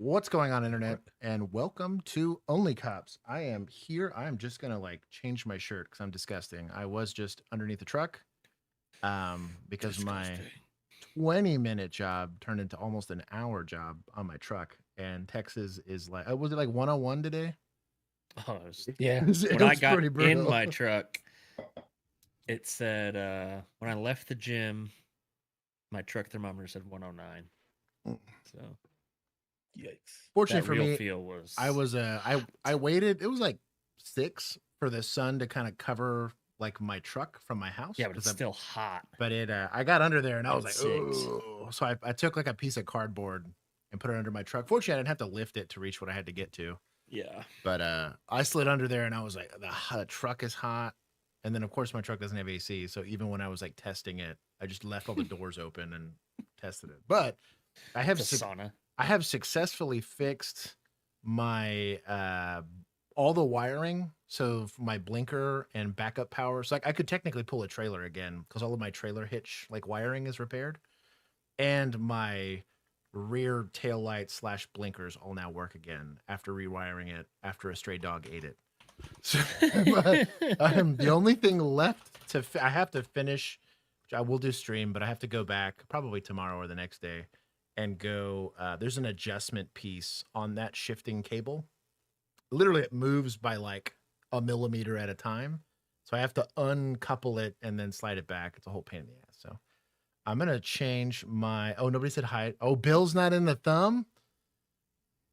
What's going on, internet? And welcome to OnlyCops. I am here. I am just gonna change my shirt because I'm disgusting. I was just underneath the truck, because my Disgusting. 20-minute job turned into almost an hour job on my truck. And Texas is like, was it like 101 today? Oh, Yeah. when It I was got pretty in brutal. my truck, it said when I left the gym, my truck thermometer said 109. So Yikes. Fortunately that for real me, feel was I waited. It was like 6 for the sun to kind of cover like my truck from my house yeah, but because it's still hot. But I got under there and I was At like, 6. oh. So I took like a piece of cardboard and put it under my truck. Fortunately, I didn't have to lift it to reach what I had to get to. Yeah. But I slid under there and I was like, the truck is hot. And then of course my truck doesn't have AC. So even when I was like testing it, I just left all the doors open and tested it. But I have It's a sauna. I have successfully fixed my all the wiring. So for my blinker and backup power. So like I could technically pull a trailer again because all of my trailer hitch like wiring is repaired. And my rear tail light / blinkers all now work again after rewiring it after a stray dog ate it. So I'm the only thing left to I have to finish, which I will do stream, but I have to go back probably tomorrow or the next day and go. There's an adjustment piece on that shifting cable. Literally, it moves by like a millimeter at a time. So I have to uncouple it and then slide it back. It's a whole pain in the ass. So I'm gonna change my. Oh, nobody said hi. Oh, Bill's not in the thumb.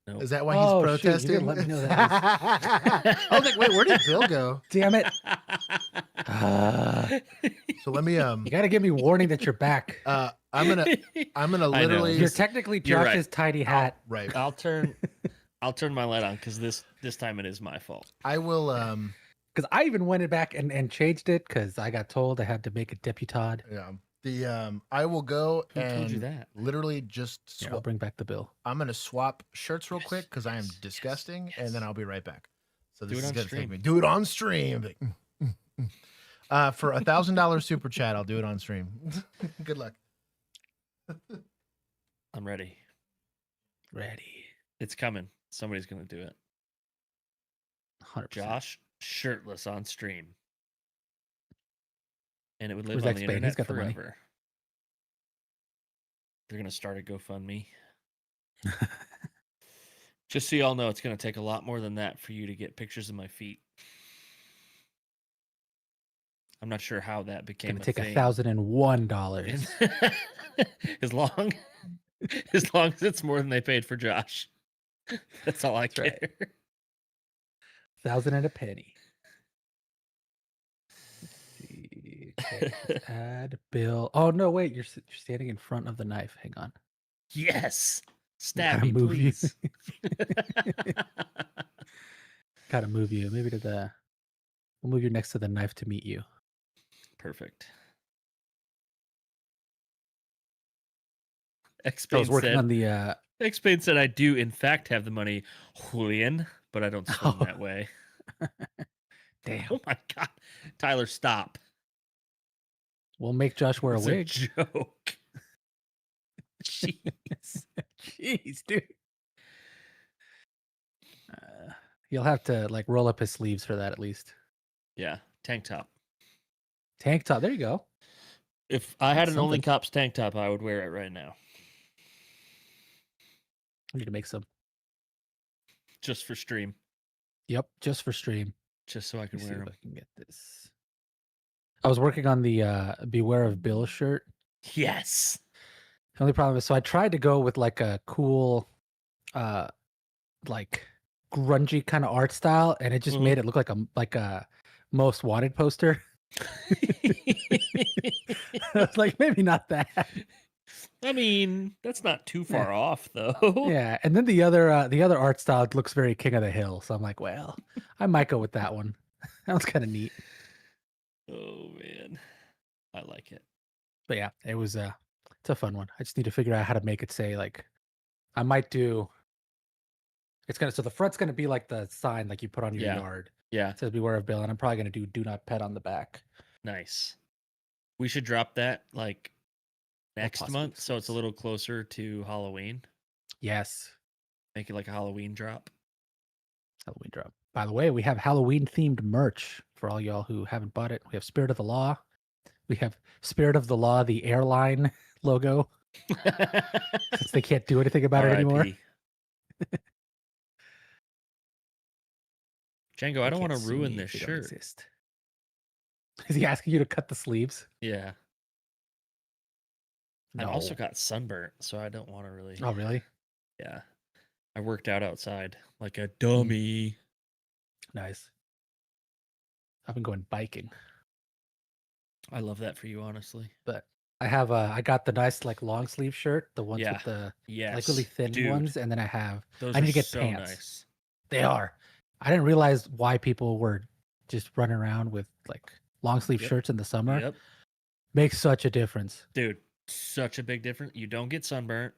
Nope. Is that why he's Oh, shoot, you protesting? didn't let me know that. I was like, wait, where did Bill go? Damn it. So let me You got to give me warning that you're back. I'm gonna I know. literally You're technically You're right. Josh's tiny hat. right. I'll turn my light on because this time it is my fault. I will Because I even went back and changed it because I got told I had to make a deputad. yeah. The I will go Who told you and that? literally just Here, I'll bring back the bill. I'm gonna swap shirts real quick because I am yes, disgusting, yes. and then I'll be right back. So Do this it is on gonna stream. take me. Do it on stream. For $1,000 super chat, I'll do it on stream. Good luck. I'm ready. Ready. It's coming. Somebody's gonna do it. 100%. Josh shirtless on stream. And it would live Where's on X the Bane? He's internet got the money. forever. They're gonna start a GoFundMe. Just so y'all know, it's gonna take a lot more than that for you to get pictures of my feet. I'm not sure how that became Gonna take a thing. $1,001. as long as it's more than they paid for Josh. That's all I care. Right. 1,000 and a penny. Let's see. Okay. Add bill. Oh no, wait! You're standing in front of the knife. Hang on. Yes. Stab Gotta me, move you. please. Gotta move you. Maybe to the. We'll move you next to the knife to meet you. Perfect. I was working on the. X-Bane said, I do in fact have the money, Julian, but I don't swim that way. Damn. Oh my God. Tyler, stop. We'll make Josh wear a It's wig. joke. Jeez. Jeez, dude. You'll have to like roll up his sleeves for that at least. Yeah, tank top. Tank top. There you go. If I had an Something. OnlyCops tank top, I would wear it right now. I need to make some. Just for stream. Yep, just for stream. Just so I can Let me wear see if them. I can get this. I was working on the Beware of Bill shirt. Yes. The only problem is, so I tried to go with like a cool, like grungy kind of art style, and it just made it look like a Most Wanted poster. I was like, maybe not that. I mean, that's not too far off, though. Yeah, and then the other art style looks very King of the Hill, so I'm like, well, I might go with that one. That was kind of neat. Oh man, I like it. But yeah, it was it's a fun one. I just need to figure out how to make it say like, I might do. It's gonna, so the front's gonna be like the sign like you put on your yard. Yeah. It says Beware of Bill, and I'm probably gonna do Not Pet on the back. Nice. We should drop that like next possibly month, so it's a little closer to Halloween. Yes. Make it like a Halloween drop. Halloween drop. By the way, we have Halloween themed merch for all y'all who haven't bought it. We have Spirit of the Law. We have Spirit of the Law, the airline logo, since they can't do anything about it anymore. R.I.P. Django, I They don't want to can't sue ruin me this if you don't shirt. exist. Is he asking you to cut the sleeves? Yeah. No. I've also got sunburnt, so I don't want to really. Oh, really? Yeah. I worked out outside like a dummy. Nice. I've been going biking, I love that for you, honestly. but I got the nice like long sleeve shirt, the ones Yeah. with the Yes. like really thin Dude, ones, and then I those need are to get so pants. nice. They are. I didn't realize why people were just running around with like long sleeve Yep. shirts in the summer. Yep. Makes such a difference. Dude, such a big difference. You don't get sunburnt.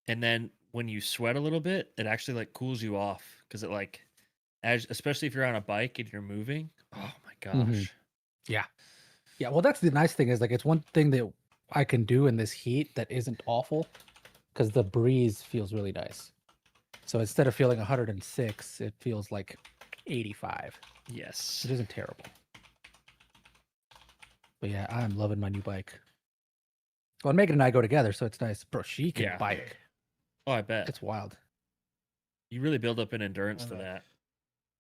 And then when you sweat a little bit, it actually like cools you off because it like, especially if you're on a bike and you're moving. Oh my gosh. Mhm. Yeah. Yeah. Well, that's the nice thing is like it's one thing that I can do in this heat that isn't awful because the breeze feels really nice. So instead of feeling 106, it feels like 85, Yes. which isn't terrible. But yeah, I'm loving my new bike. Well, and Megan and I go together, so it's nice. Bro, she can Yeah. bike. Oh, I bet. It's wild. You really build up an endurance I to know. that.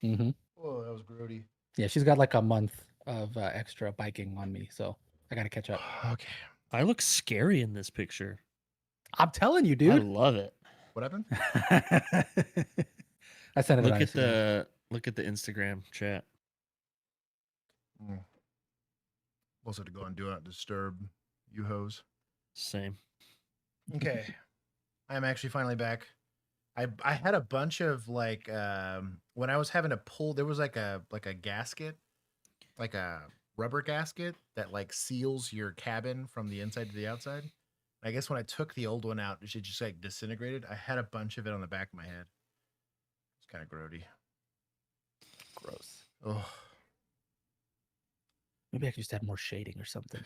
Mm-hmm. Whoa, that was grody. Yeah, she's got like a month of extra biking on me, so I got to catch up. Okay. I look scary in this picture. I'm telling you, I dude. love it. What happened? I sent it Look on at Instagram. the Instagram chat. Also to go and do not disturb you hoes. Same. Okay. I'm actually finally back. I had a bunch of like when I was having to pull, there was like a gasket, like a rubber gasket that like seals your cabin from the inside to the outside. I guess when I took the old one out, it just like disintegrated. I had a bunch of it on the back of my head. It's kind of grody. Gross. Oh. Maybe I could just add more shading or something.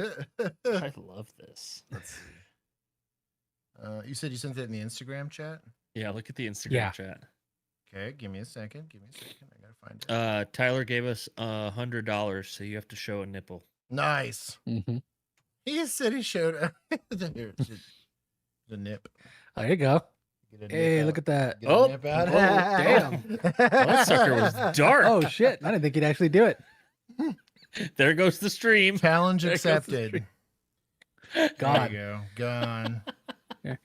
I love this. Let's see. You said you sent it in the Instagram chat? Yeah, look at the Instagram Yeah. chat. Okay, give me a second. I gotta find it. Tyler gave us $100, so you have to show a nipple. Nice. Mm-hmm. He said he showed here, the nip. There you go. Get a nip Hey, out. look at that. Get a Oh, nip out. oh, damn. That sucker was dark. Oh, shit. I didn't think he'd actually do it. There goes the stream. Challenge There goes the accepted. stream. Gone. There you go. Gone. Yeah.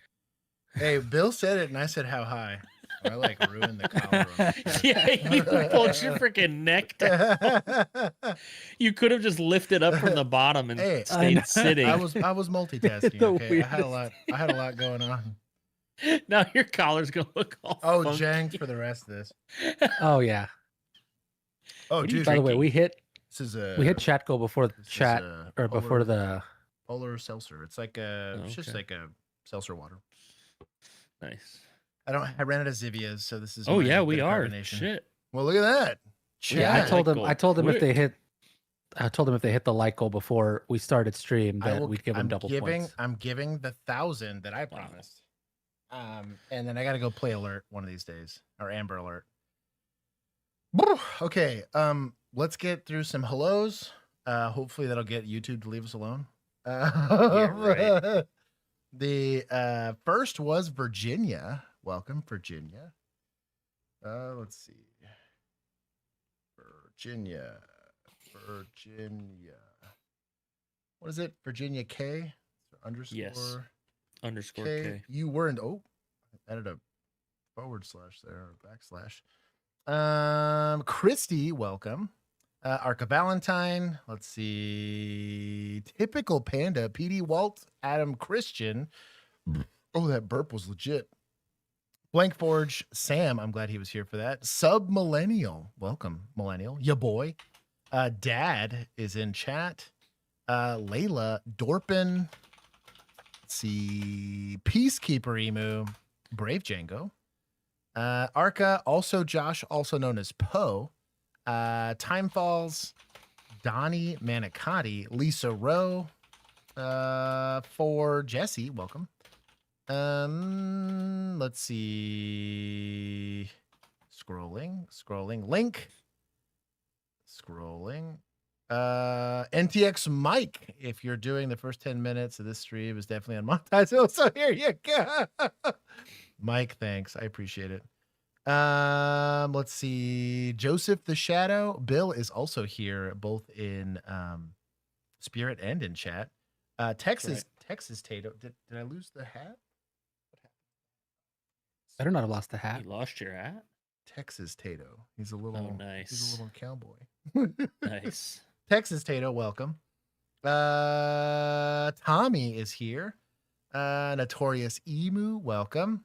Hey, Bill said it, and I said how high. I like ruined the collar on the shirt. Yeah, you pulled your freaking neck down. You could have just lifted up from the bottom and Hey, stayed sitting. I was multitasking. The Okay, I weirdest. had a lot going on. Now your collar's gonna look all Oh, funky. Jank for the rest of this. Oh, yeah. Oh, What are you dude, By the way, we hit this is chat goal before the this is chat a or before polar- the. polar seltzer. It's like it's just okay. like a seltzer water. Nice. I ran out of Zivia's, so this is. Oh my yeah, bit we of are. carbonation. Shit. Well, look at that. Yeah, I Chat. told Like him. goal I told him if they quick. hit. I told him if they hit the like goal before we started stream I that will- we'd give them double points. I'm giving the 1,000 that I promised. And then I got to go play alert one of these days, or Amber Alert. Okay, let's get through some hellos. Hopefully that'll get YouTube to leave us alone. right. The first was Virginia. Welcome, Virginia. Let's see. Virginia. What is it? Virginia K? Underscore. Yes. Underscore K. K. You weren't. Oh, I added a forward slash there, or backslash. Christy, welcome. Arca Valentine. Let's see. Typical Panda. PD Walt. Adam Christian. Oh, that burp was legit. Blank Forge. Sam. I'm glad he was here for that. Sub Millennial. Welcome, Millennial. Ya boy. Dad is in chat. Layla. Dorpin. Let's see. Peacekeeper Emu. Brave Django. Arca, also Josh, also known as Poe. Time Falls, Donnie Manicotti, Lisa Rowe, for Jesse, welcome. Let's see. Scrolling. Link. Scrolling. NTX Mike. If you're doing the first 10 minutes of this stream, is definitely unmonetized. Oh, so here you go. Mike, thanks. I appreciate it. Let's see. Joseph the Shadow. Bill is also here, both in spirit and in chat. Texas Tato. Did I lose the hat? Better not have lost the hat. You lost your hat? Texas Tato. He's a little nice. He's a little cowboy. Nice. Texas Tato, welcome. Tommy is here. Notorious Emu, welcome.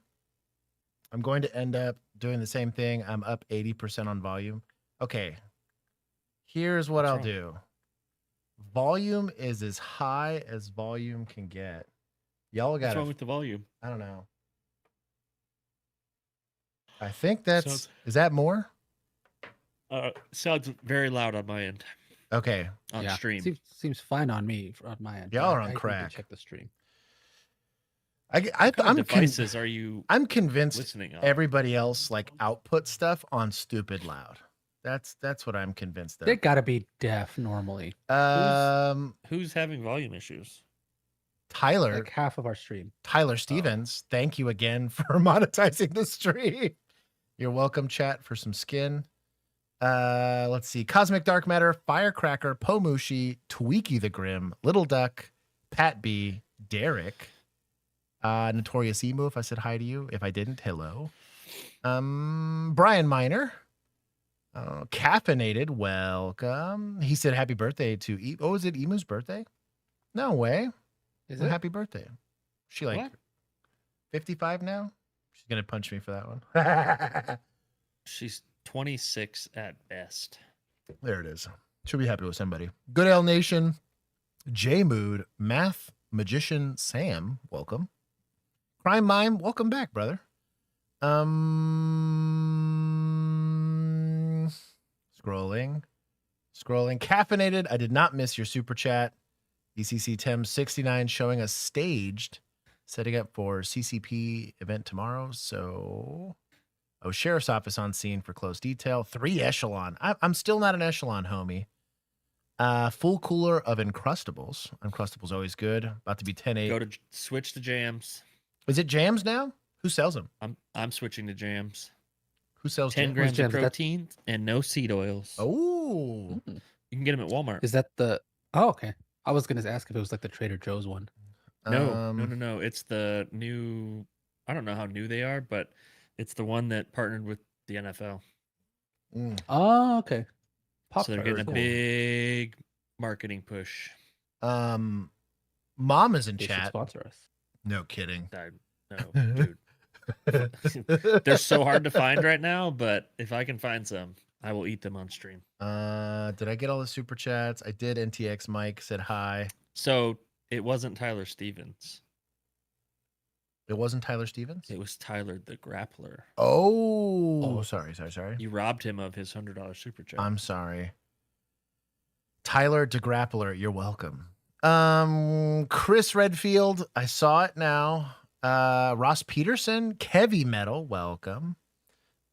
I'm going to end up doing the same thing. I'm up 80% on volume. Okay. Here's what I'll do. Volume is as high as volume can get. Y'all got What's wrong with the volume? I don't know. I think that's is that more? Sounds very loud on my end. Okay. On stream. Seems fine on me on my end. Y'all are on I crack. Check the stream. I'm devices are you I'm convinced listening on? Everybody else like output stuff on stupid loud. That's what I'm convinced of. They gotta be deaf normally. Who's having volume issues? Tyler. Like half of our stream. Tyler Stevens. Thank you again for monetizing the stream. You're welcome, chat, for some skin. Let's see. Cosmic Dark Matter, Firecracker, Pomushi, Tweaky the Grim, Little Duck, Pat B, Derek, Notorious Emu, if I said hi to you. If I didn't, hello. Brian Miner. Caffeinated, welcome. He said happy birthday to Oh, is it Emu's birthday? No way. Is Well, it? happy birthday. She like What? 55 now? She's gonna punch me for that one. She's 26 at best. There it is. She'll be happy with somebody. Good L Nation, J Mood, Math Magician Sam, welcome. Crime Mime, welcome back, brother. Scrolling. Caffeinated. I did not miss your super chat. ECC Tem 69 showing us staged, setting up for CCP event tomorrow. So, Sheriff's Office on scene for close detail. 3 echelon. I'm still not an echelon, homie. Full cooler of Uncrustables. Uncrustables always good. About to be 10-8. Switch to jams. Is it jams now? Who sells them? I'm switching to jams. Who sells 10 jams? grams jams? of protein and no seed oils. Oh, You can get them at Walmart. Is that the? Oh, okay. I was gonna ask if it was like the Trader Joe's one. No. It's the new. I don't know how new they are, but it's the one that partnered with the NFL. Oh, okay. So they're getting a big marketing push. Mom is in They should chat. sponsor us. No kidding. No, dude. They're so hard to find right now, but if I can find some, I will eat them on stream. Did I get all the super chats? I did. NTX Mike said hi. So it wasn't Tyler Stevens. It wasn't Tyler Stevens? It was Tyler the Grappler. Oh, sorry. You robbed him of his $100 super chat. I'm sorry. Tyler DeGrappler, you're welcome. Chris Redfield, I saw it now. Ross Peterson, Kevy Metal, welcome.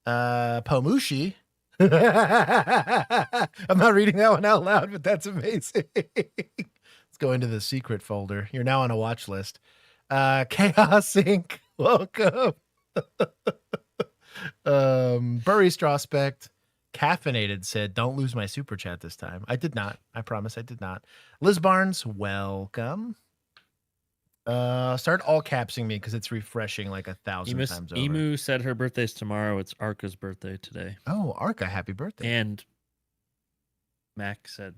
Pomushi. I'm not reading that one out loud, but that's amazing. Let's go into the secret folder. You're now on a watch list. Chaos Inc. Welcome. Burry Strawspect. Caffeinated said, don't lose my super chat this time. I did not. I promise I did not. Liz Barnes, welcome. Start all capsing me because it's refreshing like 1,000 times over. Emu said her birthday's tomorrow. It's Arca's birthday today. Oh, Arca, happy birthday. And Mac said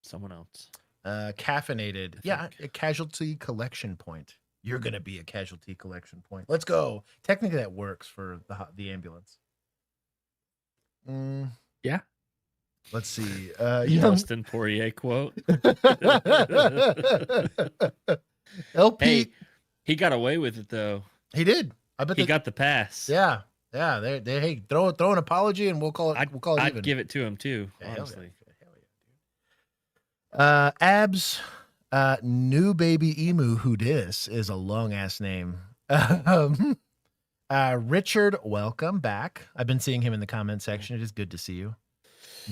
someone else. Caffeinated. Yeah, a casualty collection point. You're going to be a casualty collection point. Let's go. Technically, that works for the ambulance. Yeah. Let's see. Dustin Poirier quote. LP. Hey, he got away with it though. He did. I bet he got the pass. Yeah. They hey, throw an apology and we'll call it I'd even. give it to him too, Yeah, honestly. Hell yeah, dude. Abs New baby emu who dis is a long ass name. Richard, welcome back. I've been seeing him in the comment section. It is good to see you.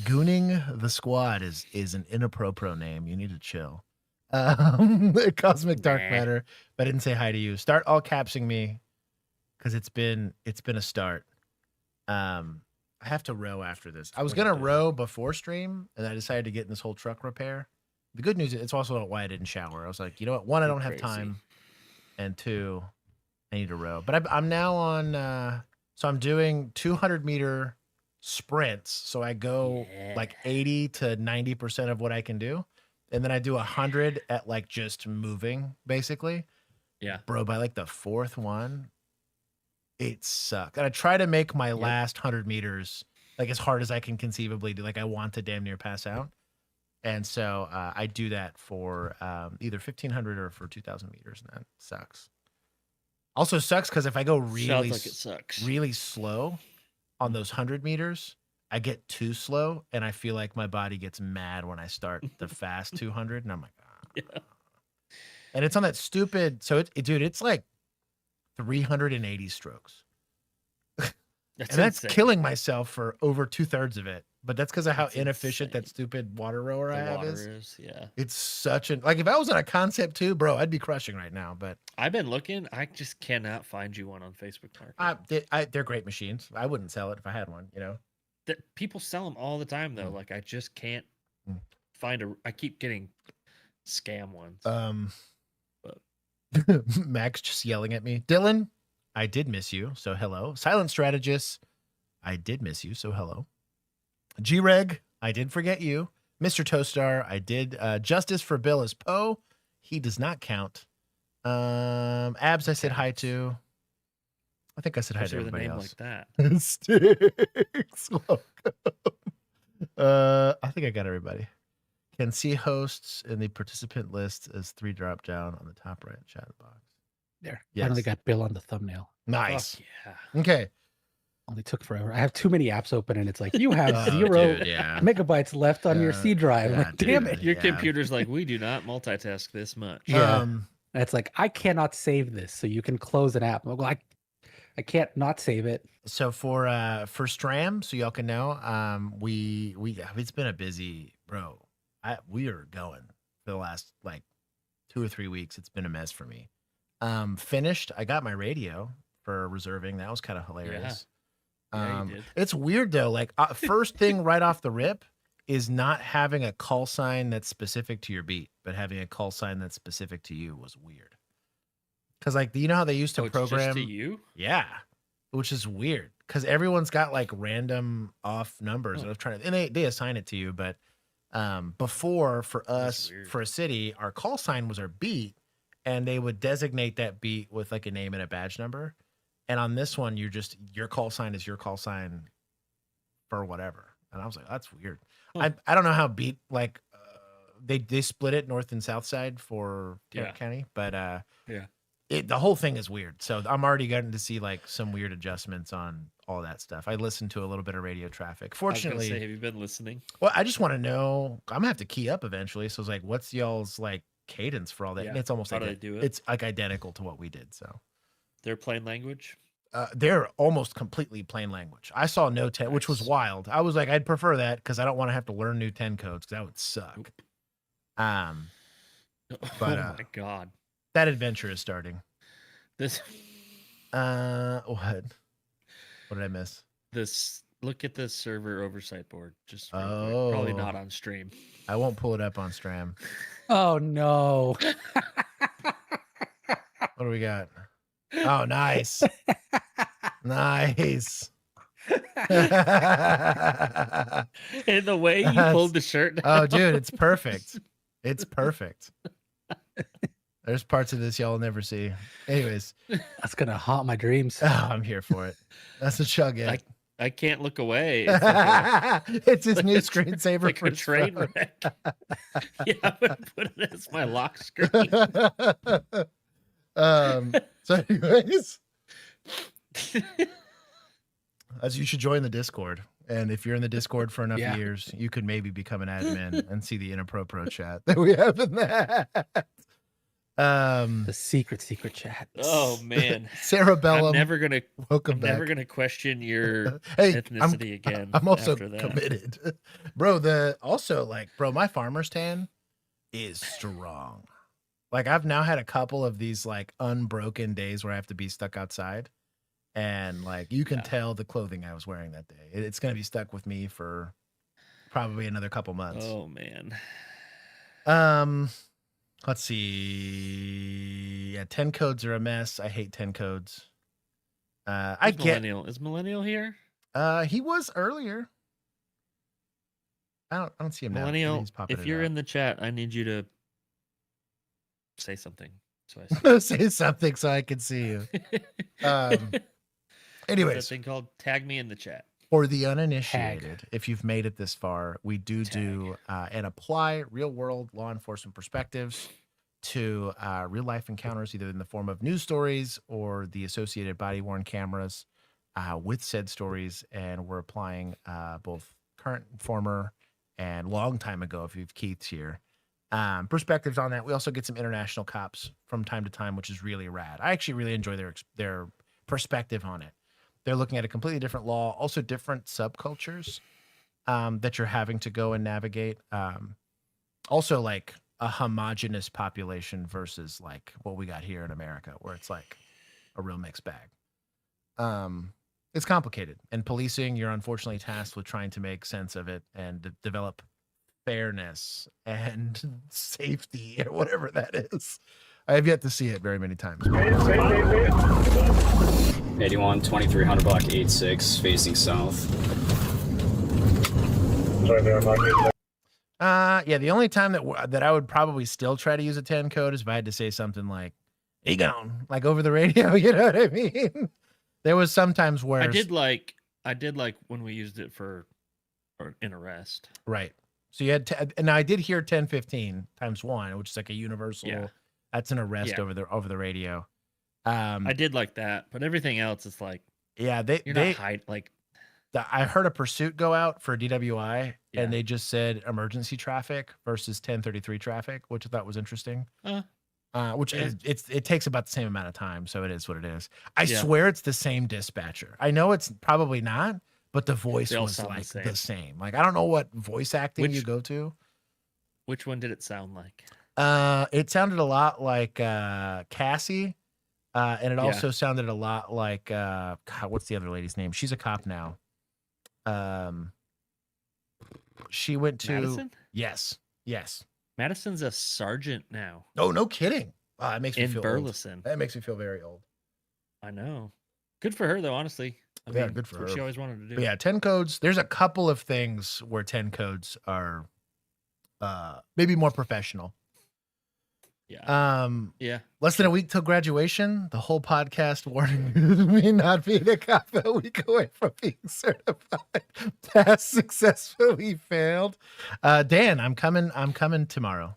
Gooning the Squad is an inappropriate name. You need to chill. Cosmic Dark Nah. Matter, but I didn't say hi to you. Start all capsing me because it's been a start. I have to row after this. I was gonna row before stream, and I decided to get in this whole truck repair. The good news is it's also why I didn't shower. I was like, you know what? One, I don't have time, and two, I need to row. But I'm now on. So I'm doing 200-meter sprints. So I go like 80 to 90% of what I can do, and then I do 100 at like just moving, basically. Yeah, bro. By like the fourth one, it sucked. And I try to make my last 100 meters like as hard as I can conceivably do. Like I want to damn near pass out. And so I do that for either 1,500 or for 2,000 meters, and that sucks. Also sucks because if I go really, like it sucks. really slow on those 100 meters, I get too slow, and I feel like my body gets mad when I start the fast 200, and I'm like, Yeah. And it's on that stupid. So dude, it's like 380 strokes. That's killing myself for over 2/3 of it. But that's because of how inefficient that stupid water rower I have is. Yeah. It's such an like if I was on a concept too, bro, I'd be crushing right now. But I've been looking. I just cannot find you one on Facebook Market. They're great machines. I wouldn't sell it if I had one, you know. People sell them all the time though. Like I just can't find I keep getting scam ones. Max just yelling at me. Dylan, I did miss you, so hello. Silent Strategist, I did miss you, so hello. G-Reg, I did forget you. Mr. Toastar, I did. Justice for Bill is Poe. He does not count. Abs, I said hi to. I think I said hi to everybody else. Like that. Sticks. I think I got everybody. Can see hosts in the participant list as 3 drop down on the top right chat box. There. Yes. Finally got Bill on the thumbnail. Nice. Yeah. Okay. Only took forever. I have too many apps open, and it's like you have 0 megabytes left on your C drive. Yeah, like, damn it! Your computer's like, we do not multitask this much. Yeah. And it's like I cannot save this, so you can close an app. Well, I can't not save it. So for Stram, so y'all can know, we it's been a busy we are going for the last like 2 or 3 weeks. It's been a mess for me. Finished. I got my radio for reserving. That was kind of hilarious. Yeah, you did. It's weird though. Like first thing right off the rip is not having a call sign that's specific to your beat, but having a call sign that's specific to you was weird. Because like, you know how they used to program just to you? Yeah, which is weird because everyone's got like random off numbers. And I'm trying to, and they assign it to you, but before for us for a city, our call sign was our beat, and they would designate that beat with like a name and a badge number. And on this one, your call sign is your call sign for whatever. And I was like, that's weird. I don't know how beat like they split it north and south side for Tarrant County, but the whole thing is weird. So I'm already getting to see like some weird adjustments on all that stuff. I listened to a little bit of radio traffic. Fortunately, have you been listening? Well, I just want to know. I'm gonna have to key up eventually. So it's like, what's y'all's like cadence for all that? And it's almost how like do they do it? It's like identical to what we did. So they're plain language. They're almost completely plain language. I saw no 10, which was wild. I was like, I'd prefer that because I don't want to have to learn new 10 codes because that would suck. But oh my god, that adventure is starting. This what did I miss? Look at the server oversight board. Just probably not on stream. I won't pull it up on Stram. Oh no. What do we got? Oh, nice. Nice. And the way you pulled the shirt down. Oh, dude, it's perfect. It's perfect. There's parts of this y'all will never see. Anyways. That's going to haunt my dreams. Oh, I'm here for it. That's what y'all get. I can't look away. It's his new screensaver like for a train wreck. Yeah, I'm gonna put it as my lock screen. So anyways, as you should join the Discord. And if you're in the Discord for enough Yeah. years, you could maybe become an admin and see the inappropriate chat that we have in that. The secret chat. Oh man, Cerebellum. I'm never gonna Welcome I'm back. never gonna question your Hey, ethnicity again. I'm also after that. committed, bro. Bro, my farmer's tan is strong. Like I've now had a couple of these like unbroken days where I have to be stuck outside, and like you can tell the clothing I was wearing that day. It's gonna be stuck with me for probably another couple months. Oh man. Let's see. Yeah, 10 codes are a mess. I hate 10 codes. I Who's get Millennial. Is Millennial here? he was earlier. I don't see him now. Maybe Millennial, he's popping if it you're out. in the chat, I need you to say something. So I see. Say something so I can see you. What's Anyways, that thing called? Tag me in the chat. for the uninitiated, if you've made it this far, we do and apply real world law enforcement perspectives to real life encounters, either in the form of news stories or the associated body worn cameras with said stories. And we're applying both current, former, and long time ago, if you've Keith's here, perspectives on that. We also get some international cops from time to time, which is really rad. I actually really enjoy their perspective on it. They're looking at a completely different law, also different subcultures that you're having to go and navigate. Also, like a homogenous population versus like what we got here in America, where it's like a real mixed bag. It's complicated, and policing, you're unfortunately tasked with trying to make sense of it and develop fairness and safety or whatever that is. I have yet to see it very many times. 81, 2300 block 86, facing south. Yeah, the only time that I would probably still try to use a 10 code is if I had to say something like "Hey, gone," like over the radio. You know what I mean? There was sometimes where I did like when we used it for an arrest. right. So you had and I did hear 1015 times 1, which is like a universal. Yeah. That's an arrest Yeah. over the radio. I did like that, but everything else is like Yeah, I heard a pursuit go out for DWI, Yeah. and they just said emergency traffic versus 1033 traffic, which I thought was interesting. Which Yeah. it takes about the same amount of time, so it is what it is. I Yeah. swear it's the same dispatcher. I know it's probably not, but the voice They all was sound like the the same. Like I don't know what voice acting you Which- go to. Which one did it sound like? It sounded a lot like Cassie, and it Yeah. also sounded a lot like God, what's the other lady's name? She's a cop now. She went to Madison? yes. Madison's a sergeant now Oh, no kidding. That makes me in feel old. Burleson. That makes me feel very old. I know. Good for her though, honestly. I Yeah, mean, good for it's what her. she always wanted to do. But yeah, 10 codes. There's a couple of things where 10 codes are maybe more professional. Yeah. Yeah. Less than a week till graduation. The whole podcast warning me not being a cop a week away from being certified. Test successfully failed. Dan, I'm coming tomorrow.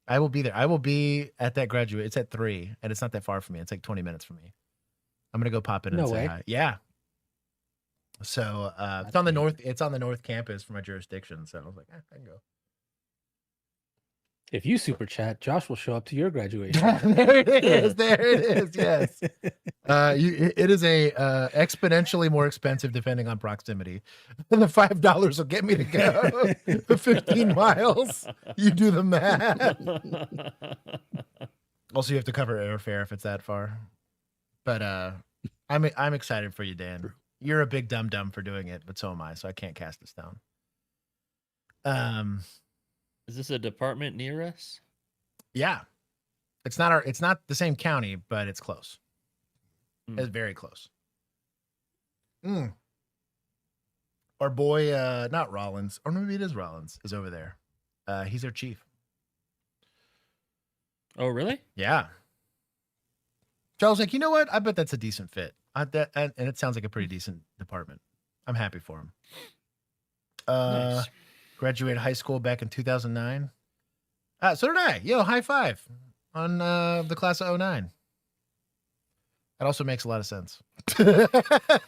I will be there. I will be at that graduate. It's at 3, and it's not that far from me. It's like 20 minutes from me. I'm gonna go pop in and No say way. hi. Yeah. So it's on the north. It's on the north campus for my jurisdiction. So I was like, I can go. If you super chat, Josh will show up to your graduation. There it is. There it is. Yes. It is a exponentially more expensive depending on proximity. And the $5 will get me to go 15 miles. You do the math. Also, you have to cover airfare if it's that far. But I'm excited for you, Dan. You're a big dum-dum for doing it, but so am I, so I can't cast this down. Is this a department near us? Yeah. It's not the same county, but it's close. It's very close. Our boy, not Rollins, or maybe it is Rollins, is over there. He's our chief. Oh, really? Yeah. So I was like, you know what? I bet that's a decent fit. And it sounds like a pretty decent department. I'm happy for him. Nice. Graduated high school back in 2009. So did I. Yo, high five on the class of 09. That also makes a lot of sense. a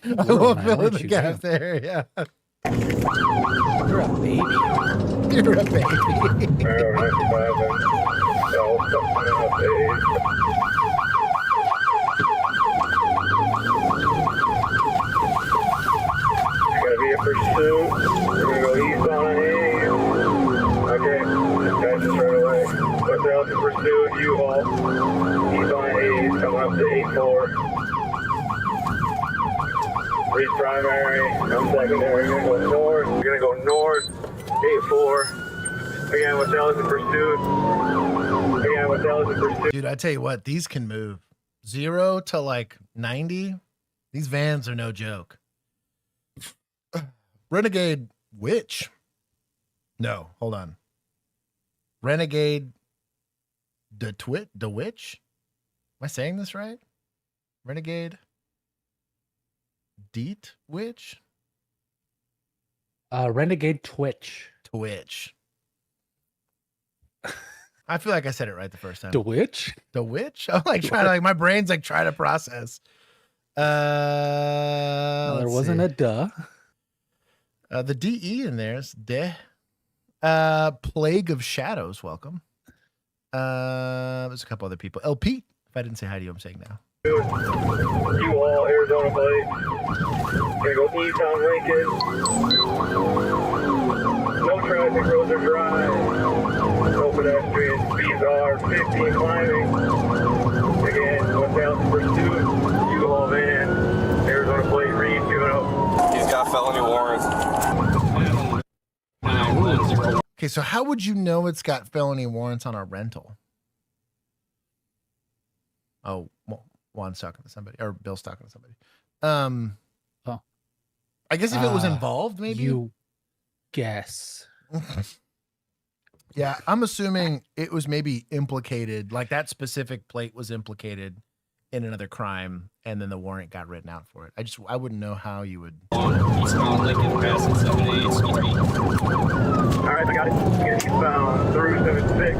I will man, fill why in don't the you gap do? there. Yeah. You're a baby. You're a baby. Gonna be a pursuit. We're gonna go east on an A. Okay, that's just right away. What's else in pursuit? U-Haul. East on an A. Coming up to 8-4. Reach primary. I'm secondary. We're gonna go north. We're gonna go north. 8-4. Again, what's else in pursuit? Again, what's else in pursuit? Dude, I tell you what, these can move 0 to like 90. These vans are no joke. Renegade Witch. No, hold on. Renegade the Witch. Am I saying this right? Renegade Deet Witch? Renegade Twitch. Twitch. I feel like I said it right the first time. The witch? The witch? I'm like trying to like my brain's like trying to process. No, there wasn't a duh. The DE in there is de. Plague of Shadows, welcome. There's a couple other people. LP, if I didn't say hi to you, I'm saying now. U-Haul, Arizona plate. Gonna go east on Lincoln. No traffic, roads are dry. No pedestrian, speeds are 15 climbing. Again, what's out in pursuit? U-Haul van, Arizona plate, Reed, giving up. He's got felony warrants. 910. Okay, so how would you know it's got felony warrants on a rental? Oh, well, Juan's talking to somebody, or Bill's talking to somebody. Oh. I guess if it was involved, maybe. You guess. Yeah, I'm assuming it was maybe implicated, like that specific plate was implicated in another crime, and then the warrant got written out for it. I wouldn't know how you would. Eastbound Lincoln, passing 78, speed 3. All right, I got it. Get eastbound through 76.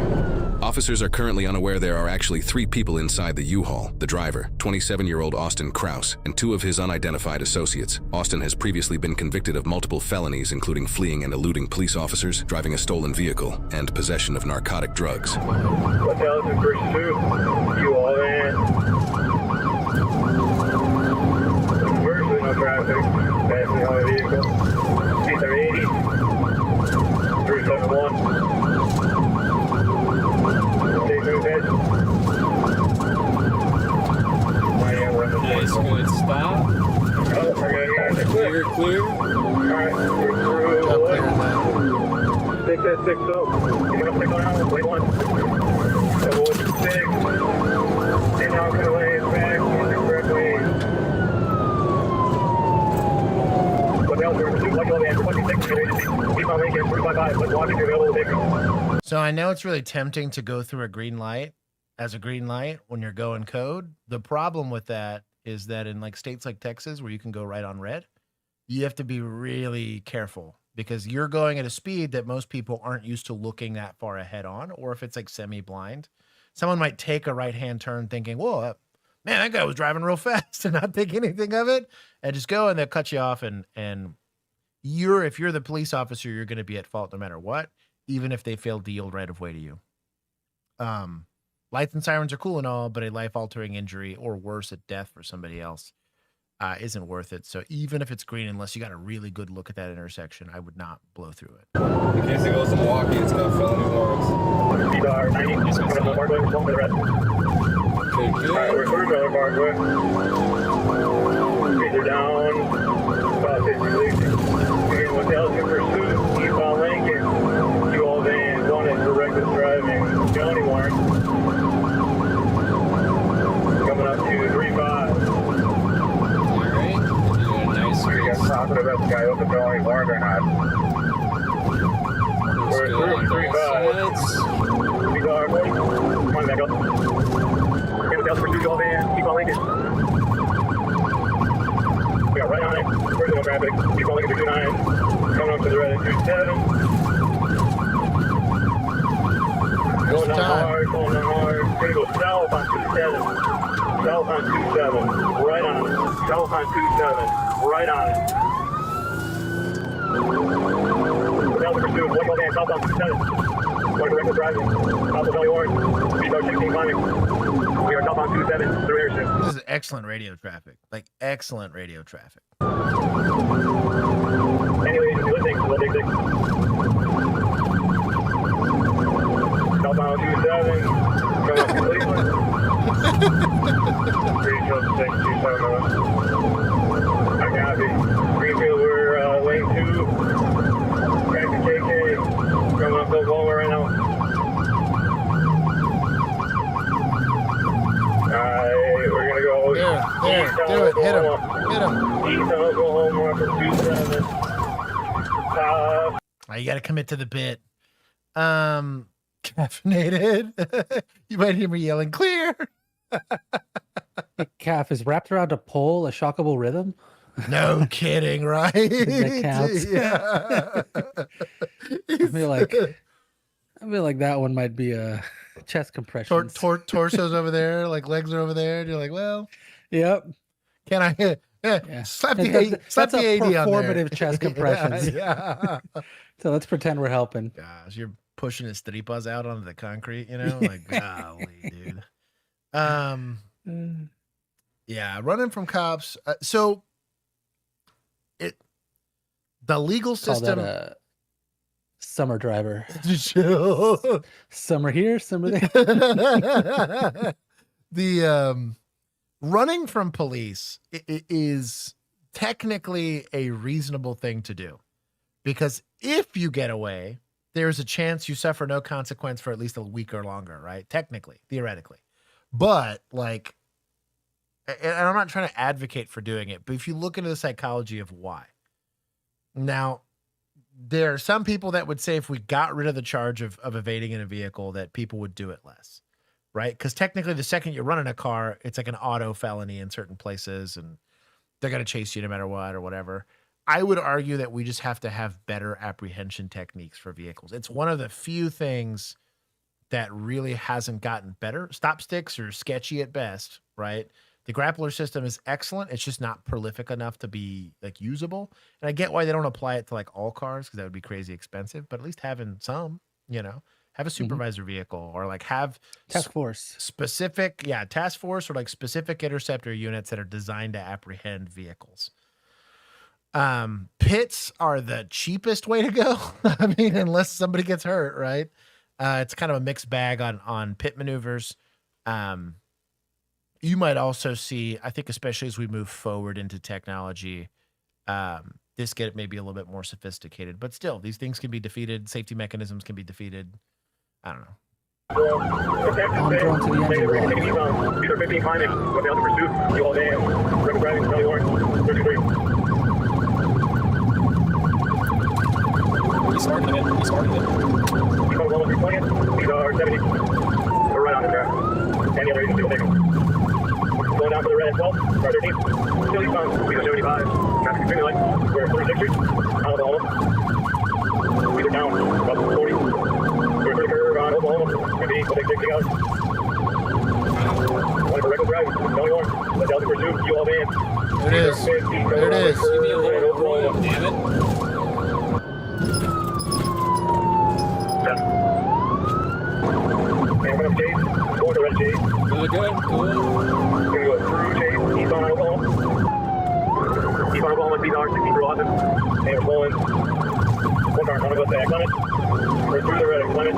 Officers are currently unaware there are actually 3 people inside the U-Haul: the driver, 27-year-old Austin Kraus, and 2 of his unidentified associates. Austin has previously been convicted of multiple felonies, including fleeing and eluding police officers, driving a stolen vehicle, and possession of narcotic drugs. What's else in pursuit? U-Haul van. Virtually no traffic. Passing on a vehicle. Speeds are 80. 371. Take no head. Nice, good stop. Oh, okay, guys, they're clear. Clear, clear. Alright, we're through. Up there, then. 6 at 6 up. Coming up 6 on out. Wait 1. Double 6. And now I'm gonna lay it back in the correct lane. What else? We're pursuit. Like all the answer. 26. Keep on Lincoln. 355. Let's watch if you're available to take them. So I know it's really tempting to go through a green light as a green light when you're going code. The problem with that is that in like states like Texas, where you can go right on red, you have to be really careful because you're going at a speed that most people aren't used to looking that far ahead on. Or if it's like semi-blind, someone might take a right-hand turn thinking, whoa, man, that guy was driving real fast and not think anything of it, and just go and they'll cut you off. And if you're the police officer, you're going to be at fault no matter what, even if they failed to yield right of way to you. Lights and sirens are cool and all, but a life-altering injury or worse, a death for somebody else isn't worth it. So even if it's green, unless you got a really good look at that intersection, I would not blow through it. In case it goes to Milwaukee, it's got felony warrants. Speeds are 90. Coming up the Parkway. We're going for the rest. Okay, Alright, good. we're through Miller Parkway. Speeds are down. About 50 leagues. Again, what's else in pursuit? Eastbound Lincoln. U-Haul van. Wanted for reckless driving. Felony warrant. Coming up to 3-5. Alright, doing a nice We got race. top of the best guy with the felony warrant or not. Looks We're good through on both 3-5. sides. Speeds are 40. Come on, back up. Again, what's else in pursuit? U-Haul van. Eastbound Lincoln. We got right on it. Where's no traffic? Eastbound Lincoln 229. Coming up to the red at 27. Going down hard, going down hard. Gonna go south on 27. South on 27, right on it. South on 27, right on it. Without the pursuit, one go van, south on 27. One directed driving. South of Valley Orange. Speed 16 climbing. We are south on 27 through airship. This is excellent radio traffic. Like excellent radio traffic. Anyway, just listening. Low big six. Southbound 27. Coming up to Cleveland. 30627. I copy. Greenfield, we're lane 2. Taxi KK. Coming up to Oklahoma right now. Alright, we're gonna go. There, east on do it. Hit him. Oklahoma. Hit him. East on Oklahoma for 27. Oh, you got to commit to the bit. Caffeinated. You might hear me yelling, clear. Calf is wrapped around a pole, a shockable rhythm. No kidding, right? That counts. Yeah. I feel like that one might be a chest compression. Torso's over there, like legs are over there. And you're like, well, Yep. can I Yeah. slap That- the that- slap that's the a 80 on there. performative chest compressions. Yeah. So let's pretend we're helping. Gosh, you're pushing his tripas out onto the concrete, you know? Like, golly, dude. Yeah, running from cops. So the legal Call system. that a summer driver. Chill. Summer here, summer there. The running from police is technically a reasonable thing to do, because if you get away, there's a chance you suffer no consequence for at least a week or longer, right? Technically, theoretically. But like, and I'm not trying to advocate for doing it, but if you look into the psychology of why. Now, there are some people that would say if we got rid of the charge of evading in a vehicle, that people would do it less, right? Because technically the second you run in a car, it's like an auto felony in certain places and they're going to chase you no matter what or whatever. I would argue that we just have to have better apprehension techniques for vehicles. It's one of the few things that really hasn't gotten better. Stop sticks are sketchy at best, right? The grappler system is excellent. It's just not prolific enough to be like usable. And I get why they don't apply it to like all cars, because that would be crazy expensive, but at least having some, have a supervisor vehicle or like have Task force. specific, task force or like specific interceptor units that are designed to apprehend vehicles. Pits are the cheapest way to go. I mean, unless somebody gets hurt, right? It's kind of a mixed bag on pit maneuvers. You might also see, I think, especially as we move forward into technology, this get maybe a little bit more sophisticated, but still, these things can be defeated. Safety mechanisms can be defeated. I don't know. I'm drawn to the engine block. Either 15 climbing, went down to pursuit, you all van, record driving, Valley Orange, 33. He's starting it. He's on 11320, these are 70. We're right on the track. Any other agency will take them. Going down for the red at 12, car 13. Still eastbound, these are 75. Traffic extremely light. We're at 36th Street, out of Oklahoma. These are down, about 40. We're for the curve on Oklahoma. Maybe we'll take 60 out. One for record driving, Valley Orange, let's down to pursuit, you all van. There it is. There it is. Give me a little roll, damn it. And we're going to Chase, going to red Chase. Good, good, cool. We're going to go through Chase, eastbound Oklahoma. Eastbound Oklahoma, speed R, 60 through Austin. And we're pulling. One car in front of us, to act on it. We're through the red, Clement.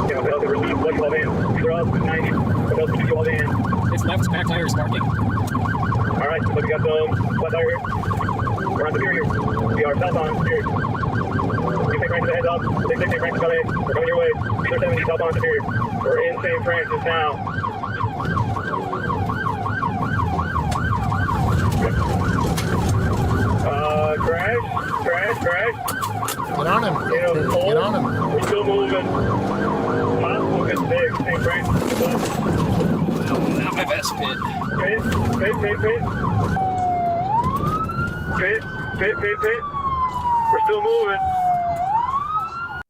Yeah, we'll be able to receive, all van. These are up, 90. We'll be able to do all van. It's left back tire is sparking. All right, so we got some flat tire here. We're on Superior. We are southbound Superior. You take right to the heads up. Take right to LA. We're coming your way. These are 70 southbound Superior. We're in St. Francis now. Crash. Get on him. Get on him. We're still moving. Possible good six. St. Francis. Not my best pit. Pit. We're still moving.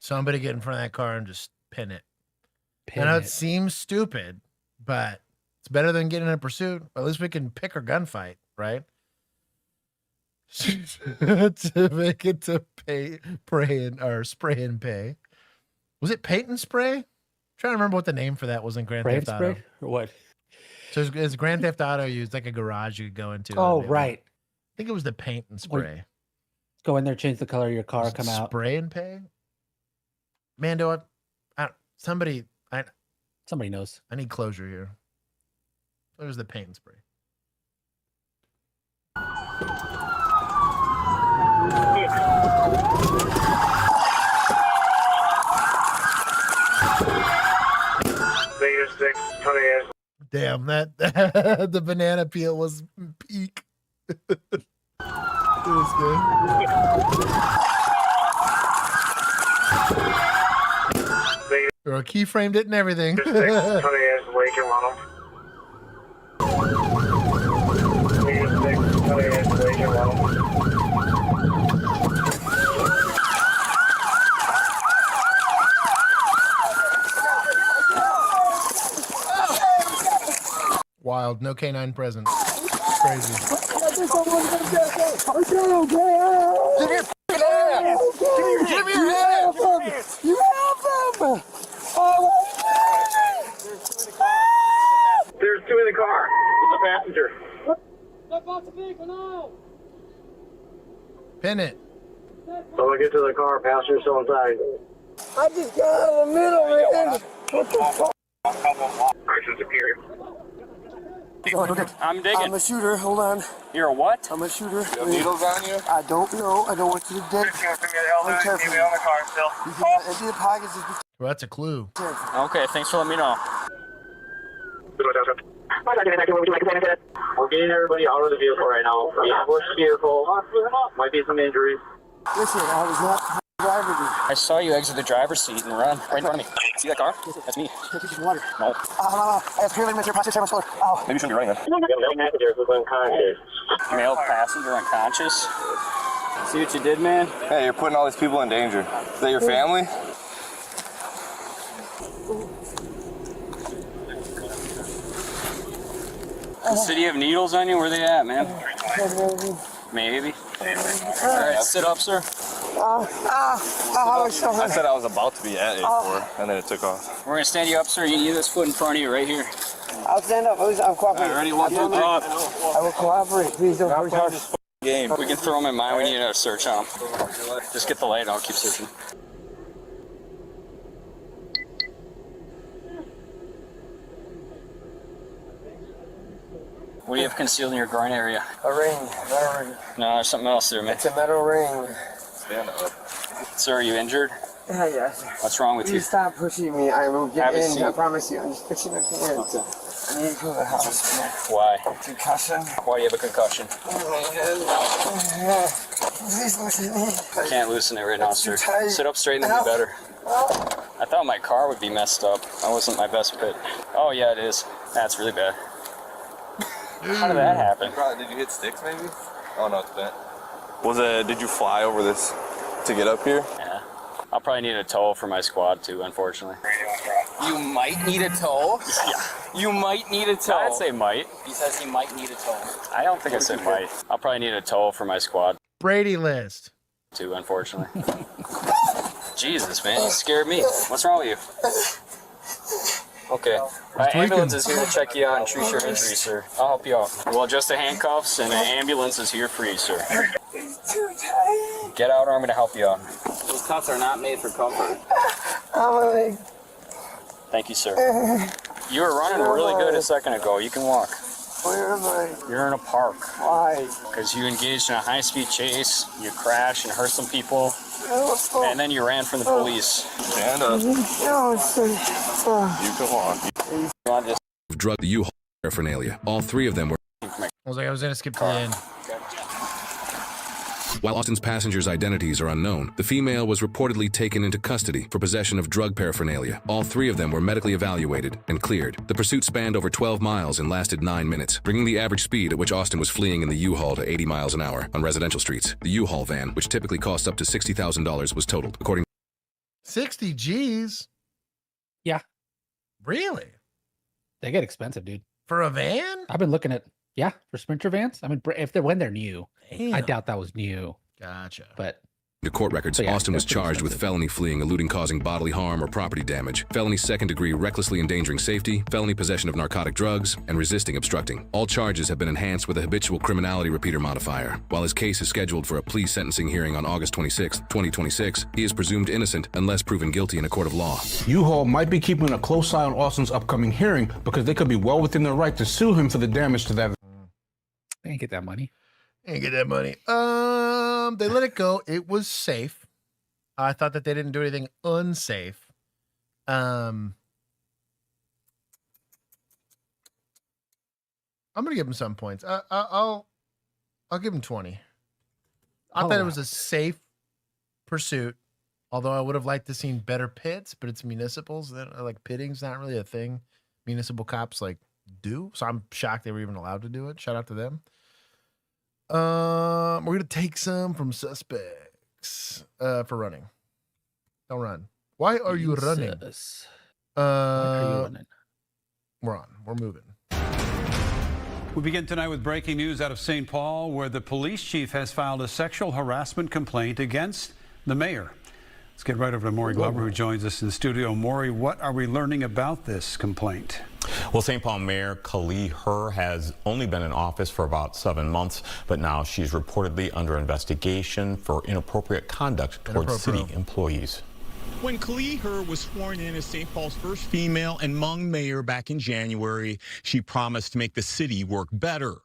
Somebody get in front of that car and just pin it. I Pin know it. it seems stupid, but It's better than getting in a pursuit. At least we can pick our gunfight, right? To make it to pray and or spray and pay. Was it paint and spray? I'm trying to remember what the name for that was in Grand Spray and Theft Auto. spray or what? So it's Grand Theft Auto used like a garage you could go into. Oh, and right. I think it was the paint and spray. Go in there, change the color of your car, Was it come out. spray and pay. Mando, somebody knows. I need closure here. There's the paint and spray. Vegas 6, honey ass. Damn, that the banana peel was peak. It was good. Or keyframed it and everything. Vegas 6, honey ass lake and run 'em. Vegas 6, honey ass lake and run 'em. Wild, no canine present. Crazy. Give me your hand! You have them! There's two in the car. It's a passenger. Pin it. Someone get to the car, passenger still inside. I just got out of the middle, man. What the fuck? Ocean Superior. I'm digging. I'm a shooter. Hold on. You're a what? I'm a shooter. You have needles on you? I don't know. I don't want you to dig. Give me on the car still. Empty the pockets. Just be Well, that's a clue. careful. Okay, thanks for letting me know. We're getting everybody out of the vehicle right now. We have a vehicle. Might be some injuries. Listen, I was not the driver, dude. I saw you exit the driver's seat and run right in front of me. See that car? That's me. Can I get you some water? No. I have clear ligament process my shoulder. Ow. Maybe you shouldn't be running then. Passengers was unconscious. Male passenger unconscious. See what you did, man? Hey, you're putting all these people in danger. Is that your family? Does you have needles on you? Where they at, man? Maybe. All right, sit up, sir. I said I was about to be at 84, and then it took off. We're gonna stand you up, sir. You need this foot in front of you right here. I'll stand up. I'm All cooperating. right, ready? 1, 2, 3. I will cooperate. Please don't push hard. Game. We can throw them in mine. We need a search on them. Just get the light and I'll keep searching. What do you have concealed in your groin area? A ring. Metal ring. No, there's something else there, man. It's a metal ring. Stand up. Sir, are you injured? Yeah, yes. What's wrong with You you? stop pushing me. I will get Have a in. seat. I promise you. I'm just pushing it in. Okay. I need to go to the house. Why? Concussion. Why do you have a concussion? Please listen to me. I can't loosen it right now, sir. too tight. Sit up straight and then be better. I thought my car would be messed up. That wasn't my best fit. Oh, yeah, it is. That's really bad. How did that happen? Did you hit sticks maybe? Oh no, it's bent. Did you fly over this to get up here? Yeah. I'll probably need a tow for my squad, too, unfortunately. You might need a tow? Yeah. You might need a tow. I'd say might. He says he might need a tow. I don't think I said might. I'll probably need a tow for my squad, Brady list. too, unfortunately. Jesus, man, you scared me. What's wrong with you? Okay. Ambulance is here to check you out and treat your injury, sir. I'll help you out. We'll adjust the handcuffs, and the ambulance is here for you, sir. It's too tight. Get out, or I'm going to help you out. Those cuffs are not made for comfort. I'm Thank you, sir. You were running really good a second ago. You can walk. Where am I? You're in a park. Why? Because you engaged in a high-speed chase, you crashed and hurt some people, and then you ran from the police. Stand up. You No, it's can walk. You want to just Drug the U-Haul paraphernalia. All three of them were. I was like, I was gonna skip to the end. While Austin's passengers' identities are unknown, the female was reportedly taken into custody for possession of drug paraphernalia. All three of them were medically evaluated and cleared. The pursuit spanned over 12 miles and lasted 9 minutes, bringing the average speed at which Austin was fleeing in the U-Haul to 80 miles an hour on residential streets. The U-Haul van, which typically costs up to $60,000, was totaled, according 60 G's. Yeah. Really? They get expensive, dude. For a van? I've been looking at for Sprinter vans. I mean, when they're new, I Damn. doubt that was new, Gotcha. but. To court records, So, yeah, Austin was that's pretty charged with expensive. felony fleeing, eluding causing bodily harm or property damage, felony second-degree recklessly endangering safety, felony possession of narcotic drugs, and resisting obstructing. All charges have been enhanced with a habitual criminality repeater modifier. While his case is scheduled for a plea sentencing hearing on August 26, 2026, he is presumed innocent unless proven guilty in a court of law. U-Haul might be keeping a close eye on Austin's upcoming hearing because they could be well within their right to sue him for the damage to that. They ain't get that money. Ain't get that money. They let it go. It was safe. I thought that they didn't do anything unsafe. I'm gonna give him some points. I'll give him 20. I thought it was a safe pursuit, although I would have liked to seen better pits. But it's municipals that like pitting's not really a thing. Municipal cops like do, so I'm shocked they were even allowed to do it. Shout out to them. We're gonna take some from suspects for running. Don't run. Why are you running? Why are you running? We're on. We're moving. We begin tonight with breaking news out of St. Paul, where the police chief has filed a sexual harassment complaint against the mayor. Let's get right over to Maury Glover, who joins us in the studio. Maury, what are we learning about this complaint? Well, St. Paul Mayor Kali Her has only been in office for about 7 months, but now she's reportedly under investigation for inappropriate conduct towards city employees. When Kali Her was sworn in as St. Paul's first female and Hmong mayor back in January, she promised to make the city work better.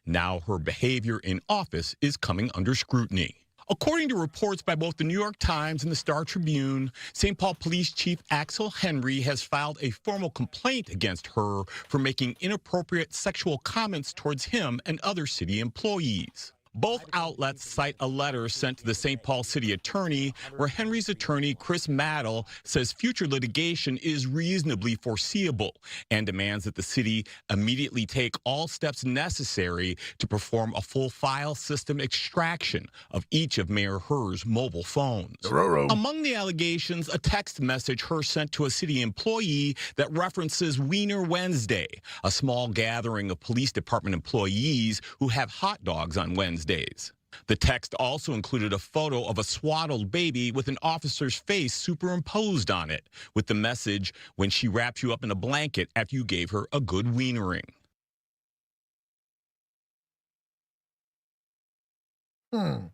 Now her behavior in office is coming under scrutiny. According to reports by both the New York Times and the Star Tribune, St. Paul Police Chief Axel Henry has filed a formal complaint against her for making inappropriate sexual comments towards him and other city employees. Both outlets cite a letter sent to the St. Paul city attorney where Henry's attorney, Chris Maddle, says future litigation is reasonably foreseeable and demands that the city immediately take all steps necessary to perform a full file system extraction of each of Mayor Her's mobile phones. Among the allegations, a text message Her sent to a city employee that references Wiener Wednesday, a small gathering of police department employees who have hot dogs on Wednesdays. The text also included a photo of a swaddled baby with an officer's face superimposed on it, with the message, "When she wraps you up in a blanket after you gave her a good wienering." Am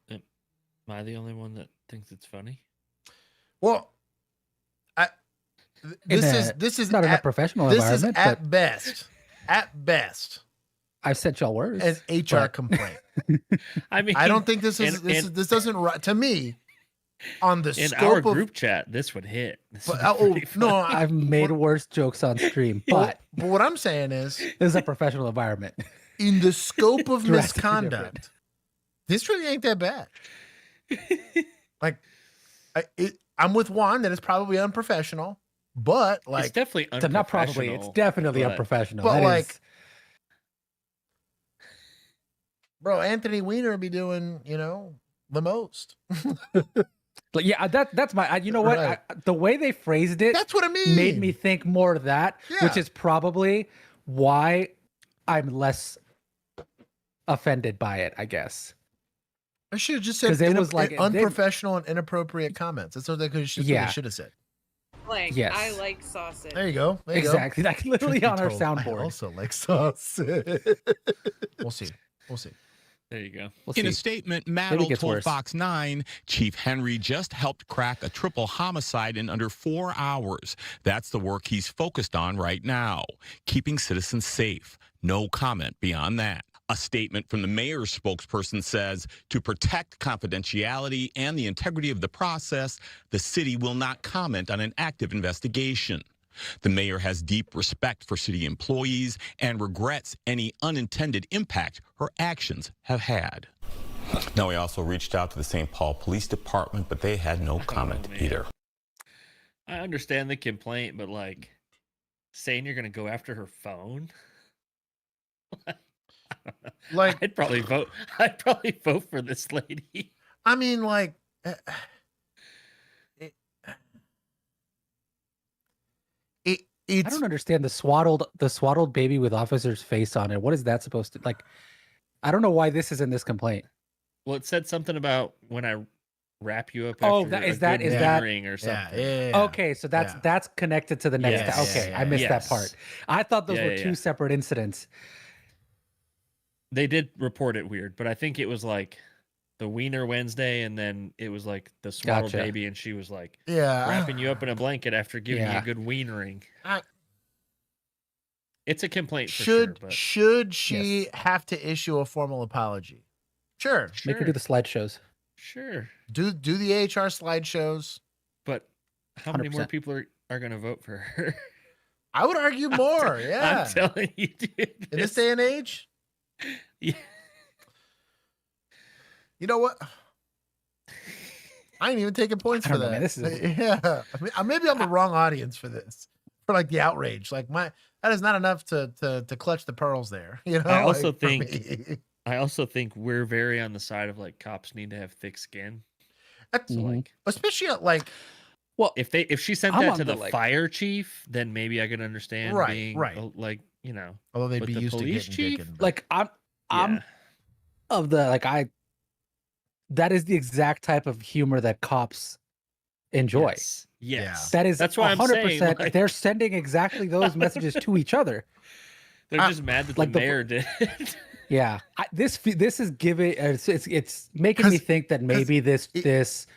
I the only one that thinks it's funny? Well, this is not in a professional environment. This is at best. I've sent y'all words. An HR complaint. I mean, I don't think this doesn't to me on the in scope our of group chat. This would hit. This would be pretty no, funny. I've made worse jokes on stream, but what I'm saying is, this is a professional environment. In the scope of Drastically misconduct, different. this really ain't that bad. Like, I'm with Juan that it's probably unprofessional, but like it's definitely So not probably. It's definitely but- unprofessional. but That like, is- bro, Anthony Weiner be doing, the most. But yeah, that's my. You know what? Right. The way they phrased it, That's what I mean. made me think more of that, which Yeah. is probably why I'm less offended by it. I guess. I should have just said 'Cause it was like- unprofessional and inappropriate comments. That's what they should have said. Like, Yes. I like sausage. There you go. There you go. Exactly. Like literally Truth on be our told, I soundboard. also like sausage. We'll see. There you go. We'll In a see. statement, Maybe it Maddle gets told worse. Fox 9, Chief Henry just helped crack a triple homicide in under 4 hours. That's the work he's focused on right now, keeping citizens safe. No comment beyond that. A statement from the mayor's spokesperson says, to protect confidentiality and the integrity of the process, the city will not comment on an active investigation. The mayor has deep respect for city employees and regrets any unintended impact her actions have had. Now, we also reached out to the St. Paul Police Department, but they had no comment man. either. I understand the complaint, but like saying you're gonna go after her phone. Like, I'd probably vote. I'd probably vote for this lady. I mean, like, I don't understand the swaddled baby with officer's face on it. What is that supposed to like? I don't know why this is in this complaint. Well, it said something about when I wrap you up. Oh, after that a is that good is that ring or something. Okay, so that's connected to the next. Yes. Okay, I missed that part. I thought those were two separate incidents. They did report it weird, but I think it was like the Wiener Wednesday, and then it was like the swaddled Gotcha. baby, and she was like Yeah. wrapping you up in a blanket after giving you Yeah. a good wienering. I- It's a complaint for Should sure, but should she have to issue a formal apology? Sure. Make her do the slideshows. Sure. Do the AHR slideshows. But how many more 100%. people are going to vote for her? I would argue more. Yeah. I'm telling you, dude. In this day and age. Yeah. You know what? I ain't even taking points I for don't know, that. man. This is- Yeah. I mean, maybe I'm the wrong audience for this. For like the outrage. Like that is not enough to clutch the pearls there. You know. I also like, for think me. I also think we're very on the side of like cops need to have thick skin. That's So like especially at like if she sent I'm that on to the, the like- fire chief, then maybe I could understand Right, being right. like, you know. Although they'd but be the used to police getting chief, dicking. Like I'm yeah. of the like that is the exact type of humor that cops enjoy. Yes. Yes. That is That's why I'm 100%. saying like, They're sending exactly those messages to each other. they're just mad that like the the- mayor did. Yeah, this is giving it's making me think that maybe this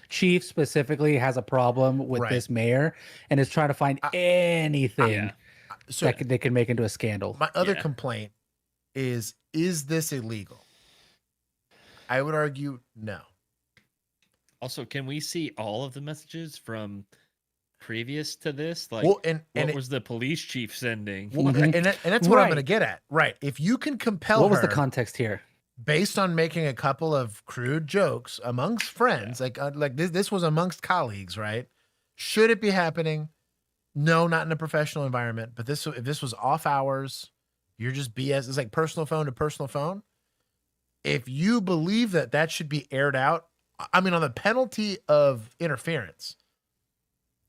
chief specifically has a problem with Right. this mayor and is trying to find anything Yeah. So that they can make into a scandal. my other Yeah. complaint is this illegal? I would argue no. Also, can we see all of the messages from previous to this? Like, Well, and what it- was the police chief sending? Well, Mhm. and that's what I'm Right. going to get at. Right. If you can compel What was the her context here? based on making a couple of crude jokes amongst friends, like this was amongst colleagues, right? Should it be happening? No, not in a professional environment. But if this was off hours, you're just BS. It's like personal phone to personal phone. If you believe that should be aired out, I mean, on the penalty of interference.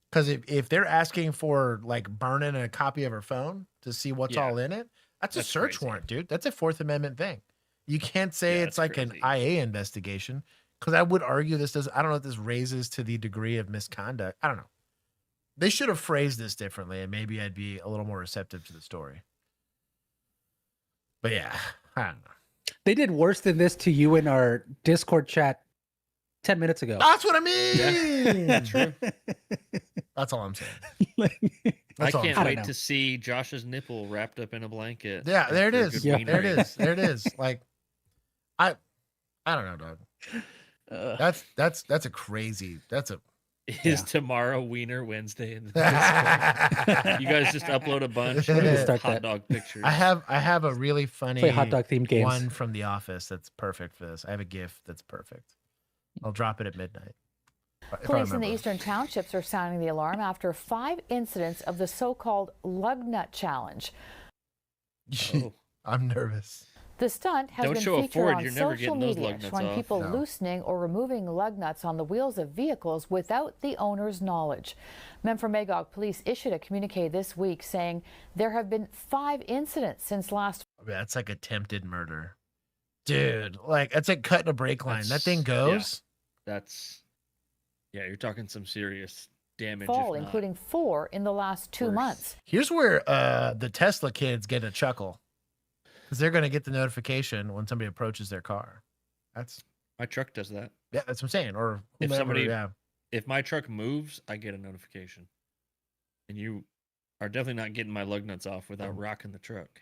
Because if they're asking for like burning a copy of her phone to see what's Yeah. all in it, that's a search crazy. warrant, dude. That's a Fourth Amendment thing. You can't say Yeah, it's it's like crazy. an IA investigation. Because I would argue this does. I don't know if this raises to the degree of misconduct. I don't know. They should have phrased this differently, and maybe I'd be a little more receptive to the story. But yeah, I don't know. They did worse than this to you in our Discord chat 10 minutes ago. That's what I mean. True. That's all I'm saying. I That's all I'm can't saying. wait to see Josh's nipple wrapped up in a blanket. Yeah, there it after a is. good Yeah. There it wienering. is. There it is. Like, I don't know, dog. That's a crazy. That's a. Is tomorrow Wiener Wednesday in the Discord? You guys just upload a bunch We need to of start hot that. dog pictures. I have a really funny Play hot dog themed games. one from The Office that's perfect for this. I have a GIF that's perfect. I'll drop it at midnight. if I Police in the remember. eastern townships are sounding the alarm after 5 incidents of the so-called lug nut challenge. Oh. I'm nervous. The stunt has Don't been show a featured Ford, on you're never social getting those media, lug nuts showing off. people No. loosening or removing lug nuts on the wheels of vehicles without the owner's knowledge. Memphremagog police issued a communique this week saying there have been 5 incidents since last. That's like attempted murder, dude. Like that's like cutting a brake line. That thing goes. Yeah, you're talking some serious damage. fall, if not. including 4 in the last 2 Worse. months. Here's where the Tesla kids get a chuckle, because they're going to get the notification when somebody approaches their car. That's My truck does that. yeah, that's what I'm saying. Or If whomever, somebody, yeah. if my truck moves, I get a notification. And you are definitely not getting my lug nuts off without rocking the truck.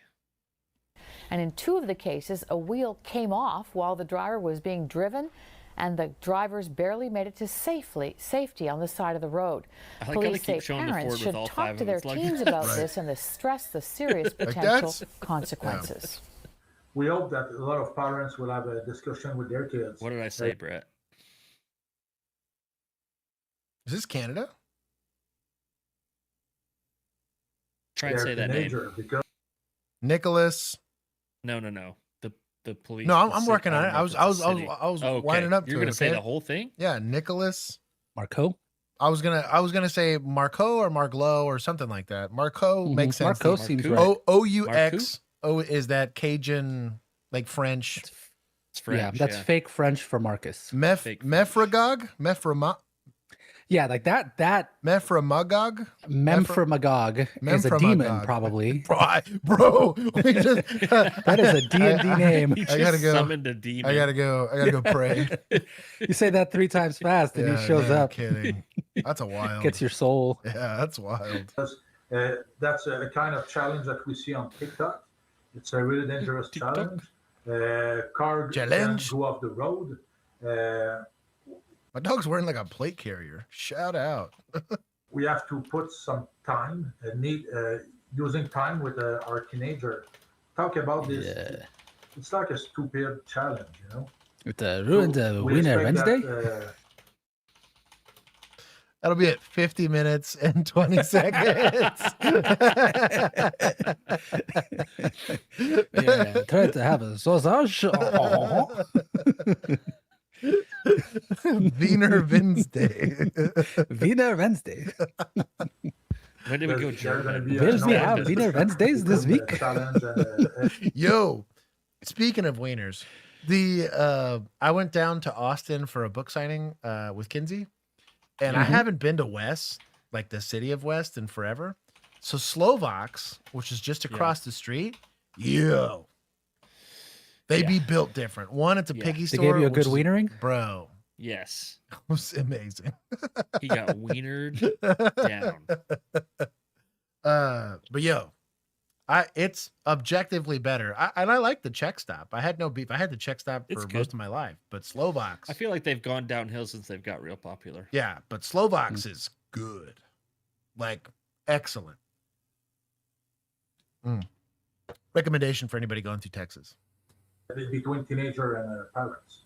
And in 2 of the cases, a wheel came off while the driver was being driven, and the drivers barely made it to safety on the side of the road. I like how they Police say keep showing the parents Ford with should all talk 5 to of their its lug teens nuts. about Right. this and stress the serious Like potential that's- consequences. We hope that a lot of parents will have a discussion with their kids. What did I say, Brett? Is this Canada? Try and They're say that name. teenager, because Nicholas. No. The police. No, I'm the working city- on I it. don't know if it's a city. I was Oh, okay. winding up You're to gonna it. say Okay? the whole thing? Yeah, Nicholas Marco? I was gonna say Marco or Marglo or something like that. Marco makes sense. Marco seems right. OUX. O is that Cajun, like French? It's French. Yeah, that's fake French for Marcus. Mephragog? Yeah, like that Mephremagog? Memphremagog is a demon, probably. Bro, we just, that is a D&D name. I gotta go. Summoned a demon. I gotta go pray. You say that 3 times fast, and he shows no up. Kidding. That's a wild. Gets your soul. Yeah, that's wild. That's a kind of challenge that we see on TikTok. It's a really dangerous challenge. Car Challenge. can go off the road. My dog's wearing like a plate carrier. Shout out. We have to put some time, using time with our teenager. Talk about this. Yeah. It's like a stupid challenge, you know. With the ruined Winner Wednesday? That'll be at 50 minutes and 20 seconds. Yeah, try to have a sausage. Wiener Wednesday. Wiener Wednesday. When did we go German? Will we have Wiener Wednesdays this week? Yo, speaking of wieners, I went down to Austin for a book signing with Kinsey, and I haven't been to West, like the city of West, in forever. So Slovaks, which is just across the street, they be built different. One, it's a piggy store. They gave you a good wienering? Bro. Yes. It was amazing. He got wienered down. But yo, it's objectively better. I like the Czech stop. I had no beef. I had the Czech stop for most of my life, but Slovaks. I feel like they've gone downhill since they've got real popular. Yeah, but Slovaks is good. Like, excellent. Recommendation for anybody going through Texas. Between teenager and parents.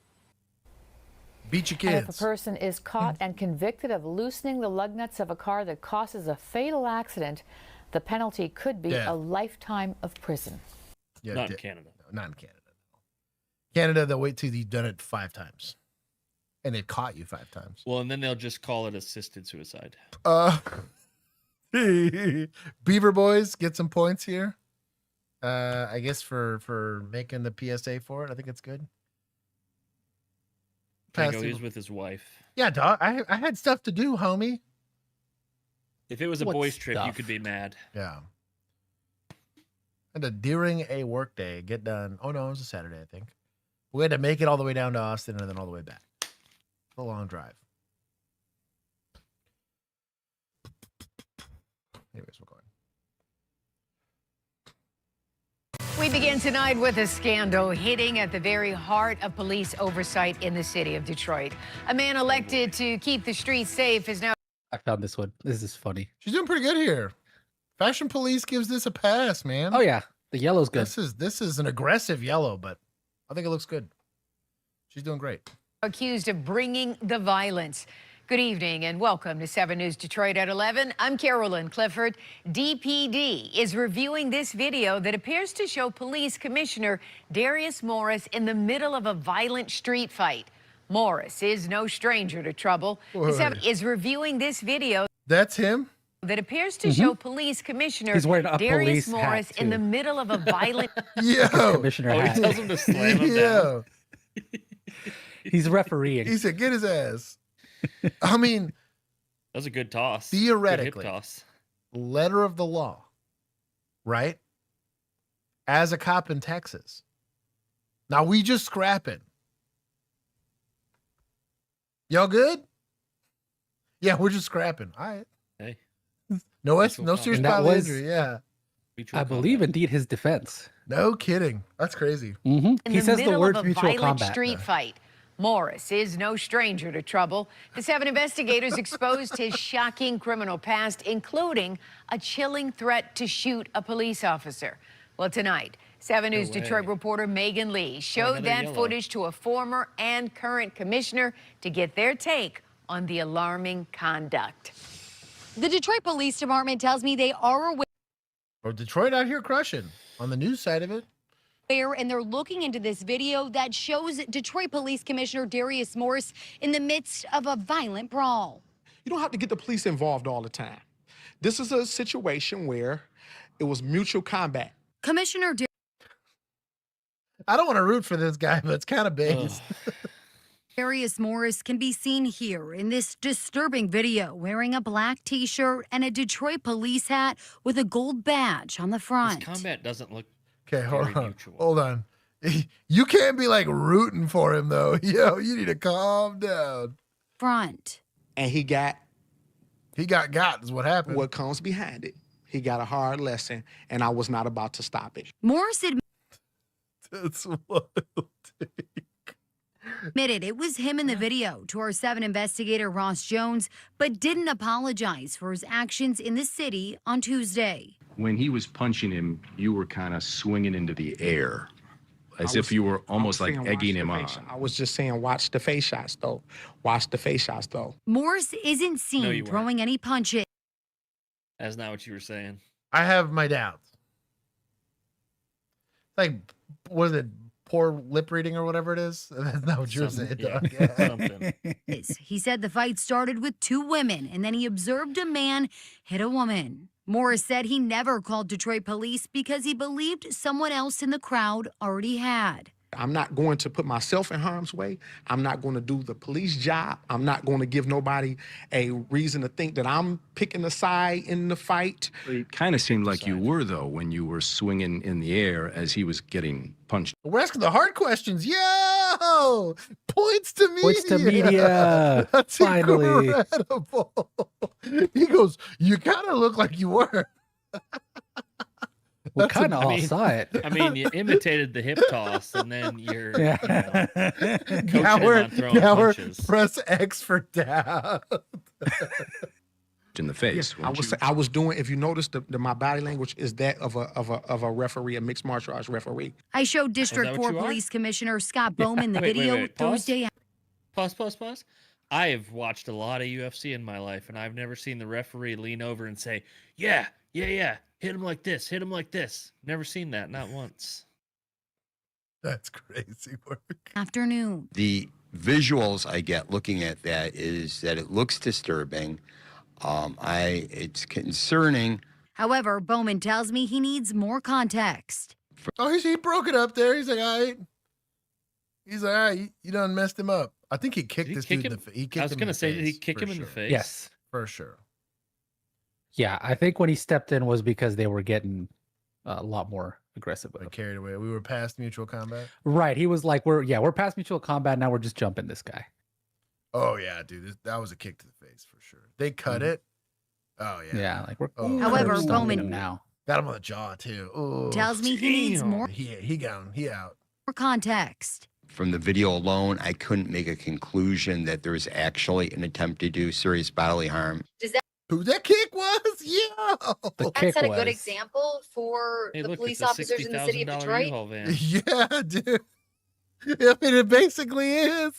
Beat your And if a kids. person is caught and convicted of loosening the lug nuts of a car that causes a fatal accident, the penalty could be a lifetime of prison. Yeah, Not in Canada. No, not in Canada. Canada, they'll wait till you've done it 5 times. And they've caught you 5 times. Well, and then they'll just call it assisted suicide. Beaver Boys get some points here. I guess for making the PSA for it. I think it's good. Tango, he's with his wife. Yeah, dog. I had stuff to do, homie. If it was a What boys' trip, you stuff? could be mad. Yeah. And during a work day, get done. Oh no, it was a Saturday, I think. We had to make it all the way down to Austin and then all the way back. A long drive. Anyways, we're going. We begin tonight with a scandal hitting at the very heart of police oversight in the city of Detroit. A man elected to keep the streets safe is now. I found this one. This is funny. She's doing pretty good here. Fashion Police gives this a pass, man. Oh yeah, the yellow's good. This is an aggressive yellow, but I think it looks good. She's doing great. Accused of bringing the violence. Good evening and welcome to 7 News Detroit at 11. I'm Carolyn Clifford. DPD is reviewing this video that appears to show Police Commissioner Darius Morris in the middle of a violent street fight. Morris is no stranger to trouble. The 7 is reviewing this video. That's him? That appears to show Police Commissioner He's wearing a Darius police hat, Morris in the too. middle of a violent. Yo. Commissioner He hat. tells him to slam him down. He's refereeing. He said, get his ass. I mean, That was a good toss. Good theoretically, hip toss. letter of the law, right? As a cop in Texas. Now we just scrapping. Y'all good? Yeah, we're just scrapping. All right. Hey. No serious And that bodily was- injury. Yeah. I believe indeed his defense. No kidding. That's crazy. In He the says the middle words of a mutual violent combat. street fight. Morris is no stranger to trouble. The 7 investigators exposed his shocking criminal past, including a chilling threat to shoot a police officer. Well, tonight, 7 News way. Detroit reporter Megan Lee showed another that yellow. footage to a former and current commissioner to get their take on the alarming conduct. The Detroit Police Department tells me they are aware Or Detroit out here crushing on the news side of it. and they're looking into this video that shows Detroit Police Commissioner Darius Morris in the midst of a violent brawl. You don't have to get the police involved all the time. This is a situation where it was mutual combat. Commissioner I don't want to root for this guy, but it's kind of based. Darius Morris can be seen here in this disturbing video wearing a black t-shirt and a Detroit police hat with a gold badge on the front. This combat doesn't look Okay, hold very on. mutual. Hold on. You can't be like rooting for him though. Yo, you need to calm down. Front. And he got is what happened. What comes behind it. He got a hard lesson, and I was not about to stop it. Morris That's wild. admitted it was him in the video to our 7 investigator Ross Jones, but didn't apologize for his actions in the city on Tuesday. When he was punching him, you were kind of swinging into the air, as if you were almost like egging him on. I was just saying, watch the face shots, though. Watch the face shots, though. Morris isn't No, seen you throwing any punches. That's not what you were saying. I have my doubts. Like, what is it? Poor lip reading or whatever it is? That's not what you were saying, dog. Something. He said the fight started with 2 women and then he observed a man hit a woman. Morris said he never called Detroit police because he believed someone else in the crowd already had. I'm not going to put myself in harm's way. I'm not going to do the police job. I'm not going to give nobody a reason to think that I'm picking a side in the fight. It kind of seemed like you were, though, when you were swinging in the air as he was getting punched. We're asking the hard questions. Yo! Points to media. Points to media. That's Finally. incredible. He goes, you kind of look like you were. We kind of all saw it. I mean, you imitated the hip toss, and then you're coaching Gower, on throwing punches. press X for down. In the face. I was doing. If you notice, my body language is that of a referee, a mixed martial arts referee. I showed District what 4 you are? Police Commissioner Scott Bowman the video Pause. Thursday. Pause. I have watched a lot of UFC in my life, and I've never seen the referee lean over and say, yeah, hit him like this, hit him like this. Never seen that, not once. That's crazy work. Afternoon. The visuals I get looking at that is that it looks disturbing. It's concerning. However, Bowman tells me he needs more context. Oh, he broke it up there. He's like, all right. He's like, all right, you done messed him up. I think he kicked this dude in the face. He kicked I was him going in to the say, did he face, kick for him in the sure. face? Yes. For sure. Yeah, I think when he stepped in was because they were getting a lot more aggressive with him. Carried away. We were past mutual combat. Right. He was like, we're past mutual combat. Now we're just jumping this guy. Oh, yeah, dude. That was a kick to the face for sure. They cut it. Oh, yeah. Yeah, like we're However, stomping Bowman him now. Got him on the jaw, too. Ooh, tells me he needs more He out. context. From the video alone, I couldn't make a conclusion that there was actually an attempt to do serious bodily harm. Does that Who that kick was? Yeah. that set a good example for the police officers in the city of Detroit? U-Haul van. Yeah, dude. I mean, it basically is.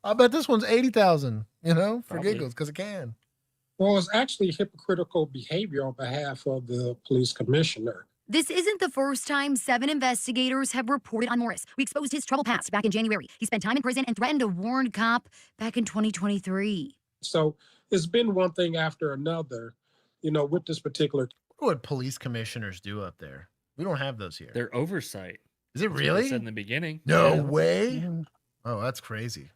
I bet this one's 80,000, for Probably. giggles, because it can. Well, it's actually hypocritical behavior on behalf of the police commissioner. This isn't the first time 7 investigators have reported on Morris. We exposed his trouble past back in January. He spent time in prison and threatened a warned cop back in 2023. So it's been one thing after another, with this particular. What police commissioners do up there? We don't have those here. Their oversight. Is it That's what really? they said in the beginning. No Yeah. way. Oh, that's crazy.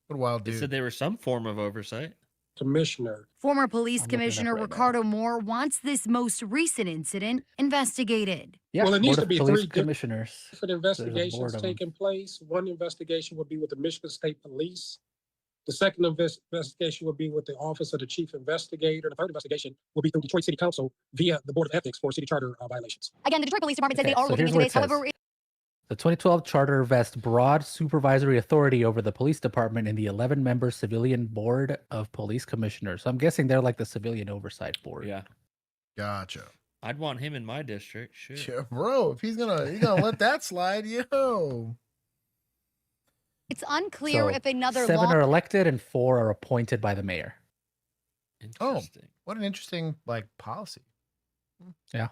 What a wild They dude. said they were some form of oversight. Commissioner. Former police I'm looking commissioner up right Ricardo Moore wants this most recent incident investigated. Yeah, Well, it needs Board to of be Police 3 commissioners. different There's a board investigations of them. taking place. One investigation would be with the Michigan State Police. The second investigation would be with the Office of the Chief Investigator. The third investigation will be through Detroit City Council via the Board of Ethics for city charter violations. Again, the Detroit Police Department says Okay, they are so looking here's into what it this. However, says. The 2012 charter vests broad supervisory authority over the police department and the 11-member civilian board of police commissioners. So I'm guessing they're like the civilian oversight board. Yeah. Gotcha. I'd want him in my district. Shit. Yeah, bro, if he's gonna let that slide, yo. it's unclear if another 7 law are elected and 4 are appointed by the mayor. Oh, what an interesting policy. Yeah.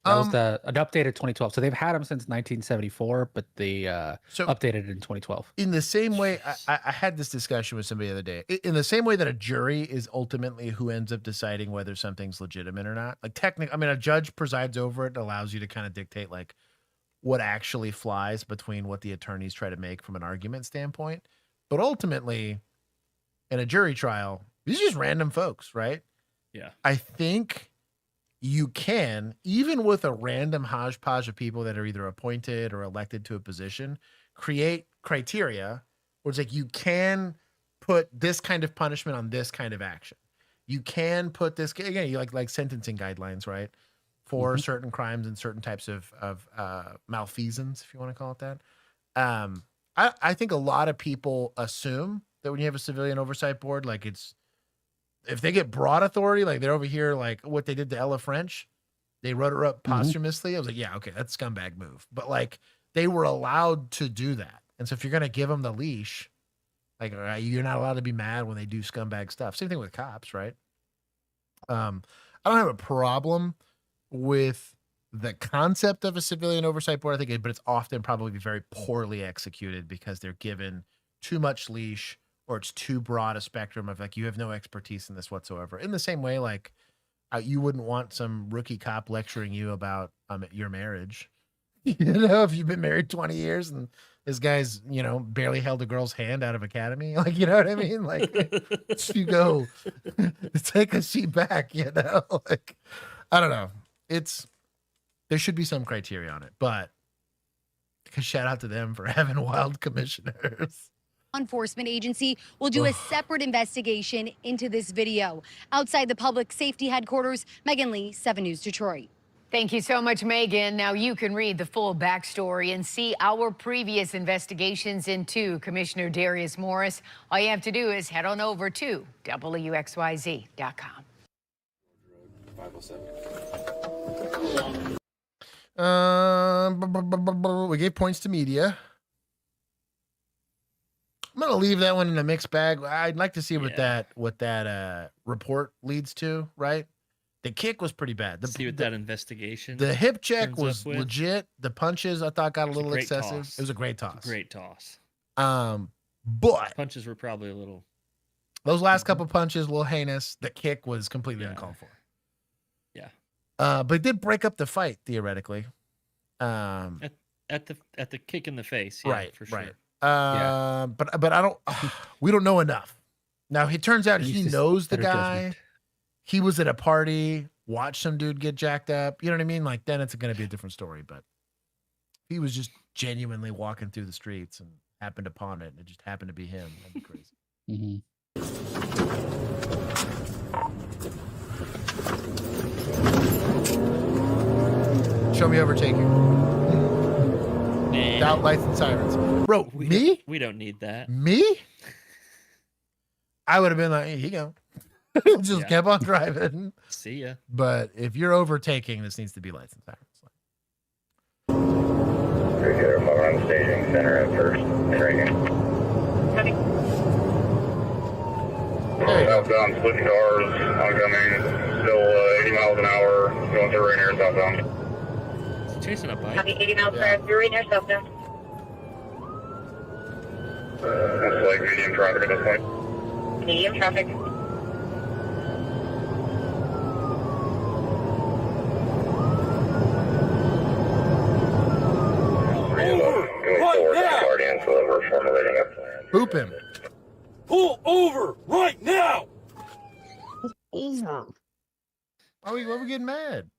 That was an updated 2012. So they've had them since 1974, but they updated it in 2012. In the same way, I had this discussion with somebody the other day. In the same way that a jury is ultimately who ends up deciding whether something's legitimate or not. Like technically, I mean, a judge presides over it, allows you to kind of dictate like what actually flies between what the attorneys try to make from an argument standpoint. But ultimately, in a jury trial, these are just random folks, right? Yeah. I think you can, even with a random hodgepodge of people that are either appointed or elected to a position, create criteria where it's like you can put this kind of punishment on this kind of action. You can put this, again, you like sentencing guidelines, right? For certain crimes and certain types of malfeasance, if you want to call it that. I think a lot of people assume that when you have a civilian oversight board, like if they get broad authority, like they're over here, like what they did to Ella French, they wrote her up posthumously. I was like, yeah, okay, that's a scumbag move. But like they were allowed to do that. And so if you're going to give them the leash, like you're not allowed to be mad when they do scumbag stuff. Same thing with cops, right? I don't have a problem with the concept of a civilian oversight board, I think, but it's often probably very poorly executed because they're given too much leash or it's too broad a spectrum of like, you have no expertise in this whatsoever. In the same way, like you wouldn't want some rookie cop lecturing you about your marriage. You know, if you've been married 20 years and this guy's, you know, barely held a girl's hand out of academy, like, you know what I mean? Like you go take a seat back, you know, like, I don't know. There should be some criteria on it, but shout out to them for having wild commissioners. Enforcement agency will do a separate investigation into this video. Outside the public safety headquarters, Megan Lee, 7 News Detroit. Thank you so much, Megan. Now you can read the full backstory and see our previous investigations into Commissioner Darius Morris. All you have to do is head on over to WXYZ.com. 507. We gave points to media. I'm gonna leave that one in a mixed bag. I'd like to see what that report leads to. Right, the kick was pretty bad. See what that investigation. The hip check was legit. The punches I thought got a little excessive. Toss. It was a great toss. Great toss. But punches were probably a little. Those last couple punches, a little heinous. The kick was completely uncalled for. Yeah. But it did break up the fight theoretically. At the kick in the face, yeah, right, for sure. Right. But I don't. We don't know enough. Now it turns out he knows the guy. Judgment. He was at a party, watched some dude get jacked up. You know what I mean? Like then it's going to be a different story. But he was just genuinely walking through the streets and happened upon it, and it just happened to be him. That'd be crazy. Show me overtaking. Without lights and sirens. Bro, me? We don't need that. Me? I would have been like, here you go. Just kept on driving. See ya. But if you're overtaking, this needs to be lights and sirens. Here, on staging center at first. Southbound, splitting cars, oncoming, still 80 miles an hour, going through right near southbound. Chasing a bike. Copy, 80 miles per hour, through right near southbound. Looks like medium traffic at this point. Medium traffic. Boop him. Pull over right now. Over. Why are we getting mad?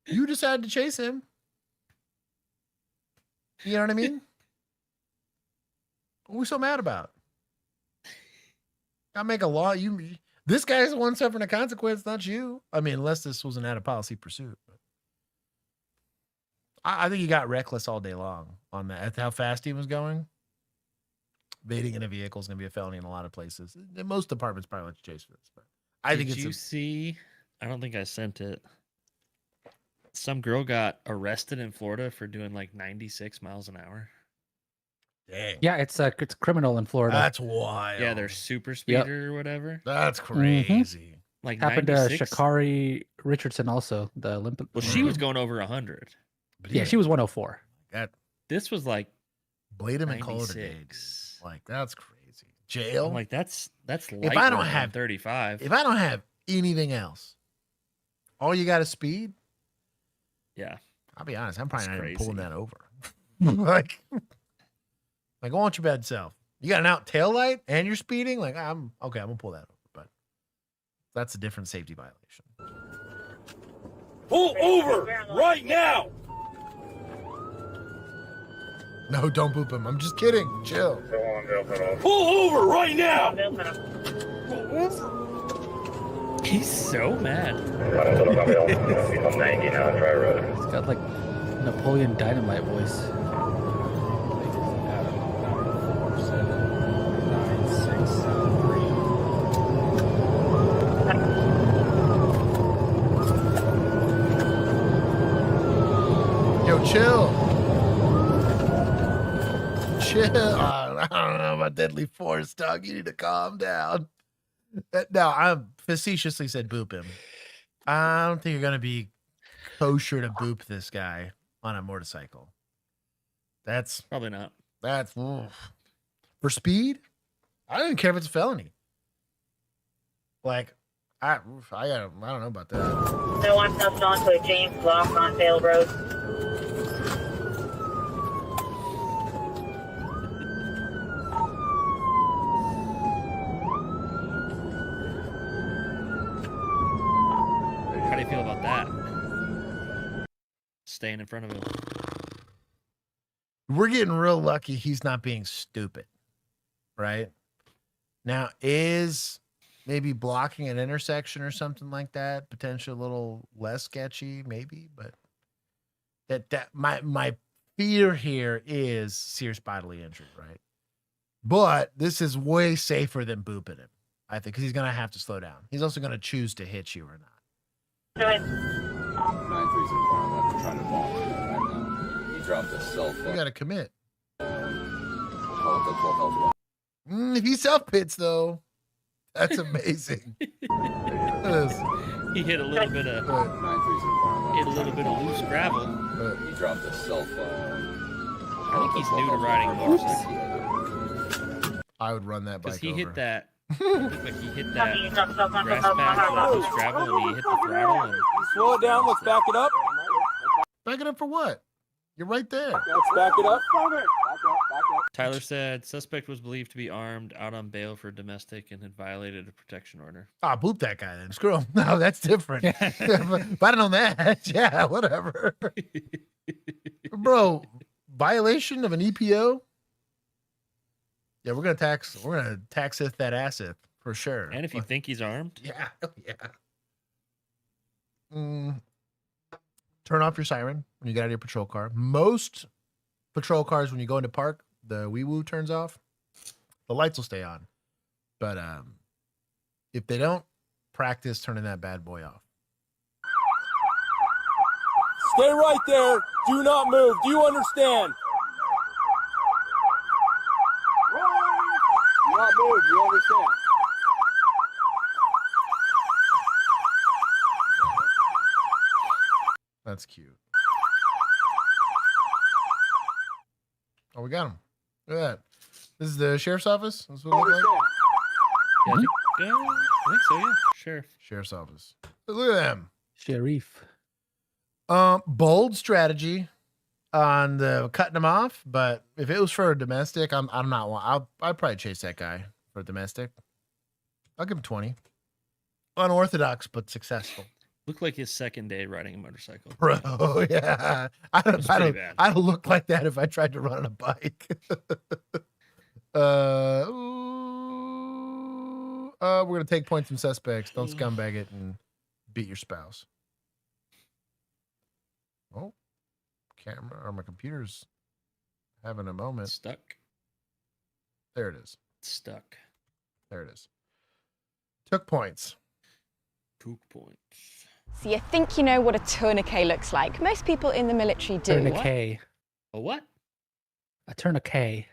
You decided to chase him. You know what I mean? What are we so mad about? I make a law. This guy's the one suffering a consequence, not you. I mean, unless this was an out of policy pursuit. But I think he got reckless all day long on that. That's how fast he was going. Evading in a vehicle is going to be a felony in a lot of places. Most departments probably let you chase for this. But I think it's. Did you see? I don't think I sent it. Some girl got arrested in Florida for doing like 96 miles an hour. Dang. Yeah, it's criminal in Florida. That's wild. Yeah, they're super speeder or whatever. That's crazy. Like Happened to 96? Sha'Carri Richardson also, the Olympic. Well, she was going over 100. Yeah, she was 104. That This was like blade him and call it a day. 96. Like that's crazy. Jail. I'm like, that's light if I don't work have on 35. If I don't have anything else, all you got is speed. Yeah, I'll be honest. I'm probably That's not even crazy. pulling that over. like go on your bad self. You got an out tail light and you're speeding. Like I'm okay. I'm gonna pull that over, but that's a different safety violation. Pull over right now! No, don't boop him. I'm just kidding. Chill. Pull over right now! He's so mad. He's got like Napoleon Dynamite voice. Yo, chill. Chill. I don't know about deadly force, dog. You need to calm down. No, I facetiously said boop him. I don't think you're going to be kosher to boop this guy on a motorcycle. That's probably not. That's for speed. I don't even care if it's a felony. Like, I don't know about that. No one passed on to a James Block on Vale Road. How do you feel about that? Staying in front of him. We're getting real lucky he's not being stupid, right? Now, is maybe blocking an intersection or something like that potentially a little less sketchy, maybe? But that my fear here is serious bodily injury, right? But this is way safer than booping him, I think, because he's going to have to slow down. He's also going to choose to hit you or not. 936 trying to bomb right now. He dropped a cell phone. You got to commit. Call it the 12 health. If he self-pits, though, that's amazing. He hit a little bit of loose gravel. He dropped a cell phone. I think he's new to riding a motorcycle. I would run that bike Because he over. hit that. Like he hit that grass patch with loose gravel and he hit the throttle. And Slow it down. Let's back it up. Back it up for what? You're right there. Let's back it up. Tyler said suspect was believed to be armed, out on bail for domestic, and had violated a protection order. Ah, boop that guy then. Screw him. No, that's different. If I don't know that, yeah, whatever. Bro, violation of an EPO? Yeah, we're gonna tax if that asset for sure. And if you think he's armed, yeah. Turn off your siren when you get out of your patrol car. Most patrol cars, when you go into park, the wee woo turns off. The lights will stay on. But if they don't, practice turning that bad boy off. Stay right there. Do not move. Do you understand? Do not move. You understand? That's cute. Oh, we got him. Look at that. This is the sheriff's office? That's what it looks like? yeah, I think so, yeah. Sheriff. Sheriff's office. Look at them. Sheriff. Bold strategy on the cutting them off, but if it was for a domestic, I'm not. I'd probably chase that guy for a domestic. I'll give him 20. Unorthodox but successful. Looked like his second day riding a motorcycle. Bro, yeah. I don't look like that if I tried to run on a bike. We're gonna take points from suspects. Don't scumbag it and beat your spouse. Oh, camera or my computer's having a moment. Stuck. There it is. Stuck. There it is. Took points. Took points. So you think you know what a tourniquet looks like? Most people in the military do. Tourniquet. A what? A tourniquet.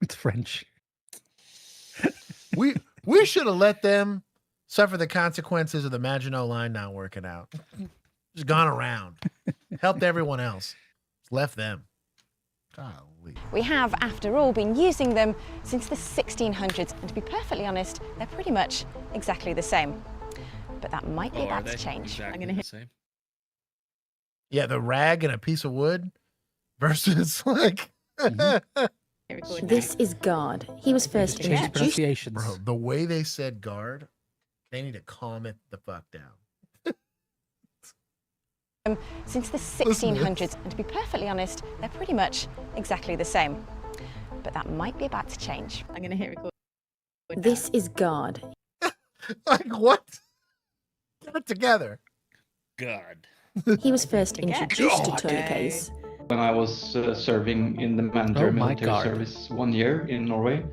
It's French. We should have let them suffer the consequences of the Maginot Line not working out. Just gone around. Helped everyone else. Just left them. Golly. We have, after all, been using them since the 1600s, and to be perfectly honest, they're pretty much exactly the same. But that might be about to change. Exactly I'm going to hit. the same. Yeah, the rag and a piece of wood versus like. This is guard. He was first Change the introduced. pronunciations. Bro, the way they said guard, they need to calm it the fuck down. Since the 1600s, and to be perfectly honest, they're pretty much exactly the same. But that might be about to change. I'm going to hit record. This is guard. Like what? Get it together. God. He was first introduced to tourniquets. When I was serving in the military God. service 1 year in Norway,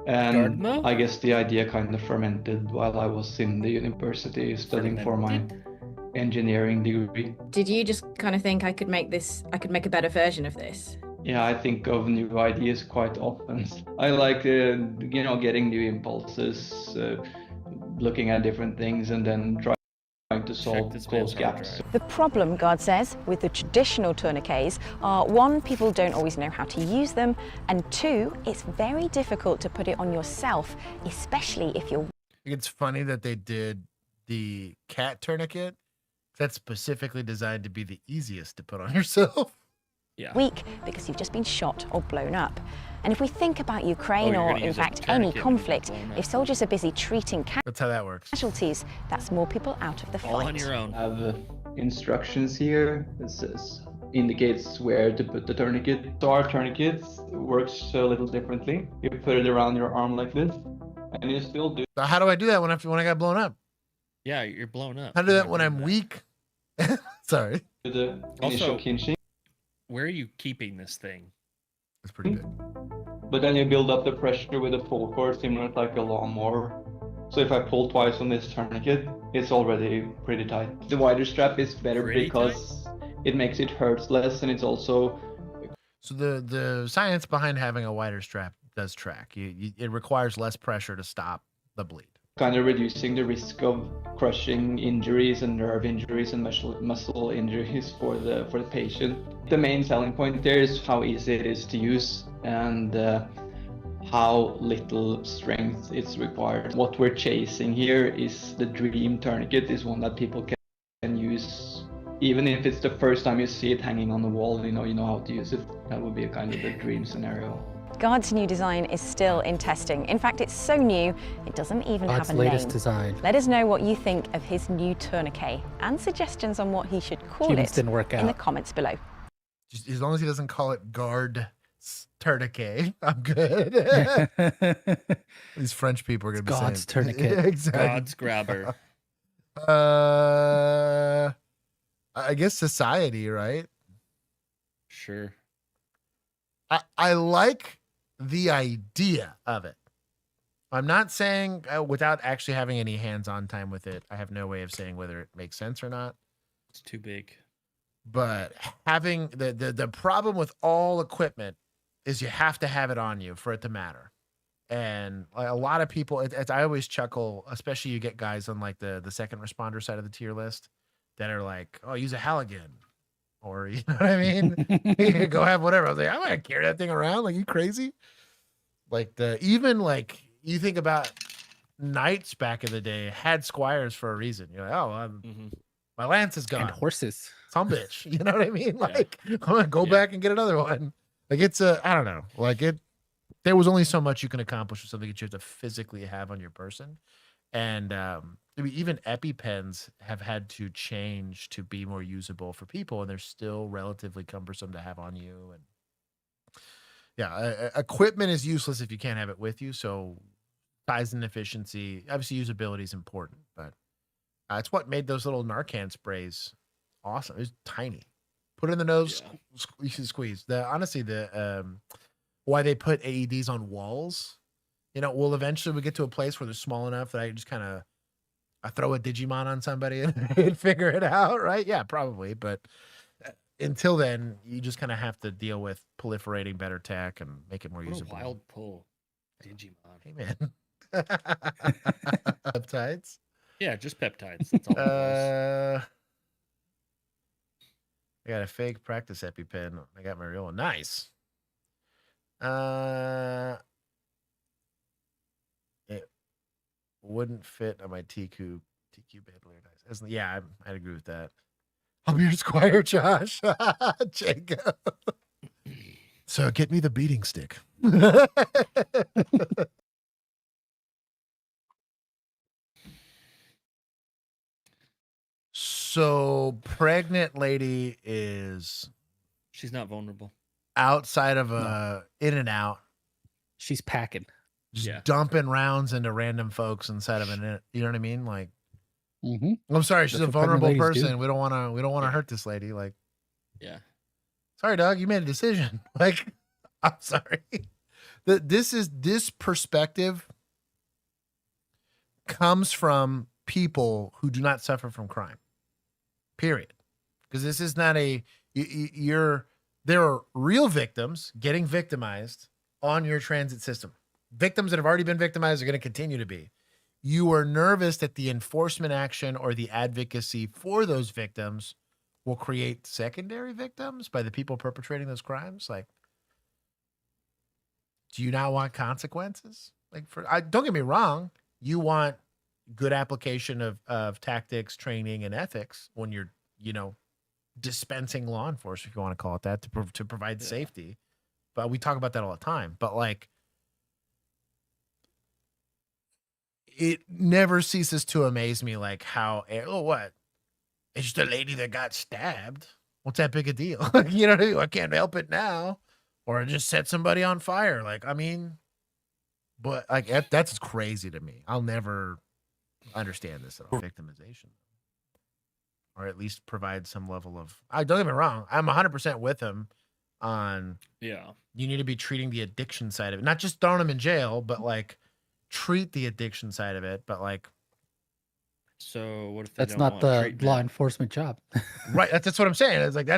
and I guess the idea kind of fermented while I was in the university studying for my engineering degree. Did you just kind of think I could make a better version of this? Yeah, I think of new ideas quite often. I like, getting new impulses, looking at different things, and then trying to solve close gaps. The problem, God says, with the traditional tourniquets are, one, people don't always know how to use them, and two, it's very difficult to put it on yourself, especially if you're... It's funny that they did the cat tourniquet. That's specifically designed to be the easiest to put on yourself. Yeah. Weak because you've just been shot or blown up. And if we think about Ukraine you're or, gonna in use a fact, any tourniquet when you're conflict, blown up. if soldiers are busy treating That's how that works. casualties, that's more people out of the All fight. on your own. I have instructions here that says indicates where to put the tourniquet. So our tourniquet works a little differently. You put it around your arm like this, and you still do. So how do I do that when I got blown up? Yeah, you're blown up. How do I do that when I'm weak? Sorry. The initial Also, kinching. where are you keeping this thing? It's pretty good. But then you build up the pressure with a pull cord, similar to like a lawnmower. So if I pull twice on this tourniquet, it's already pretty tight. The wider strap is better because it makes it hurt less, and it's also... So the science behind having a wider strap does track. It requires less pressure to stop the bleed. kind of reducing the risk of crushing injuries and nerve injuries and muscle injuries for the patient. The main selling point there is how easy it is to use and how little strength is required. What we're chasing here is the dream tourniquet, is one that people can use. Even if it's the first time you see it hanging on the wall, you know how to use it. That would be a kind of a dream scenario. Guard's new design is still in testing. In fact, it's so new, it doesn't even have a name. latest design. Let us know what you think of his new tourniquet and suggestions on what he should call Humans it didn't work in the out. comments below. Just as long as he doesn't call it guard tourniquet, I'm good. These French people are going to be saying God's tourniquet. exactly. God's grabber. I guess society, right? Sure. I like the idea of it. I'm not saying without actually having any hands-on time with it. I have no way of saying whether it makes sense or not. It's too big. But having the problem with all equipment is you have to have it on you for it to matter. And a lot of people, I always chuckle, especially you get guys on like the second responder side of the tier list that are like, oh, use a Halligan. Or, you know what I mean? You can go have whatever. I was like, I'm gonna carry that thing around. Like, you crazy? Like even like you think about knights back in the day had squires for a reason. You're like, oh, my lance is gone. And horses. Some bitch. You know what I mean? Like, I'm gonna go back and get another one. Like it's I don't know. Like there was only so much you can accomplish with something that you have to physically have on your person. And even EpiPens have had to change to be more usable for people, and they're still relatively cumbersome to have on you. And yeah, equipment is useless if you can't have it with you. So size and efficiency, obviously usability is important, but it's what made those little Narcan sprays awesome. It was tiny. Put it in the nose, you can squeeze. Honestly, why they put AEDs on walls. You know, we'll eventually get to a place where they're small enough that I just kind of throw a Digimon on somebody and figure it out, right? Yeah, probably. But until then, you just kind of have to deal with proliferating better tech and make it more What usable. a wild pull. Digimon. Hey, man. Peptides. Yeah, just peptides. That's all it was. I got a fake practice EpiPen. I got my real one. Nice. It wouldn't fit on my TQ bandolier. Nice. Yeah, I'd agree with that. I'm your Squire Josh. Jacob. So get me the beating stick. So pregnant lady is She's not vulnerable. outside of a in and out. She's packing. Just dumping rounds into random folks inside of an. You know what I mean? Like, I'm sorry, she's That's a what pregnant vulnerable ladies person. do. We don't want to hurt this lady. Like, Yeah. sorry, dog, you made a decision. Like, I'm sorry. This perspective comes from people who do not suffer from crime. Period. Because this is not there are real victims getting victimized on your transit system. Victims that have already been victimized are going to continue to be. You are nervous that the enforcement action or the advocacy for those victims will create secondary victims by the people perpetrating those crimes. Like, do you not want consequences? Like, don't get me wrong. You want good application of tactics, training, and ethics when you're, dispensing law enforcement, if you want to call it that, to provide safety. But we talk about that all the time. But like, it never ceases to amaze me, like how, what? It's just a lady that got stabbed. What's that big a deal? You know what I mean? I can't help it now. Or just set somebody on fire. Like, I mean, but like that's crazy to me. I'll never understand this at all. Victimization. Or at least provide some level of, don't get me wrong, I'm 100% with him on, you need to be treating the addiction side of it. Not just throwing him in jail, but like treat the addiction side of it. But like, so what if they That's don't not want the treatment? law enforcement job. right. That's what I'm saying. It's like,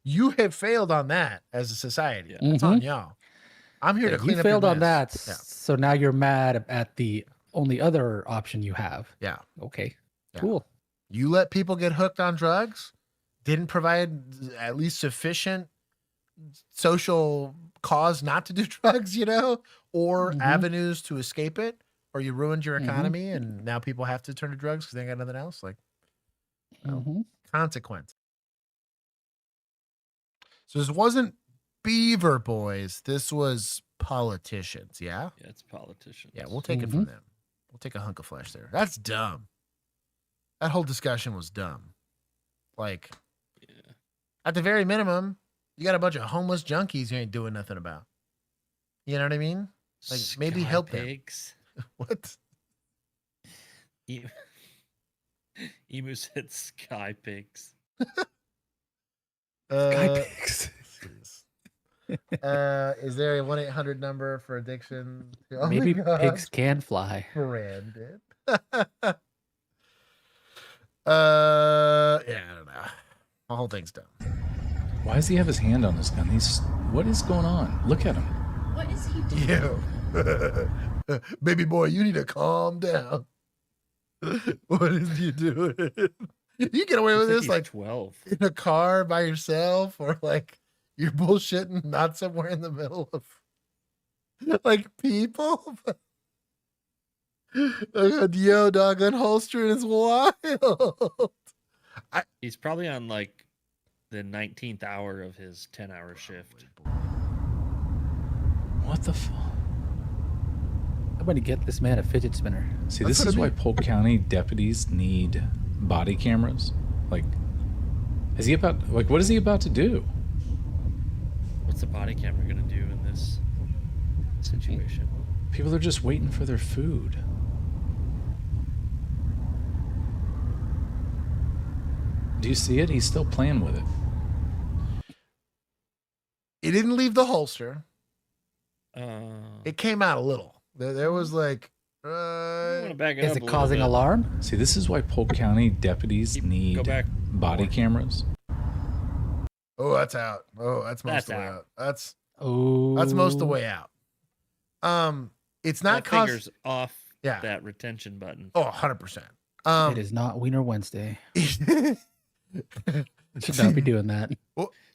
you have failed on that as a society. That's on y'all. I'm here to clean You up failed your on mess. that, Yeah. so now you're mad at the only other option you have. Yeah. Okay. Yeah. Cool. You let people get hooked on drugs, didn't provide at least sufficient social cause not to do drugs, or avenues to escape it, or you ruined your economy and now people have to turn to drugs because they ain't got nothing else. Like, consequence. So this wasn't Beaver Boys. This was politicians. Yeah. Yeah, it's politicians. Yeah, we'll take it from them. We'll take a hunk of flesh there. That's dumb. That whole discussion was dumb. Like, at the very minimum, you got a bunch of homeless junkies you ain't doing nothing about. You know what I mean? Like, maybe help pigs. them. What? Emu said sky pigs. Sky pigs. Is there a 1-800 number for addiction? Oh Maybe my gosh. pigs can fly. Brandon. Yeah, I don't know. The whole thing's dumb. Why does he have his hand on his gun? What is going on? Look at him. What is he doing? You. Baby boy, you need to calm down. What is you doing? You get away with this like 12 in a car by yourself, or like you're bullshitting not somewhere in the middle of like people. Yo, dog, unholstering is wild. He's probably on like the 19th hour of his 10-hour shift. What the fuck? I'm going to get this man a fidget spinner. See, this is why Polk County deputies need body cameras. Like, what is he about to do? What's the body camera gonna do in this situation? People are just waiting for their food. Do you see it? He's still playing with it. It didn't leave the holster. It came out a little. There was like, is it causing alarm? See, this is why Polk County deputies need body cameras. Oh, that's out. Oh, that's most of the way out. That's most of the way out. It's not that finger's off Yeah. that retention button. Oh, 100%. It is not Wiener Wednesday. Should not be doing that.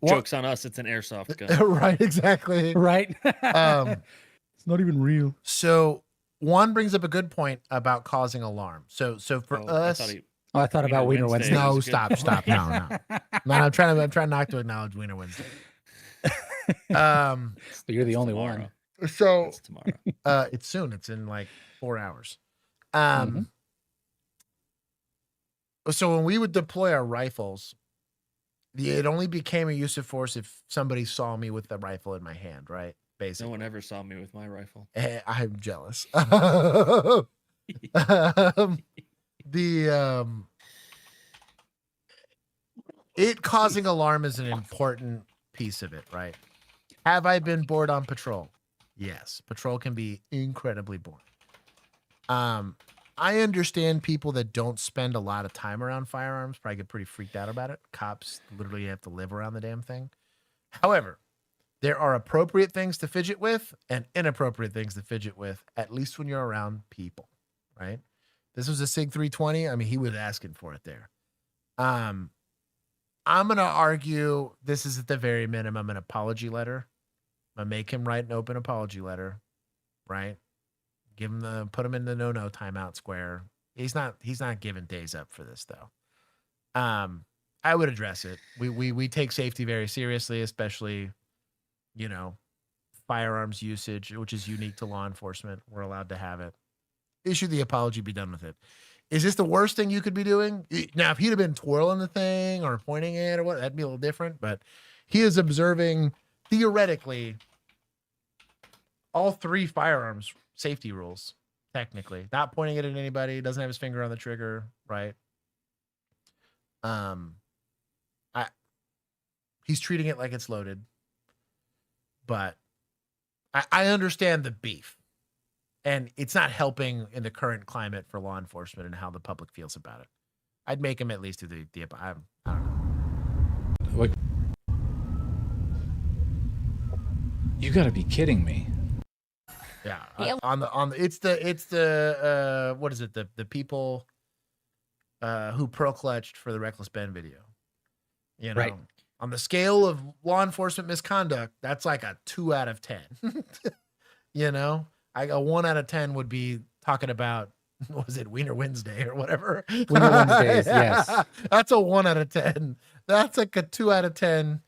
Joke's on us. It's an airsoft gun. Right, exactly. Right. It's not even real. So Juan brings up a good point about causing alarm. So for us, I thought about Wiener Wednesday. No, stop. No. I'm trying not to acknowledge Wiener Wednesday. But you're the only one. So It's tomorrow. it's soon. It's in like 4 hours. So when we would deploy our rifles, it only became a use of force if somebody saw me with the rifle in my hand, right? Basically. No one ever saw me with my rifle. I'm jealous. It causing alarm is an important piece of it, right? Have I been bored on patrol? Yes. Patrol can be incredibly boring. I understand people that don't spend a lot of time around firearms probably get pretty freaked out about it. Cops literally have to live around the damn thing. However, there are appropriate things to fidget with and inappropriate things to fidget with, at least when you're around people, right? This was a SIG 320. I mean, he was asking for it there. I'm going to argue this is at the very minimum an apology letter. I'm going to make him write an open apology letter, right? Put him in the no timeout square. He's not giving days up for this though. I would address it. We take safety very seriously, especially, firearms usage, which is unique to law enforcement. We're allowed to have it. Issue the apology, be done with it. Is this the worst thing you could be doing? Now, if he'd have been twirling the thing or pointing it or what, that'd be a little different, but he is observing theoretically all 3 firearms safety rules, technically. Not pointing it at anybody, doesn't have his finger on the trigger, right? He's treating it like it's loaded. But I understand the beef. And it's not helping in the current climate for law enforcement and how the public feels about it. I'd make him at least do the I don't know. Like, you got to be kidding me. Yeah, it's the what is it, the people who pearl clutched for the Reckless Ben video, right? On the scale of law enforcement misconduct, that's like a 2 out of 10. A 1 out of 10 would be talking about, was it Wiener Wednesday or whatever? Wiener Wednesdays, yes. That's a 1 out of 10. That's like a 2 out of 10.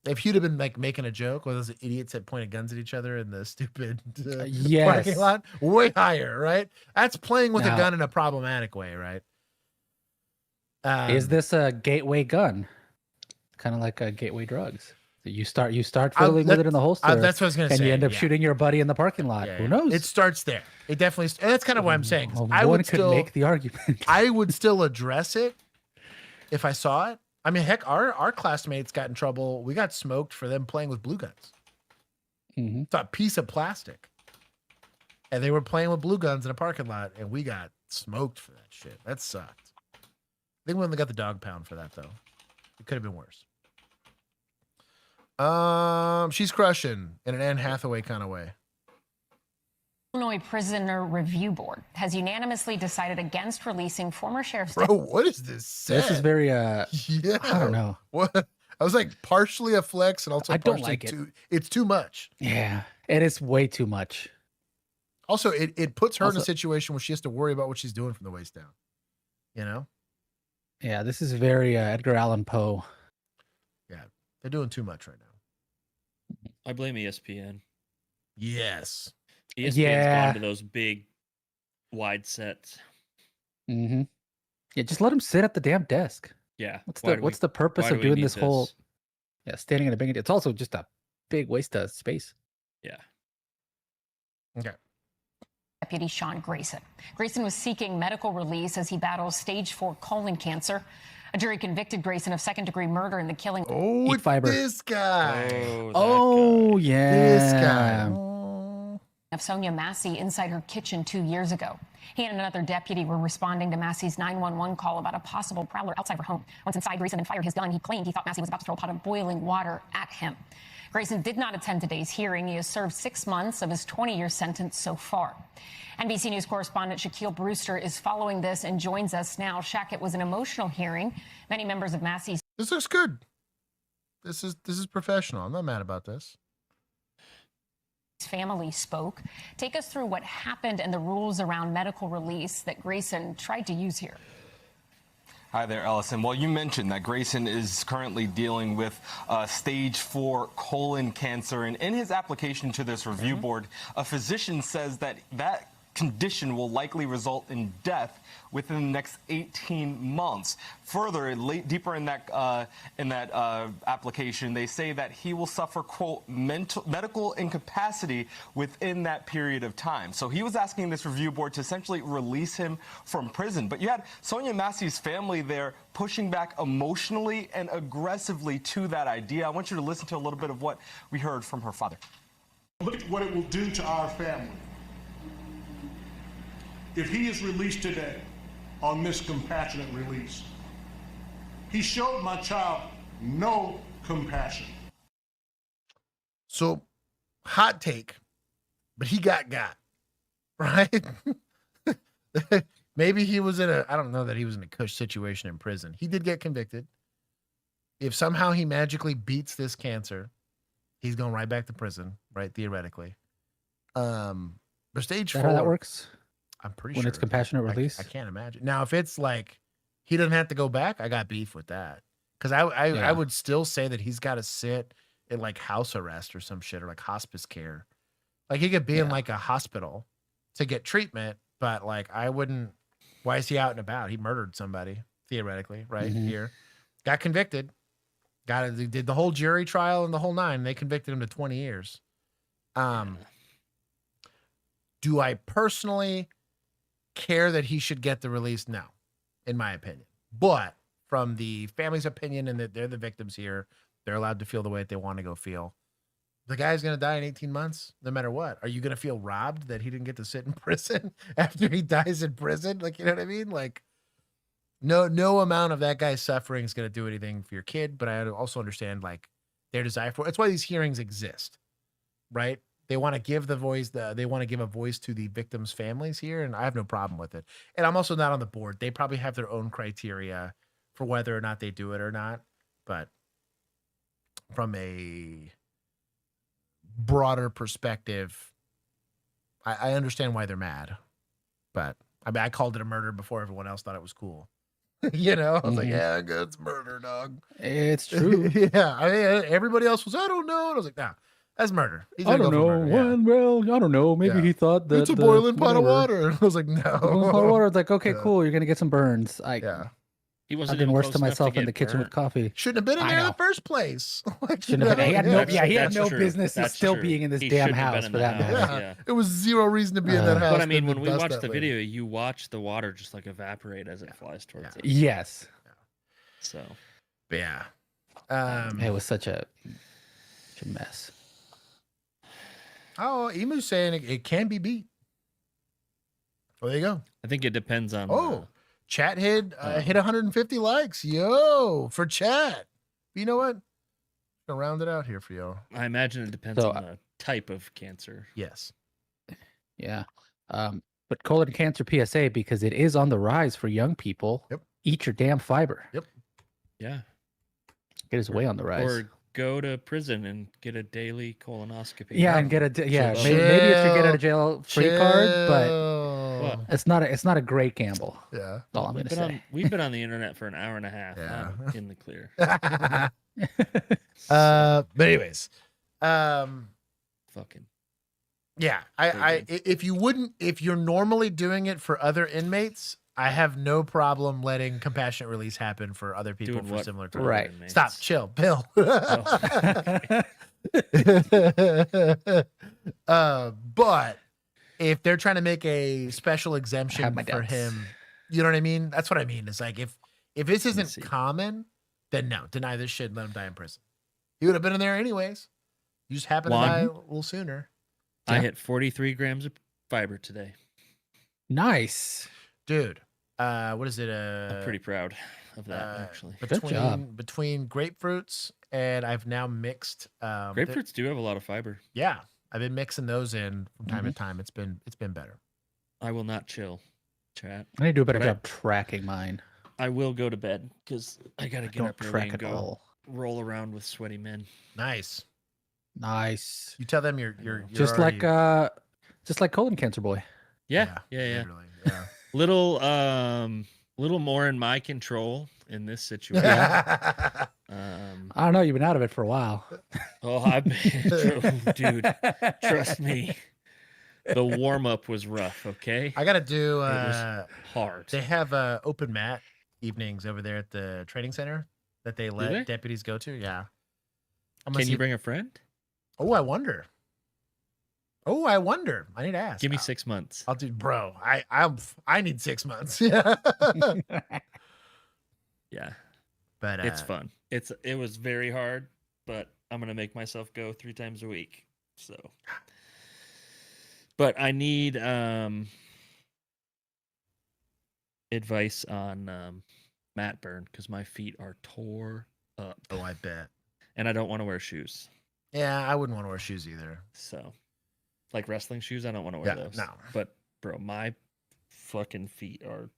If he'd have been like making a joke, or those idiots that pointed guns at each other in the stupid parking lot, way higher, right? That's playing with a gun in a problematic way, right? Is this a gateway gun? Kind of like a gateway drugs. You start fiddling with it in the holster. That's what I was going to say. And you end up shooting your buddy in the parking lot. Yeah, Who knows? It starts there. It definitely. And that's kind of what I'm saying. I would still make the argument. I would still address it if I saw it. I mean, heck, our classmates got in trouble. We got smoked for them playing with blue guns. It's a piece of plastic. And they were playing with blue guns in a parking lot, and we got smoked for that shit. That sucked. I think we only got the dog pound for that, though. It could have been worse. She's crushing in an Anne Hathaway kind of way. Illinois Prisoner Review Board has unanimously decided against releasing former sheriff's. Bro, what is this? This is very I don't know. What? I was like partially a flex and also I don't partially like it. It's too much. Yeah, it is way too much. Also, it puts her in a situation where she has to worry about what she's doing from the waist down. Yeah, this is very Edgar Allan Poe. Yeah, they're doing too much right now. I blame ESPN. Yes. ESPN's gone to those big, wide sets. Yeah, just let him sit at the damn desk. Yeah. What's the purpose of doing this whole? Yeah, standing in a big. It's also just a big waste of space. Yeah. Okay. Deputy Sean Grayson. Grayson was seeking medical release as he battles stage 4 colon cancer. A jury convicted Grayson of second-degree murder in the killing. Oh, Eat fiber. This guy. Oh, yeah. This guy. of Sonia Massey inside her kitchen 2 years ago. He and another deputy were responding to Massey's 911 call about a possible prowler outside her home. Once inside, Grayson then fired his gun. He claimed he thought Massey was about to throw a pot of boiling water at him. Grayson did not attend today's hearing. He has served 6 months of his 20-year sentence so far. NBC News correspondent Shaquille Brewster is following this and joins us now. Shaq, it was an emotional hearing. Many members of Massey's... This looks good. This is professional. I'm not mad about this. Family spoke. Take us through what happened and the rules around medical release that Grayson tried to use here. Hi there, Ellison. Well, you mentioned that Grayson is currently dealing with stage 4 colon cancer, and in his application to this review board, a physician says that that condition will likely result in death within the next 18 months. Further, deeper in that application, they say that he will suffer, quote, medical incapacity within that period of time. So he was asking this review board to essentially release him from prison. But you had Sonia Massey's family there pushing back emotionally and aggressively to that idea. I want you to listen to a little bit of what we heard from her father. Look at what it will do to our family. If he is released today on this compassionate release, he showed my child no compassion. So, hot take, but he got, right? Maybe he was I don't know that he was in a cush situation in prison. He did get convicted. If somehow he magically beats this cancer, he's going right back to prison, right? Theoretically. But stage 4. How that works? I'm pretty when sure it's compassionate release. I can't imagine. Now, if it's like he doesn't have to go back, I got beef with that. Because I would still say that he's got to sit in like house arrest or some shit, or like hospice care. Like he could be in like a hospital to get treatment, but like I wouldn't. Why is he out and about? He murdered somebody theoretically, right? Here, got convicted, did the whole jury trial and the whole 9. They convicted him to 20 years. Do I personally care that he should get the release? No, in my opinion. But from the family's opinion, and that they're the victims here, they're allowed to feel the way that they want to go feel. The guy's going to die in 18 months, no matter what. Are you going to feel robbed that he didn't get to sit in prison after he dies in prison? Like, you know what I mean? Like, no amount of that guy's suffering is going to do anything for your kid. But I also understand like their desire for it. It's why these hearings exist, right? They want to give the voice. They want to give a voice to the victims' families here, and I have no problem with it. And I'm also not on the board. They probably have their own criteria for whether or not they do it or not. But from a broader perspective, I understand why they're mad. But I mean, I called it a murder before everyone else thought it was cool. You know, I was like, yeah, it's murder, dog. It's true. Yeah, I mean, everybody else was, I don't know. And I was like, nah. That's murder. I don't know. Well, I don't know. Maybe he thought that it's a boiling pot of water. I was like, no. Pot of water. It's like, okay, cool. You're gonna get some burns. He wasn't. I've been even worse close to enough myself to in get the kitchen burnt. with coffee. Shouldn't have been in there in the first place. Like, Shouldn't have been. He had no. That's- He had that's no true. business That's still true. being in this He damn shouldn't have house been for in that the house, matter. yeah. It was zero reason to be in that house. But I mean, than when to we bust watch that the lady. video, you watch the water just like evaporate as it flies towards it. Yes. So. But yeah. It was such a mess. Oh, Emu's saying it can be beat. Well, there you go. I think it depends on. Oh, chat hit 150 likes. Yo, for chat. You know what? Gonna round it out here for y'all. I imagine it depends on the type of cancer. Yes. Yeah. But colon cancer PSA, because it is on the rise for young people. Yep. Eat your damn fiber. Yep. Yeah. It is way on the rise. Or go to prison and get a daily colonoscopy. Yeah, and get a maybe it's to get out of jail free card, but it's not a great gamble. Yeah. That's all I'm gonna say. We've been on the internet for an hour and a half. Yeah. I'm in the clear. But anyways, fucking. Yeah, if you're normally doing it for other inmates, I have no problem letting compassionate release happen for other people Doing for what similar for crimes. other Right. inmates? Stop, chill, Bill. But if they're trying to make a special exemption for doubts. him, you know what I mean? That's what I mean. It's like if this isn't common, then no, deny this shit and let him die in prison. He would have been in there anyways. You just happened to die a little sooner. I hit 43 grams of fiber today. Nice. Dude, what is it? I'm pretty proud of that, actually. Between grapefruits and I've now mixed. Grapefruits do have a lot of fiber. Yeah, I've been mixing those in from time to time. It's been better. I will not chill, chat. I need to do a better job tracking mine. I will go to bed because I got to get up early and at go all. roll around with sweaty men. Nice. Nice. You tell them you're Just already... like colon cancer boy. Yeah. Literally, yeah. Little more in my control in this situation. I don't know. You've been out of it for a while. Oh, I've been, dude. Trust me. The warm up was rough. Okay, I gotta do. It was hard. They have open mat evenings over there at the training center that they let deputies go to. Yeah. Can you bring a friend? Oh, I wonder. I need to ask. Give me 6 months. I'll do, bro. I need 6 months. Yeah. Yeah. But it's fun. It was very hard, but I'm gonna make myself go 3 times a week. So, but I need advice on mat burn because my feet are tore up. Oh, I bet. And I don't want to wear shoes. Yeah, I wouldn't want to wear shoes either. So, like wrestling shoes, I don't want to wear those. No. But bro, my fucking feet are.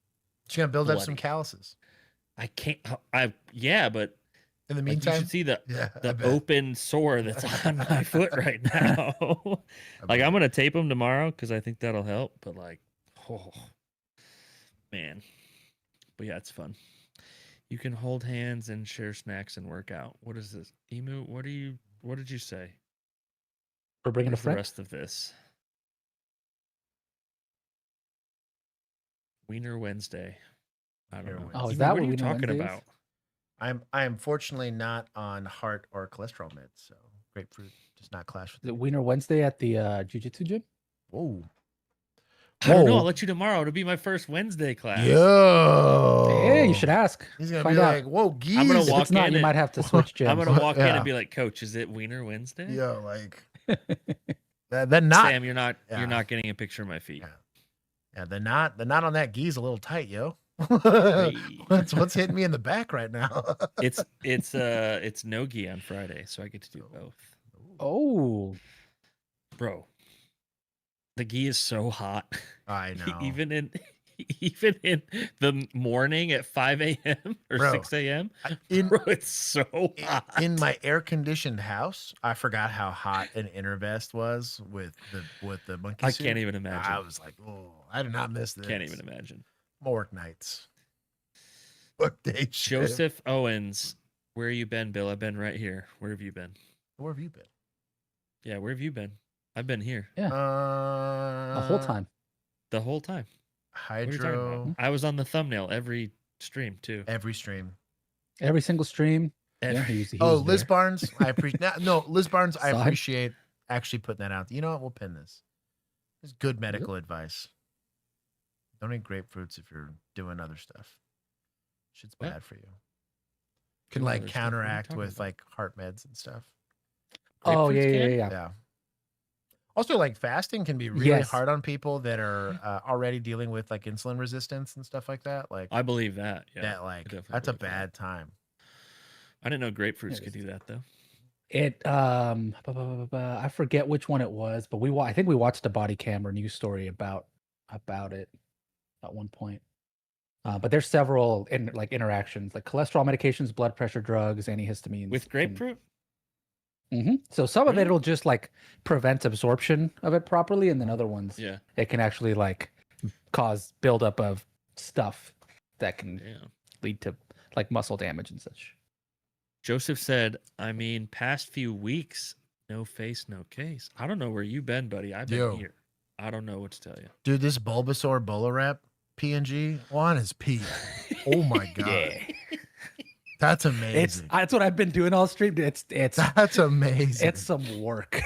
Just gonna build up some calluses. I can't. But in the meantime, you should see the open sore that's on my foot right now. Like I'm gonna tape them tomorrow because I think that'll help. But like, oh man, but yeah, it's fun. You can hold hands and share snacks and work out. What is this, Emu? What did you say? We're bringing a friend. The rest of this. Wiener Wednesday. I don't know. Oh, is that what are you Wiener talking Wednesday about? I am fortunately not on heart or cholesterol meds, so grapefruit does not clash with the Wiener Wednesday at the jiu-jitsu gym. Whoa. I don't know. I'll let you tomorrow. It'll be my first Wednesday class. Yo. Hey, you should ask. He's gonna Find be out. like, "Whoa, geez." I'm gonna If walk it's not, in. you might have to switch gyms. I'm gonna walk in and be like, "Coach, is it Wiener Wednesday?" Yo, like then not. Sam, you're not getting a picture of my feet. Yeah, the knot on that gi's a little tight, yo. Hey. What's hitting me in the back right now? It's no gi on Friday, so I get to do both. Oh, bro, the gi is so hot. I know. even in the morning at 5 a.m. or 6 a.m. Bro, it's so hot. In my air conditioned house, I forgot how hot an inner vest was with the monkey suit. I can't even imagine. I was like, oh, I did not miss this. Can't even imagine. More work nights. Work day shift. Joseph Owens, where you been, Bill? I've been right here. Where have you been? Where have you been? Yeah, where have you been? I've been here. Yeah. The whole time. The whole time. Hydro. I was on the thumbnail every stream too. Every stream. Every single stream. Liz Barnes. I appreciate. No, Liz Barnes. I Saw him. appreciate actually putting that out. You know what? We'll pin this. It's good medical advice. Don't eat grapefruits if you're doing other stuff. Shit's bad for you. Can like counteract with like heart meds and stuff. Oh yeah. Also, like fasting can be really hard on people that are already dealing with like insulin resistance and stuff like that. Like I believe that. Yeah, that's a bad time. I didn't know grapefruits could do that though. I forget which one it was, but I think we watched a body cam or news story about it at one point. But there's several interactions, like cholesterol medications, blood pressure drugs, antihistamines with grapefruit. So some of it'll just like prevent absorption of it properly, and then other ones, it can actually like cause buildup of stuff that can lead to like muscle damage and such. Joseph said, I mean, past few weeks, no face, no case. I don't know where you've been, buddy. I've been here. I don't know what to tell you. Dude, this Bulbasaur Bolarap PNG on his peak. Oh my God. Yeah. That's amazing. That's what I've been doing all stream. It's that's amazing. It's some work.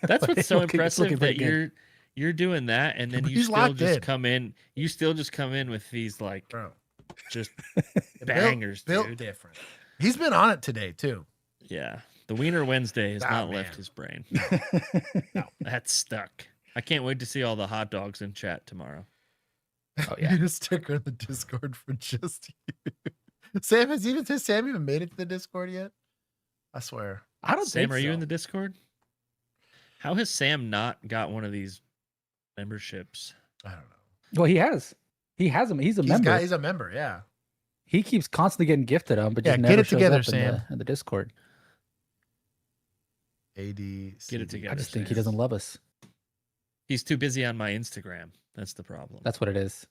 That's what's so impressive that you're doing that, and then you still just come in. You still just come in with these like just bangers, built dude. Different. He's been on it today too. Yeah, The Wiener Wednesday has not man. left his brain. No, that's stuck. I can't wait to see all the hot dogs in chat tomorrow. Oh You need a sticker in the Discord for just you. Sam has Sam even made it to the Discord yet? I swear. I don't Sam, think are you so. in the Discord? How has Sam not got one of these memberships? I don't know. Well, he has. He has them. He's a member. He's a member, yeah. He keeps constantly getting gifted them, but Yeah, just get never it shows together, up Sam. in the Discord. AD. Get it together. I just think he Sam. doesn't love us. He's too busy on my Instagram. That's the problem. That's what it is.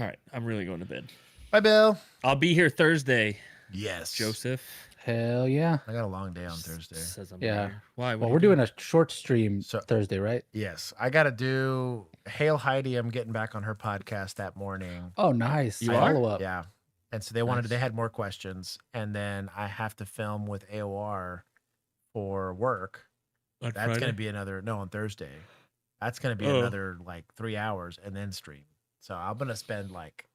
All right, I'm really going to bed. Bye, Bill. I'll be here Thursday. Yes. Joseph. Hell yeah. I got a long day on Thursday. Says I'm Yeah. here. Why? Well, we're doing a short stream Thursday, right? Yes. I got to do Hail Heidi. I'm getting back on her podcast that morning. Oh, nice. You are? Follow up. Yeah. And so they had more questions. And then I have to film with AOR for work. On That's Friday? going to be on Thursday. That's going to be Oh. another like 3 hours and then stream. So I'm going to spend like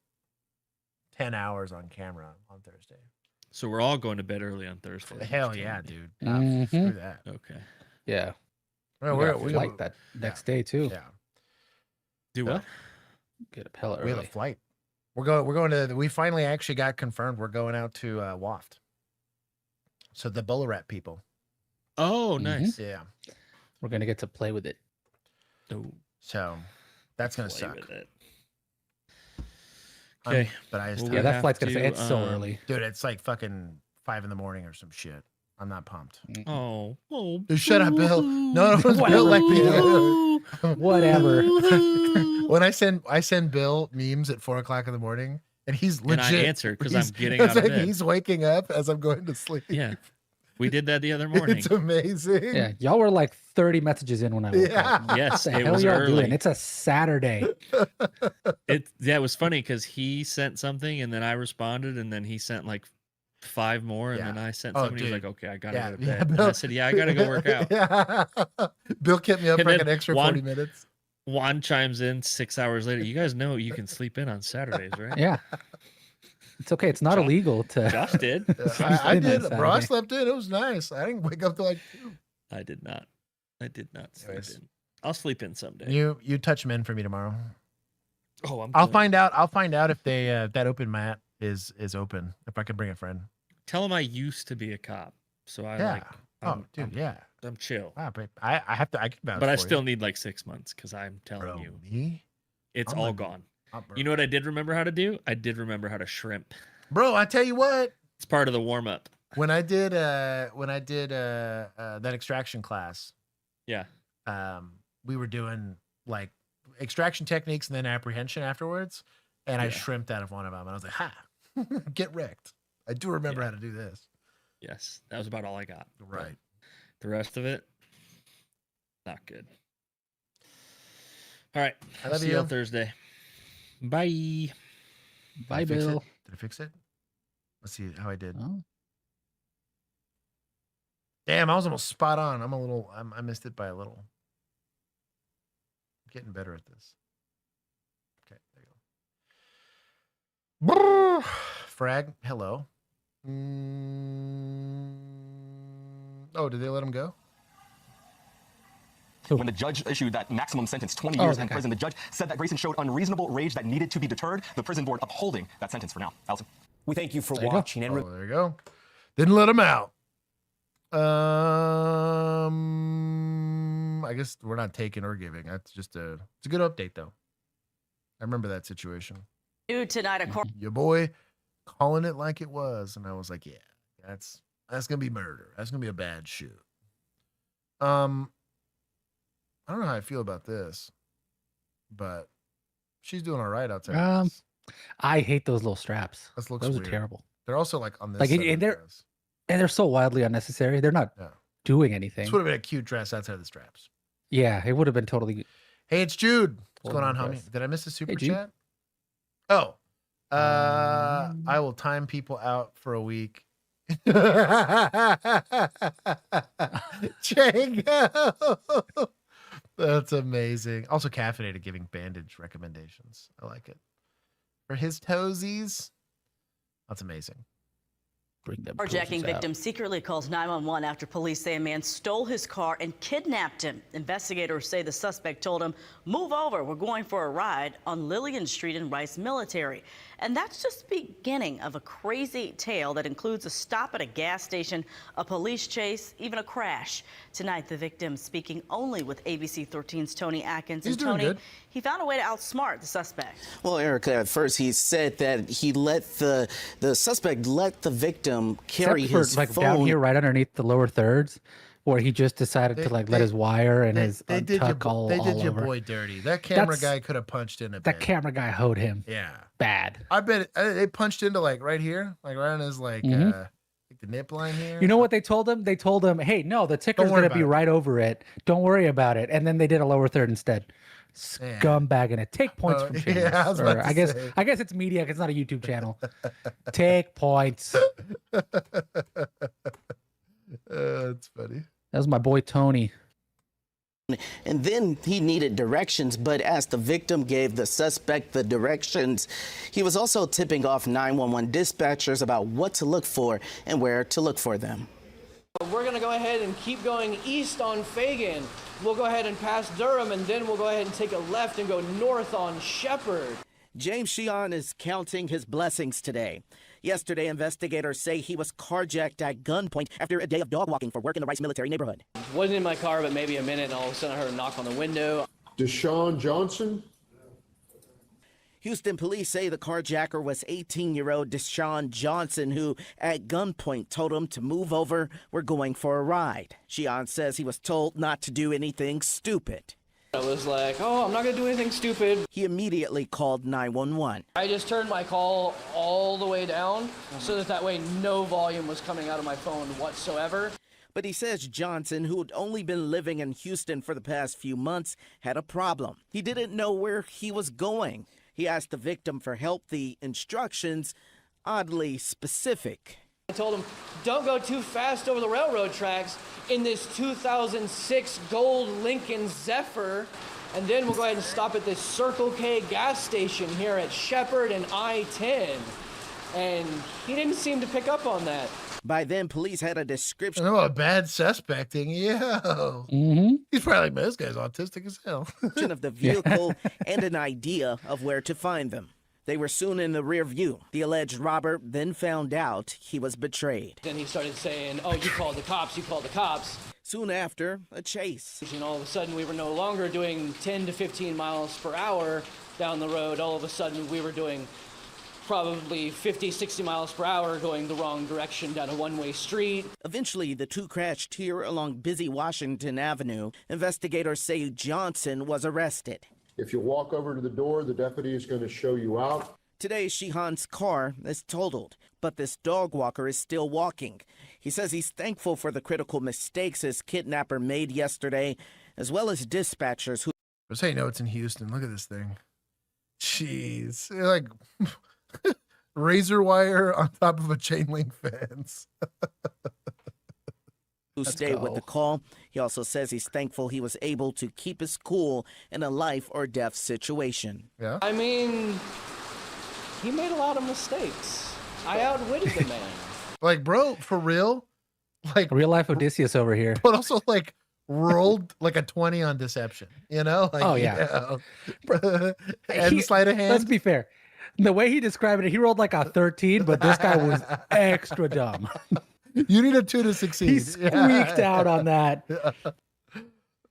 10 hours on camera on Thursday. So we're all going to bed early on Thursday. is what Hell you're yeah, telling me. dude. Mhm. Screw that. Okay. Yeah. Well, We like that next day too. Yeah. Do what? Get up hella We have early. a flight. We're going to. We finally actually got confirmed. We're going out to Waft. So the Bowler Rat people. Oh, nice. Yeah. We're gonna get to play with it. Oh, So that's gonna play suck. with it. I'm- Okay. but I just Well, Yeah, we that have flight's gonna to, say it's so early. dude, it's like fucking 5 a.m. or some shit. I'm not pumped. Oh, Dude, shut up, Bill. No, Bill Whatever, like me. Whatever. When I send Bill memes at 4 o'clock in the morning, and he's legit. And I answer because I'm he's- getting it's out of like bed. He's waking up as I'm going to sleep. Yeah. We did that the other morning. It's amazing. Yeah, y'all were like 30 messages in when I woke up. Yes, What the it hell was y'all early. doing? It's a Saturday. It was funny because he sent something and then I responded and then he sent like 5 more and then I sent Oh, something. He's dude. like, okay, I gotta Yeah, go to yeah, bed. And I Bill- said, yeah, I gotta go work out. Yeah. Bill kept me up And for like then an extra Juan- 40 minutes. Juan chimes in 6 hours later. You guys know you can sleep in on Saturdays, right? Yeah. It's okay. It's not illegal to. Josh did. I did, on bro. I Saturday. slept in. It was nice. I didn't wake up till like 2. I did not. I did not sleep Anyways. in. I'll sleep in someday. You touch men for me tomorrow. Oh, I'm I'll good. find out. I'll find out if they that open mat is open. If I can bring a friend. Tell him I used to be a cop, so I Yeah. like. Oh, dude. Yeah. I'm chill. Wow, but I have to. I can vouch But I for still you. need like 6 months because I'm telling Bro, you, me. it's I'm all a- gone. I'm bro. You know what I did remember how to do? I did remember how to shrimp. Bro, I tell you what. It's part of the warm up. When I did that extraction class, Yeah. we were doing like extraction techniques and then apprehension afterwards, and I Yeah. shrimped out of one of them, and I was like, "Ha, get wrecked." I do remember how to do this. Yes. That was about all I got. but Right. The rest of it, not good. All right. I I'll love see you. on Thursday. Bye. Bye, Did I fix Bill. it? Did I fix it? Let's see how I did. Oh. Damn, I was almost spot on. I missed it by a little. I'm getting better at this. Okay, there you go. Frag, hello. Oh, did they let him go? When the judge issued that maximum sentence, 20 years in prison, the judge said that Grayson showed unreasonable rage that needed to be deterred. The prison board upholding that sentence for now. Allison. We thank you for There you watching. go. And Oh, there you go. Didn't let him out. I guess we're not taking or giving. That's just it's a good update though. I remember that situation. New tonight, according Your boy calling it like it was, and I was like, yeah, that's gonna be murder. That's gonna be a bad shoot. I don't know how I feel about this, but she's doing all right outside. This. I hate those little straps. This looks Those weird. are terrible. They're also like on this Like, side and of the they're dress. and they're so wildly unnecessary. They're not Yeah. doing anything. This would have been a cute dress outside of the straps. Yeah, it would have been totally. Hey, it's Jude. What's going on, Totally homie? impressed. Did I miss a super Jude. chat? Oh, I will time people out for a week. Django. That's amazing. Also, caffeinated giving bandage recommendations. I like it. For his toesies. That's amazing. bring them. to a Carjacking hotel. victim secretly calls 911 after police say a man stole his car and kidnapped him. Investigators say the suspect told him, "Move over, we're going for a ride" on Lillian Street in Rice Military. And that's just the beginning of a crazy tale that includes a stop at a gas station, a police chase, even a crash. Tonight, the victim speaking only with ABC 13's Tony Atkins. He's And doing Tony, good. he found a way to outsmart the suspect. Well, Erica, at first he said that he let the suspect let the victim carry Except for, his like phone. down here, right underneath the lower thirds, where he just decided to like let his wire and his tuck all They did your over. boy dirty. That camera That's- guy could have punched in a That bit. camera guy hoed him. Yeah. Bad. I bet they punched into like right here, like right on his like the nip line here. You know what they told him? They told him, "Hey, no, the ticker's Don't worry gonna be about it. right over it. Don't worry about it." And then they did a lower third instead. Scumbag in it. Take points from James. yeah, I was about to I guess say. I guess it's media. 'Cause it's not a YouTube channel. Take points. That's funny. That was my boy Tony. And then he needed directions, but as the victim gave the suspect the directions, he was also tipping off 911 dispatchers about what to look for and where to look for them. We're going to go ahead and keep going east on Fagan. We'll go ahead and pass Durham, and then we'll go ahead and take a left and go north on Shepherd. James Sheehan is counting his blessings today. Yesterday, investigators say he was carjacked at gunpoint after a day of dog walking for work in the Rice Military neighborhood. Wasn't in my car, but maybe a minute, and all of a sudden I heard a knock on the window. Deshaun Johnson? Houston police say the carjacker was 18-year-old Deshaun Johnson, who at gunpoint told him to move over, we're going for a ride. Sheehan says he was told not to do anything stupid. I was like, oh, I'm not going to do anything stupid. He immediately called 911. I just turned my call all the way down so that way no volume was coming out of my phone whatsoever. But he says Johnson, who had only been living in Houston for the past few months, had a problem. He didn't know where he was going. He asked the victim for help. The instructions, oddly specific. I told him, don't go too fast over the railroad tracks in this 2006 gold Lincoln Zephyr. And then we'll go ahead and stop at this Circle K gas station here at Shepherd and I-10. And he didn't seem to pick up on that. By then, police had a description. Oh, a bad suspecting. Yeah. He's probably like, man, this guy's autistic as hell. Of the vehicle and an idea of where to find them. They were soon in the rear view. The alleged robber then found out he was betrayed. Then he started saying, oh, you called the cops, you called the cops. Soon after, a chase. And all of a sudden, we were no longer doing 10 to 15 miles per hour down the road. All of a sudden, we were doing probably 50, 60 miles per hour going the wrong direction down a one-way street. Eventually, the two crashed here along busy Washington Avenue. Investigators say Johnson was arrested. If you walk over to the door, the deputy is going to show you out. Today, Sheehan's car is totaled, but this dog walker is still walking. He says he's thankful for the critical mistakes his kidnapper made yesterday, as well as dispatchers who... Just so you know, it's in Houston. Look at this thing. Jeez. Like razor wire on top of a chain link fence. who stayed with the call. He also says he's thankful he was able to keep his cool in a life or death situation. Yeah. I mean, he made a lot of mistakes. I outwitted the man. Like, bro, for real? Like real life Odysseus over here. But also like rolled like a 20 on deception, you know? Like, Oh, yeah. And sleight of hand. Let's be fair. The way he described it, he rolled like a 13, but this guy was extra dumb. You need a 2 to succeed. He squeaked out on that.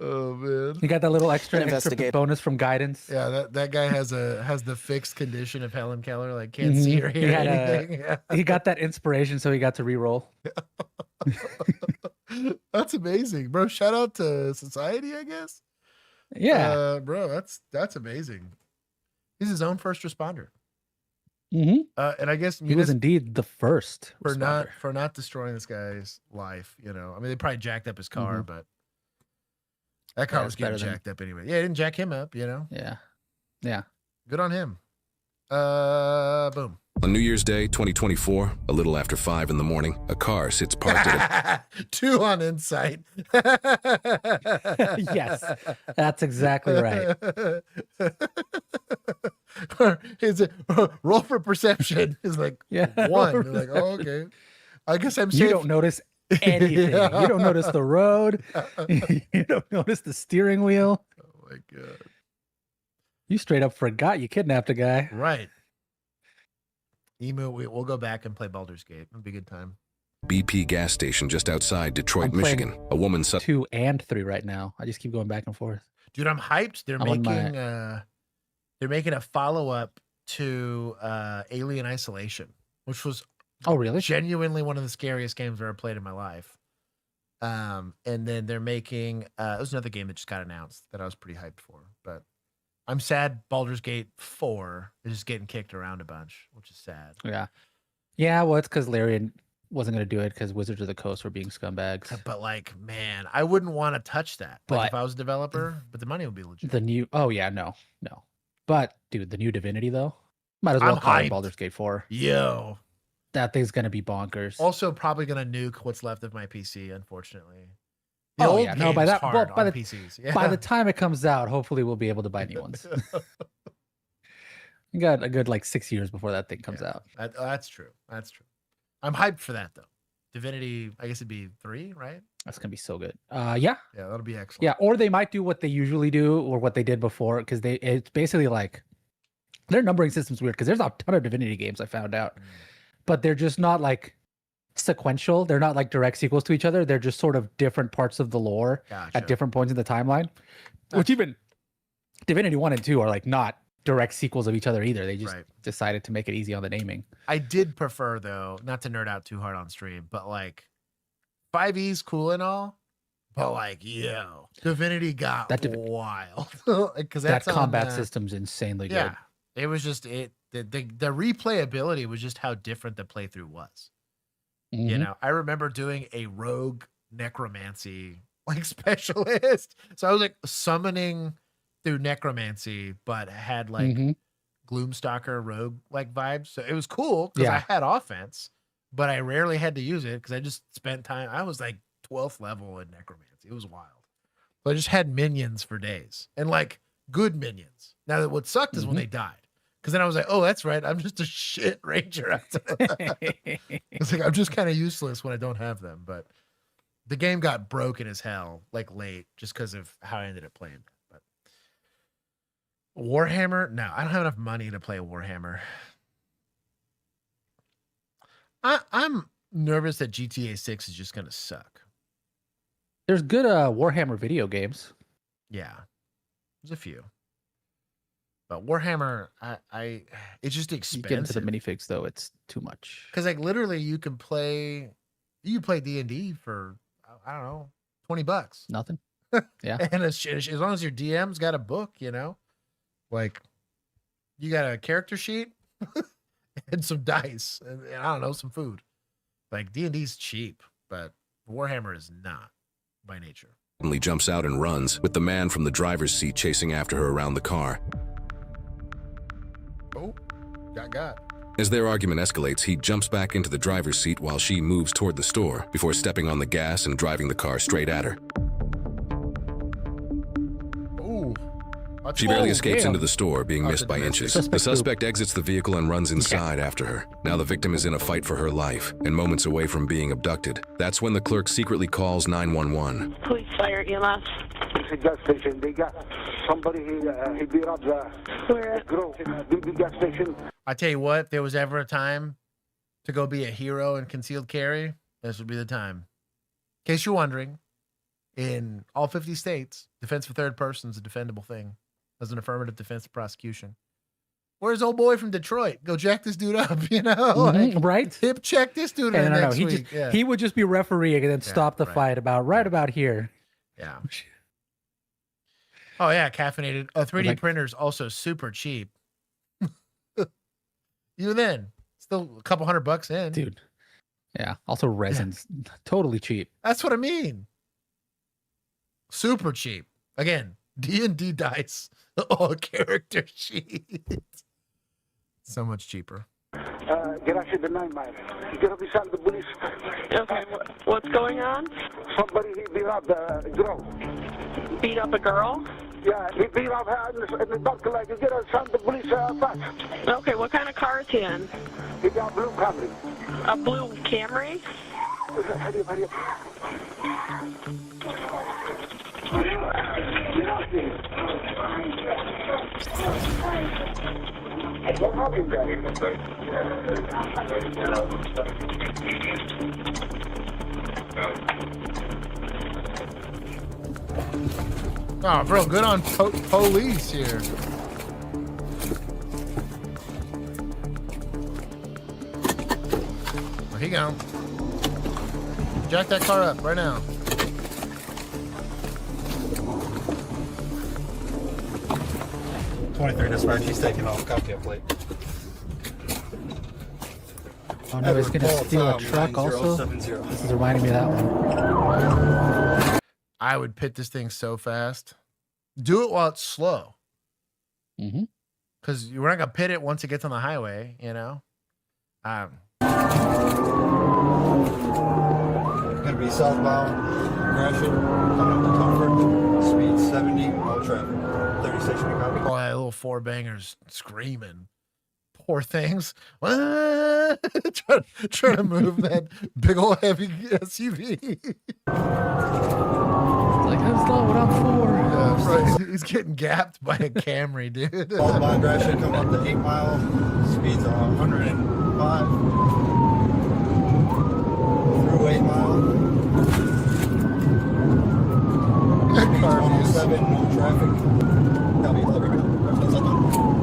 Oh man. You got that little extra bonus from guidance. Yeah, that guy has the fixed condition of Helen Keller, like can't see or hear anything. He got that inspiration, so he got to re-roll. That's amazing, bro. Shout out to society, I guess. Yeah, bro, that's amazing. He's his own first responder. Mm-hmm. And I guess he was indeed the first for responder. not destroying this guy's life. You know, I mean, they probably jacked up his car, but that car was getting jacked up anyway. Yeah, it didn't jack him up. You know. Yeah. Good on him. Boom. On New Year's Day, 2024, a little after 5 in the morning, a car sits parked at 2 on Insight. Yes, that's exactly right. Is it roll for perception? Is like 1. They're like, oh, okay. I guess I'm safe. You don't notice anything. Yeah. You don't notice the road. You don't notice the steering wheel. Oh my god. You straight up forgot you kidnapped a guy. Right. Emu, we'll go back and play Baldur's Gate. It'll be a good time. BP gas station just outside Detroit, I'm playing Michigan. A woman 2 and 3 right now. I just keep going back and forth. Dude, I'm hyped. They're I'm on making a follow-up to Alien Isolation, which was really genuinely one of the scariest games I've ever played in my life. And then they're making it was another game that just got announced that I was pretty hyped for. But I'm sad Baldur's Gate 4 is just getting kicked around a bunch, which is sad. Yeah, well, it's because Larian wasn't going to do it because Wizards of the Coast were being scumbags. But like, man, I wouldn't want to touch that. Like But- if I was a developer, but the money would be legit. The new, no. But dude, the new Divinity though, might as well I'm call it hyped. Baldur's Gate 4. Yo. That thing's gonna be bonkers. Also, probably gonna nuke what's left of my PC, unfortunately. The Oh old yeah, no. By game's that, hard by on the PCs. Yeah. by the time it comes out, hopefully we'll be able to buy new ones. You got a good like 6 years before that thing comes out. That's true. That's true. I'm hyped for that though. Divinity, I guess it'd be 3, right? That's gonna be so good. Yeah. Yeah, that'll be excellent. Yeah, or they might do what they usually do or what they did before, because it's basically like their numbering system's weird because there's a ton of Divinity games I found out, but they're just not like sequential. They're not like direct sequels to each other. They're just sort of different parts of the lore at different points in the timeline. Which even Divinity 1 and 2 are like not direct sequels of each other either. They just decided to make it easy on the naming. I did prefer though, not to nerd out too hard on stream, but like 5E's cool and all, but like, yo, Divinity got wild. Because that combat system's insanely good. It was just the replayability was just how different the playthrough was. You Mhm. know, I remember doing a rogue necromancy like specialist. So I was like summoning through necromancy, but had like Gloomstalker rogue like vibes. So it was cool because I had offense, but I rarely had to use it because I just spent time. I was like 12th level in necromancy. It was wild. So I just had minions for days and like good minions. Now that what sucked is when they died. Because then I was like, oh, that's right. I'm just a shit ranger after that. It's like I'm just kind of useless when I don't have them. But the game got broken as hell, like late, just because of how I ended up playing. But Warhammer, no, I don't have enough money to play Warhammer. I'm nervous that GTA 6 is just gonna suck. There's good Warhammer video games. Yeah, there's a few. But Warhammer, it's just You expensive. get into the minifigs though, it's too much. Because like literally, you can play D&D for I don't know, $20. Nothing. Yeah. And as long as your DM's got a book, you know, like you got a character sheet and some dice and I don't know, some food. Like D&D's cheap, but Warhammer is not by nature. Suddenly jumps out and runs, with the man from the driver's seat chasing after her around the car. Oh, got. As their argument escalates, he jumps back into the driver's seat while she moves toward the store before stepping on the gas and driving the car straight at her. Ooh. She barely escapes into the store, being missed by inches. The suspect exits the vehicle and runs inside after her. Now the victim is in a fight for her life and moments away from being abducted. That's when the clerk secretly calls 911. Police, fire, EMS. It's a gas station. They got somebody he beat up the girl in a BB gas station. I tell you what, if there was ever a time to go be a hero in concealed carry, this would be the time. In case you're wondering, in all 50 states, defense for third person is a defendable thing as an affirmative defense of prosecution. Where's old boy from Detroit? Go jack this dude up, you know? Like, right? Hip check this dude And next he week. he would just be refereeing and then stop the fight right about here. Yeah. Oh yeah, caffeinated. A 3D Like- printer's also super cheap. Even then, still a couple $100 in. Dude. Yeah. Also resin's totally cheap. That's what I mean. Super cheap. Again, D&D dice. Oh, character sheet. So much cheaper. Get out of the 9 Mile. You gotta be sent the police. Okay, what's going on? Somebody he beat up the girl. Beat up a girl? Yeah, he beat up her in the dark like you gotta send the police fast. Okay, what kind of car is he in? He got blue Camry. A blue Camry? Oh, bro, good on police here. Where he going? Jack that car up right now. Dispatch, he's taking off. Copy a plate. Oh no, he's gonna steal a truck also? This is reminding me of that one. I would pit this thing so fast. Do it while it's slow. Mm-hmm. Because we're not going to pit it once it gets on the highway, you know? Gonna be southbound, Gratiot, coming up to Comfort, speed 70, no traffic. 36 copy. Oh, that little four bangers screaming. Poor things. Trying to move that big old heavy SUV. Like, that's not what I'm for. Yeah, right. He's getting gapped by a Camry, dude. Southbound Gratiot, coming up to 8 Mile, speeds 105. Through 8 Mile. Speeds 107, no traffic. Copy,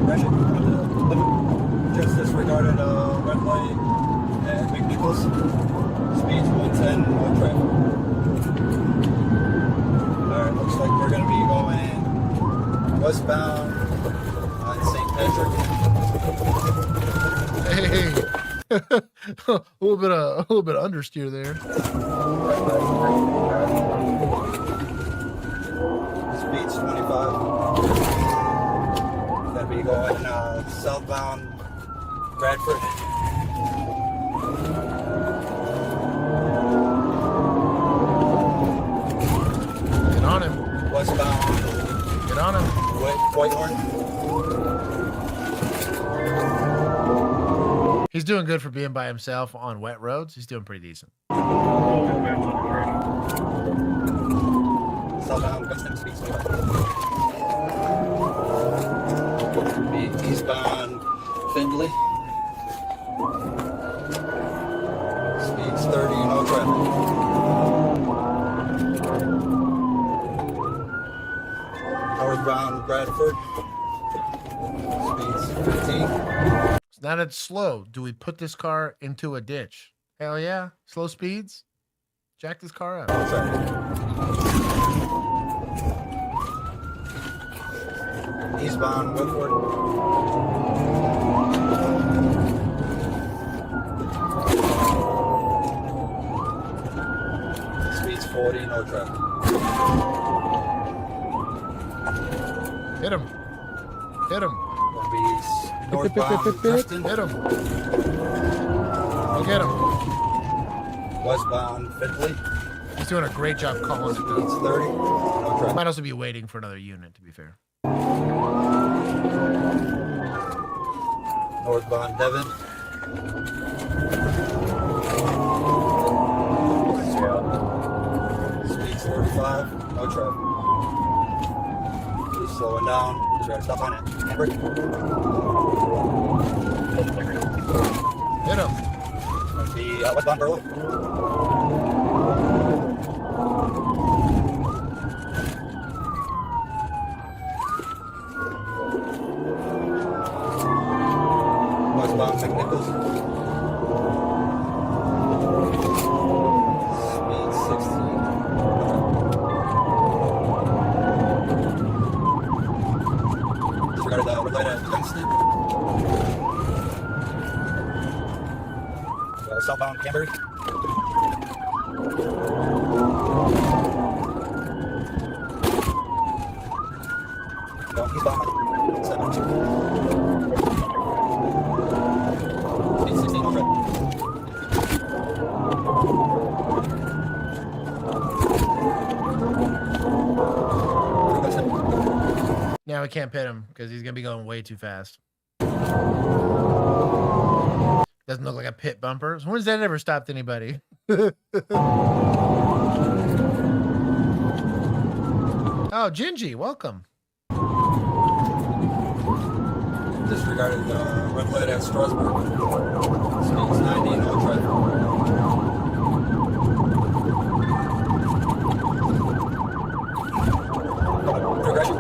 Gratiot, just disregarded red light at McNichols. Speeds 110, no traffic. Alright, looks like we're going to be going westbound on St. Patrick. Hey, a little bit of understeer there. Speeds 25. Gonna be going southbound Bradford. Get on him. Westbound. Get on him. Whitehorn. He's doing good for being by himself on wet roads. He's doing pretty decent. Southbound Weston speeds 25. Eastbound Findlay. Speeds 30, no traffic. Northbound Bradford. Speeds 15. So now that it's slow, do we put this car into a ditch? Hell yeah. Slow speeds. Jack this car up. Eastbound Whitford. Speeds 40, no traffic. Hit him. Hit him. Gonna be northbound Preston. Hit him. Go get him. Westbound Findlay. He's doing a great job calling it though. Speeds 30, no traffic. Might also be waiting for another unit, to be fair. Northbound Devon. Speeds 35, no traffic. He's slowing down. Try to stop on it. Handbrake. Hit him. Gonna be westbound Berlin. Westbound McNichols. Speed 16. Disregarded red light at Dunstan. Southbound Canterbury. Going eastbound 72. Speed 16 on red. Now we can't pit him because he's going to be going way too fast. Doesn't look like a pit bumper. So when's that ever stopped anybody? Oh, Gingy, welcome. Disregarded the red light at Strasbourg. Speeds 90, no traffic. Progression.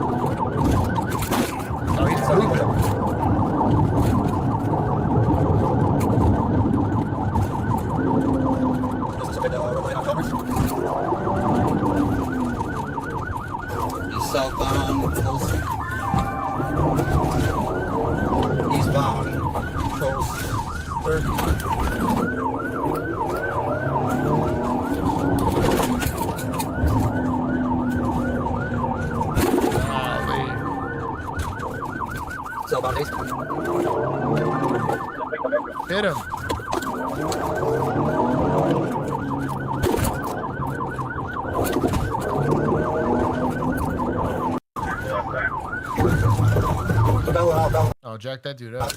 Sorry. This is a bit red light on Commerce. He's southbound, close. Eastbound, close. 30. Southbound east. Hit him. Oh, jack that dude up.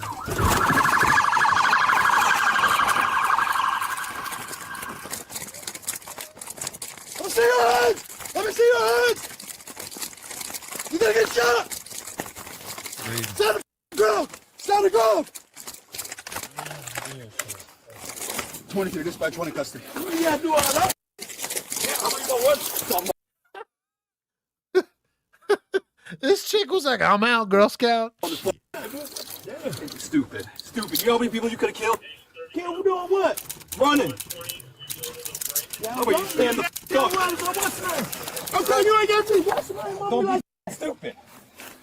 Let me see your hands! Let me see your hands! You're gonna get shot! Stand the ground! Stand the ground! 23, dispatch 20 custody. What do you gotta do all that? Yeah, I'm gonna go what? This chick was like, I'm out, Girl Scout. Stupid. Stupid. You know how many people you could have killed? Killed doing what? Running. How about you stand the f*** up? Okay, you ain't got to. What's the name? Don't be stupid.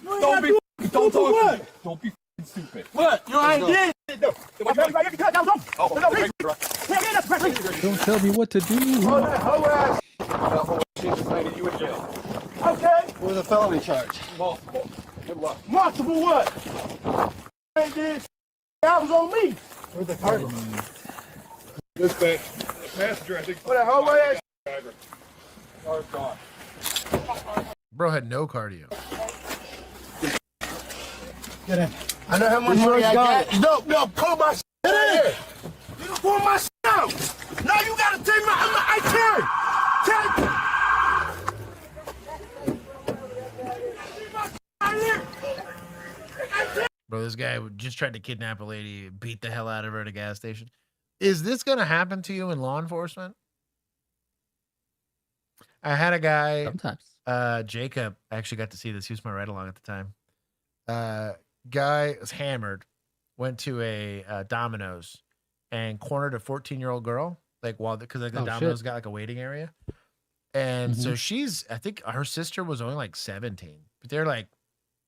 Don't be don't talk what? Don't be stupid. What? You ain't did it though. Don't tell me what to do. Oh, that hoe ass. You in jail. Okay. With a felony charge. Multiple. Good luck. Multiple what? Ain't did. That was on me. Where's the target? Dispatch. Passenger, I think. What the hoe ass? Car's gone. Bro had no cardio. Get in. I know how much money I got. No, pull my shit in. You don't pull my shit out. Now you gotta take my, I carry. Bro, this guy just tried to kidnap a lady, beat the hell out of her at a gas station. Is this going to happen to you in law enforcement? I had a guy, sometimes. Jacob, I actually got to see this. He was my ride along at the time. Guy was hammered, went to a Domino's and cornered a 14-year-old girl, like while because like the Domino's got like a waiting area. And so I think her sister was only like 17, but they're like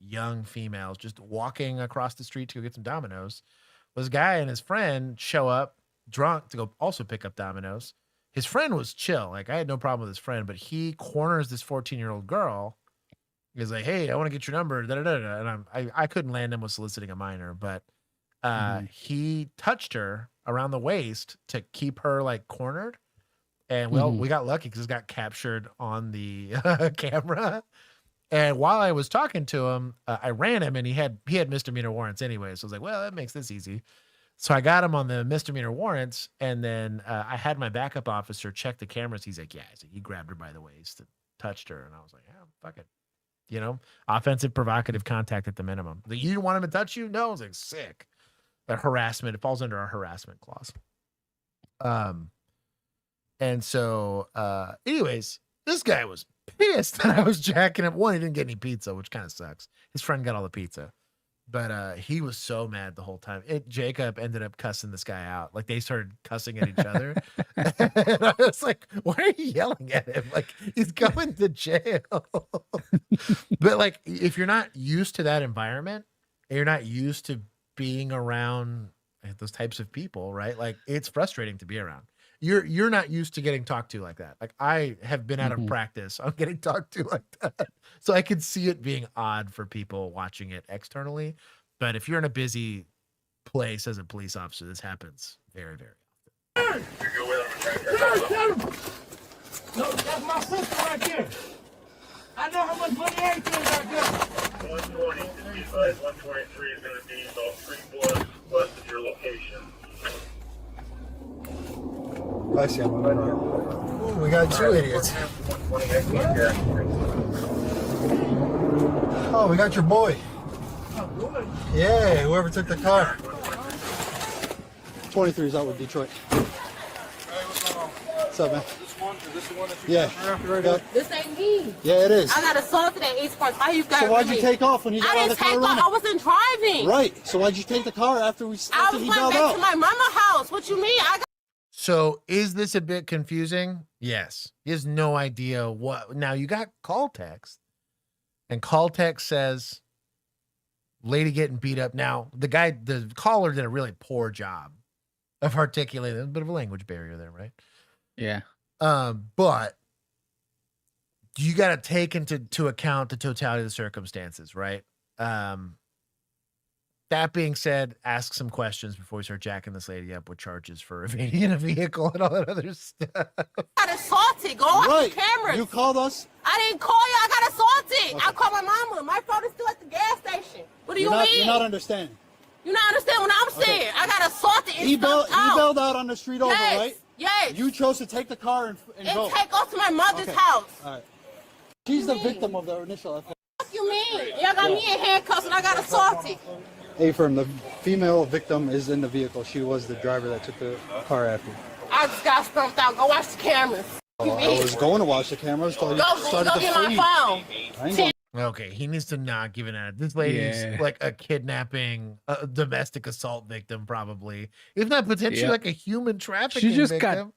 young females just walking across the street to go get some Domino's. This guy and his friend show up drunk to go also pick up Domino's. His friend was chill. Like I had no problem with his friend, but he corners this 14-year-old girl. He's like, "Hey, I want to get your number." And I couldn't land him with soliciting a minor, but he touched her around the waist to keep her like cornered. And we got lucky because it got captured on the camera. And while I was talking to him, I ran him, and he had misdemeanor warrants anyway. So I was like, well, that makes this easy. So I got him on the misdemeanor warrants, and then I had my backup officer check the cameras. He's like, yeah, he grabbed her by the waist and touched her. And I was like, yeah, fuck it. You know, offensive, provocative contact at the minimum. Like, you didn't want him to touch you? No, I was like, sick. But harassment, it falls under our harassment clause. And so, anyways, this guy was pissed that I was jacking him. One, he didn't get any pizza, which kind of sucks. His friend got all the pizza. But he was so mad the whole time. Jacob ended up cussing this guy out. Like, they started cussing at each other. And I was like, why are you yelling at him? Like, he's going to jail. But, like, if you're not used to that environment, and you're not used to being around those types of people, right? Like, it's frustrating to be around. You're not used to getting talked to like that. Like, I have been out of practice on getting talked to like that. So I could see it being odd for people watching it externally. But if you're in a busy place as a police officer, this happens very, very often. No, that's my sister right there. I know how much money everything right there. 120, 123 is going to be about 3 blocks west of your location. see him. Ooh, we got 2 idiots. Oh, we got your boy. Yeah, whoever took the car. 23's out with Detroit. What's up, man? This one that you yeah. This ain't me. Yeah, it is. I got assaulted at East Park. Why you got So why'd you take off when you got out of the car? I didn't take off. I wasn't driving. Right. So why'd you take the car after we? I was going back to my mama's house. What you mean? So is this a bit confusing? Yes. He has no idea what. Now you got call text, and call text says, "Lady getting beat up." Now the caller did a really poor job of articulating. There's a bit of a language barrier there, right? Yeah. But you got to take into account the totality of the circumstances, right? That being said, ask some questions before we start jacking this lady up with charges for evading in a vehicle and all that other stuff. I got assaulted. Go watch the cameras. You called us? I didn't call you. I got assaulted. Okay. I called my mama. My phone is still at the gas station. What do you mean? You're not understanding. You're not understanding what I'm saying. I got assaulted and He bailed out on the street over, right? Yes. You chose to take the car and go. Take off to my mother's house. All right. She's the victim of the initial affair. What you mean? Y'all got me in handcuffs and I got assaulted. Hey, firm, the female victim is in the vehicle. She was the driver that took the car after. I just got stumped out. Go watch the cameras. I was going to watch the cameras. Go get my phone. Okay, he needs to not give an ad. This lady's like a kidnapping, domestic assault victim, probably. If not potentially like a human trafficking victim.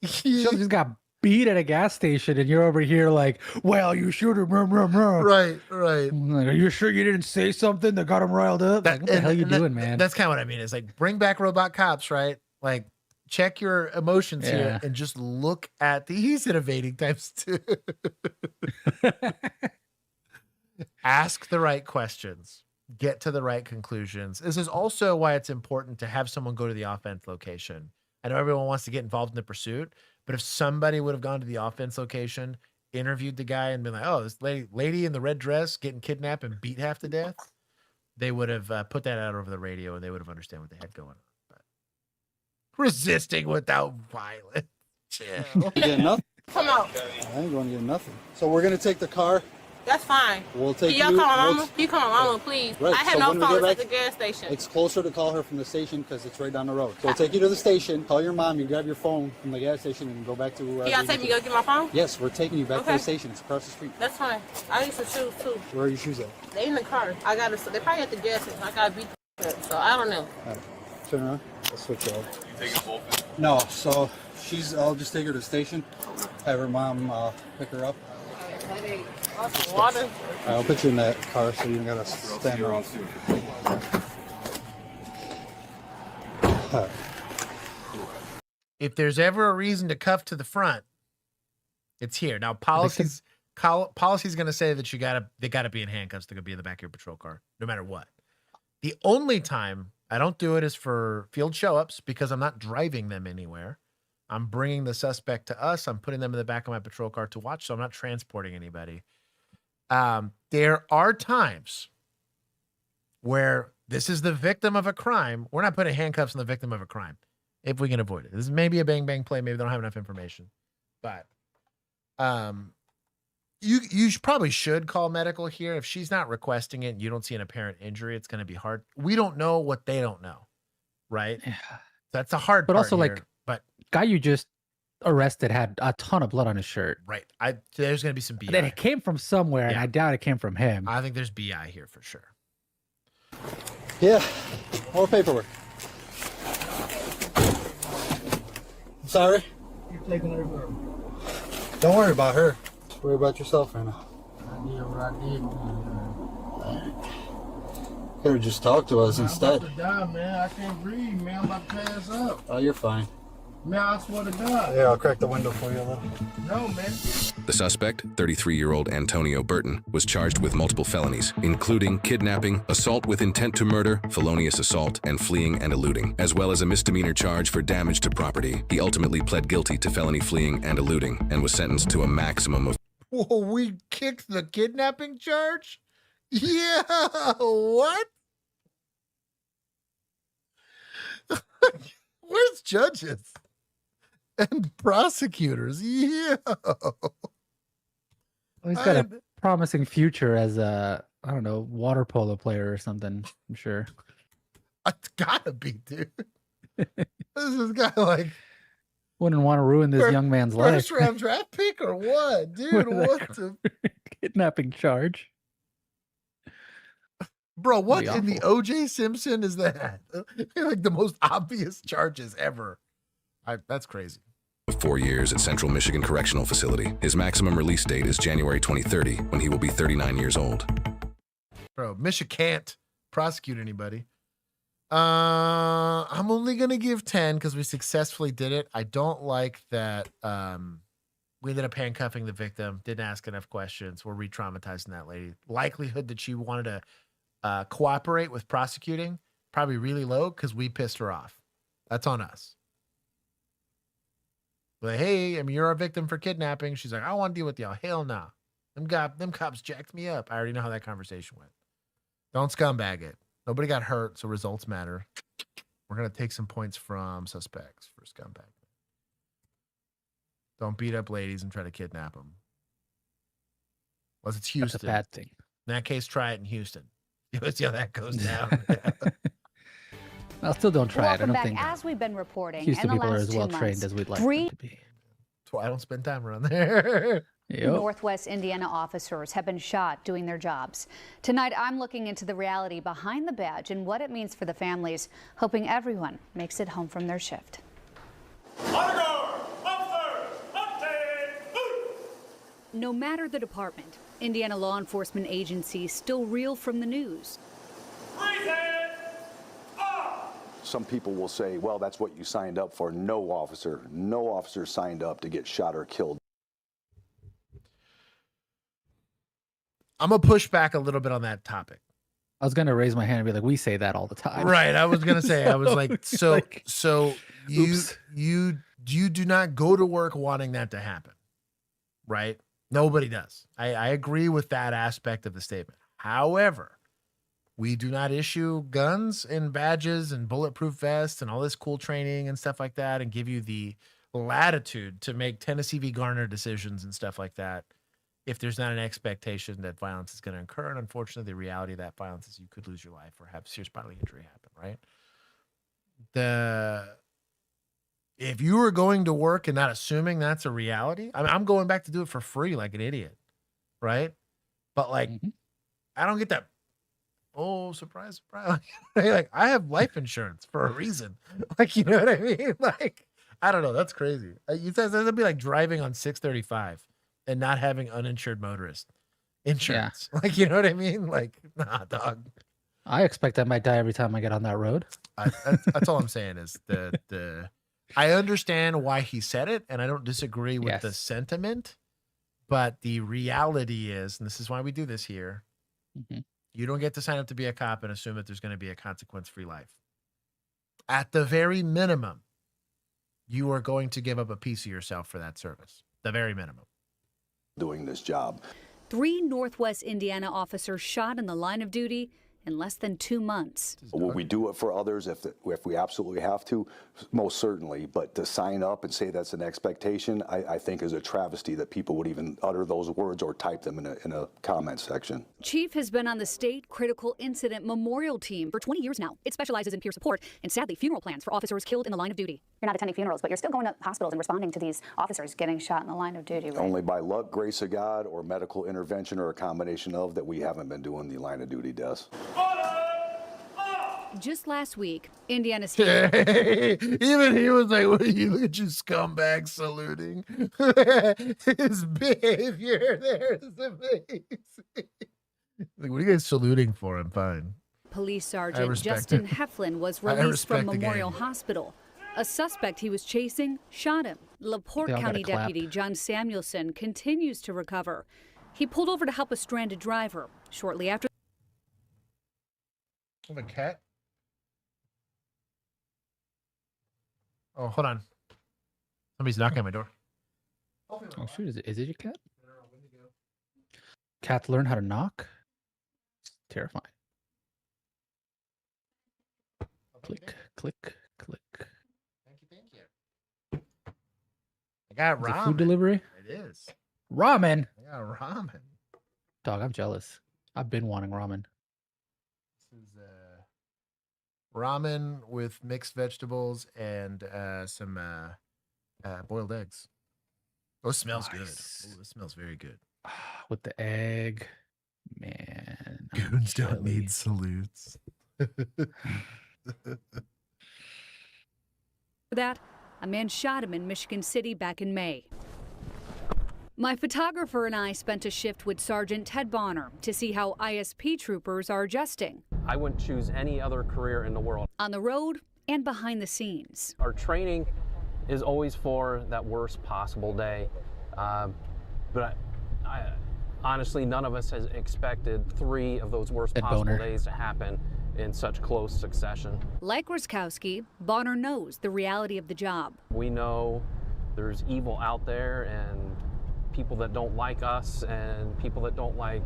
She just got beat at a gas station, and you're over here like, well, you should have. Right. Like, are you sure you didn't say something that got him riled up? Like, what the hell you doing, man? That's kind of what I mean. It's like, bring back robot cops, right? Like, check your emotions here and just look at he's innovating times 2. Ask the right questions. Get to the right conclusions. This is also why it's important to have someone go to the offense location. I know everyone wants to get involved in the pursuit, but if somebody would have gone to the offense location, interviewed the guy, and been like, "Oh, this lady in the red dress getting kidnapped and beat half to death," they would have put that out over the radio, and they would have understood what they had going on. But resisting without violence. Chill. Get nothing. Come on. I ain't going to get nothing. So we're going to take the car. That's fine. We'll take Can y'all call my mama? Can you call my mama, please? Right. I have no phone at the gas station. It's closer to call her from the station because it's right down the road. So we'll take you to the station, call your mom, you grab your phone from the gas station, and go back to wherever. Y'all take me to go get my phone? Yes, we're taking you back to the station. It's across the street. That's fine. I need some shoes, too. Where are your shoes at? They in the car. They probably at the gas station. I got to beat so I don't know. All right. Turn around. I'll switch you over. You taking both? No, so I'll just take her to the station, have her mom pick her up. Water. I'll put you in that car so you don't gotta stand around. If there's ever a reason to cuff to the front, it's here. Now policy's going to say that they gotta be in handcuffs. They're gonna be in the back of your patrol car, no matter what. The only time I don't do it is for field show-ups because I'm not driving them anywhere. I'm bringing the suspect to us. I'm putting them in the back of my patrol car to watch, so I'm not transporting anybody. There are times where this is the victim of a crime. We're not putting handcuffs on the victim of a crime if we can avoid it. This is maybe a bang-bang play. Maybe they don't have enough information. But you probably should call medical here. If she's not requesting it and you don't see an apparent injury, it's going to be hard. We don't know what they don't know, right? Yeah. That's a hard part. But also, here. like, guy you just arrested had a ton of blood on his shirt. Right. There's going to be some BI. Then it came from somewhere, and I doubt it came from him. I think there's BI here for sure. Yeah, more paperwork. I'm sorry. You're taking her girl. Don't worry about her. Just worry about yourself right now. I did what I did. Could have just talked to us instead. I'm about to die, man. I can't breathe, man. I'm about to pass up. Oh, you're fine. Man, I swear to God. Yeah, I'll crack the window for you a little. No, man. The suspect, 33-year-old Antonio Burton, was charged with multiple felonies, including kidnapping, assault with intent to murder, felonious assault, and fleeing and eluding, as well as a misdemeanor charge for damage to property. He ultimately pled guilty to felony fleeing and eluding and was sentenced to a maximum of... Whoa, we kicked the kidnapping charge? Yeah, what? Where's judges? and prosecutors. Yeah. Well, he's got a promising future as a, I don't know, water polo player or something. I'm sure. It's gotta be, dude. This is guy like Wouldn't want to ruin this young man's life. first round draft pick or what, dude? What the kidnapping charge? bro? What That'd in be the OJ Simpson is that? Like the most obvious charges ever. That's crazy. 4 years at Central Michigan Correctional Facility. His maximum release date is January 2030, when he will be 39 years old. Bro, Misha can't prosecute anybody. I'm only gonna give 10 because we successfully did it. I don't like that we ended up handcuffing the victim, didn't ask enough questions. We're re-traumatizing that lady. Likelihood that she wanted to cooperate with prosecuting, probably really low because we pissed her off. That's on us. Like, hey, I mean, you're a victim for kidnapping. She's like, I don't want to deal with y'all. Hell no. Them cops jacked me up. I already know how that conversation went. Don't scumbag it. Nobody got hurt, so results matter. We're going to take some points from suspects for scumbag. Don't beat up ladies and try to kidnap them. Unless it's Houston. That's a bad thing. In that case, try it in Houston. Let's see how that goes down. I still don't try it. I Welcome don't back. think As we've been reporting, Houston in the people are last as well 2 trained months, as we'd like three them to be. That's why I don't spend time around there. Yep. Northwest Indiana officers have been shot doing their jobs. Tonight, I'm looking into the reality behind the badge and what it means for the families, hoping everyone makes it home from their shift. No matter the department, Indiana law enforcement agencies still reel from the news. Some people will say, well, that's what you signed up for. No officer signed up to get shot or killed. I'm going to push back a little bit on that topic. I was gonna raise my hand and be like, we say that all the time. Right. I was gonna say, I was like, so you do not go to work wanting that to happen. Right? Nobody does. I agree with that aspect of the statement. However, we do not issue guns and badges and bulletproof vests and all this cool training and stuff like that and give you the latitude to make Tennessee v. Garner decisions and stuff like that if there's not an expectation that violence is going to occur. And unfortunately, the reality of that violence is you could lose your life or have serious bodily injury happen, right? If you were going to work and not assuming that's a reality, I mean, I'm going back to do it for free like an idiot, right? But like, I don't get that. Oh, surprise, surprise. Like, I have life insurance for a reason. Like, you know what I mean? Like, I don't know. That's crazy. You said that'd be like driving on 635 and not having uninsured motorist insurance. Yeah. Like, you know what I mean? Like, nah, dog. I expect I might die every time I get on that road. That's all I'm saying is I understand why he said it, and I don't disagree with the sentiment, but the reality is, and this is why we do this here, you don't get to sign up to be a cop and assume that there's going to be a consequence-free life. At the very minimum, you are going to give up a piece of yourself for that service. The very minimum. Doing this job. 3 Northwest Indiana officers shot in the line of duty in less than 2 months. Will we do it for others if we absolutely have to? Most certainly. But to sign up and say that's an expectation, I think is a travesty that people would even utter those words or type them in a comment section. Chief has been on the state critical incident memorial team for 20 years now. It specializes in peer support and, sadly, funeral plans for officers killed in the line of duty. You're not attending funerals, but you're still going to hospitals and responding to these officers getting shot in the line of duty, right? Only by luck, grace of God, or medical intervention, or a combination of that, we haven't been doing the line of duty deaths. Just last week, Indiana State. Even he was like, "What are you? Look at you, scumbag saluting." His behavior there is amazing. Like, what are you guys saluting for? I'm fine. Police Sergeant Justin Heflin was released from Memorial game. Hospital. A suspect he was chasing shot him. LaPorte County Deputy John Samuelson continues to recover. He pulled over to help a stranded driver. Shortly after. Oh, the cat. Oh, hold on. Somebody's knocking at my door. Oh shoot, is it your cat? Cats learn how to knock? It's terrifying. Click, click, click. Thank you. I got Is it ramen. food delivery? It is. Ramen. I got ramen. Dog, I'm jealous. I've been wanting ramen. This is ramen with mixed vegetables and some boiled eggs. Oh, it smells good. Oh, it smells very good. With the egg. Man. Goons don't need salutes. For that, a man shot him in Michigan City back in May. My photographer and I spent a shift with Sergeant Ted Bonner to see how ISP troopers are adjusting. I wouldn't choose any other career in the world. On the road and behind the scenes. Our training is always for that worst possible day. But I honestly, none of us has expected 3 of those worst possible days to happen in such close succession. Like Ruskowski, Bonner knows the reality of the job. We know there's evil out there and people that don't like us and people that don't like,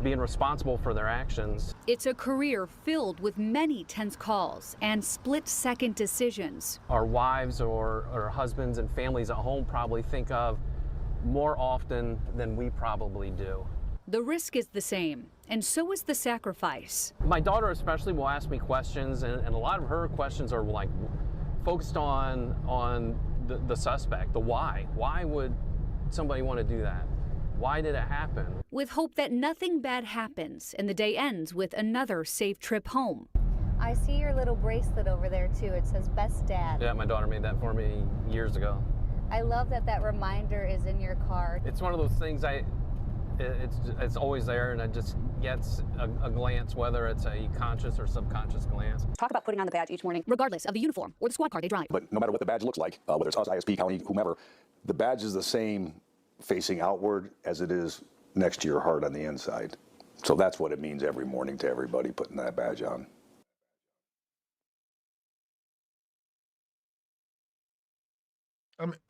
being responsible for their actions. It's a career filled with many tense calls and split-second decisions. Our wives or husbands and families at home probably think of more often than we probably do. The risk is the same, and so is the sacrifice. My daughter especially will ask me questions, and a lot of her questions are like focused on the suspect, the why. Why would somebody want to do that? Why did it happen? With hope that nothing bad happens and the day ends with another safe trip home. I see your little bracelet over there too. It says best dad. Yeah, my daughter made that for me years ago. I love that reminder is in your car. It's one of those things it's always there, and it just gets a glance, whether it's a conscious or subconscious glance. Talk about putting on the badge each morning, regardless of the uniform or the squad car they drive. But no matter what the badge looks like, whether it's us, ISP, county, whomever, the badge is the same facing outward as it is next to your heart on the inside. So that's what it means every morning to everybody putting that badge on.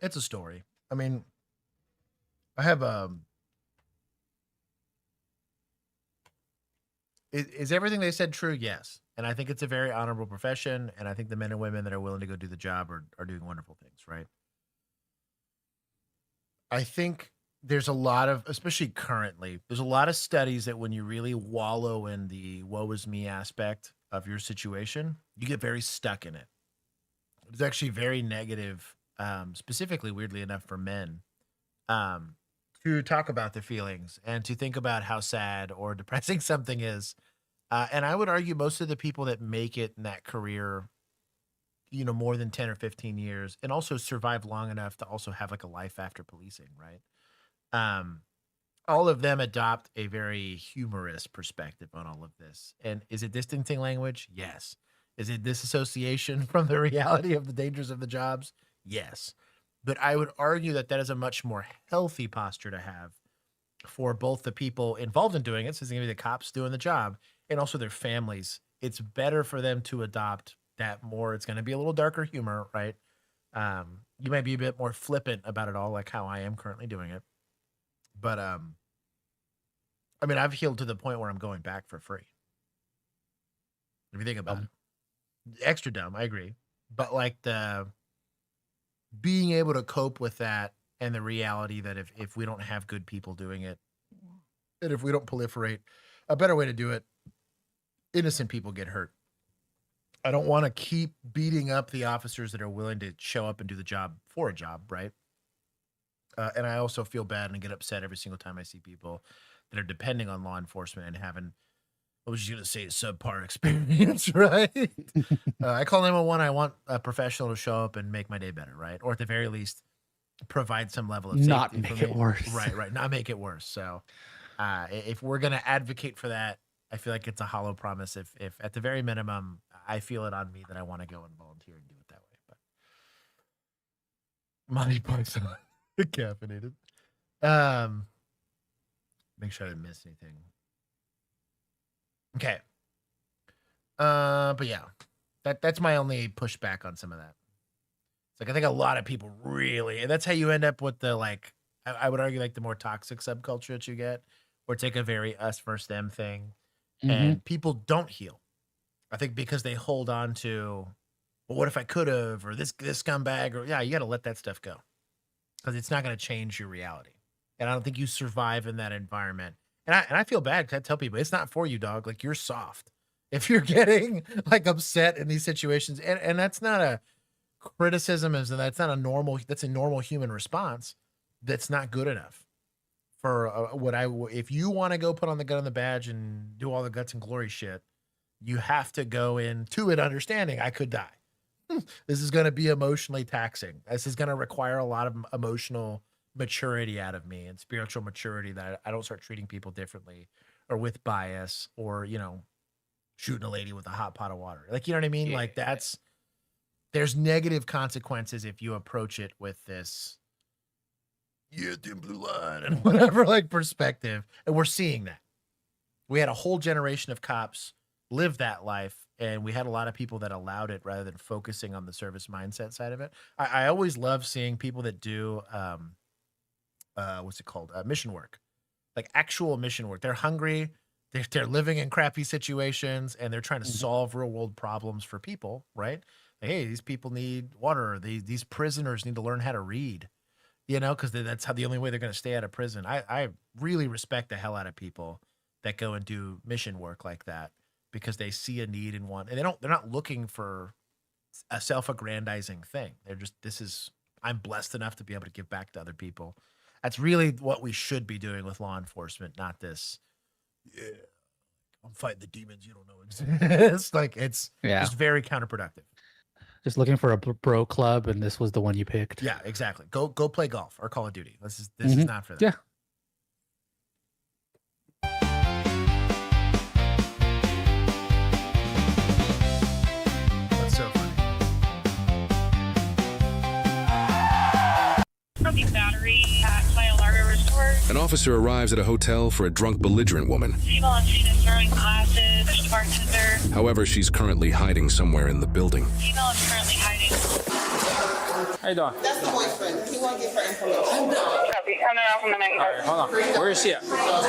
It's a story. I mean, I have Is everything they said true? Yes. And I think it's a very honorable profession, and I think the men and women that are willing to go do the job are doing wonderful things, right? I think there's a lot of, especially currently, there's a lot of studies that when you really wallow in the woe is me aspect of your situation, you get very stuck in it. It's actually very negative, specifically, weirdly enough, for men, to talk about their feelings and to think about how sad or depressing something is. And I would argue most of the people that make it in that career, more than 10 or 15 years, and also survive long enough to also have like a life after policing, right? All of them adopt a very humorous perspective on all of this. And is it distancing language? Yes. Is it disassociation from the reality of the dangers of the jobs? Yes. But I would argue that that is a much more healthy posture to have for both the people involved in doing it, so it's going to be the cops doing the job, and also their families. It's better for them to adopt that more. It's going to be a little darker humor, right? You might be a bit more flippant about it all, like how I am currently doing it. But, I mean, I've healed to the point where I'm going back for free. If you think about it. Extra dumb, I agree. But like being able to cope with that and the reality that if we don't have good people doing it, and if we don't proliferate, a better way to do it, innocent people get hurt. I don't want to keep beating up the officers that are willing to show up and do the job for a job, right? And I also feel bad and get upset every single time I see people that are depending on law enforcement and having, I was just going to say, a subpar experience, right? I call 911. I want a professional to show up and make my day better, right? Or at the very least, provide some level of safety. Not make it worse. Right. Not make it worse. So if we're going to advocate for that, I feel like it's a hollow promise. If at the very minimum, I feel it on me that I want to go and volunteer and do it that way. But Monty Python, caffeinated. Make sure I didn't miss anything. Okay. But yeah, that's my only pushback on some of that. It's like, I think a lot of people really, and that's how you end up with the, like, I would argue like the more toxic subculture that you get, where it's like a very us versus them thing. And people don't heal. I think because they hold on to Well, what if I could have, or this scumbag, or yeah, you got to let that stuff go because it's not going to change your reality. And I don't think you survive in that environment. And I feel bad because I tell people it's not for you, dog. Like you're soft if you're getting like upset in these situations, and that's not a criticism, that's not a normal. That's a normal human response. That's not good enough for if you want to go put on the gun and the badge and do all the guts and glory shit, you have to go into it understanding I could die. This is going to be emotionally taxing. This is going to require a lot of emotional maturity out of me and spiritual maturity that I don't start treating people differently or with bias or, shooting a lady with a hot pot of water. Like, you know what I mean? Yeah. Like there's negative consequences if you approach it with this, thin blue line and whatever, like perspective. And we're seeing that. We had a whole generation of cops live that life. And we had a lot of people that allowed it rather than focusing on the service mindset side of it. I always love seeing people that do, what's it called? Mission work, like actual mission work. They're hungry. They're living in crappy situations and they're trying to solve real world problems for people, right? Like, hey, these people need water. These prisoners need to learn how to read, because that's the only way they're going to stay out of prison. I really respect the hell out of people that go and do mission work like that, because they see a need and want, and they're not looking for a self-aggrandizing thing. They're just, I'm blessed enough to be able to give back to other people. That's really what we should be doing with law enforcement, not this. Yeah, I'm fighting the demons you don't know exist. Like it's just very counterproductive. Just looking for a bro club, and this was the one you picked. Yeah, exactly. Go play golf or Call of Duty. This is not for that. Yeah. So funny. Battery at Playa Larga Resort. An officer arrives at a hotel for a drunk, belligerent woman. Female on scene is throwing glasses. There's the bartender. However, she's currently hiding somewhere in the building. Female is currently hiding. How you doing? That's the boyfriend. He won't give her information. All right, hold on. Where is she at?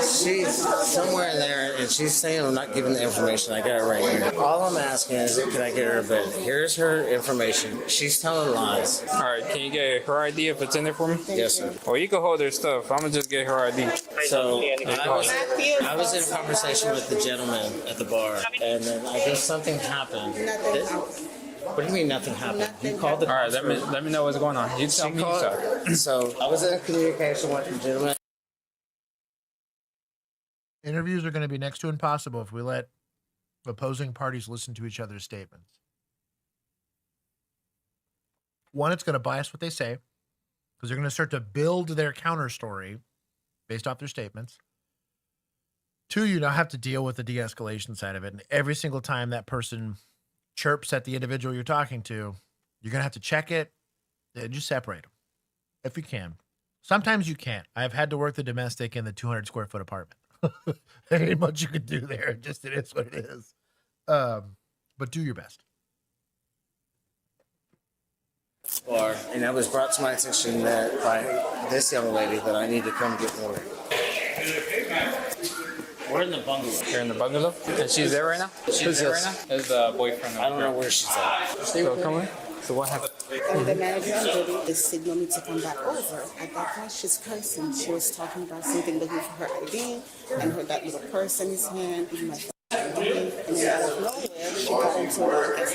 She's somewhere in there, and she's saying I'm not giving the information. I got it right here. All I'm asking is, can I get her a bed? Here's her information. She's telling lies. All right, can you get her ID if it's in there for me? Yes, sir. Or you can hold her stuff. I'm gonna just get her ID. So I was in conversation with the gentleman at the bar, and then I guess something happened. What do you mean nothing happened? You called the. All right, let me know what's going on. You tell me. So I was in communication with the gentleman. Interviews are going to be next to impossible if we let opposing parties listen to each other's statements. One, it's going to bias what they say because they're going to start to build their counter story based off their statements. Two, you now have to deal with the de-escalation side of it. And every single time that person chirps at the individual you're talking to, you're going to have to check it and just separate them if you can. Sometimes you can't. I've had to work the domestic in the 200 square foot apartment. There ain't much you can do there. Just it is what it is. But do your best. Bar, and it was brought to my attention that by this young lady that I need to come get more. We're in the bungalow. You're in the bungalow? And she's there right now? She's there right now? Is the boyfriend? I don't know where she's at. So come in. So what happened? And the manager on duty is signaling me to come back over. At that point, she's cursing. She was talking about something, looking for her ID, and that little purse in his hand, even my phone. And then out of nowhere, she got into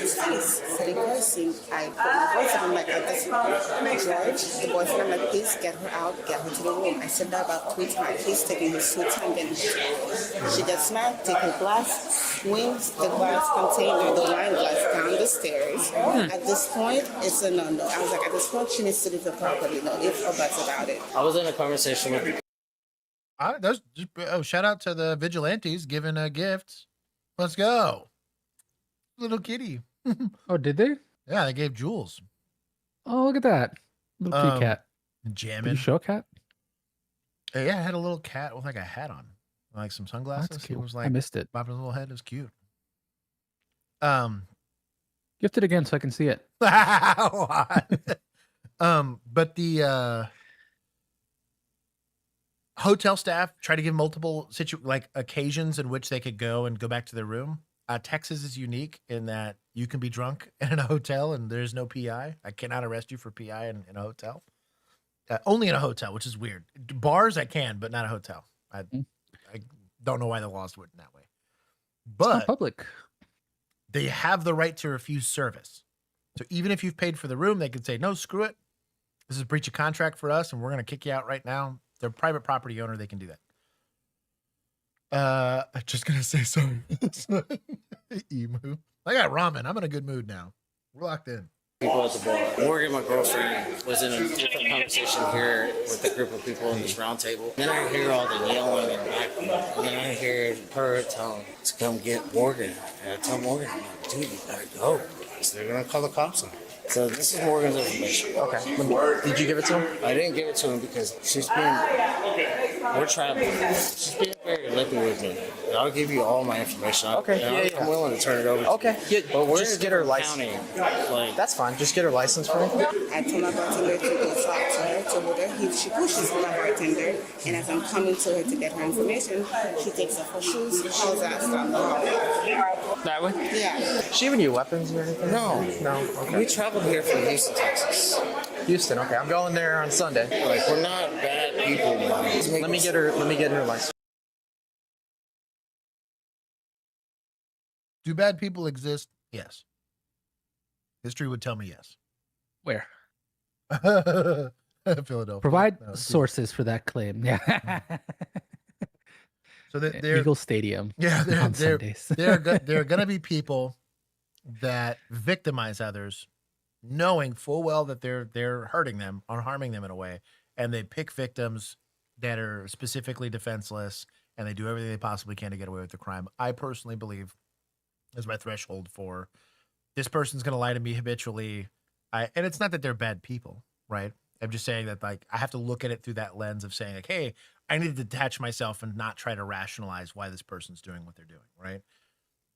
his face, started cursing. I put my boyfriend, I'm like, at this point, George, the boyfriend, I'm like, please get her out, get her to the room. I said that about 3 times. He's taking his sweet time getting her. She gets mad, take her glass, swings the glass container, the wine glass, down the stairs. At this point, it's a no-no. I was like, at this point, she needs to leave the property. No ifs or buts about it. I was in a conversation with. Shout out to the vigilantes giving gifts. Let's go. Little kitty. Oh, did they? Yeah, they gave jewels. Oh, look at that. Little kitty cat. Jamming. Did you show a cat? Yeah, it had a little cat with like a hat on. Like some sunglasses. That's cute. It was like I missed it. bobbing his little head. It was cute. Gift it again so I can see it. But the hotel staff try to give multiple occasions in which they could go back to their room. Texas is unique in that you can be drunk in a hotel and there's no PI. I cannot arrest you for PI in a hotel. Only in a hotel, which is weird. Bars I can, but not a hotel. I don't know why the laws went that way. But public. They have the right to refuse service. So even if you've paid for the room, they can say, no, screw it. This is a breach of contract for us, and we're going to kick you out right now. They're a private property owner. They can do that. I'm just going to say sorry. Emu. I got ramen. I'm in a good mood now. We're locked in. People at the bar. Morgan, my girlfriend, was in a different conversation here with a group of people in this round table. Then I hear all the yelling and backing. And then I hear her tell him to come get Morgan. And I tell Morgan, I'm like, dude, you gotta go. So they're gonna call the cops on him. So this is Morgan's information. Okay. Did you give it to him? I didn't give it to him because we're traveling. She's being very lippy with me. And I'll give you all my information. Okay, I'm willing to turn it over to Okay, you. But we're just get her license. That's fine. Just get her license for me. I told my bartender to go talk to her, told her she pushes my bartender, and as I'm coming to her to get her information, she takes off her shoes, calls out, stop the hallway. That way? Yeah. She giving you weapons or anything? No. Okay. We traveled here from Houston, Texas. Houston. Okay, I'm going there on Sunday. Like, we're not bad people, man. Let me get her license. Do bad people exist? Yes. History would tell me yes. Where? Philadelphia. Provide sources for that claim. Yeah. So they're Eagle Stadium. Yeah, on Sundays. there are going to be people that victimize others, knowing full well that they're hurting them or harming them in a way, and they pick victims that are specifically defenseless, and they do everything they possibly can to get away with the crime. I personally believe is my threshold for this person's going to lie to me habitually. And it's not that they're bad people, right? I'm just saying that, like, I have to look at it through that lens of saying, like, hey, I need to detach myself and not try to rationalize why this person's doing what they're doing, right?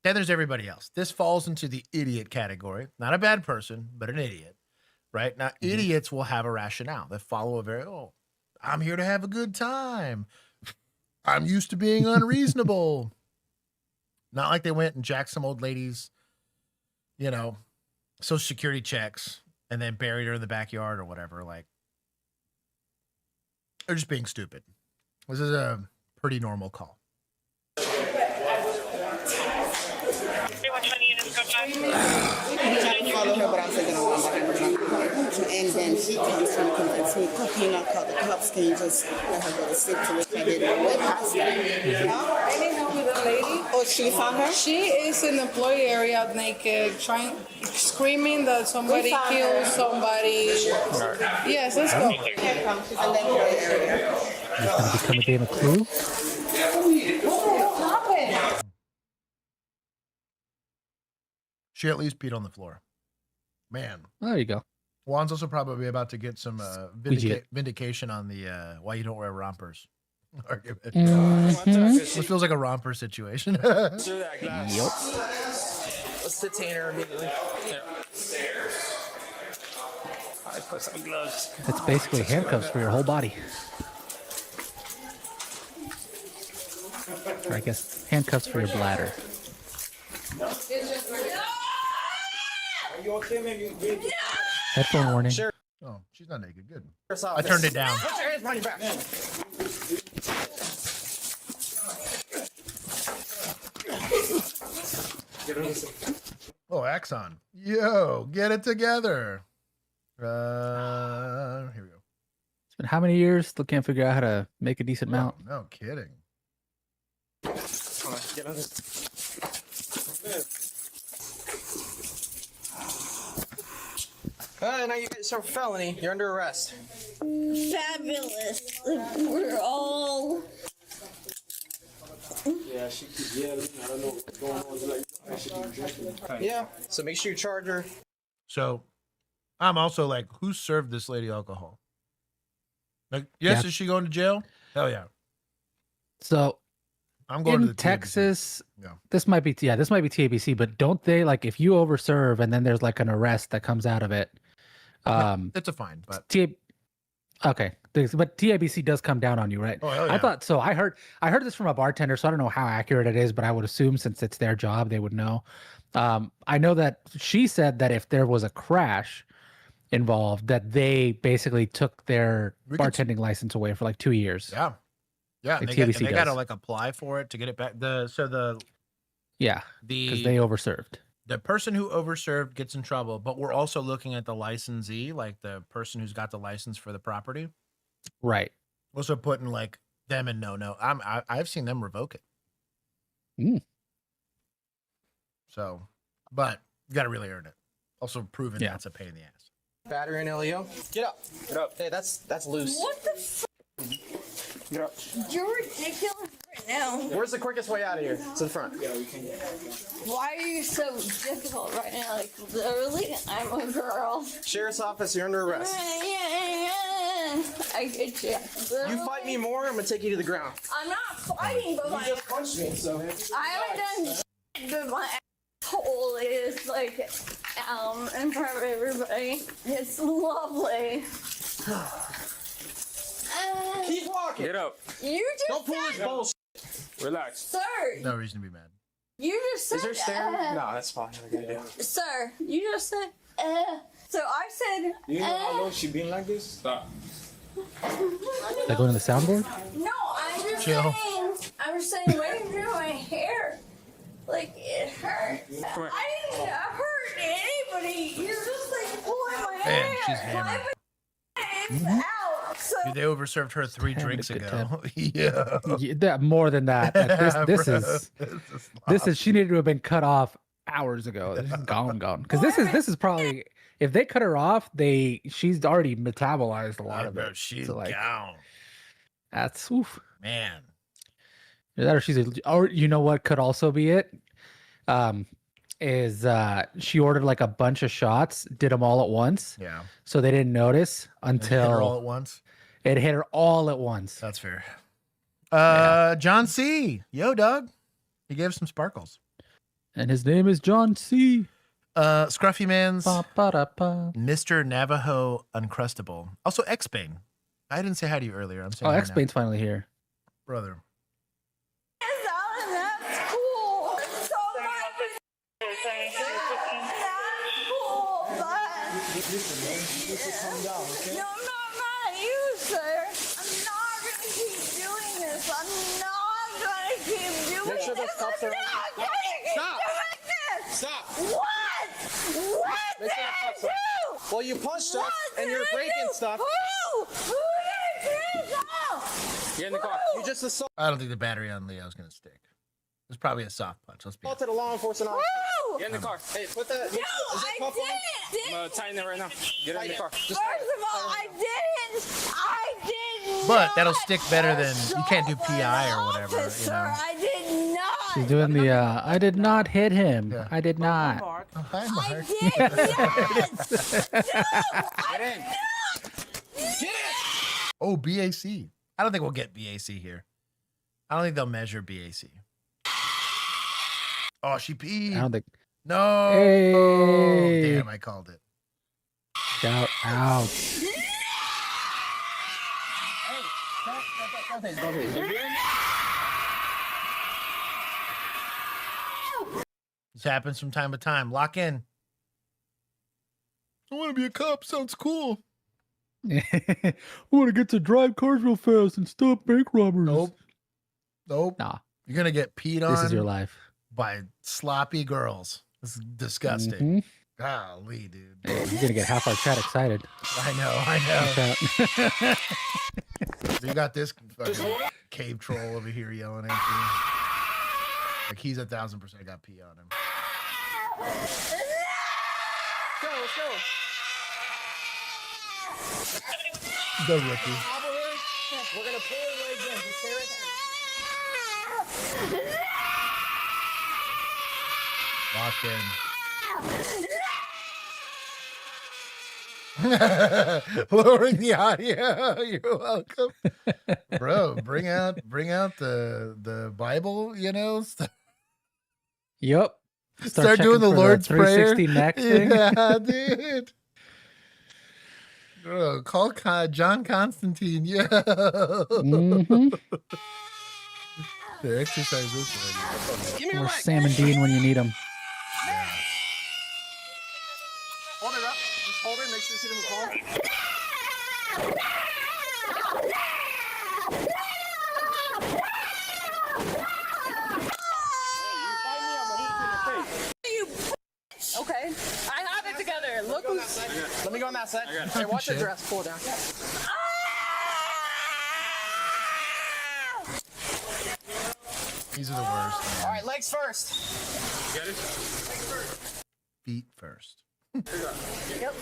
Then there's everybody else. This falls into the idiot category. Not a bad person, but an idiot, right? Now, idiots will have a rationale. They follow a very, I'm here to have a good time. I'm used to being unreasonable. Not like they went and jacked some old lady's, Social Security checks and then buried her in the backyard or whatever. Like, they're just being stupid. This is a pretty normal call. I'm trying to follow her, but I'm thinking I'm behind her. And then she comes to convince me, can you not call the cops? Can you just let her go to sleep, to which I didn't way past that. Any help with a lady? Oh, she found her? She is in the employee area naked, screaming that somebody killed somebody. Yes, let's go. She's in the employee area. Is this going to become a game of Clue? Stop it! She at least peed on the floor. Man. There you go. Juan's also probably about to get some vindication on the why you don't wear rompers argument. This feels like a romper situation. Yep. Let's detain her immediately. I put some gloves. It's basically handcuffs for your whole body. Or I guess handcuffs for your bladder. Are you okay, man? Headphone warning. Sure. Oh, she's not naked. Good. I turned it down. Put your hands behind your back. Oh, Axon. Yo, get it together. Here we go. It's been how many years? Still can't figure out how to make a decent mount. No kidding. Come on, get on this. Now you get some felony. You're under arrest. Fabulous. We're all. Yeah, she keeps yelling. I don't know what's going on. It's like, I should be drinking. Yeah, so make sure you charge her. So I'm also like, who served this lady alcohol? Like, yes, Yeah. is she going to jail? Hell yeah. So I'm going in to the Texas, Yeah. this might be TABC, but don't they, like, if you overserve and then there's like an arrest that comes out of it, it's a fine, but Okay, but TABC does come down on you, right? Oh, hell yeah. I thought so. I heard this from a bartender, so I don't know how accurate it is, but I would assume since it's their job, they would know. I know that she said that if there was a crash involved, that they basically took their bartending license away for like 2 years. Yeah. Yeah. Like They TABC got to does. like apply for it to get it back. Yeah, because they overserved. The person who overserved gets in trouble, but we're also looking at the licensee, like the person who's got the license for the property. Right. Also putting like them in no. I've seen them revoke it. Mm. So, but you got to really earn it. Also proven that's a pain in the ass. Battery and Leo. Get up. Get up. Hey, that's loose. What the f? Get up. You're ridiculous right now. Where's the quickest way out of here? To the front. Why are you so difficult right now? Like, literally, I'm a girl. Sheriff's office, you're under arrest. I get you. You fight me more, I'm gonna take you to the ground. I'm not fighting, but You just punched me, so. I haven't done shit, but my asshole is like in front of everybody. It's lovely. Keep walking. Get up. You just Don't pull this bullshit. Relax. Sir. No reason to be mad. You just said. Is there stairs? No, that's fine. We're gonna do. Sir, you just said. So I said. You know how long she been like this? Stop. Like going to the soundboard? No, I'm just Chill. saying. I'm just saying. What are you doing to my hair? Like it hurts. I didn't hurt anybody. You're just like pulling my Man, hair. she's hammered. It's out. So Dude, they overserved her 3 drinks good ago. Yeah. More than that. Like, this Bro, is she needed to have been cut off hours ago. This is gone. Because this is probably, if they cut her off, she's already metabolized a lot of bro, it. she's So, like, down. that's oof. Man. Either that or she's or you know what could also be it? Is she ordered like a bunch of shots, did them all at once. Yeah. So they didn't notice until Hit her all at once. It hit her all at once. That's fair. John C. Yo, Doug. He gave some sparkles. And his name is John C. Scruffy Man's Ba-ba-da-ba. Mr. Navajo Uncrustable. Also, X-Bane. I didn't say hi to you earlier. I'm saying Oh, hi now. X-Bane's finally here. Brother. that's cool. So much. No, I'm not mad at you, sir. I'm not gonna keep doing this. I'm not gonna keep doing Make sure those this. cops are. I'm not gonna keep Stop. doing this. Stop. What? What Make did sure the I cops do? are. Well, you punched us and you're breaking stuff. Who? Who did this? Oh. Get in the car. You just assaulted I don't think the battery on Leo's going to stick. It's probably a soft punch. Let's be honest. a law enforcement officer. Woo! Get in the car. Hey, put that. No, is that I cuff on? didn't. I'm gonna tighten it right now. Get in the car. First of all, I didn't. I did But not that'll stick better than you can't do PI or whatever. You officer. know? I did not. She's doing the I did not hit him. I did not. Oh, hi, Mark. I did, yes. Get in. Get in. Oh, BAC. I don't think we'll get BAC here. I don't think they'll measure BAC. Oh, she peed. I don't think. No. Hey. Damn, I called it. Shout out. This happens from time to time. Lock in. I want to be a cop. Sounds cool. I want to get to drive cars real fast and stop bank robbers. Nope. Nah. You're going to get peed on. This is your life. By sloppy girls. This is disgusting. Golly, dude. Hey, you're gonna get half our chat excited. I know. So you got this fucking cave troll over here yelling at you. Like he's 1,000% got pee on him. Go, let's go. The rookie. We're gonna pull your legs in. Just stay right there. Locked in. Lowering the audio. You're welcome, bro. Bring out the Bible. You know. Yep. Start doing the Lord's Prayer. 360 neck thing. Yeah, dude. Call John Constantine. Yeah. Mhm. The exercise this way. Or Sam and Dean when you need them. Hold it up. Just hold it. Make sure she doesn't fall. Okay, I have it together. Look who's... Let me go on that side. Hey, watch the dress. Pull down. These are the worst. All right, legs first. You got it? Feet first. Yep.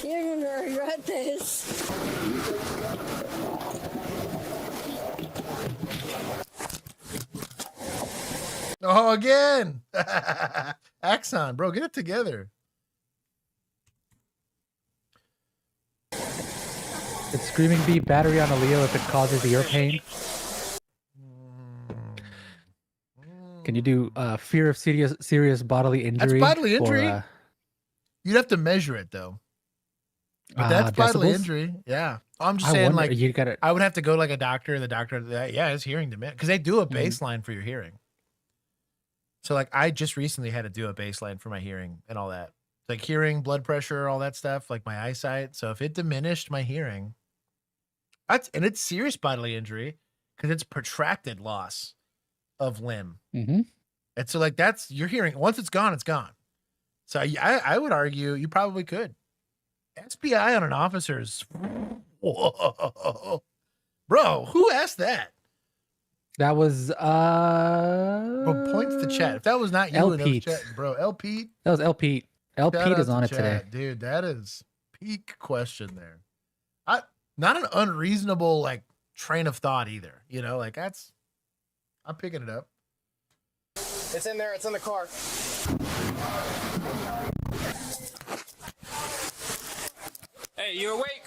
You're gonna regret this. Oh, again. Axon, bro, get it together. Did Screaming Bee battery on a Leo if it causes ear pain? Can you do fear of serious bodily injury? That's bodily injury. Or, You'd have to measure it though. But that's bodily decibels? injury. Yeah. I'm just I saying, wonder- like, you gotta- I would have to go to, like, a doctor, and the doctor, yeah, it's hearing diminished. Because they do a Mhm. baseline for your hearing. So, like, I just recently had to do a baseline for my hearing and all that. Like, hearing, blood pressure, all that stuff, like my eyesight. So, if it diminished my hearing, and it's serious bodily injury because it's protracted loss of limb. Mm-hmm. And so, like, that's your hearing. Once it's gone, it's gone. So, I would argue you probably could. SBI on an officer's. Whoa. Bro, who asked that? That was Bro, points to chat. If that was not you, L. and it was Pete. chat, bro, L. Pete. That was L. Pete. L. Shout Pete out is on to it today. chat. Dude, that is peak question there. Not an unreasonable, like, train of thought either. You know, like, I'm picking it up. It's in there. It's in the car. Hey, you awake?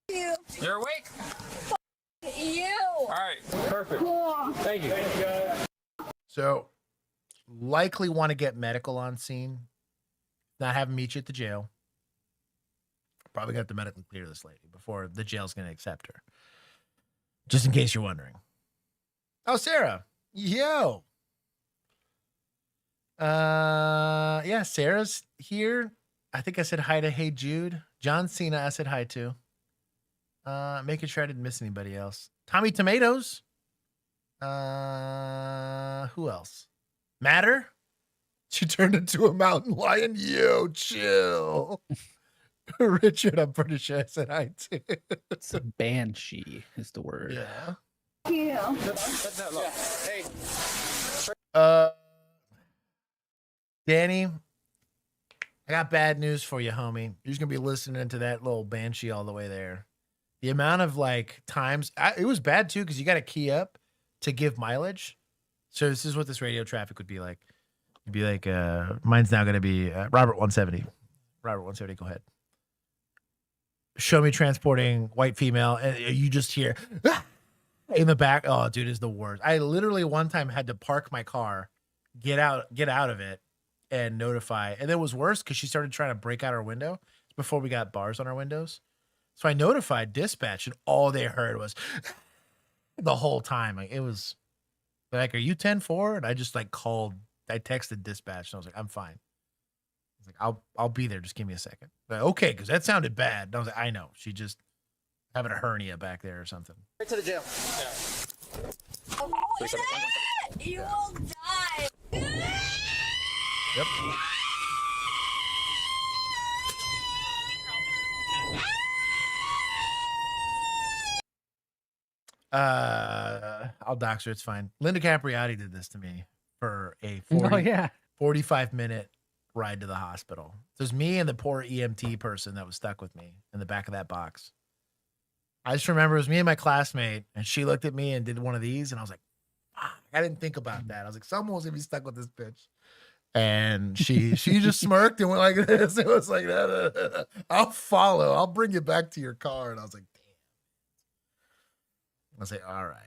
You. You're awake? You. All right. Perfect. Thank you. So, likely want to get medical on scene. Not have him meet you at the jail. Probably got to medically clear this lady before the jail's going to accept her. Just in case you're wondering. Oh, Sarah. Yo. Yeah, Sarah's here. I think I said hi to Hey Jude. John Cena, I said hi to. Making sure I didn't miss anybody else. Tommy Tomatoes. Who else? Matter? She turned into a mountain lion. Yo, chill. Richard, I'm pretty sure I said hi to. It's a banshee is the word. Yeah. You. Hey. Danny, I got bad news for you, homie. You're just gonna be listening to that little banshee all the way there. The amount of, like, times it was bad too, because you got to key up to give mileage. So this is what this radio traffic would be like. You'd be like, mine's now gonna be Robert 170. Robert 170, go ahead. Show me transporting white female, and you just hear in the back. Oh, dude, is the worst. I literally one time had to park my car, get out of it, and notify. And then it was worse because she started trying to break out our window before we got bars on our windows. So I notified dispatch, and all they heard was the whole time. Like, it was like, "Are you 10-4?" And I just, like, called. I texted dispatch, and I was like, "I'm fine." I was like, "I'll be there. Just give me a second." Like, okay, because that sounded bad. And I was like, "I know. She just having a hernia back there or something." Right to the jail. Yeah. You will die. Yep. I'll dox her. It's fine. Linda Capriati did this to me for a 45-minute ride to the hospital. So it was me and the poor EMT person that was stuck with me in the back of that box. I just remember it was me and my classmate, and she looked at me and did one of these, and I was like, fuck, I didn't think about that. I was like, someone was gonna be stuck with this bitch. And she just smirked and went like this. It was like, I'll follow. I'll bring you back to your car. And I was like, damn. I was like, all right.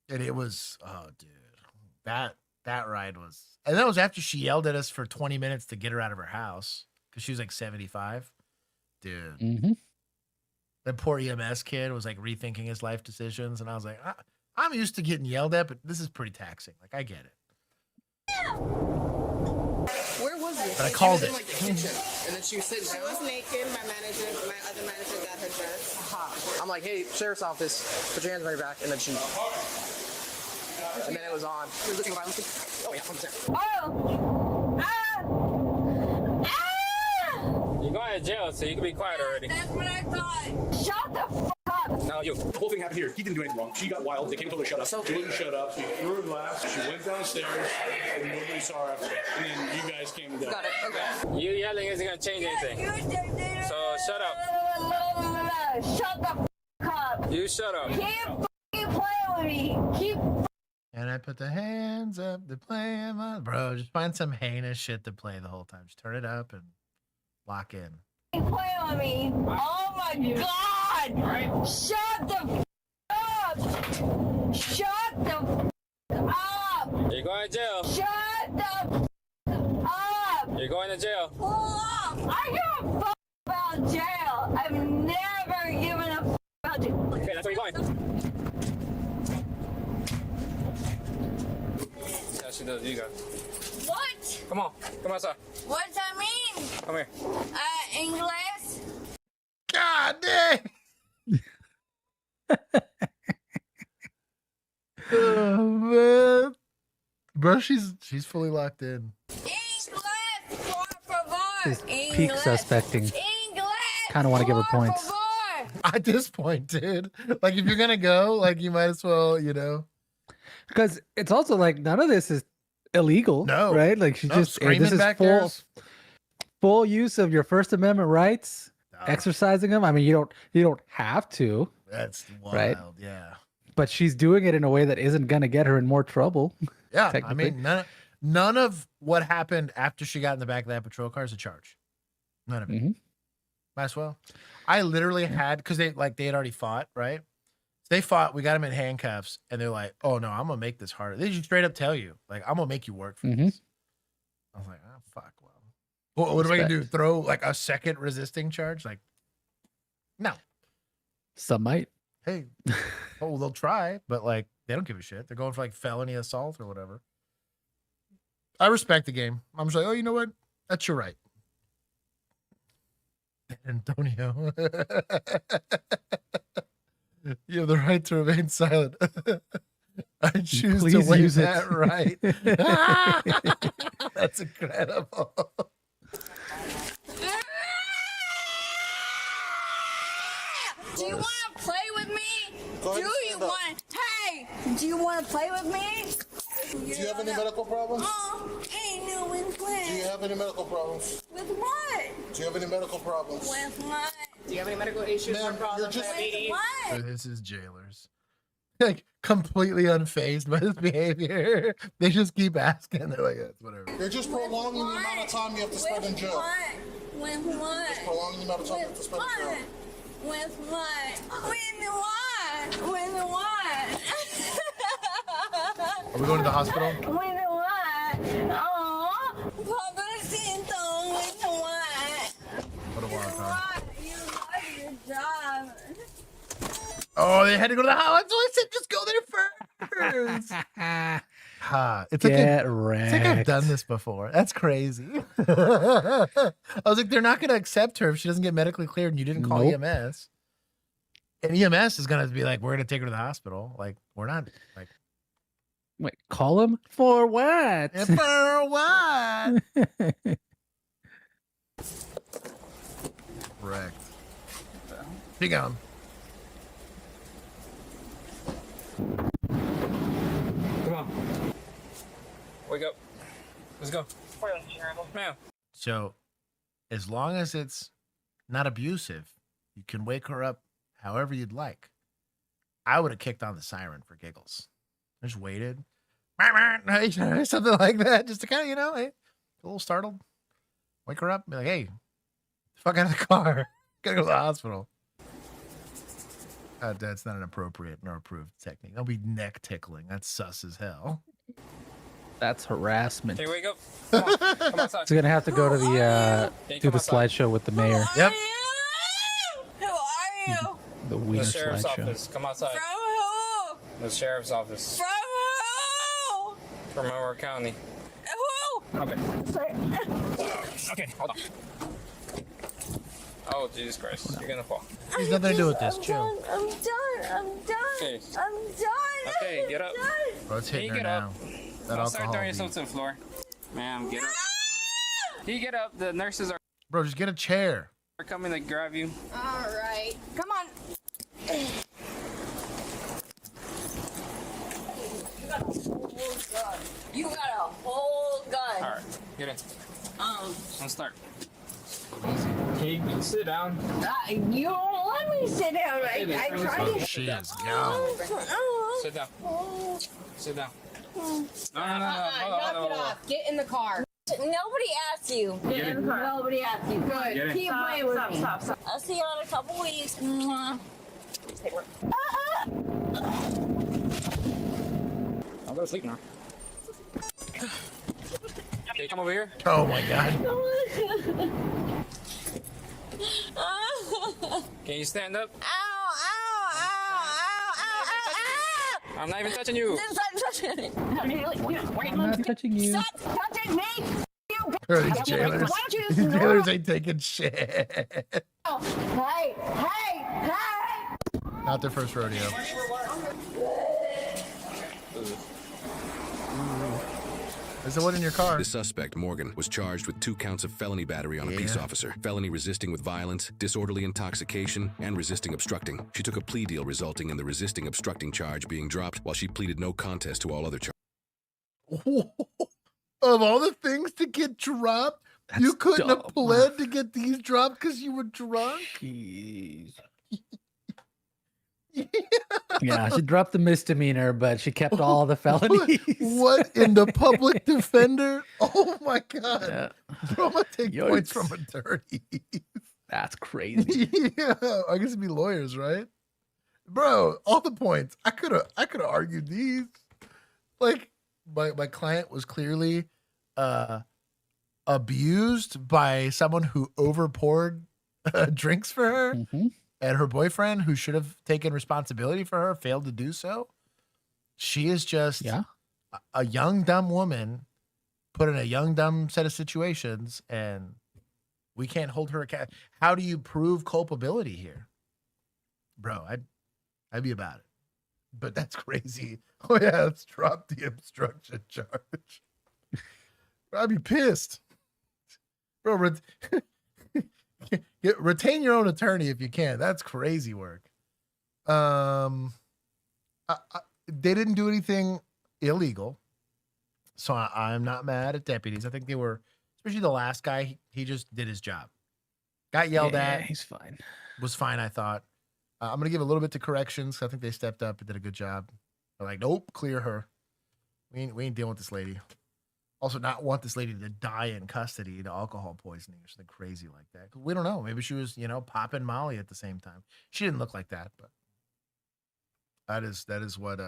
And it was, oh, dude, that ride was, and that was after she yelled at us for 20 minutes to get her out of her house. because she was like 75. Dude, Mm-hmm. that poor EMS kid was like rethinking his life decisions, and I was like, I'm used to getting yelled at, but this is pretty taxing. Like, I get it. Where was this? But I called She was it. in like the kitchen, and then she was sitting She down. was naked. My other manager got her dressed. I'm like, hey, sheriff's office, put your hands behind your back, and then she. And then it was on. You're looking violence. Oh yeah, 100%. You're going to jail, so you can be quiet already. That's what I thought. Shut the f up. No, you. The whole thing happened here. He didn't do anything wrong. She got wild. They came and told her to shut up. She wouldn't shut up. She threw her glass. She went downstairs, and nobody saw her after that. And then you guys came down. Got it. Okay. You yelling isn't going to change anything. So shut up. Shut the f up. You shut up. Keep f***ing playing with me. Keep And I put the hands up to play. Bro, just find some heinous shit to play the whole time. Just turn it up and lock in. playing with me. Oh my god. Shut the f up. Shut the f up. You're going to jail. Shut the f up. You're going to jail. Pull off. I give a f about jail. I've never given a f about jail. Okay, that's where you're going. Yeah, she does. You go. What? Come on. Come outside. What does that mean? Come here. English? God dang. Oh, man. Bro, she's fully locked in. Is peak suspecting. Kind of want to give her points. At this point, dude. Like, if you're going to go, like, you might as well, Because it's also like none of this is illegal. No. Right? Like, she No, just, screaming this is back there. full use of your First Amendment rights, exercising them. I mean, you don't have to. That's wild, right? Yeah. But she's doing it in a way that isn't going to get her in more trouble. Yeah, I technically. mean, none of what happened after she got in the back of that patrol car is a charge. None of it. Mhm. Might as well. I literally had, because they had already fought, right? They fought. We got them in handcuffs, and they're like, "Oh no, I'm gonna make this harder." They just straight up tell you, like, "I'm gonna make you work for this." I was like, "Oh fuck, well, what am I gonna do? Throw like a second resisting charge? Like, no." Some might. Hey, oh, they'll try, but like they don't give a shit. They're going for like felony assault or whatever. I respect the game. I'm just like, oh, you know what? That's your right. Antonio. You have the right to remain silent. I choose Please to waive use it. that right. That's incredible. Do you want to play with me? Go ahead and Do you stand up. want? Hey, do you want to play with me? Do you have any medical problems? Ain't no with what? Do you have any medical problems? With what? Do you have any medical problems? With what? Do you have any medical issues or problems? With what? So this is jailers. Like completely unfazed by this behavior. They just keep asking. They're like, it's whatever. You're just prolonging the amount of time you have to spend in jail. With what? Just prolonging the amount of time you have to spend in jail. With what? With what? With what? Are we going to the hospital? With what? Oh, Papacito, with what? What a wild time. What? You love your job. Oh, they had to go to the hospital. So I said, just go there first. It's like Get it's like I've wrecked. done this before. That's crazy. I was like, they're not going to accept her if she doesn't get medically cleared and you didn't call Nope. EMS. And EMS is going to be like, we're going to take her to the hospital. Like, we're not like, Wait, call him for what? for what? Correct. Hang on. Come on. Wake up. Let's go. Ma'am. So, as long as it's not abusive, you can wake her up however you'd like. I would have kicked on the siren for giggles. I just waited. Something like that. Just to kind of, hey, a little startled. Wake her up. Be like, hey, fuck out of the car. Gotta go to the hospital. That's not an appropriate nor approved technique. That'll be neck tickling. That's sus as hell. That's harassment. Hey, wake up. Come on. Come outside. So you're gonna have to go to the do the slideshow with the mayor. Yep. Who are you? The The wiener sheriff's slideshow. office. Come outside. From who? The sheriff's office. From who? From Monroe County. Who? Okay. Okay, hold on. Oh, Jesus Christ. You're gonna fall. There's nothing to do with this. Chill. I'm done. I'm done. Okay. I'm done. Okay, get up. Bro, it's hitting Can you her get now. up? That Don't start alcohol. throwing yourself to the floor. Ma'am, get up. Can you get up? The nurses Bro, just get a chair. are coming to grab you. All right. Come on. You got a whole gun. All right, get in. Let's start. Sit down. You don't let me sit down. I tried to. She is gone. Sit down. Sit down. No. Knock it off. Get in the car. Nobody asked you. Get in the car. Nobody asked you. Good. Get in. Keep playing with me. Stop. I'll see you in a couple weeks. I'll go to sleep now. Okay, come over here. Oh my god. Can you stand up? Ow, ow, ow, ow, ow, ow, ow! I'm not even touching you. I'm not touching you. Stop touching me! These jailers. Why don't you These just jailers ain't taking shit. Hey! Not their first rodeo. Is there one in your car? The suspect, Morgan, was charged with 2 counts of felony battery on a peace officer, felony resisting with violence, disorderly intoxication, and resisting obstructing. She took a plea deal resulting in the resisting obstructing charge being dropped while she pleaded no contest to all other charges. Of all the things to get dropped, you couldn't have pled to get these dropped because you were drunk? Jeez. Yeah, she dropped the misdemeanor, but she kept all the felonies. What in the public defender? Oh my god. Yeah. Bro, I'm gonna take points from attorneys. That's crazy. Yeah, I guess it'd be lawyers, right? Bro, all the points. I could have argued these. Like my client was clearly abused by someone who overpoured drinks for her. And her boyfriend, who should have taken responsibility for her, failed to do so. She is just a young, dumb woman put in a young, dumb set of situations, and we can't hold her accountable. How do you prove culpability here? Bro, I'd be about it. But that's crazy. Oh, yeah, let's drop the obstruction charge. Bro, I'd be pissed. Bro, retain your own attorney if you can. That's crazy work. They didn't do anything illegal, so I'm not mad at deputies. I think they were, especially the last guy. He just did his job. Got yelled at. He's fine. Was fine, I thought. I'm gonna give a little bit to corrections. I think they stepped up and did a good job. They're like, nope, clear her. We ain't dealing with this lady. Also, not want this lady to die in custody to alcohol poisoning or something crazy like that. We don't know. Maybe she was, popping Molly at the same time. She didn't look like that, but that is what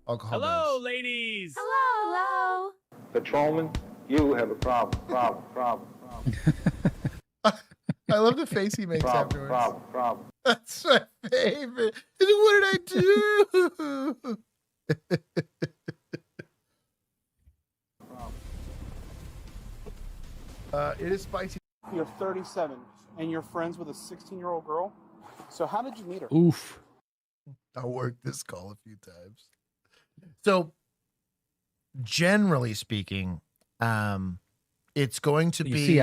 alcohol Hello, ladies. Hello. Patrolman, you have a problem. I love the face he makes afterwards. Problem. That's my favorite. What did I do? It is spicy. You're 37 and you're friends with a 16-year-old girl. So how did you meet her? Oof. I worked this call a few times. So, generally speaking, it's going to be. See,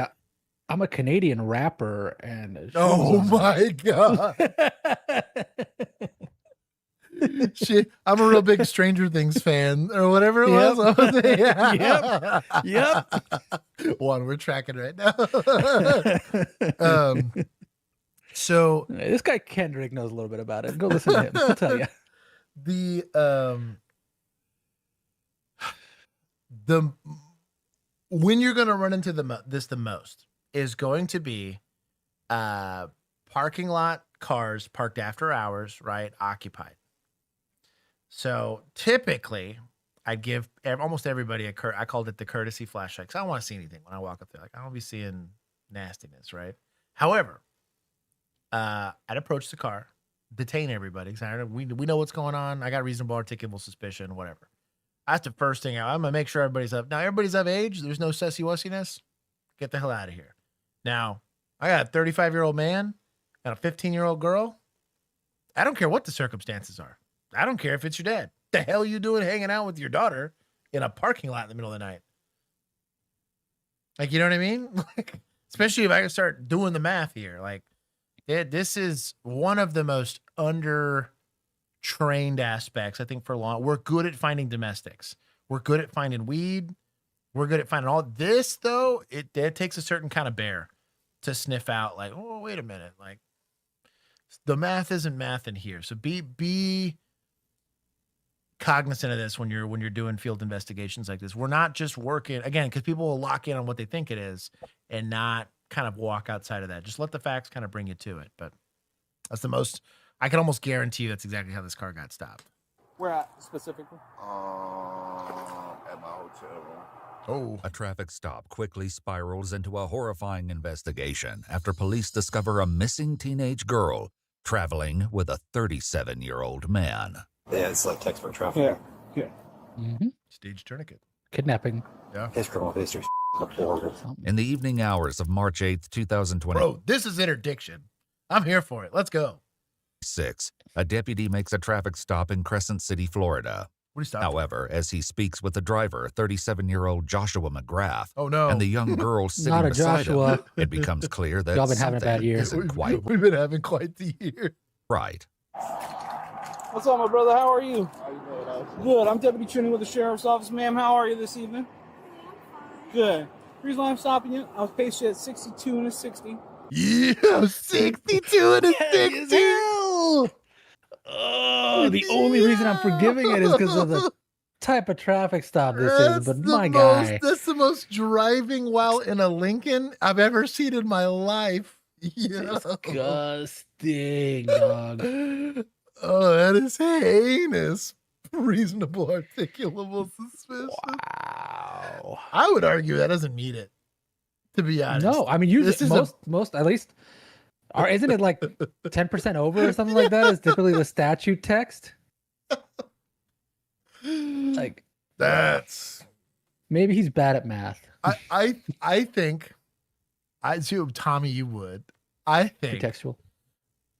I'm a Canadian rapper, and oh my god! Shit, I'm a real big Stranger Things fan, or whatever it was. Yep. One, we're tracking right now. So this guy Kendrick knows a little bit about it. Go listen to him. I'll tell you. The when you're going to run into the most is going to be parking lot cars parked after hours, right? Occupied. So typically I'd give almost everybody I called it the courtesy flashlight because I don't want to see anything when I walk up there. Like I don't be seeing nastiness, right? However, I'd approach the car, detain everybody. Because we know what's going on. I got reasonable articulable suspicion, whatever. That's the first thing. I'm gonna make sure everybody's up. Now everybody's of age. There's no sussy wussiness. Get the hell out of here. Now I got a 35-year-old man and a 15-year-old girl. I don't care what the circumstances are. I don't care if it's your dad. The hell you doing hanging out with your daughter in a parking lot in the middle of the night? Like, you know what I mean? Like, especially if I can start doing the math here. Like, this is one of the most under-trained aspects, I think, for long. We're good at finding domestics. We're good at finding weed. We're good at finding all this, though. It takes a certain kind of bear to sniff out, like, oh, wait a minute. Like, the math isn't math in here. So be cognizant of this when you're doing field investigations like this. We're not just working again because people will lock in on what they think it is and not kind of walk outside of that. Just let the facts kind of bring you to it. But that's the most. I can almost guarantee you that's exactly how this car got stopped. Where at specifically? At my hotel room. Oh. A traffic stop quickly spirals into a horrifying investigation after police discover a missing teenage girl traveling with a 37-year-old man. Yeah, it's like textbook traffic. Yeah. Mm-hmm. Stage tourniquet. Kidnapping. Yeah. His criminal history. Horrible. In the evening hours of March 8th, 2020. Bro, this is interdiction. I'm here for it. Let's go. 6. A deputy makes a traffic stop in Crescent City, Florida. What are you stopping? However, as he speaks with the driver, 37-year-old Joshua McGrath, oh no, and the young girl sitting Not a beside Joshua. him, it becomes clear that Y'all been having a bad something year. isn't quite We've been having quite the year. right. What's up, my brother? How are you? Good. I'm Deputy Trini with the Sheriff's Office. Ma'am, how are you this evening? Good. The reason why I'm stopping you, I was paced you at 62 and a 60. Yeah, 62 and a 60. Oh, the only reason I'm forgiving it is because of the type of traffic stop this is. But my guy, that's the most driving while in a Lincoln I've ever seen in my life. Yeah. disgusting, dog. Oh, that is heinous. Reasonable articulable suspicion. Wow. I would argue that doesn't meet it, to be honest. No, I mean, usually most at least, or isn't it like 10% over or something like that? Is typically the statute text. Like that's maybe he's bad at math. I think I see Tommy. You would. I think Pretextual.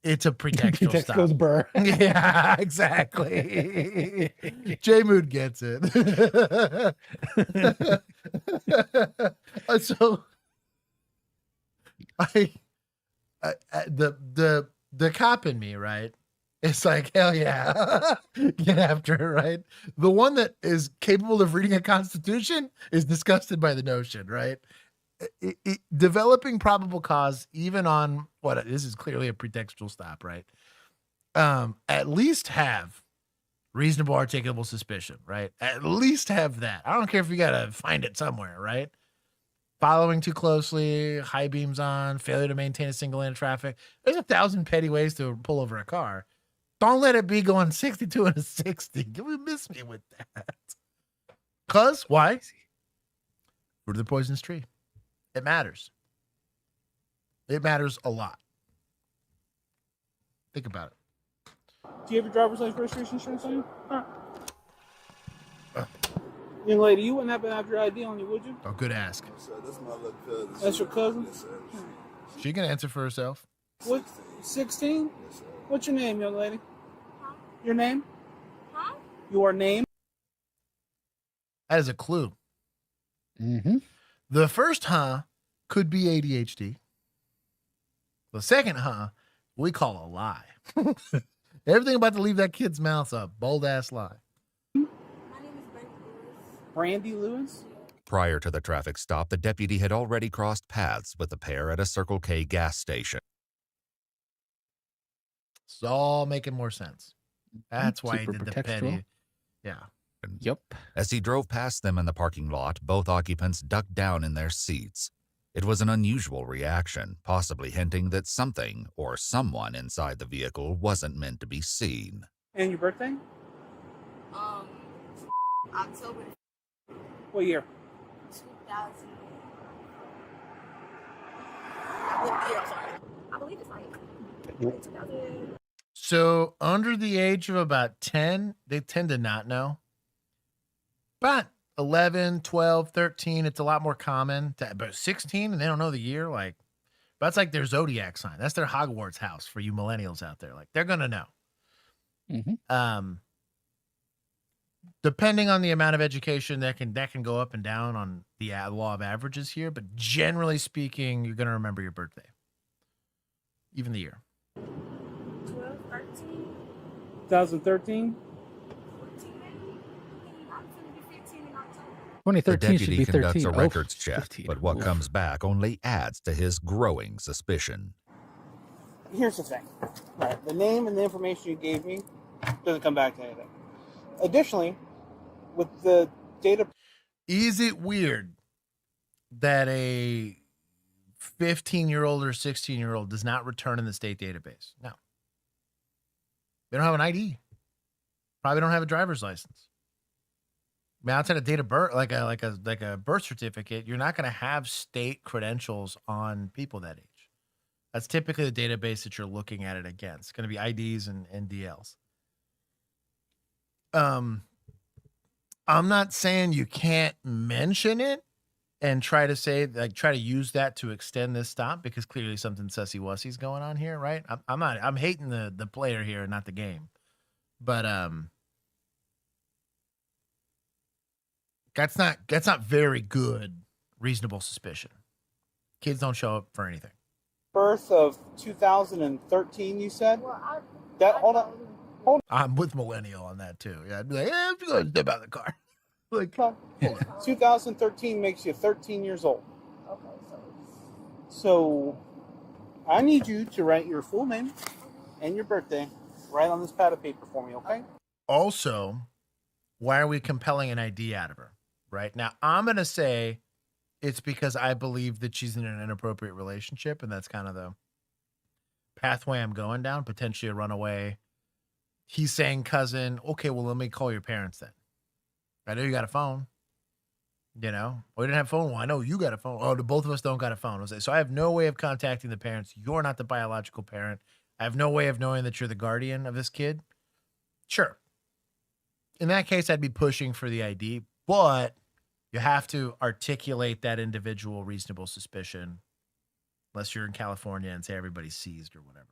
It's a pretextual Pretext stop. goes burr. Yeah, exactly. J Mood gets it. So the cop in me, right? It's like, hell yeah, get after it, right? The one that is capable of reading a constitution is disgusted by the notion, right? Developing probable cause, even on this is clearly a pretextual stop, right? At least have reasonable articulable suspicion, right? At least have that. I don't care if you got to find it somewhere, right? Following too closely, high beams on, failure to maintain a single lane of traffic. There's 1,000 petty ways to pull over a car. Don't let it be going 62 and a 60. You miss me with that. Cause why? Fruit of the poisonous tree. It matters. It matters a lot. Think about it. Do you have your driver's license registration insurance on you? All right. Young lady, you wouldn't happen to have your ID on you, would you? Oh, good ask. That's my little cousin. That's your cousin? She can answer for herself. What? 16? What's your name, young lady? Your name? Your name? That is a clue. Mm-hmm. The first could be ADHD. The second we call a lie. Everything about to leave that kid's mouth a bold ass lie. Brandy Lewis? Prior to the traffic stop, the deputy had already crossed paths with the pair at a Circle K gas station. It's all making more sense. That's why he Super did the pretextual. petty. Yeah. Yep. As he drove past them in the parking lot, both occupants ducked down in their seats. It was an unusual reaction, possibly hinting that something or someone inside the vehicle wasn't meant to be seen. And your birthday? October What year? 2000. What year? I'm sorry. I believe it's like 2000. So under the age of about 10, they tend to not know. But 11, 12, 13, it's a lot more common. But 16, and they don't know the year. Like, that's like their zodiac sign. That's their Hogwarts house for you millennials out there. Like, they're gonna know. Depending on the amount of education, that can go up and down on the law of averages here. But generally speaking, you're gonna remember your birthday, even the year. 12, 13. 2013. 2013 The should be deputy conducts 13. a records Oh, check, 15. but what comes back only adds to his growing suspicion. Here's the thing. Right. The name and the information you gave me doesn't come back to anything. Additionally, with the data... Is it weird that a 15-year-old or 16-year-old does not return in the state database? No. They don't have an ID. Probably don't have a driver's license. I mean, outside of date of birth, like a birth certificate, you're not going to have state credentials on people that age. That's typically the database that you're looking at it against. It's going to be IDs and DLs. I'm not saying you can't mention it and try to use that to extend this stop, because clearly something sussy-wussy's going on here, right? I'm hating the player here, not the game. But that's not very good reasonable suspicion. Kids don't show up for anything. Birth of 2013, you said? Hold on. I'm with millennial on that too. Yeah, I'd be like, I'm just gonna step out of the car. Like, 2013 makes you 13 years old. So I need you to write your full name and your birthday right on this pad of paper for me, okay? Also, why are we compelling an ID out of her? Right now, I'm gonna say it's because I believe that she's in an inappropriate relationship, and that's kind of the pathway I'm going down. Potentially a runaway. He's saying cousin. Okay, well, let me call your parents then. I know you got a phone. You know, we didn't have a phone. Well, I know you got a phone. Oh, both of us don't got a phone. So I have no way of contacting the parents. You're not the biological parent. I have no way of knowing that you're the guardian of this kid. Sure. In that case, I'd be pushing for the ID, but you have to articulate that individual reasonable suspicion, unless you're in California and say everybody's seized or whatever.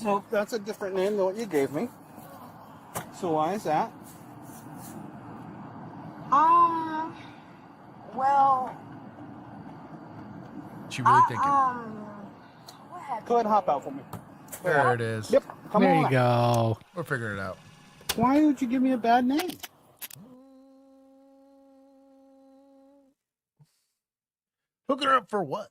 So that's a different name than what you gave me. So why is that? Well, She really thinking. what happened? Go ahead and hop out for me. There it is. Yep. Come there on. you go. We'll figure it out. Why would you give me a bad name? Hook her up for what?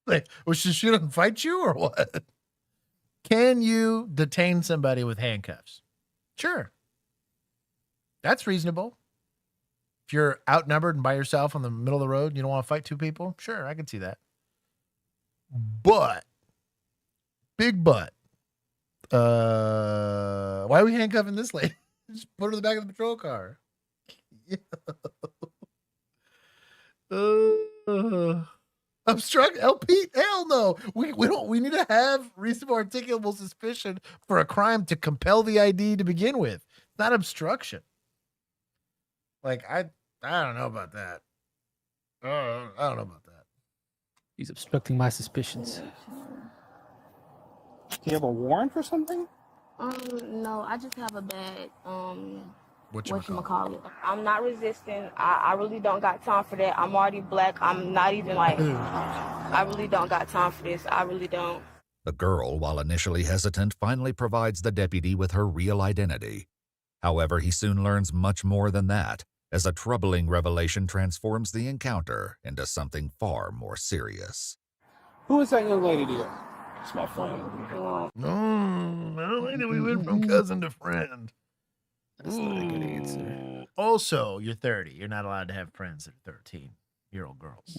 Like, well, she doesn't fight you or what? Can you detain somebody with handcuffs? Sure. That's reasonable. If you're outnumbered and by yourself on the middle of the road, and you don't want to fight two people, sure, I can see that. But, big but, why are we handcuffing this lady? Just put her in the back of the patrol car. Obstruct LP? Hell no. We need to have reasonable articulable suspicion for a crime to compel the ID to begin with. It's not obstruction. Like, I don't know about that. I don't know about that. He's obstructing my suspicions. Do you have a warrant for something? No, I just have a bad, Whatchamacallit? I'm not resisting. I really don't got time for that. I'm already black. I'm not even like, I really don't got time for this. I really don't. The girl, while initially hesitant, finally provides the deputy with her real identity. However, he soon learns much more than that, as a troubling revelation transforms the encounter into something far more serious. Who is that young lady to you? It's my friend. No, I don't like that we went from cousin to friend. That's not a good answer. Also, you're 30. You're not allowed to have friends that are 13-year-old girls.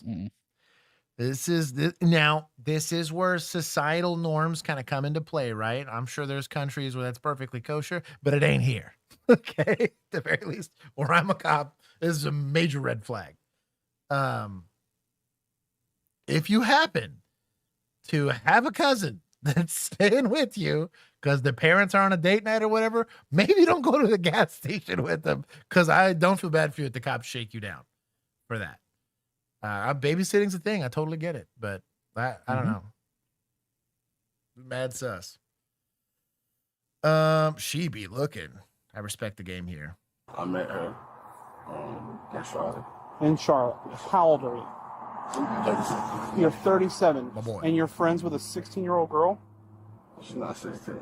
This is where societal norms kind of come into play, right? I'm sure there's countries where that's perfectly kosher, but it ain't here. Okay, at the very least, where I'm a cop, this is a major red flag. If you happen to have a cousin that's staying with you because the parents are on a date night or whatever, maybe don't go to the gas station with them, because I don't feel bad for you if the cops shake you down for that. Babysitting's a thing. I totally get it, but I don't know. Mad sus. She be looking. I respect the game here. I met her in Charlotte. In Charlotte. How old are you? 37. You're 37. My boy. And you're friends with a 16-year-old girl? She's not 16.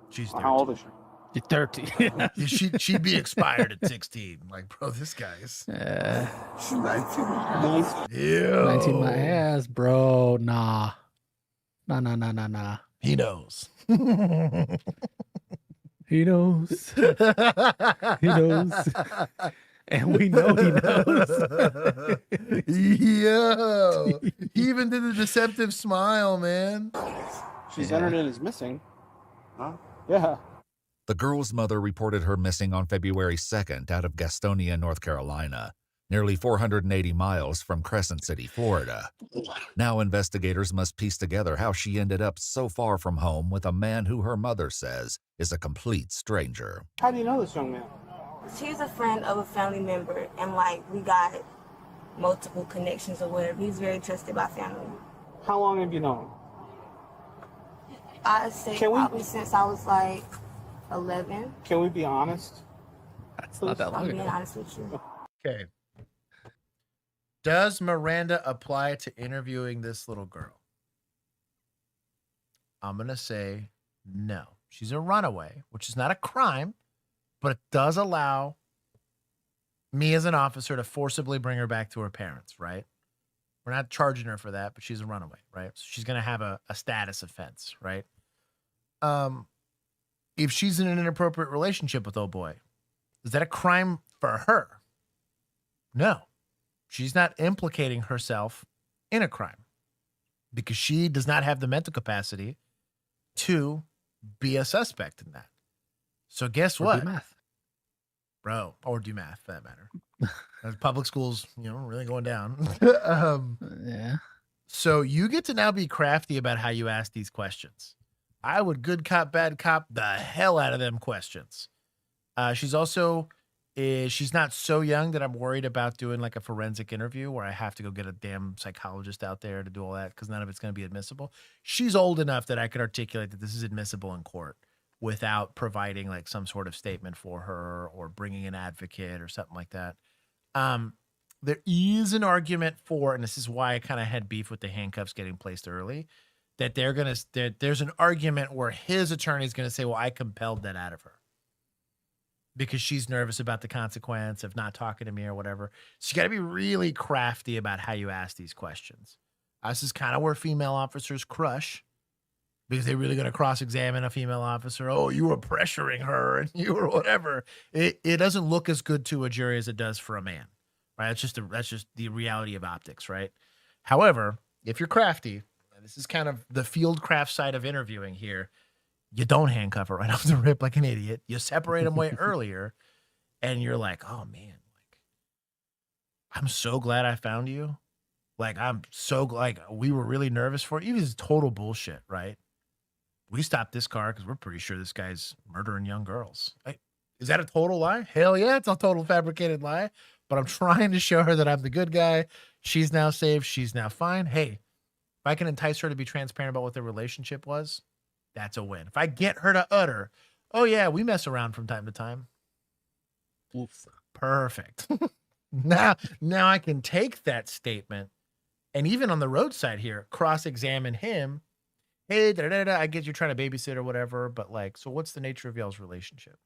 She's 13. How old is she? You're 13. She'd be expired at 16. Like, bro, this guy's. She's 19. 19 my ass, bro. Nah. Nah. He knows. He knows. He knows. And we know he knows. Yo. He even did the deceptive smile, man. She's entered in as missing. Huh? Yeah. The girl's mother reported her missing on February 2nd out of Gastonia, North Carolina, nearly 480 miles from Crescent City, Florida. Now investigators must piece together how she ended up so far from home with a man who her mother says is a complete stranger. How do you know this young man? She's a friend of a family member, and like we got multiple connections or whatever. He's very trusted by family. How long have you known? I'd say probably since I was like 11. Can we be honest? That's not that long I'm being ago. honest with you. Okay. Does Miranda apply to interviewing this little girl? I'm going to say no. She's a runaway, which is not a crime, but it does allow me as an officer to forcibly bring her back to her parents, right? We're not charging her for that, but she's a runaway, right? So she's going to have a status offense, right? If she's in an inappropriate relationship with old boy, is that a crime for her? No. She's not implicating herself in a crime because she does not have the mental capacity to be a suspect in that. So guess what? Do math. Bro, or do math for that matter. As public schools, really going down. Yeah. So you get to now be crafty about how you ask these questions. I would good cop, bad cop the hell out of them questions. She's also, she's not so young that I'm worried about doing like a forensic interview where I have to go get a damn psychologist out there to do all that because none of it's going to be admissible. She's old enough that I could articulate that this is admissible in court without providing like some sort of statement for her or bringing an advocate or something like that. There is an argument for, and this is why I kind of had beef with the handcuffs getting placed early, that there's an argument where his attorney is going to say, well, I compelled that out of her because she's nervous about the consequence of not talking to me or whatever. So you got to be really crafty about how you ask these questions. This is kind of where female officers crush because they're really going to cross-examine a female officer. Oh, you were pressuring her and you were whatever. It doesn't look as good to a jury as it does for a man, right? That's just the reality of optics, right? However, if you're crafty, this is kind of the field craft side of interviewing here. You don't handcuff her right off the rip like an idiot. You separate them way earlier, and you're like, oh, man, like, I'm so glad I found you. Like, we were really nervous for you. Even this is total bullshit, right? We stopped this car because we're pretty sure this guy's murdering young girls. Is that a total lie? Hell yeah, it's a total fabricated lie. But I'm trying to show her that I'm the good guy. She's now safe. She's now fine. Hey, if I can entice her to be transparent about what their relationship was, that's a win. If I get her to utter, oh yeah, we mess around from time to time. Oof. Perfect. Now I can take that statement and even on the roadside here, cross-examine him. Hey, I get you're trying to babysit or whatever, but like, so what's the nature of y'all's relationship?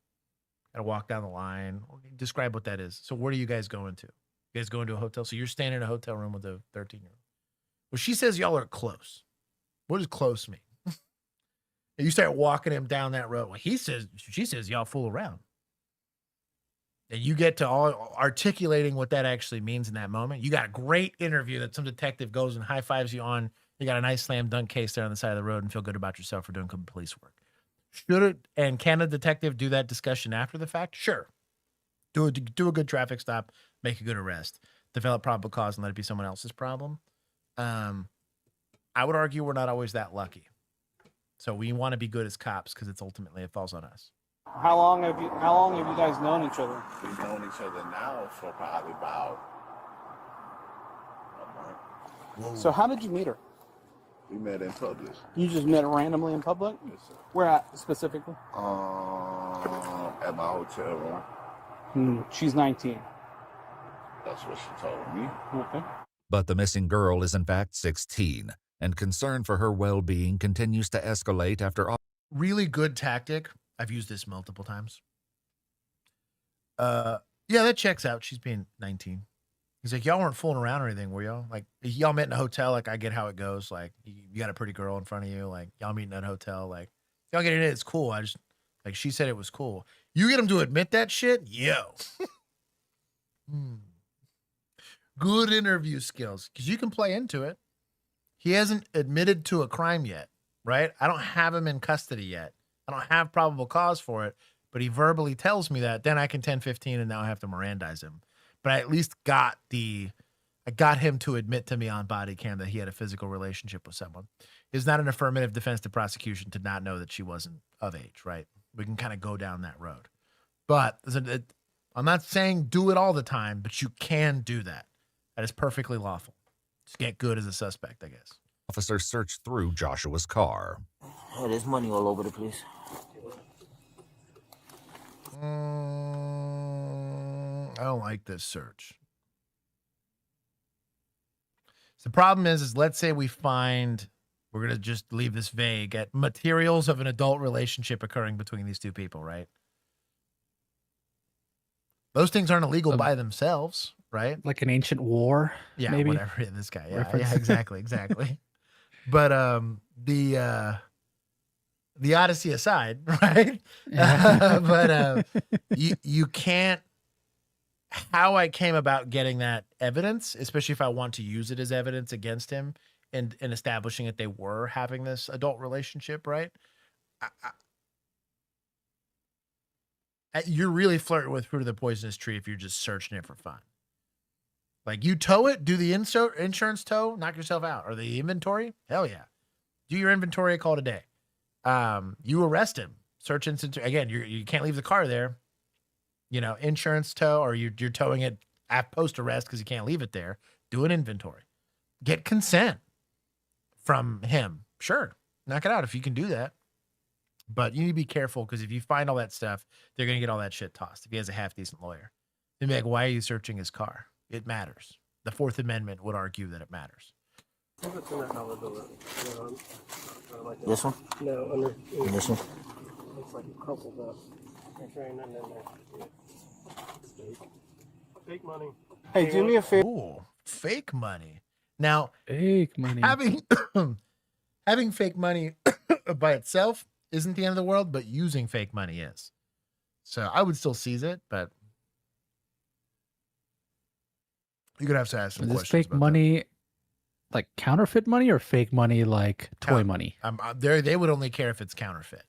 Gotta walk down the line. Describe what that is. So where are you guys going to? You guys going to a hotel? So you're staying in a hotel room with a 13-year-old. Well, she says y'all are close. What does close mean? And you start walking him down that road. Well, she says y'all fool around. and you get to all articulating what that actually means in that moment. You got a great interview that some detective goes and high fives you on. You got a nice slam dunk case there on the side of the road and feel good about yourself for doing good police work. Should it and can a detective do that discussion after the fact? Sure. Do a good traffic stop, make a good arrest, develop probable cause, and let it be someone else's problem. I would argue we're not always that lucky. So we want to be good as cops because it's ultimately it falls on us. How long have you guys known each other? We've known each other now for probably about a month. So how did you meet her? We met in public. You just met randomly in public? Yes, sir. Where at specifically? At my hotel room. She's 19. That's what she told me. Okay. But the missing girl is in fact 16, and concern for her well-being continues to escalate after... Really good tactic. I've used this multiple times. Yeah, that checks out. She's being 19. He's like, y'all weren't fooling around or anything, were y'all? Like, y'all met in a hotel. Like, I get how it goes. Like, you got a pretty girl in front of you. Like, y'all meet in a hotel. Like, y'all get in it. It's cool. I just, like, she said it was cool. You get him to admit that shit? Yo. Good interview skills. Because you can play into it. He hasn't admitted to a crime yet, right? I don't have him in custody yet. I don't have probable cause for it. But he verbally tells me that. Then I can 10-15 and now I have to Mirandize him. But I at least got him to admit to me on body cam that he had a physical relationship with someone. It's not an affirmative defense to prosecution to not know that she wasn't of age, right? We can kind of go down that road. But I'm not saying do it all the time, but you can do that. That is perfectly lawful. Just get good as a suspect, I guess. Officers searched through Joshua's car. Oh, there's money all over the place. I don't like this search. So the problem is let's say we find, we're going to just leave this vague, at materials of an adult relationship occurring between these two people, right? Those things aren't illegal by themselves, right? Like an ancient war, Yeah, maybe? whatever. Yeah, this guy. Yeah, Reference. yeah, exactly. But the Odyssey aside, right? But you can't. How I came about getting that evidence, especially if I want to use it as evidence against him and establishing that they were having this adult relationship, right? You're really flirting with fruit of the poisonous tree if you're just searching it for fun. Like, you tow it, do the insurance tow, knock yourself out. Or the inventory, hell yeah. Do your inventory, call it a day. You arrest him, search incident. Again, you can't leave the car there. You know, insurance tow, or you're towing it at post-arrest because you can't leave it there. Do an inventory. Get consent from him. Sure, knock it out if you can do that. But you need to be careful because if you find all that stuff, they're going to get all that shit tossed. If he has a half-decent lawyer. They'll be like, why are you searching his car? It matters. The Fourth Amendment would argue that it matters. This one? No, under This one? looks like a crumpled up. There's really nothing in there. Fake money. Hey, do me a favor. Ooh, fake money. Now, fake money. Having fake money by itself isn't the end of the world, but using fake money is. So I would still seize it, but you're gonna have to ask some Is this questions. fake money like counterfeit money or fake money like toy money? They would only care if it's counterfeit.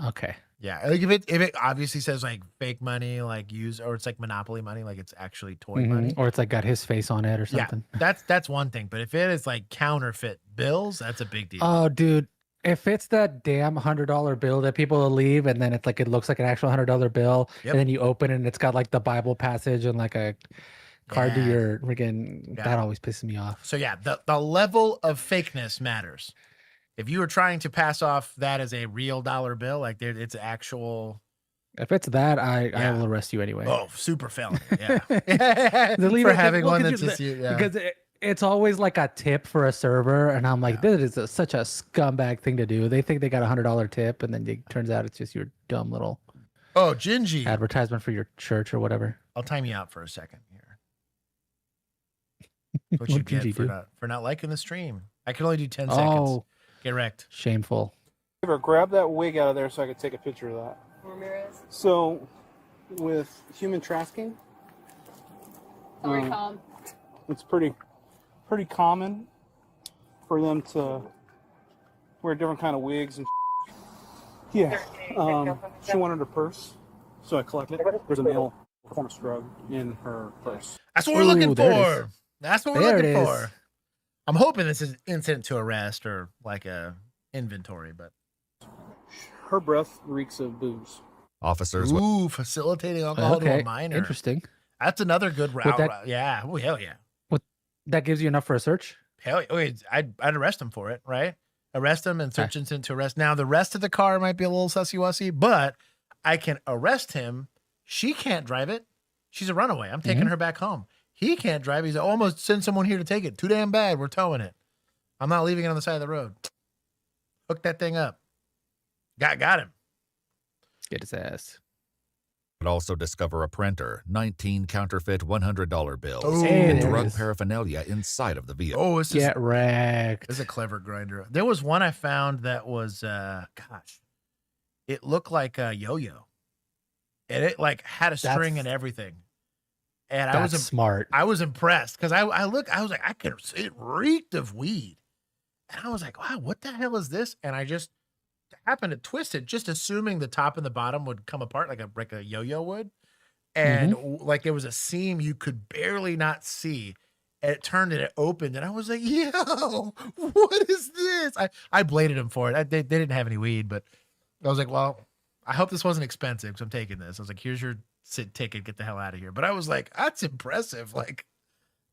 Okay. Yeah, like if it obviously says like fake money, like or it's like monopoly money, like it's actually toy money, Or it's like got his face on it or something. Yeah, that's one thing. But if it is like counterfeit bills, that's a big deal. Oh, dude. If it's that damn $100 bill that people will leave and then it's like it looks like an actual $100 bill, and then you open it and it's got like the Bible passage and like a card to your freaking, that always pisses me off. So yeah, the level of fakeness matters. If you were trying to pass off that as a real dollar bill, like it's actual. If it's that, I will arrest you anyway. Oh, super felony. Yeah. For having one that's just because it's always like a tip for a server, and I'm like, this is such a scumbag thing to do. They think they got $100 tip, and then it turns out it's just your dumb little Gingy advertisement for your church or whatever. I'll time you out for a second here. What you get for not liking the stream? I can only do 10 seconds. Get wrecked. Shameful. Grab that wig out of there so I could take a picture of that. Ramirez. So, with human trafficking. Sorry, Tom. It's pretty common for them to wear different kind of wigs and yeah. She wanted her purse, so I collected it. There's a male performance drug in her purse. That's what we're looking there it for. That's what we're There looking it is. for. I'm hoping this is incident to arrest or like a inventory, but Her breath reeks of booze. Officers. facilitating alcohol to a minor. Interesting. That's another good Would route. that- Yeah. Oh, hell yeah. That gives you enough for a search? Hell, I'd arrest him for it, right? Arrest him and search incident to arrest. Now, the rest of the car might be a little sussy-wussy, but I can arrest him. She can't drive it. She's a runaway. I'm taking her back home. He can't drive. He's almost send someone here to take it. Too damn bad. We're towing it. I'm not leaving it on the side of the road. Hook that thing up. Got him. Get his ass. Would also discover a printer, 19 counterfeit $100 bills, Oh, and there it drug is. paraphernalia inside of the vehicle. Oh, this is Get wrecked. This is a clever grinder. There was one I found that was, it looked like a yo-yo, and it like had a string That's- and everything. And That's smart. I was impressed because I was like, it reeked of weed, and I was like, wow, what the hell is this? And I just happened to twist it, just assuming the top and the bottom would come apart like a yo-yo would, and like there was a seam you could barely not see. And it turned and it opened, and I was like, yo, what is this? I bladed him for it. They didn't have any weed, but I was like, well, I hope this wasn't expensive because I'm taking this. I was like, here's your ticket, get the hell out of here. But I was like, that's impressive. Like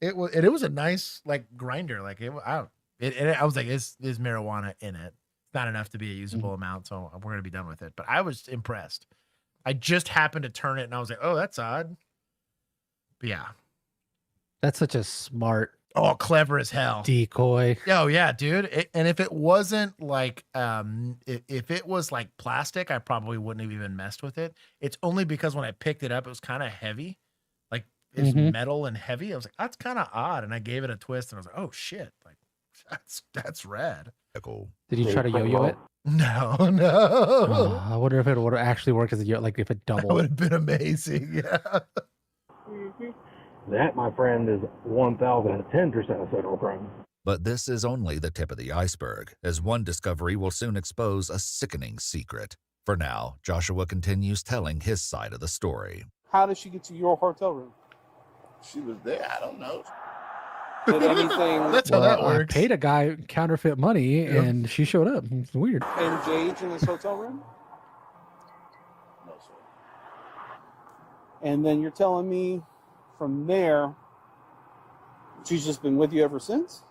it was a nice like grinder. Like I was like, is marijuana in it? It's not enough to be a usable amount, so we're gonna be done with it. But I was impressed. I just happened to turn it, and I was like, oh, that's odd. But yeah. That's such a smart clever as hell decoy. Oh yeah, dude. And if it wasn't like if it was like plastic, I probably wouldn't have even messed with it. It's only because when I picked it up, it was kind of heavy. Like it's metal and heavy. I was like, that's kind of odd. And I gave it a twist and I was like, oh shit. Like that's rad. Did you try to yo-yo it? No. Oh, I wonder if it would actually work as a yo, like if it doubled. That would have been amazing. Yeah. That, my friend, is 1,010% of federal crime. But this is only the tip of the iceberg, as one discovery will soon expose a sickening secret. For now, Joshua continues telling his side of the story. How did she get to your hotel room? She was there. I don't know. Did anything That's how that I works. paid a guy counterfeit money and she showed up. It's weird. engage in this hotel room? No, sir. And then you're telling me from there, she's just been with you ever since?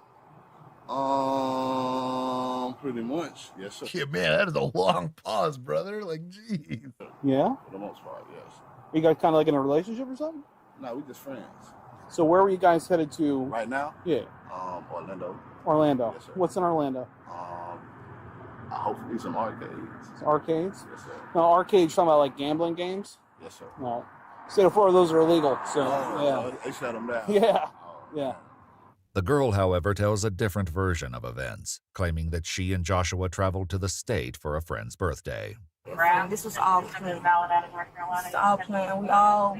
Pretty much. Yes, sir. Yeah, man, that is a long pause, brother. Like, geez. Yeah? For the most part, yes. Are you guys kind of like in a relationship or something? No, we just friends. So where were you guys headed to? Right now? Yeah. Orlando. Orlando. Yes, sir. What's in Orlando? Hopefully some arcades. Arcades? Yes, sir. No, arcades, talking about like gambling games? Yes, sir. No. State of Florida, those are illegal. So, yeah. They shut them down. Yeah. Yeah. The girl, however, tells a different version of events, claiming that she and Joshua traveled to the state for a friend's birthday. This was all planned. This was all planned. We all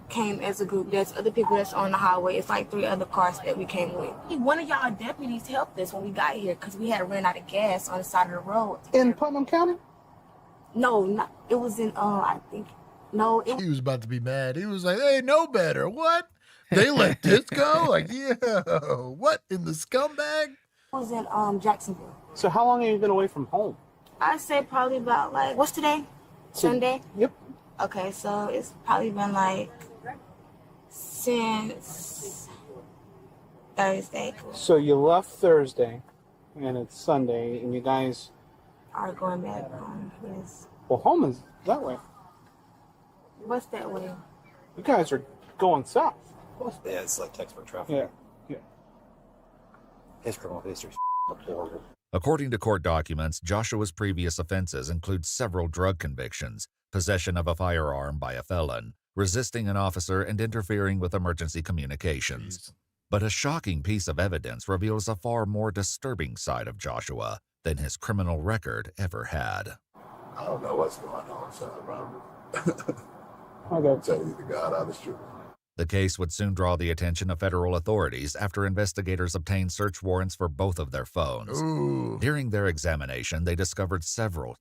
came as a group. There's other people that's on the highway. It's like 3 other cars that we came with. One of y'all deputies helped us when we got here because we had run out of gas on the side of the road. In Putnam County? No, it was in, I think, no. He was about to be mad. He was like, hey, know better. What? They let this go? Like, yeah. What in the scumbag? It was in Jacksonville. So how long have you been away from home? I'd say probably about like, what's today? Sunday? Yep. Okay, so it's probably been like since Thursday. So you left Thursday, and it's Sunday, and you guys Are going back home, yes. well, home is that way. What's that way? You guys are going south. Yeah, it's like textbook traffic. Yeah. Yeah. His criminal history is horrible. According to court documents, Joshua's previous offenses include several drug convictions, possession of a firearm by a felon, resisting an officer, and interfering with emergency communications. But a shocking piece of evidence reveals a far more disturbing side of Joshua than his criminal record ever had. I don't know what's going on, son, bro. Okay. Tell you the God honest truth. The case would soon draw the attention of federal authorities after investigators obtained search warrants for both of their phones. Ooh. During their examination, they discovered several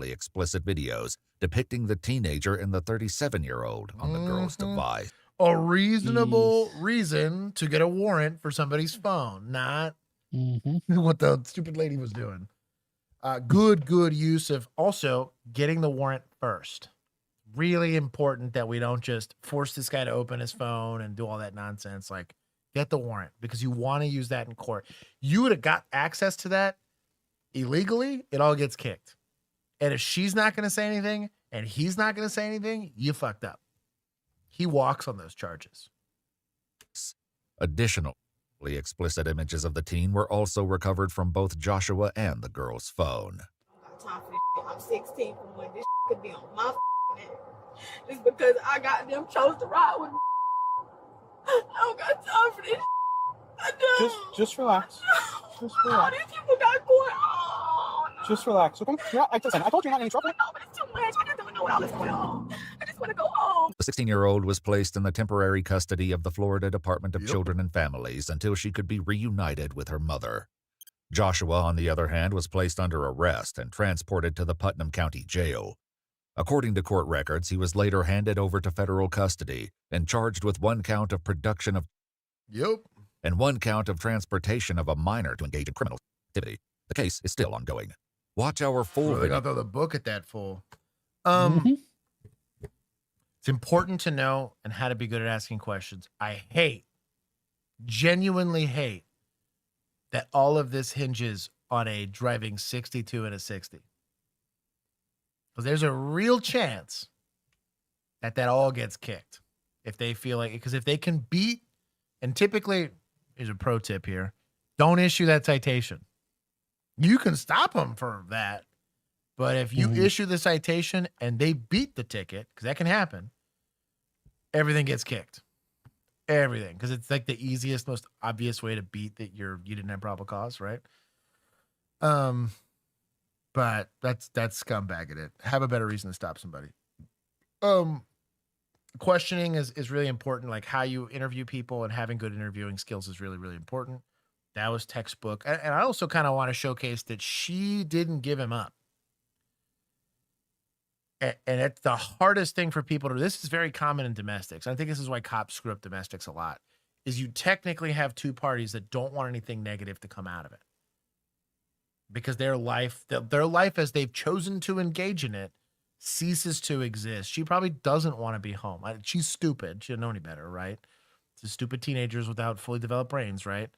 explicit videos depicting the teenager and the 37-year-old on the girl's device. A reasonable reason to get a warrant for somebody's phone, not what the stupid lady was doing. Good use of also getting the warrant first. Really important that we don't just force this guy to open his phone and do all that nonsense. Like, get the warrant because you want to use that in court. You would have got access to that illegally, it all gets kicked. And if she's not going to say anything and he's not going to say anything, you fucked up. He walks on those charges. Additionally, explicit images of the teen were also recovered from both Joshua and the girl's phone. I'm 16 from when this could be on my head. Just because I got them chose to ride with me. I don't got time for this. I don't. Just relax. Just All relax. these people got going on. Just relax, okay? I told you you're not in any trouble. No, but it's too much. I just don't know what all is going on. I just want to go home. The 16-year-old was placed in the temporary custody of the Florida Department of Children and Families until she could be reunited with her mother. Joshua, on the other hand, was placed under arrest and transported to the Putnam County Jail. According to court records, he was later handed over to federal custody and charged with 1 count of production of and 1 count of transportation of a minor to engage in criminal activity. The case is still ongoing. Watch our full Really video. gotta throw the book at that fool. It's important to know and how to be good at asking questions. I genuinely hate that all of this hinges on a driving 62 and a 60. Because there's a real chance that all gets kicked if they feel like, because if they can beat, and typically, here's a pro tip here, don't issue that citation. You can stop them for that, but if you issue the citation and they beat the ticket, because that can happen, everything gets kicked. Everything, because it's like the easiest, most obvious way to beat that you didn't have probable cause, right? But that's scumbagging it. Have a better reason to stop somebody. Questioning is really important. Like how you interview people and having good interviewing skills is really, really important. That was textbook. And I also kind of want to showcase that she didn't give him up. And it's the hardest thing for people to do. This is very common in domestics. I think this is why cops screw up domestics a lot, is you technically have two parties that don't want anything negative to come out of it. Because their life as they've chosen to engage in it ceases to exist. She probably doesn't want to be home. She's stupid. She didn't know any better, right? It's stupid teenagers without fully developed brains, right?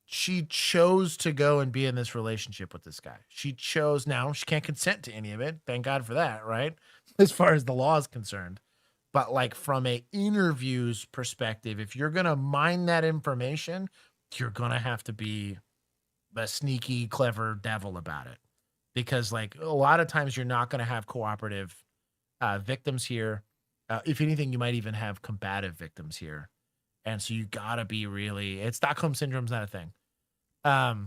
She chose to go and be in this relationship with this guy. She chose. Now she can't consent to any of it. Thank God for that, right? As far as the law is concerned. But like from a interviews perspective, if you're going to mine that information, you're going to have to be a sneaky, clever devil about it. Because like a lot of times you're not going to have cooperative victims here. If anything, you might even have combative victims here. And so you gotta be really, Stockholm syndrome's not a thing. No.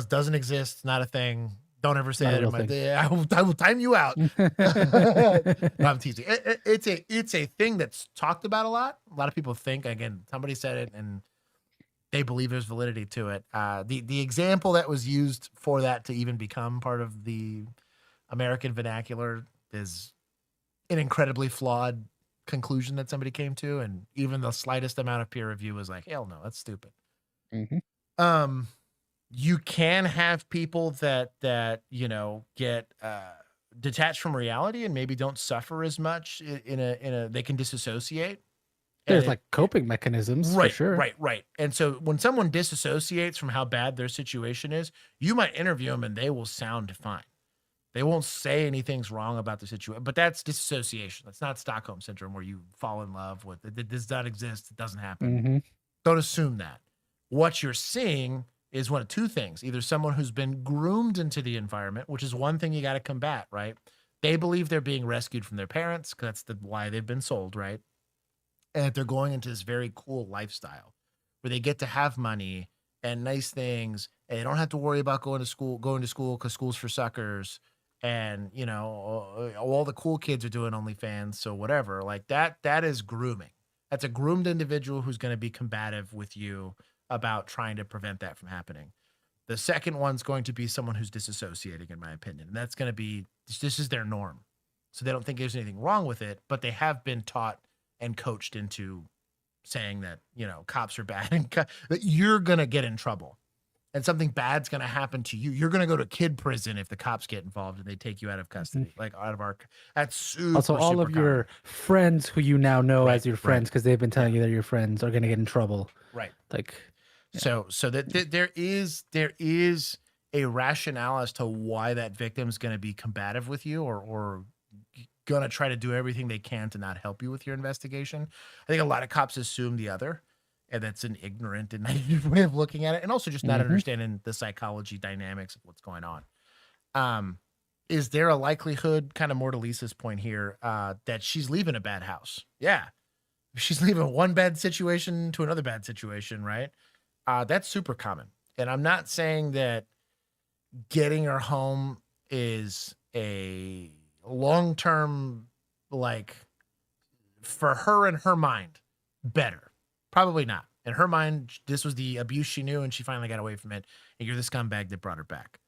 Doesn't exist, not a thing. Don't ever say Not a that in real my thing. I will time you out. No, I'm teasing. It's a thing that's talked about a lot. A lot of people think, again, somebody said it and they believe there's validity to it. The example that was used for that to even become part of the American vernacular is an incredibly flawed conclusion that somebody came to, and even the slightest amount of peer review was like, hell no, that's stupid. You can have people that you know get detached from reality and maybe don't suffer as much in a they can disassociate. There's like coping mechanisms, Right, for sure. right. And so when someone disassociates from how bad their situation is, you might interview them and they will sound fine. They won't say anything's wrong about the situation, but that's disassociation. That's not Stockholm syndrome where you fall in love with it. It does not exist. It doesn't happen. Don't assume that. What you're seeing is one of two things. Either someone who's been groomed into the environment, which is one thing you got to combat, right? They believe they're being rescued from their parents because that's why they've been sold, right? And they're going into this very cool lifestyle where they get to have money and nice things, and they don't have to worry about going to school because school's for suckers. and all the cool kids are doing OnlyFans, so whatever. Like that is grooming. That's a groomed individual who's going to be combative with you about trying to prevent that from happening. The second one's going to be someone who's disassociating, in my opinion. And that's going to be, this is their norm. So they don't think there's anything wrong with it, but they have been taught and coached into saying that, cops are bad and that you're going to get in trouble and something bad's going to happen to you. You're going to go to kid prison if the cops get involved and they take you out of custody, like out of our, that's super, Also, all of your friends who you now know as your friends, because they've been telling you they're your friends, are going to get in trouble. Right. Like, so that there is a rationale as to why that victim's going to be combative with you or going to try to do everything they can to not help you with your investigation. I think a lot of cops assume the other, and that's an ignorant and naive way of looking at it, and also just not understanding the psychology dynamics of what's going on. Is there a likelihood, kind of more to Lisa's point here, that she's leaving a bad house? Yeah. She's leaving one bad situation to another bad situation, right? That's super common. And I'm not saying that getting her home is a long-term, like, for her in her mind, better. Probably not. In her mind, this was the abuse she knew and she finally got away from it. And you're the scumbag that brought her back.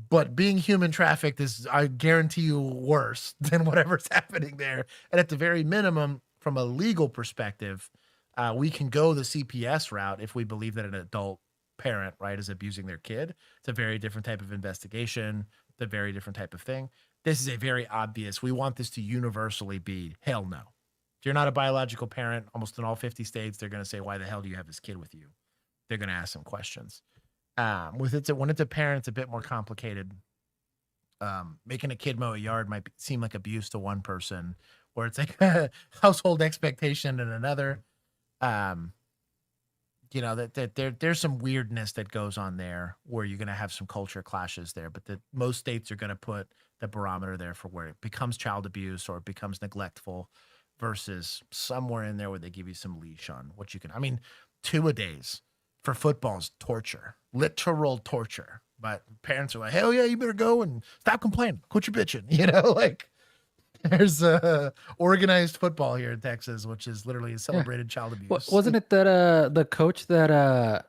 But being human trafficked is, I guarantee you, worse than whatever's happening there. And at the very minimum, from a legal perspective, we can go the CPS route if we believe that an adult parent, right, is abusing their kid. It's a very different type of investigation. It's a very different type of thing. This is a very obvious, we want this to universally be, hell no. If you're not a biological parent, almost in all 50 states, they're going to say, why the hell do you have this kid with you? They're going to ask some questions. When it's a parent, it's a bit more complicated. Making a kid mow a yard might seem like abuse to one person, or it's like a household expectation in another. There's some weirdness that goes on there where you're going to have some culture clashes there, but most states are going to put the barometer there for where it becomes child abuse or it becomes neglectful versus somewhere in there where they give you some leash on what you can. I mean, 2-a-days for football is torture, literal torture. But parents are like, hell yeah, you better go and stop complaining. Quit your bitching. Like there's organized football here in Texas, which is literally celebrated child abuse. Wasn't it that the coach that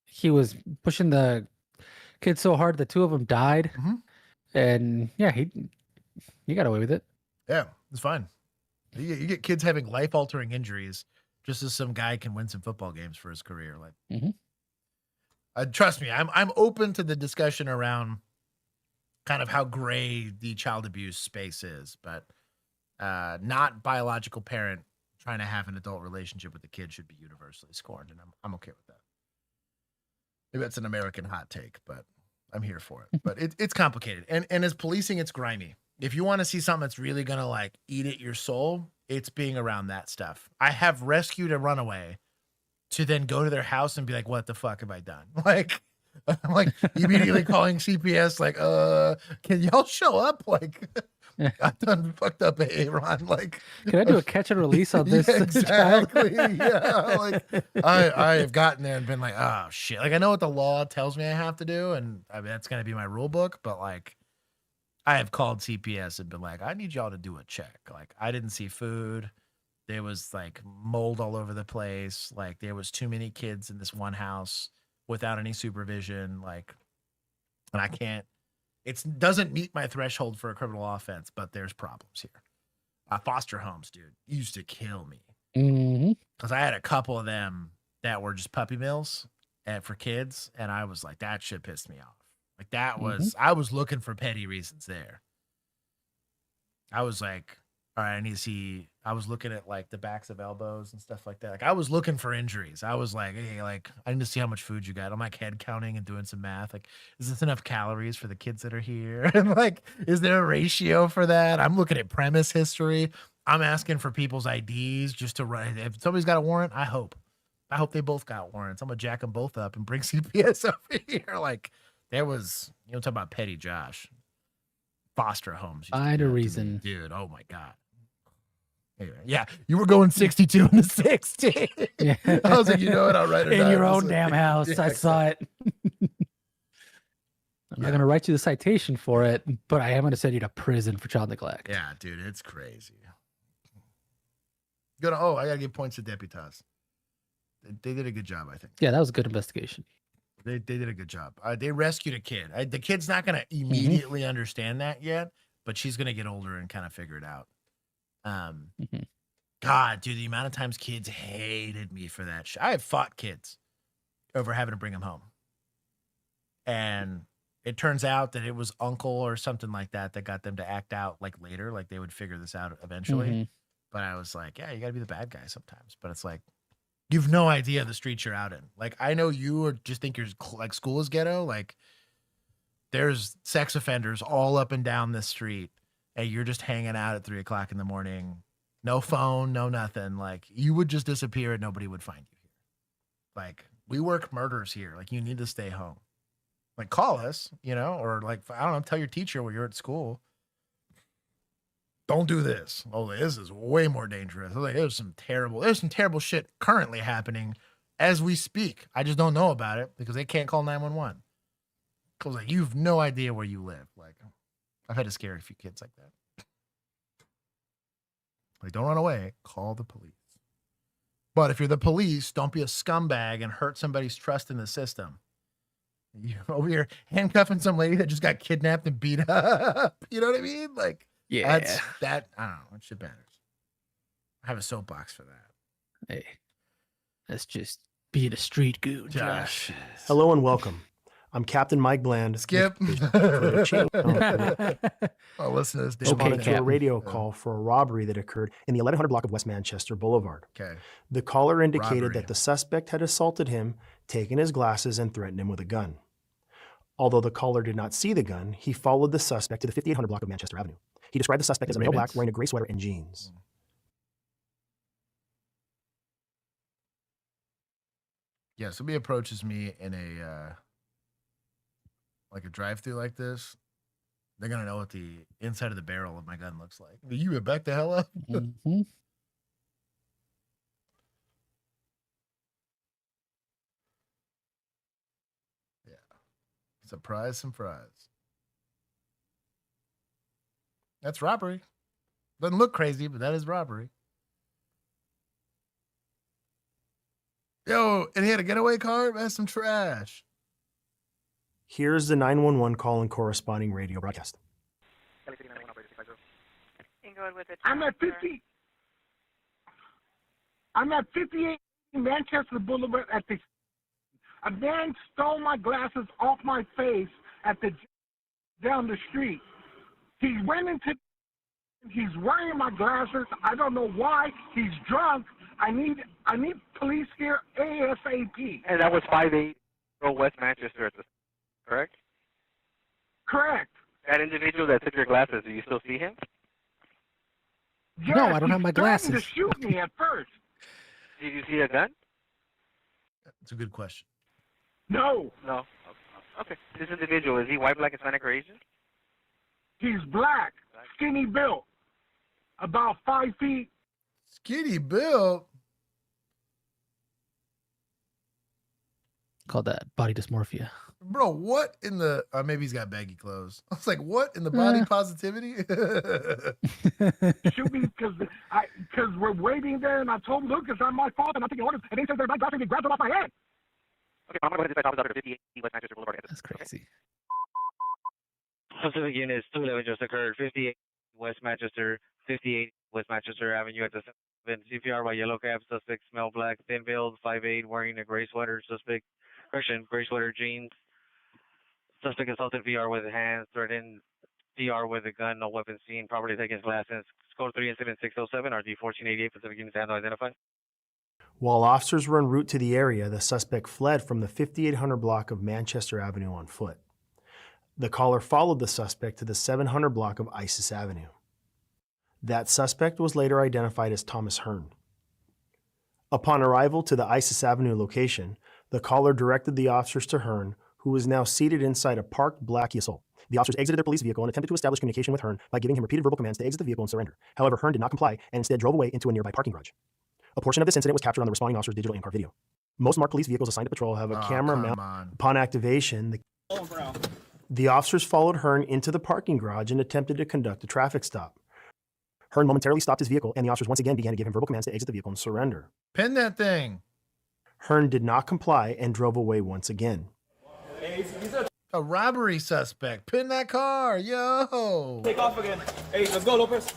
he was pushing the kids so hard the two of them died? And yeah, he got away with it. Yeah, it's fine. You get kids having life-altering injuries just as some guy can win some football games for his career. Like, trust me, I'm open to the discussion around kind of how gray the child abuse space is, but not biological parent trying to have an adult relationship with the kid should be universally scorned, and I'm okay with that. Maybe that's an American hot take, but I'm here for it. But it's complicated, and as policing, it's grimy. If you want to see something that's really gonna like eat at your soul, it's being around that stuff. I have rescued a runaway to then go to their house and be like, what the fuck have I done? Like, I'm like immediately calling CPS, like, can y'all show up? Like, I done fucked up, Ron. Like, can I do a catch and release on this? Yeah, exactly. Yeah. Like, I have gotten there and been like, oh shit. Like, I know what the law tells me I have to do, and I mean that's gonna be my rule book, but like, I have called CPS and been like, I need y'all to do a check. Like, I didn't see food. There was like mold all over the place. Like, there was too many kids in this one house without any supervision. Like, and I can't, it doesn't meet my threshold for a criminal offense, but there's problems here. Foster homes, dude, used to kill me. Because I had a couple of them that were just puppy mills for kids. And I was like, that shit pissed me off. Like that was, I was looking for petty reasons there. I was like, all right, I need to see, I was looking at like the backs of elbows and stuff like that. Like I was looking for injuries. I was like, hey, like I need to see how much food you got. I'm like head counting and doing some math. Like, is this enough calories for the kids that are here? And like, is there a ratio for that? I'm looking at premise history. I'm asking for people's IDs just to run. If somebody's got a warrant, I hope they both got warrants. I'm gonna jack them both up and bring CPS over here. Like, there was, talk about petty Josh. Foster homes. Find a reason. Dude, oh my God. Anyway, yeah, you were going 62 and 60. Yeah. I was like, you know what, I'll write it in down. your own damn house. Yeah, I saw it. I'm not gonna write you the citation for it, but I am gonna send you to prison for child neglect. Yeah, dude, it's crazy. I gotta give points to Deputas. They did a good job, I think. Yeah, that was a good investigation. They did a good job. They rescued a kid. The kid's not gonna immediately understand that yet, but she's gonna get older and kind of figure it out. God, dude, the amount of times kids hated me for that shit. I have fought kids over having to bring them home. And it turns out that it was uncle or something like that got them to act out like later, like they would figure this out eventually. But I was like, yeah, you got to be the bad guy sometimes. But it's like, you've no idea the streets you're out in. Like, I know you or just think you're like school is ghetto. Like, there's sex offenders all up and down this street, and you're just hanging out at 3 o'clock in the morning. No phone, no nothing. Like, you would just disappear and nobody would find you here. Like, we work murders here. Like, you need to stay home. Like, call us, or like, I don't know, tell your teacher when you're at school. Don't do this. Oh, this is way more dangerous. Like, there's some terrible shit currently happening as we speak. I just don't know about it because they can't call 911. Because like, you've no idea where you live. Like, I've had to scare a few kids like that. Like, don't run away. Call the police. But if you're the police, don't be a scumbag and hurt somebody's trust in the system. You over here handcuffing some lady that just got kidnapped and beat up. You know what I mean? Like, yeah, that I don't know. That shit matters. I have a soapbox for that. Hey, that's just being a street goon, Josh. Hello and welcome. I'm Captain Mike Bland. Skip. Oh, listen to this. Responded to a radio call for a robbery that occurred in the 1100 block of West Manchester Boulevard. Okay. The caller indicated that the suspect had assaulted him, taken his glasses, and threatened him with a gun. Although the caller did not see the gun, he followed the suspect to the 5800 block of Manchester Avenue. He described the suspect as a male black wearing a gray sweater and jeans. Yeah, somebody approaches me in a like a drive-through like this, they're gonna know what the inside of the barrel of my gun looks like. You would back the hell up. Yeah. Surprise, surprise. That's robbery. Doesn't look crazy, but that is robbery. Yo, and he had a getaway car? That's some trash. Here's the 911 call and corresponding radio broadcast. I'm at 50. I'm at 58 Manchester Boulevard at the. A man stole my glasses off my face at the down the street. He went into. He's wearing my glasses. I don't know why. He's drunk. I need police here ASAP. And that was 58 West Manchester, correct? Correct. That individual that took your glasses, do you still see him? Yes, no, I don't have my glasses. To shoot me at first. Did you see a gun? That's a good question. No. No. Okay. This individual, is he white, black, Hispanic, or Asian? He's black, skinny built, about 5 feet. Skinny built? Called that body dysmorphia. Bro, what in the... maybe he's got baggy clothes. I was like, what in the body positivity? Shoot me because we're waiting there, and I told him, look, it's not my fault, and I'm taking orders, and they said they're not grabbing me, grabbed them off my head. Okay, I'm going to dispatch officer to 58 West Manchester Boulevard. That's crazy. Specific units, 211 just occurred, 58 West Manchester, 58 West Manchester Avenue at the 7 CPR by yellow cab, suspect smell black, thin build, 5'8", wearing a gray sweater, suspect, gray sweater, jeans. Suspect assaulted VR with hands, threatened VR with a gun, no weapon seen, property taken glasses. Code 3 incident 607, RD 1488, Pacific units handle identified. While officers were en route to the area, the suspect fled from the 5800 block of Manchester Avenue on foot. The caller followed the suspect to the 700 block of Isis Avenue. That suspect was later identified as Thomas Hearn. Upon arrival to the Isis Avenue location, the caller directed the officers to Hearn, who was now seated inside a parked black Kia Soul. The officers exited their police vehicle and attempted to establish communication with Hearn by giving him repeated verbal commands to exit the vehicle and surrender. However, Hearn did not comply and instead drove away into a nearby parking garage. A portion of this incident was captured on the responding officer's digital in-car video. Most marked police vehicles assigned to patrol have a camera mount. Upon activation, The officers followed Hearn into the parking garage and attempted to conduct a traffic stop. Hearn momentarily stopped his vehicle, and the officers once again began to give him verbal commands to exit the vehicle and surrender. Pin that thing. Hearn did not comply and drove away once again. A robbery suspect. Pin that car. Yo. Take off again. Hey, let's go, Lopez.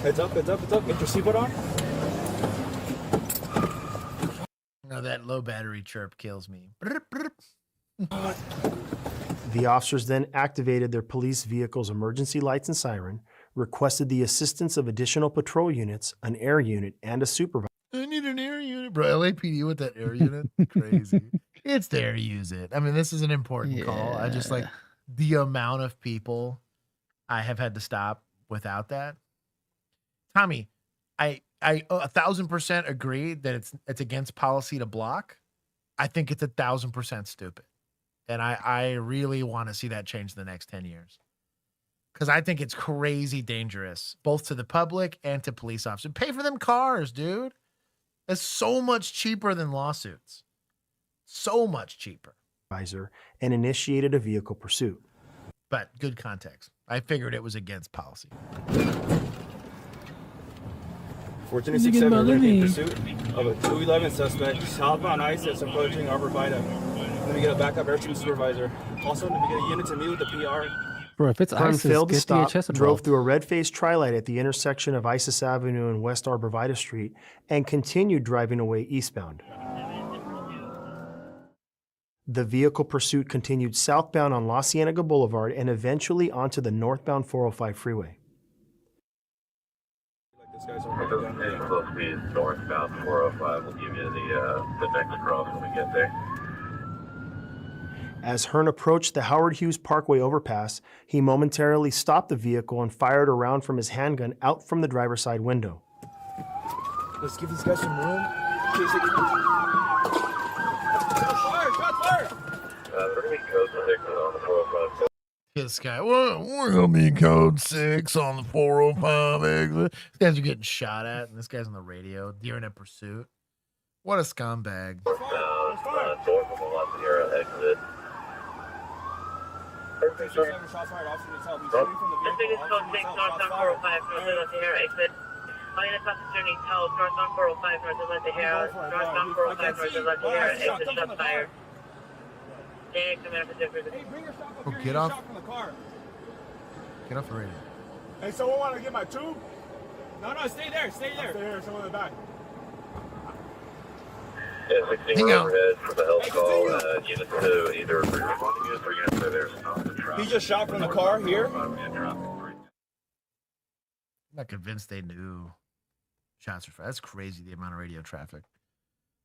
Heads up, heads up, heads up. Get your seatbelt on. No, that low battery chirp kills me. The officers then activated their police vehicle's emergency lights and siren, requested the assistance of additional patrol units, an air unit, and a supervisor. I need an air unit, bro. LAPD with that air unit, crazy. It's there, use it. I mean, this is an important call. I just like the amount of people I have had to stop without that. Tommy, I 1,000% agree that it's against policy to block. I think it's 1,000% stupid, and I really want to see that change in the next 10 years. Because I think it's crazy dangerous, both to the public and to police officers. Pay for them cars, dude. It's so much cheaper than lawsuits. So much cheaper. And initiated a vehicle pursuit. But good context. I figured it was against policy. 1467, we're in pursuit of a 211 suspect, southbound ISIS approaching Arborvitae. Let me get a backup airstream supervisor. Also, let me get a unit to meet with the PR. Bro, if it's Hearn ISIS, failed to get stop, DHS drove involved. through a red-faced tri-light at the intersection of Isis Avenue and West Arborvitae Street, and continued driving away eastbound. The vehicle pursuit continued southbound on La Cienega Boulevard and eventually onto the northbound 405 freeway. This guy's Close speed northbound 405. We'll give you the next cross when we get there. As Hearn approached the Howard Hughes Parkway overpass, he momentarily stopped the vehicle and fired a round from his handgun out from the driver's side window. Let's give these guys some room. In case they can... Shots fired! Shots fired! We're going to be code 6 on the 405. This guy, we're going to be code 6 on the 405 exit. These guys are getting shot at, and this guy's on the radio during a pursuit. What a scumbag. North from the La Sierra exit. Shots fired, officer needs help. He's shooting from the vehicle. This is code 6, northbound 405, north of La Sierra exit. All unit passenger needs help, northbound 405, north of La Sierra. Northbound 405, north of La Sierra, exit shots fired. Hey, bring your shotgun Oh, here. get off. Shot from the car. Get off the radio. Hey, someone want to get my tube? No, stay there. Stay there. Someone in the back. Yeah, 16 Hang on. overhead for the health call. Unit 2, either responding units or units are there. He just shot from the car here. I'm not convinced they knew shots were fired. That's crazy, the amount of radio traffic.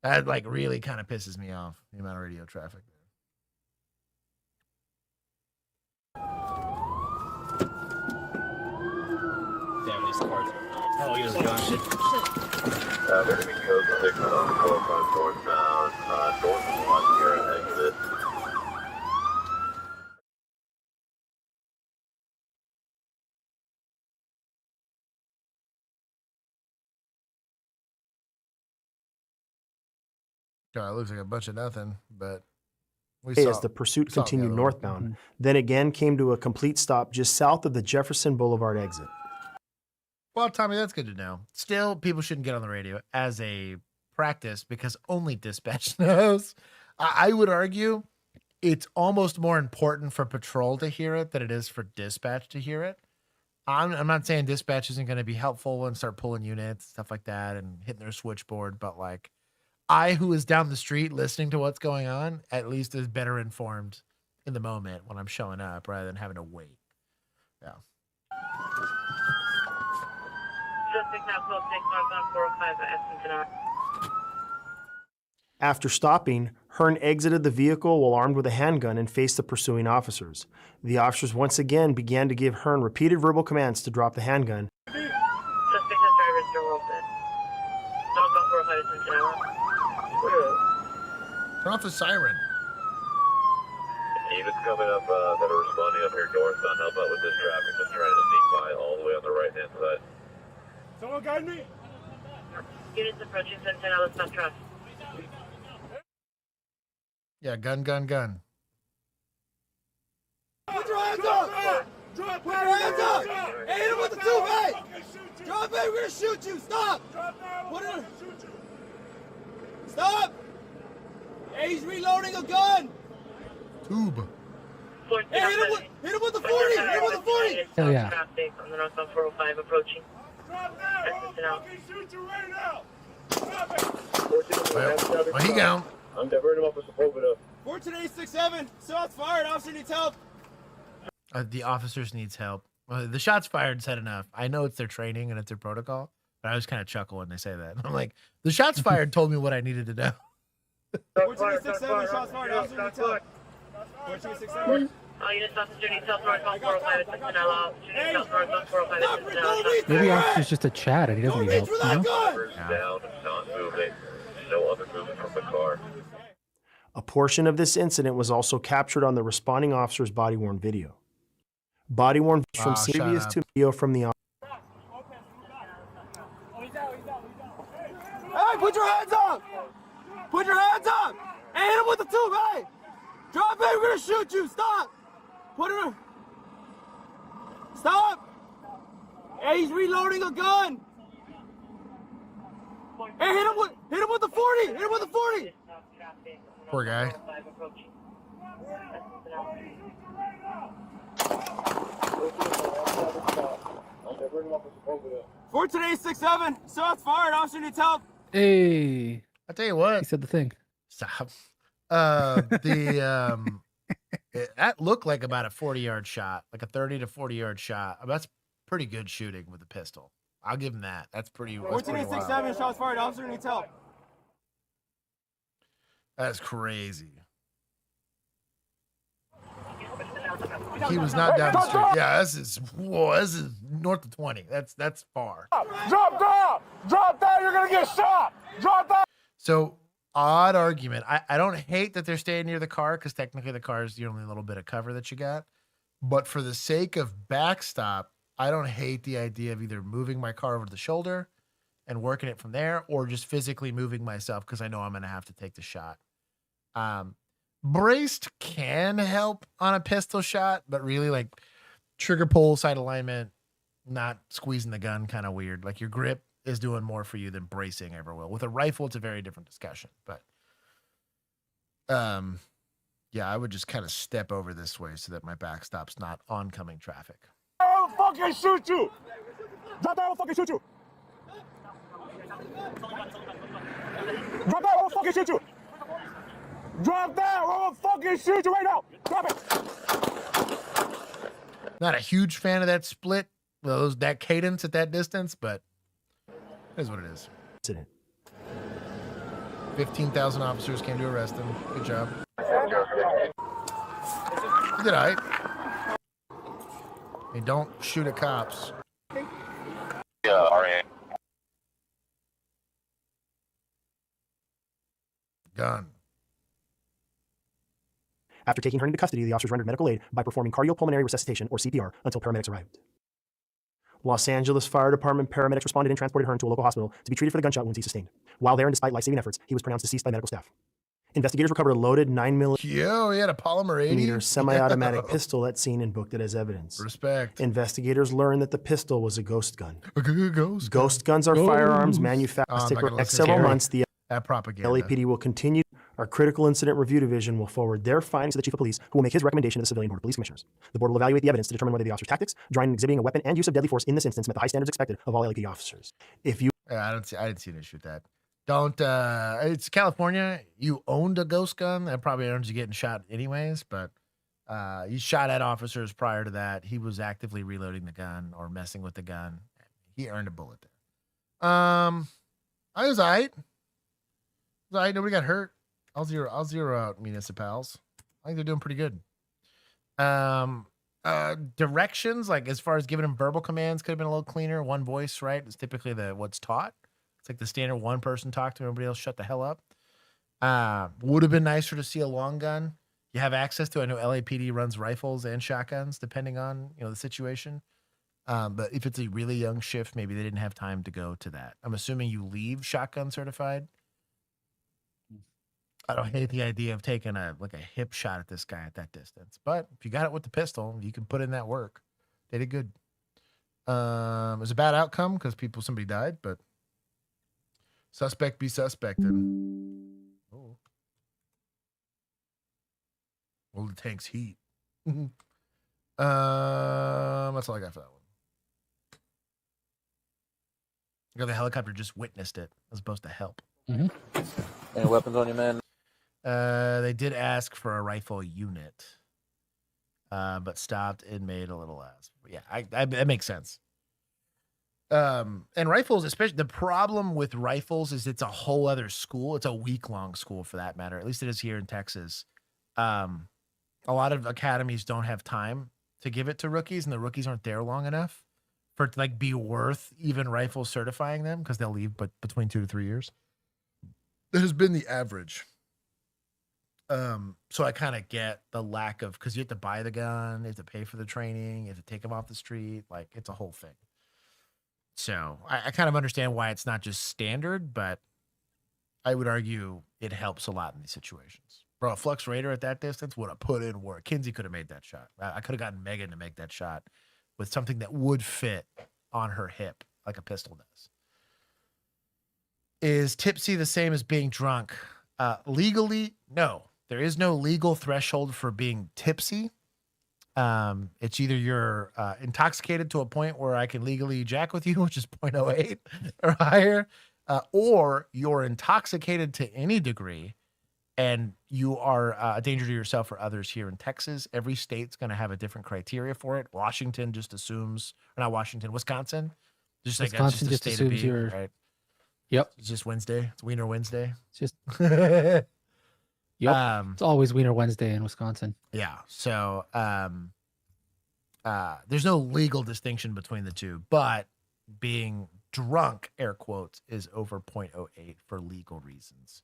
That like really kind of pisses me off, the amount of radio traffic. Damn, these cars. Oh, he was gone. We're going to be code 6 on the 405 northbound, north of the La Sierra exit. God, it looks like a bunch of nothing, but we As saw the pursuit saw the continued other one. northbound, then again came to a complete stop just south of the Jefferson Boulevard exit. Well, Tommy, that's good to know. Still, people shouldn't get on the radio as a practice because only dispatch knows. I would argue it's almost more important for patrol to hear it than it is for dispatch to hear it. I'm not saying dispatch isn't going to be helpful and start pulling units, stuff like that, and hitting their switchboard, but like I, who is down the street listening to what's going on, at least is better informed in the moment when I'm showing up rather than having to wait. Yeah. Suspect now code 6, northbound 405 at Essington. After stopping, Hearn exited the vehicle while armed with a handgun and faced the pursuing officers. The officers once again began to give Hearn repeated verbal commands to drop the handgun. Suspect has driver's door open. Northbound 405 at Essington. Turn off the siren. Units coming up that are responding up here northbound, help out with this traffic that's trying to sneak by all the way on the right-hand side. Someone guide me. Units approaching Centennial, stop traffic. Yeah, gun, gun, gun. Put your hands up! Put your hands up! Hey, hit him with the 2-bay! Drop it, we're gonna shoot you! Stop! Put it. Stop! Hey, he's reloading a gun! Tube. Hey, hit him with the 40! Hit him with the 40! Hell yeah. Traffic on the northbound 405 approaching. Shoot you right now! Well, he gone. I'm diverting him up with the Poveda. 14-867, shots fired, officer needs help. The officers needs help. The shots fired said enough. I know it's their training and it's their protocol, but I was kind of chuckle when they say that. I'm like, the shots fired told me what I needed to know. 14-867, shots fired, officer needs help. 14-867. All units, officer needs help northbound 405 assistant LO. Officer needs help northbound 405 assistant LO. Maybe officer's just a Chad and he doesn't need help. You know? Down, not moving. No other movement from the car. A portion of this incident was also captured on the responding officer's body-worn video. Body-worn from shut previous up. to video from the Hey, put your hands up! Put your hands up! Hey, hit him with the 2-bay! Drop it, we're gonna shoot you! Stop! Put it. Stop! Hey, he's reloading a gun! Hey, hit him with the 40! Hit him with the 40! Poor guy. 14-867, shots fired, officer needs help. Hey. I tell you what. He said the thing. Stop. That looked like about a 40-yard shot, like a 30 to 40-yard shot. That's pretty good shooting with a pistol. I'll give him that. That's pretty. 14-867, shots fired, officer needs help. That's crazy. He was not down the street. Yeah, this is north of 20. That's far. Drop down! Drop down, you're gonna get shot! Drop down! So odd argument. I don't hate that they're staying near the car because technically the car is the only little bit of cover that you got. But for the sake of backstop, I don't hate the idea of either moving my car over the shoulder and working it from there, or just physically moving myself because I know I'm going to have to take the shot. Braced can help on a pistol shot, but really like trigger pull, side alignment, not squeezing the gun, kind of weird. Like your grip is doing more for you than bracing ever will. With a rifle, it's a very different discussion. But yeah, I would just kind of step over this way so that my backstop's not oncoming traffic. I will fucking shoot you! Drop down, I will fucking shoot you! Drop down, I will fucking shoot you! Drop down, I will fucking shoot you right now! Drop it! Not a huge fan of that split, that cadence at that distance, but it is what it is. incident. 15,000 officers came to arrest him. Good job. You did all right. Hey, don't shoot at cops. Yeah, RA. Gun. After taking her into custody, the officers rendered medical aid by performing cardiopulmonary resuscitation, or CPR, until paramedics arrived. Los Angeles Fire Department paramedics responded and transported Hearn to a local hospital to be treated for the gunshot wounds he sustained. While there, and despite life-saving efforts, he was pronounced deceased by medical staff. Investigators recovered a loaded 9mm Yo, he had a polymer 80 semi-automatic pistol at scene and booked it as evidence. Respect. Investigators learned that the pistol was a ghost gun. Ghost. Ghost guns are firearms manufactured for the next several months. The that propaganda. LAPD will continue. Our Critical Incident Review Division will forward their findings to the Chief of Police, who will make his recommendation to the Civilian Board of Police Commissioners. The board will evaluate the evidence to determine whether the officer's tactics, drawing and exhibiting a weapon, and use of deadly force in this instance met the high standards expected of all LAPD officers. If you I didn't see an issue with that. Don't it's California. You owned a ghost gun, that probably earns you getting shot anyways, but you shot at officers prior to that. He was actively reloading the gun or messing with the gun. He earned a bullet there. I was all right. Nobody got hurt. I'll zero out municipals. I think they're doing pretty good. Directions, like as far as giving them verbal commands, could have been a little cleaner. One voice, right? It's typically what's taught. It's like the standard one person talk to everybody else, shut the hell up. Would have been nicer to see a long gun. You have access to. I know LAPD runs rifles and shotguns depending on the situation. But if it's a really young shift, maybe they didn't have time to go to that. I'm assuming you leave shotgun certified. I don't hate the idea of taking a hip shot at this guy at that distance. But if you got it with the pistol, you can put in that work. They did good. It was a bad outcome because somebody died, but suspect be suspected. Oh. Well, the tank's heat. That's all I got for that one. The helicopter just witnessed it as opposed to help. Any weapons on you, man? They did ask for a rifle unit, but stopped and made a little ask. Yeah, that makes sense. And rifles, especially the problem with rifles is it's a whole other school. It's a week-long school for that matter. At least it is here in Texas. A lot of academies don't have time to give it to rookies, and the rookies aren't there long enough for it to be worth even rifle certifying them because they'll leave between 2 to 3 years. That has been the average. So I kind of get the lack of, because you have to buy the gun, you have to pay for the training, you have to take them off the street. It's a whole thing. So I kind of understand why it's not just standard, but I would argue it helps a lot in these situations. Bro, a Flux Raider at that distance would have put in work. Kinsey could have made that shot. I could have gotten Megan to make that shot with something that would fit on her hip like a pistol does. Is tipsy the same as being drunk? Legally, no. There is no legal threshold for being tipsy. It's either you're intoxicated to a point where I can legally jack with you, which is 0.08 or higher, or you're intoxicated to any degree and you are a danger to yourself or others here in Texas. Every state's going to have a different criteria for it. Washington just assumes, or not Washington, Wisconsin. Wisconsin just assumes you're right. Yep. It's just Wednesday. It's Wiener Wednesday. It's just yep. It's always Wiener Wednesday in Wisconsin. Yeah. So there's no legal distinction between the two, but being drunk, air quotes, is over 0.08 for legal reasons.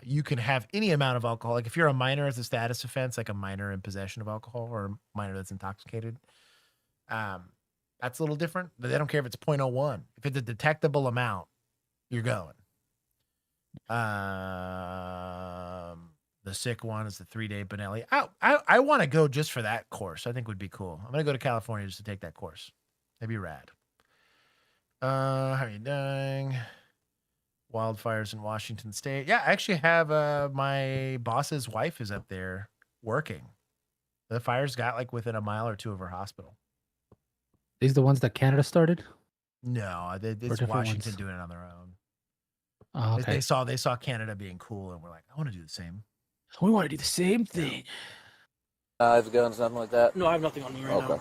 You can have any amount of alcohol. Like if you're a minor, it's a status offense, like a minor in possession of alcohol or a minor that's intoxicated. That's a little different, but they don't care if it's 0.01. If it's a detectable amount, you're going. The sick one is the 3-day Benelli. I want to go just for that course. I think would be cool. I'm going to go to California just to take that course. That'd be rad. How are you doing? Wildfires in Washington State. Yeah, I actually have my boss's wife is up there working. The fires got within a mile or two of her hospital. These the ones that Canada started? No, it's Washington doing it on their own. Oh, okay. They saw Canada being cool and we're like, I want to do the same. We want to do the same thing. Knives, guns, nothing like that? No, I have nothing on me right now.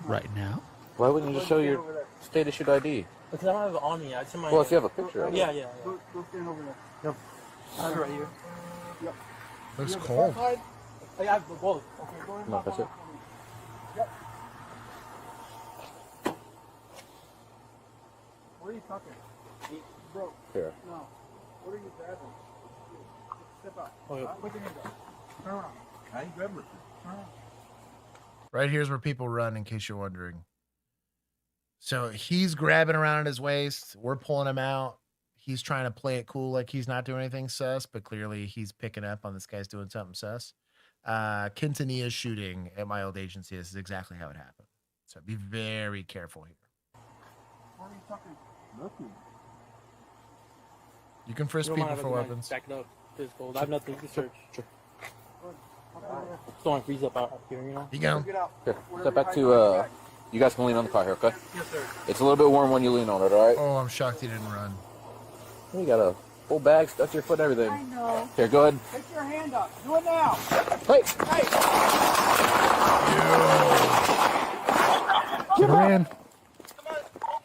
Right now? Why wouldn't you just show your state issued ID? Because I don't have it on me. It's in my. Well, if you have a picture of it. Yeah. Go stand over there. Yep. I have it right here. Yep. Looks cold. I have both. Okay, go ahead. No, that's it. Yep. What are you talking? Bro. Here. No. What are you grabbing? Step out. Oh, yeah. Put your hand up. Turn around. I ain't grabbing it. Turn around. Right here's where people run, in case you're wondering. So he's grabbing around at his waist. We're pulling him out. He's trying to play it cool like he's not doing anything sus, but clearly he's picking up on this guy's doing something sus. Quintanilla's shooting at my old agency. This is exactly how it happened. So be very careful here. What are you talking? Nothing. You can frisk people for weapons. Back it up. It's cold. I have nothing to search. Sure. Just don't want to freeze up out here, you know? You go. Here, step back to, you guys can lean on the car here, okay? Yes, sir. It's a little bit warm when you lean on it, all right? Oh, I'm shocked he didn't run. You got a full bag stuck to your foot and everything. I know. Here, go ahead. Take your hand up. Do it now. Hey! Get her in.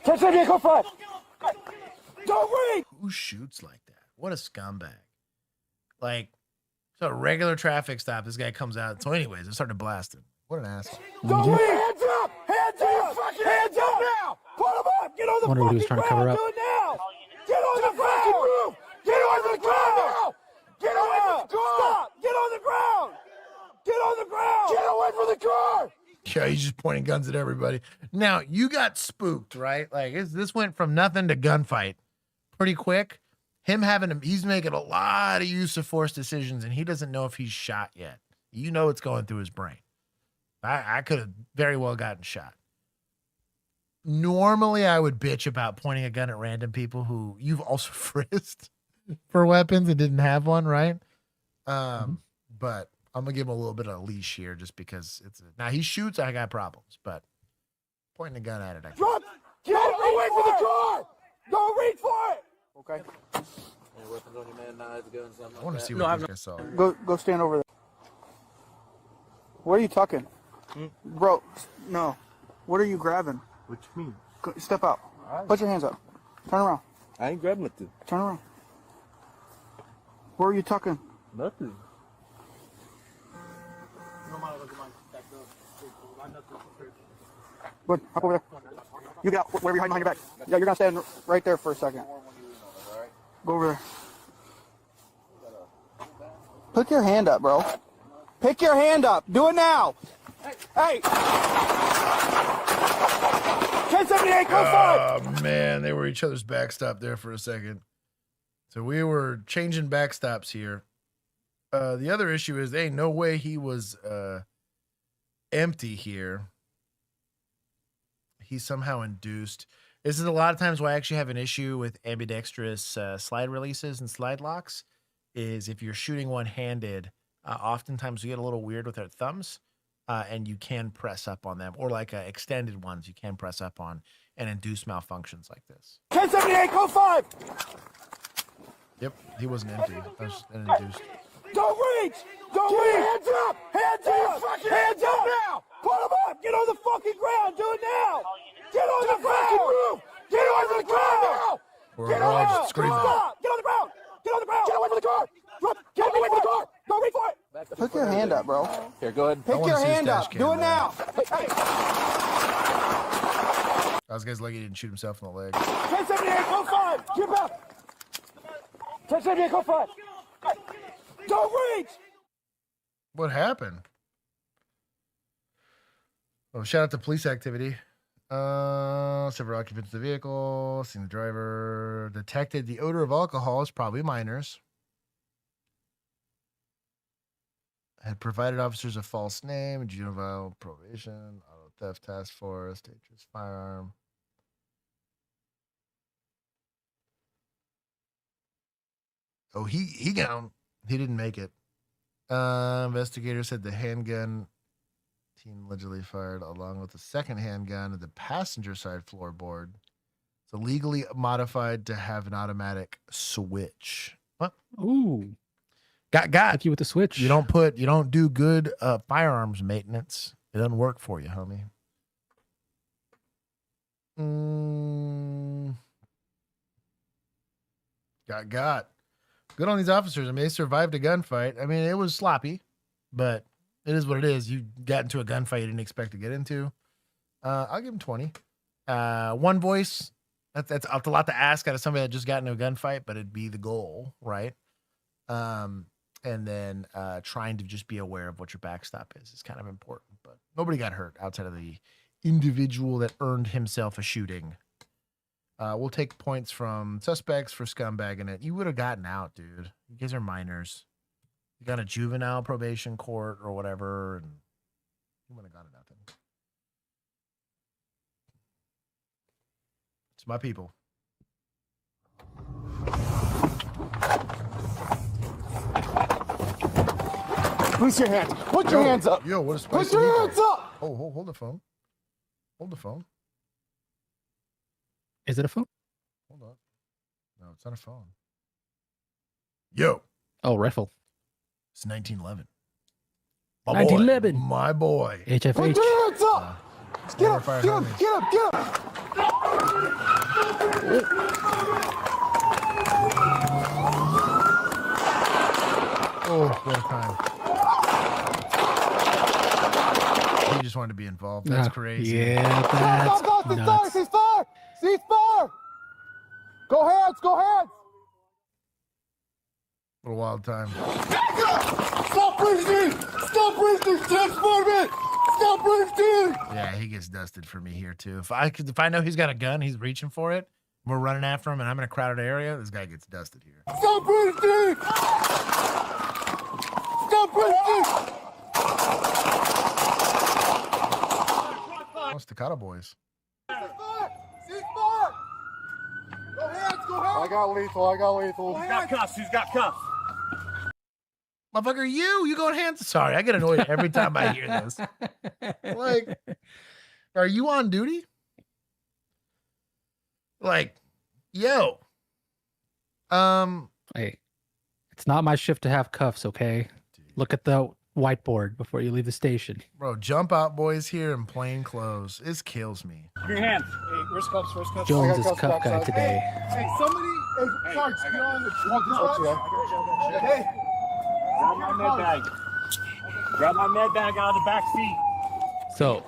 Catch that vehicle front. Don't wait. Who shoots like that? What a scumbag. It's a regular traffic stop. This guy comes out. So anyways, I started blasting. What an asshole. Don't wait. Hands up. Hands up. Hands up now. Put them up. Get on the Wonder what he was trying to cover up. Do it now. Get on the fucking roof. Get on the ground. Get away from the car. Stop. Get on the ground. Get on the ground. Get away from the car. Yeah, he's just pointing guns at everybody. Now, you got spooked, right? This went from nothing to gunfight pretty quick. He's making a lot of use of force decisions, and he doesn't know if he's shot yet. You know it's going through his brain. I could have very well gotten shot. Normally, I would bitch about pointing a gun at random people who you've also frisked for weapons and didn't have one, right? But I'm gonna give him a little bit of a leash here, just because now he shoots. I got problems, but pointing a gun at it, I Drop! Get away from the car! Go reach for it! Okay. Any weapons on your man, knives, guns, something I want to see No, what I've these guys saw. Go stand over there. What are you tucking? Bro, no. What are you grabbing? What you mean? Step out. Put your hands up. Turn around. I ain't grabbing nothing. Turn around. Where are you tucking? Nothing. Good. Hop over there. You get out wherever you're hiding behind your back. Yeah, you're going to stand right there for a second. Go over there. Pick your hand up, bro. Pick your hand up. Do it now. Hey. 1078, go five. Oh, man. They were each other's backstop there for a second. So we were changing backstops here. The other issue is, ain't no way he was empty here. He's somehow induced. This is a lot of times why I actually have an issue with ambidextrous slide releases and slide locks, is if you're shooting one-handed, oftentimes we get a little weird with our thumbs, and you can press up on them, or like extended ones you can press up on and induce malfunctions like this. 1078, go five. Yep, he wasn't empty. That was an induced. Don't reach! Don't reach! Hands up! Hands up! Hands up now! Put them up! Get on the fucking ground! Do it now! Get on the ground! Get on the ground now! We're all just screaming. Get on the ground! Get on the ground! Get away from the car! Get away from the car! Don't reach for it! Put your hand up, bro. Here, go ahead. Pick your hand up. Do it now. Hey. Those guys lucky he didn't shoot himself in the leg. 1078, go five. Keep up. 1078, go five. Don't reach. What happened? Oh, shout out to police activity. Several occupants of the vehicle, seen the driver, detected the odor of alcohol is probably minors. Had provided officers a false name, juvenile probation, auto theft task force, dangerous firearm. Oh, he got he didn't make it. Investigators said the handgun team allegedly fired along with the second handgun at the passenger side floorboard. It's illegally modified to have an automatic switch. What? Ooh. Got. Lucky with the switch. You don't do good firearms maintenance. It doesn't work for you, homie. Got. Good on these officers. I mean, they survived a gunfight. I mean, it was sloppy, but it is what it is. You got into a gunfight you didn't expect to get into. I'll give him 20. One voice. That's a lot to ask out of somebody that just got into a gunfight, but it'd be the goal, right? And then trying to just be aware of what your backstop is kind of important. But nobody got hurt outside of the individual that earned himself a shooting. We'll take points from suspects for scumbagging it. You would have gotten out, dude. You guys are minors. You got a juvenile probation court or whatever, and you wouldn't have gotten nothing. It's my people. Release your hands. Put your hands up. Yo, what a Put spicy your meatball. hands up. Oh, hold the phone. Hold the phone. Is it a phone? Hold on. No, it's not a phone. Yo. Oh, rifle. It's 1911. 1911. My boy. HFH. Put your hands up. Get up. Get up. Get up. Get up. Oh, what a time. He just wanted to be involved. That's crazy. Yeah, that's nuts. Ceasefire. Ceasefire. Go hands. Go hands. What a wild time. Stop breathing. Stop breathing. Transform. Stop breathing. Yeah, he gets dusted for me here too. If I know he's got a gun, he's reaching for it. We're running after him, and I'm in a crowded area. This guy gets dusted here. Stop breathing! Stop breathing! Oh, Staccato Boys. I got lethal. He's got cuffs. Motherfucker, you going hands? Sorry, I get annoyed every time I hear this. Like, are you on duty? Like, yo. Hey, it's not my shift to have cuffs, okay? Look at the whiteboard before you leave the station. Bro, jump out boys here in plain clothes. This kills me. Give your hands. Hey, where's cuffs? Jones is cuff guy today. Hey, somebody, Sarge, get on the truck. Hey, Grab my med bag. Grab my med bag out of the back seat. So,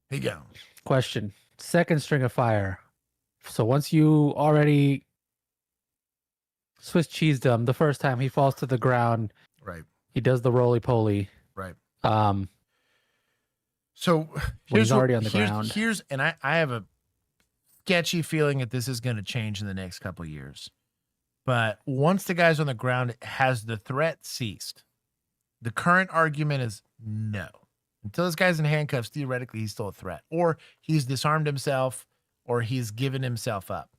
here you go. Question. Second string of fire. So once you already Swiss cheesed him the first time, he falls to the ground. Right. He does the roly-poly. Right. When So he's already on the ground. And I have a sketchy feeling that this is going to change in the next couple of years. But once the guy's on the ground, has the threat ceased? The current argument is no. Until this guy's in handcuffs, theoretically, he's still a threat. Or he's disarmed himself, or he's given himself up.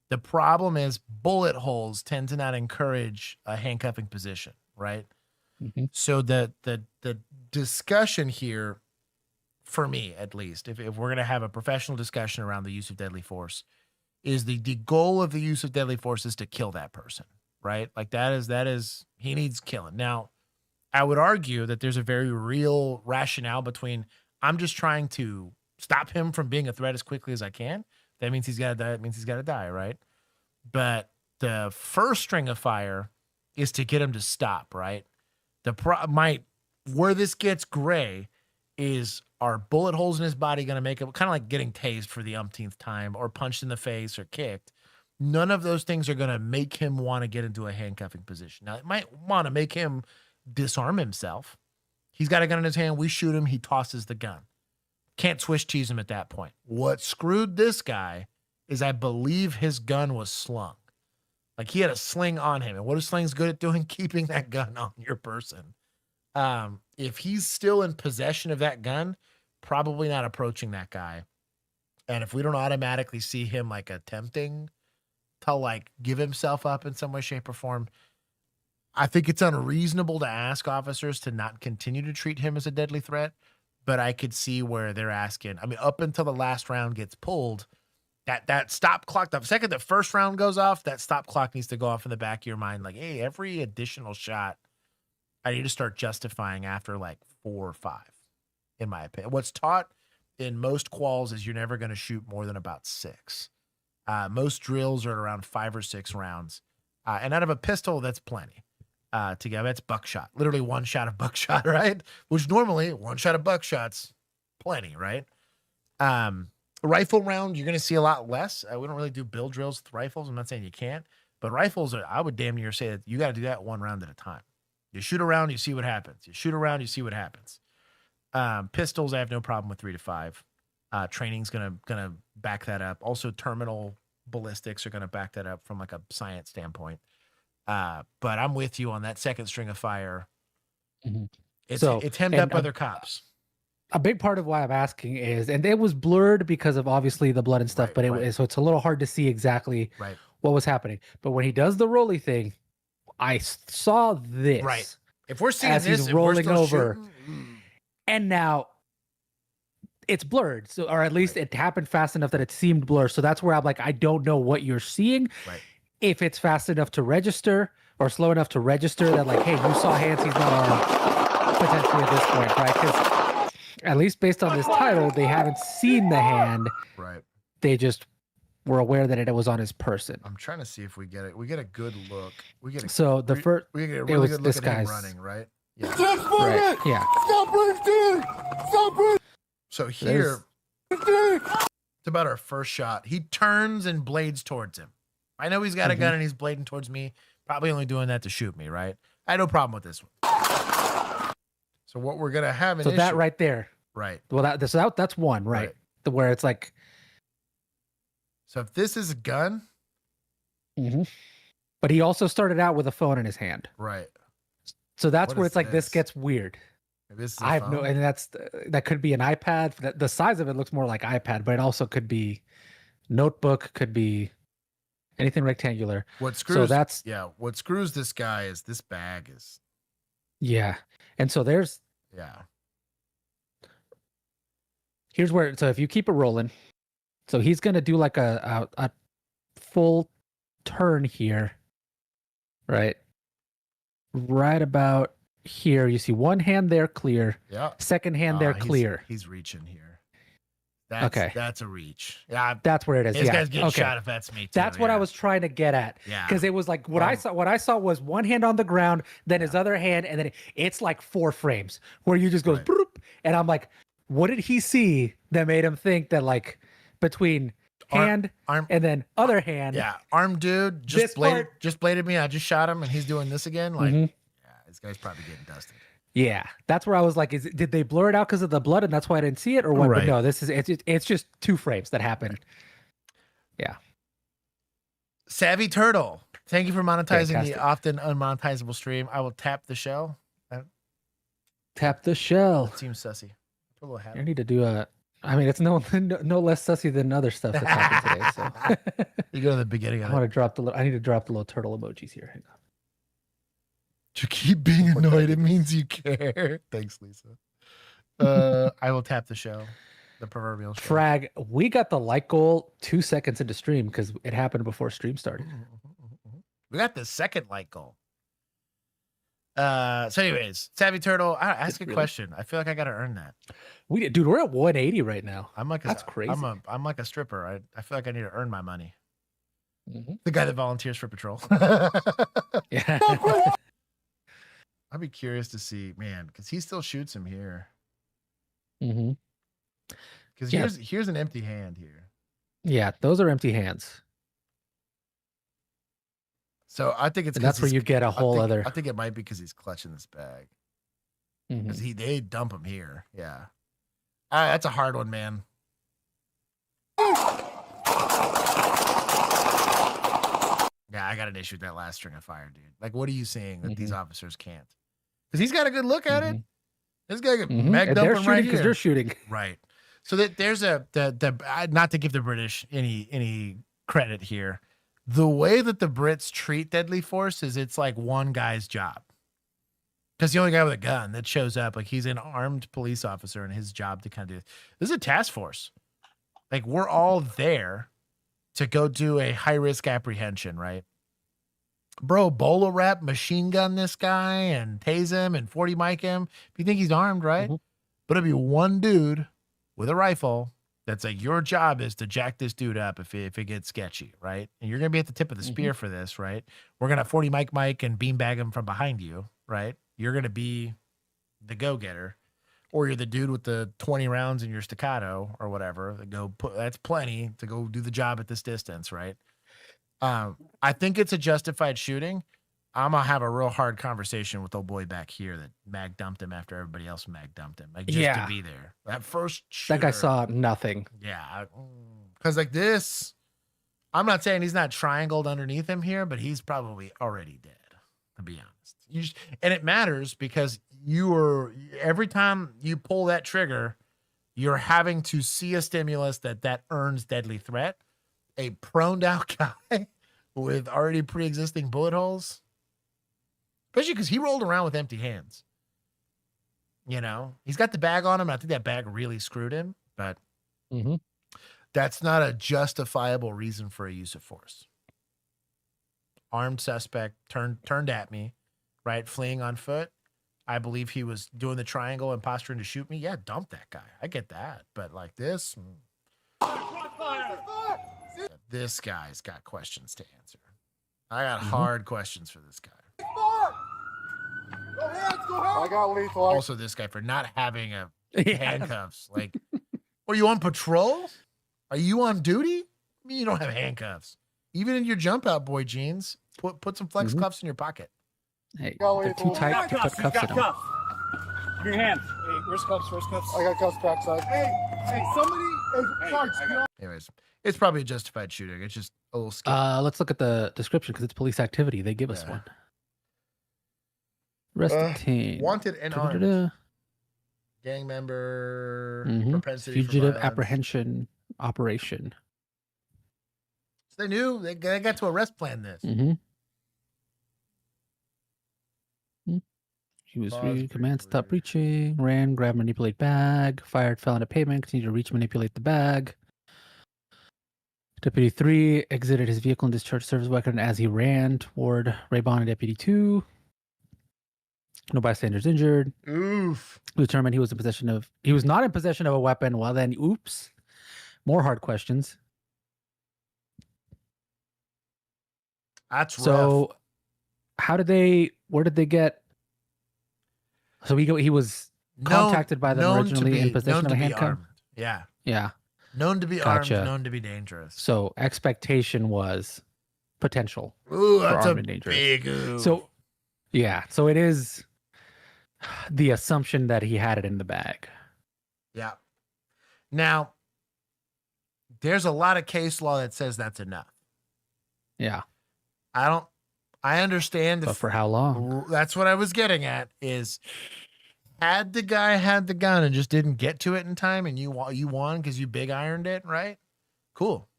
The problem is bullet holes tend to not encourage a handcuffing position, right? Mm-hmm. So the discussion here, for me at least, if we're going to have a professional discussion around the use of deadly force, is the goal of the use of deadly force is to kill that person, right? Like that is he needs killing. Now, I would argue that there's a very real rationale between I'm just trying to stop him from being a threat as quickly as I can. That means he's got to die. That means he's got to die, right? But the first string of fire is to get him to stop, right? Where this gets gray is, are bullet holes in his body going to make it kind of like getting tased for the umpteenth time or punched in the face or kicked? None of those things are going to make him want to get into a handcuffing position. Now, it might want to make him disarm himself. He's got a gun in his hand. We shoot him. He tosses the gun. Can't Swiss cheese him at that point. What screwed this guy is I believe his gun was slung. Like he had a sling on him. And what is slings good at doing? Keeping that gun on your person. If he's still in possession of that gun, probably not approaching that guy. And if we don't automatically see him like attempting to like give himself up in some way, shape, or form, I think it's unreasonable to ask officers to not continue to treat him as a deadly threat. But I could see where they're asking. I mean, up until the last round gets pulled, that stop clock, the second the first round goes off, that stop clock needs to go off in the back of your mind. Like, hey, every additional shot, I need to start justifying after like 4 or 5, in my opinion. What's taught in most quals is you're never going to shoot more than about 6. Most drills are around 5 or 6 rounds. And out of a pistol, that's plenty. Together, that's buckshot. Literally 1 shot of buckshot, right? Which normally 1 shot of buckshot's plenty, right? Rifle round, you're going to see a lot less. We don't really do build drills with rifles. I'm not saying you can't, but rifles, I would damn near say that you got to do that 1 round at a time. You shoot around, you see what happens. You shoot around, you see what happens. Pistols, I have no problem with 3 to 5. Training's gonna back that up. Also, terminal ballistics are gonna back that up from like a science standpoint. But I'm with you on that second string of fire. Mm-hmm. It's hemmed up other cops. A big part of why I'm asking is, and it was blurred because of obviously the blood and stuff, but so it's a little hard to see exactly what was happening. But when he does the rolly thing, I saw this. Right. If we're seeing as this, he's rolling over, shooting, and now it's blurred. So, or at least it happened fast enough that it seemed blurred. So that's where I'm like, I don't know what you're seeing. Right. If it's fast enough to register or slow enough to register that, like, hey, you saw hands, he's not armed, potentially at this point, right? Because at least based on this title, they haven't seen the hand. Right. They just were aware that it was on his person. I'm trying to see if we get it. We get a good look. We get a, so the first. We get a really good look at him running, right? Yeah. Right. Yeah. Stop breathing! Stop breathing! So here, it's about our first shot. He turns and blades towards him. I know he's got a gun and he's blading towards me. Probably only doing that to shoot me, right? I had no problem with this one. So what we're gonna have an so issue. That right there, right? Well, that's one, right? Where it's like So if this is a gun, but he also started out with a phone in his hand. right? So that's What where is it's like this this? gets weird. This is a I have no, phone? and that could be an iPad. The size of it looks more like iPad, but it also could be notebook, could be anything rectangular. What screws? So that's what screws this guy is this bag is and so there's here's where, so if you keep it rolling, so he's gonna do like a full turn here, right about here. You see one hand there clear, second hand there clear. He's reaching here. Okay. That's a reach. Yeah, that's where it is. This guy's getting shot if that's me too. That's what I was trying to get at. Yeah. Because it was like what I saw was one hand on the ground, then his other hand, and then it's like 4 frames where you just goes broop, and I'm like, what did he see that made him think that like between hand and then other hand? Yeah, armed dude just bladed me. I just shot him, and he's doing this again. Like, yeah, this guy's probably getting dusted. Yeah, that's where I was like, did they blur it out because of the blood, and that's why I didn't see it, or what? Right. But no, it's just 2 frames that happen. Yeah. Savvy Turtle, thank you for monetizing Fantastic. the often unmonetizable stream. I will tap the shell. Tap the shell. That seems sussy. Put a little hat I on. need to do I mean, it's no less sussy than other stuff that's happened today. So You go to the beginning of I need to drop the little turtle emojis here. Hang on. To keep being annoyed, it means you care. Thanks, Lisa. I will tap the shell. The proverbial shell. Frag, we got the like goal 2 seconds into stream because it happened before stream started. We got the second like goal. So anyways, Savvy Turtle, ask a question. I feel like I got to earn that. Dude, we're at 180 right now. That's crazy. I'm like a stripper. I feel like I need to earn my money. The guy that volunteers for patrol. Yeah. I'd be curious to see, man, because he still shoots him here. Because here's an empty hand here. Yeah, those are empty hands. So I think it's And that's where you get a whole other. I think it might be because he's clutching this bag. Because they dump him here. Yeah. That's a hard one, man. Yeah, I got an issue with that last string of fire, dude. Like, what are you saying that these officers can't? Because he's got a good look at it. This guy could mag dump him right here. Because they're shooting. Right. So that there's not to give the British any credit here. The way that the Brits treat deadly force is it's like one guy's job. Because the only guy with a gun that shows up, like he's an armed police officer, and his job to kind of do this is a task force. Like we're all there to go do a high risk apprehension, right? Bro, bolo wrap, machine gun this guy and tase him and 40 mic him. If you think he's armed, right? But it'll be one dude with a rifle that's like, your job is to jack this dude up if it gets sketchy, right? And you're going to be at the tip of the spear for this, right? We're going to 40 mic and beanbag him from behind you, right? You're going to be the go-getter. Or you're the dude with the 20 rounds in your staccato or whatever. That's plenty to go do the job at this distance, right? I think it's a justified shooting. I'm going to have a real hard conversation with old boy back here that mag dumped him after everybody else mag dumped him. Like, just to be there. That first shooter, That guy saw nothing. Yeah. Because like this, I'm not saying he's not triangled underneath him here, but he's probably already dead, to be honest. And it matters because every time you pull that trigger, you're having to see a stimulus that earns deadly threat. A proned out guy with already pre-existing bullet holes, especially because he rolled around with empty hands. You know, he's got the bag on him. And I think that bag really screwed him, but that's not a justifiable reason for a use of force. Armed suspect turned at me, right? Fleeing on foot. I believe he was doing the triangle and posturing to shoot me. Yeah, dump that guy. I get that. But like this, this guy's got questions to answer. I got hard questions for this guy. I got lethal. Also, this guy for not having handcuffs. Like, are you on patrol? Are you on duty? I mean, you don't have handcuffs. Even in your jump out boy jeans, put some flex cuffs in your pocket. Hey, they're too tight to put cuffs in them. Your hands. Hey, where's cuffs? I got cuffs backside. Hey, somebody Anyways, it's probably a justified shooting. It's just a little scary. Let's look at the description because it's police activity. They give us one. Rest detained. Wanted and armed. Da-da-da-da. Gang member. Mhm. Propensity Fugitive for violence. apprehension operation. So they knew they got to arrest plan this. Mm-hmm. He was Pause, command stop breaching, ran, grab, manipulate bag, fired, fell into pavement, continued to reach, manipulate the bag. Deputy 3 exited his vehicle and discharged service weapon as he ran toward Raybon and Deputy 2. No bystanders injured. Oof. Determined he was not in possession of a weapon. Well then, oops. More hard questions. That's so rough. Where did they get? So he was contacted by them originally in possession of a handgun. Yeah. Yeah. Known to be Gotcha. armed, known to be dangerous. So expectation was potential. Ooh, for that's a armed and dangerous. big ooh. So yeah, so it is the assumption that he had it in the bag. Yeah. Now, there's a lot of case law that says that's enough. Yeah. I understand. But for how long? That's what I was getting at is had the guy had the gun and just didn't get to it in time and you won because you big ironed it, right? Cool.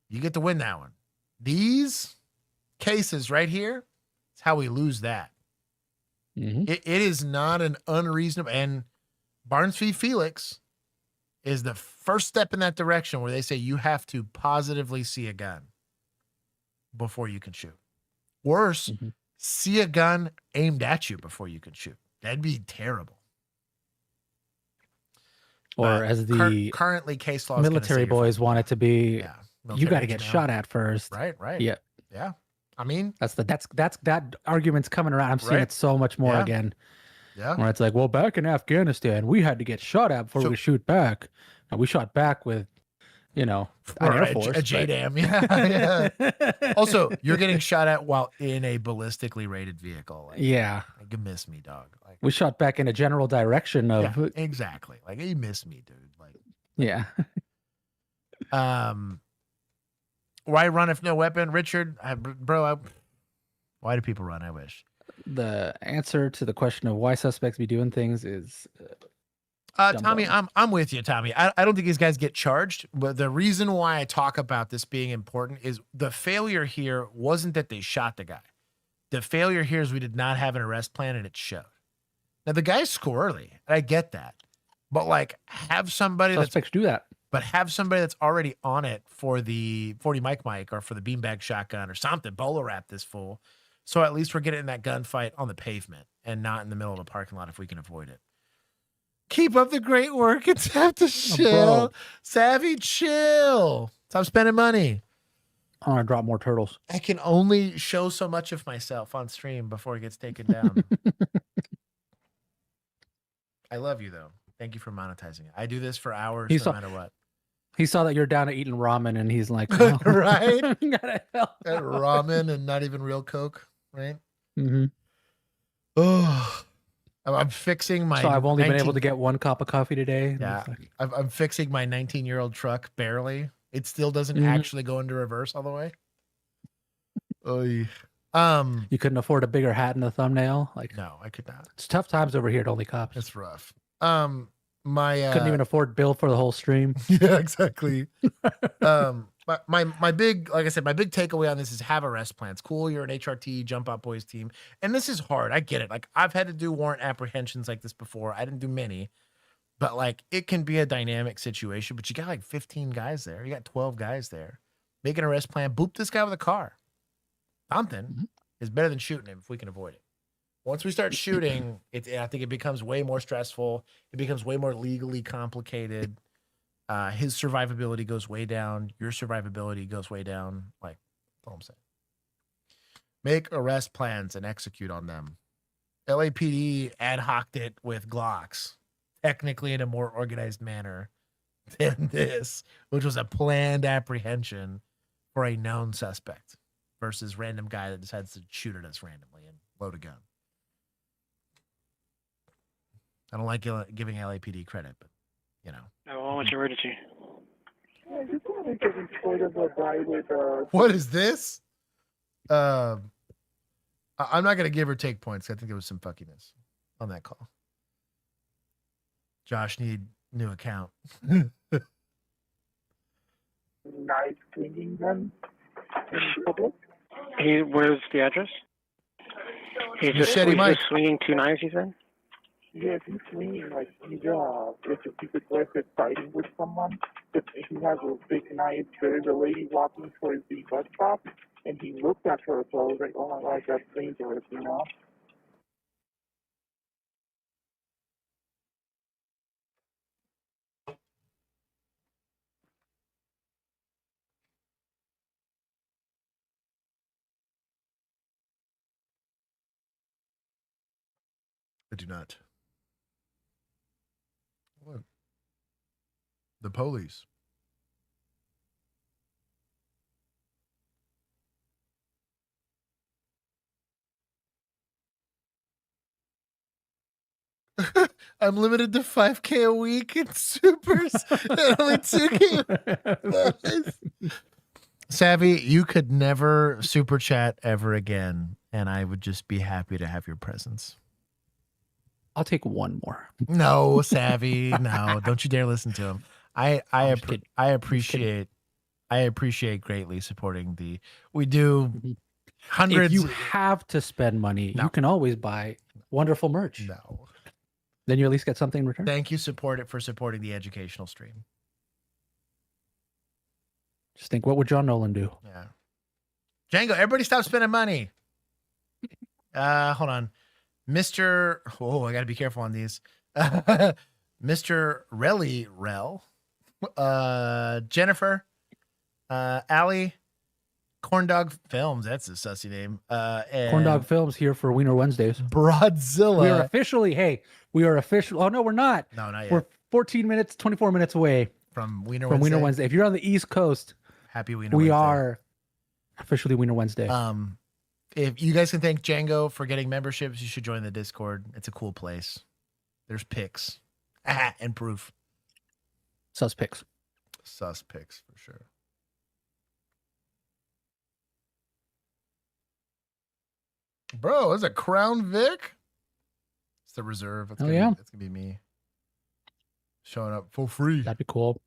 You get to win that one. These cases right here, it's how we lose that. Mm-hmm. It is not an unreasonable, and Barnes v. Felix is the first step in that direction where they say you have to positively see a gun before you can shoot. Worse, see a gun aimed at you before you can shoot. That'd be terrible. Or as the currently case law is gonna military say boys want it to be, you got to get now. shot at first. Right. Yeah. Yeah. I mean, that's that argument's coming around. I'm seeing Right. it so much more Yeah. again. Yeah. Where it's like, well, back in Afghanistan, we had to get shot at before we shoot back. And we shot back with, an Air Force. A JDAM. Yeah. Also, you're getting shot at while in a ballistically rated vehicle. Like, Yeah. Like, you miss me, dog. Like, We shot back in a general direction of. yeah, exactly. Like, you miss me, dude. Like, Yeah. why run if no weapon? Richard, why do people run? I wish. The answer to the question of why suspects be doing things is dumb Tommy, dumb. I'm with you, Tommy. I don't think these guys get charged, but the reason why I talk about this being important is the failure here wasn't that they shot the guy. The failure here is we did not have an arrest plan and it showed. Now the guy's squirrely. I get that. But like have somebody Suspects do that. But have somebody that's already on it for the 40 mic or for the beanbag shotgun or something, bolo wrap this fool. So at least we're getting in that gunfight on the pavement and not in the middle of a parking lot if we can avoid it. Keep up the great work and have to chill. Bro. Savvy, chill. Stop spending money. I want to drop more turtles. I can only show so much of myself on stream before it gets taken down. I love you, though. Thank you for monetizing it. I do this for hours no matter what. He saw that you're down to eating ramen and he's like, oh, Right? gotta help. That ramen and not even real Coke, right? Mm-hmm. Oh, I'm fixing my. So I've only been able to get one cup of coffee today. Yeah, I'm fixing my 19-year-old truck barely. It still doesn't Mhm. actually go into reverse all the way. Oy. You couldn't afford a bigger hat in the thumbnail. Like, no, I could not. It's tough times over here at OnlyCops. It's rough. My Couldn't even afford Bill for the whole stream. Yeah, exactly. My big, like I said, my big takeaway on this is have arrest plans. Cool, you're an HRT jump out boys team, and this is hard. I get it. Like I've had to do warrant apprehensions like this before. I didn't do many, but like it can be a dynamic situation. But you got like 15 guys there. You got 12 guys there. Make an arrest plan. Boop this guy with a car. Something is better than shooting him if we can avoid it. Once we start shooting, I think it becomes way more stressful. It becomes way more legally complicated. His survivability goes way down. Your survivability goes way down. Like, that's all I'm saying. Make arrest plans and execute on them. LAPD ad hoc'd it with Glocks, technically in a more organized manner than this, which was a planned apprehension for a known suspect versus random guy that decides to shoot at us randomly and load a gun. I don't like giving LAPD credit, but you know. Well, what's your emergency? I just want to get report of a guy with What is this? I'm not gonna give or take points. I think there was some fuckiness on that call. Josh need new account. knife swinging them in public. Where's the address? He's just swinging 2 knives, you said? Yes, he's swinging like he's aggressive fighting with someone. But he has a big knife. There's a lady walking towards the bus stop, and he looked at her. So I was like, oh my gosh, that's dangerous, you know. I do not. What? The police. I'm limited to 5K a week in supers and only 2K. Savvy, you could never super chat ever again, and I would just be happy to have your presence. I'll take one more. No, Savvy, no, don't you dare listen to him. I appreciate greatly supporting the. We do hundreds. If you have to spend money, you can always buy wonderful merch. No. Then you at least get something in return. Thank you, for supporting the educational stream. Just think, what would John Nolan do? Yeah. Django, everybody stop spending money. Hold on. Mr. Oh, I got to be careful on these. Mr. Rel, Jennifer, Allie, Corndog Films. That's a sussy name. And Corndog Films here for Wiener Wednesdays. Broadzilla. We are official. Oh, no, we're not. No, not yet. We're 24 minutes away from Wiener Wednesday. If you're on the East Coast, happy Wiener we Wednesday. are officially Wiener Wednesday. If you guys can thank Django for getting memberships, you should join the Discord. It's a cool place. There's pics and proof. Sus pics for sure. Bro, is a Crown Vic? It's the reserve. That's gonna be me showing up for free. That'd be cool.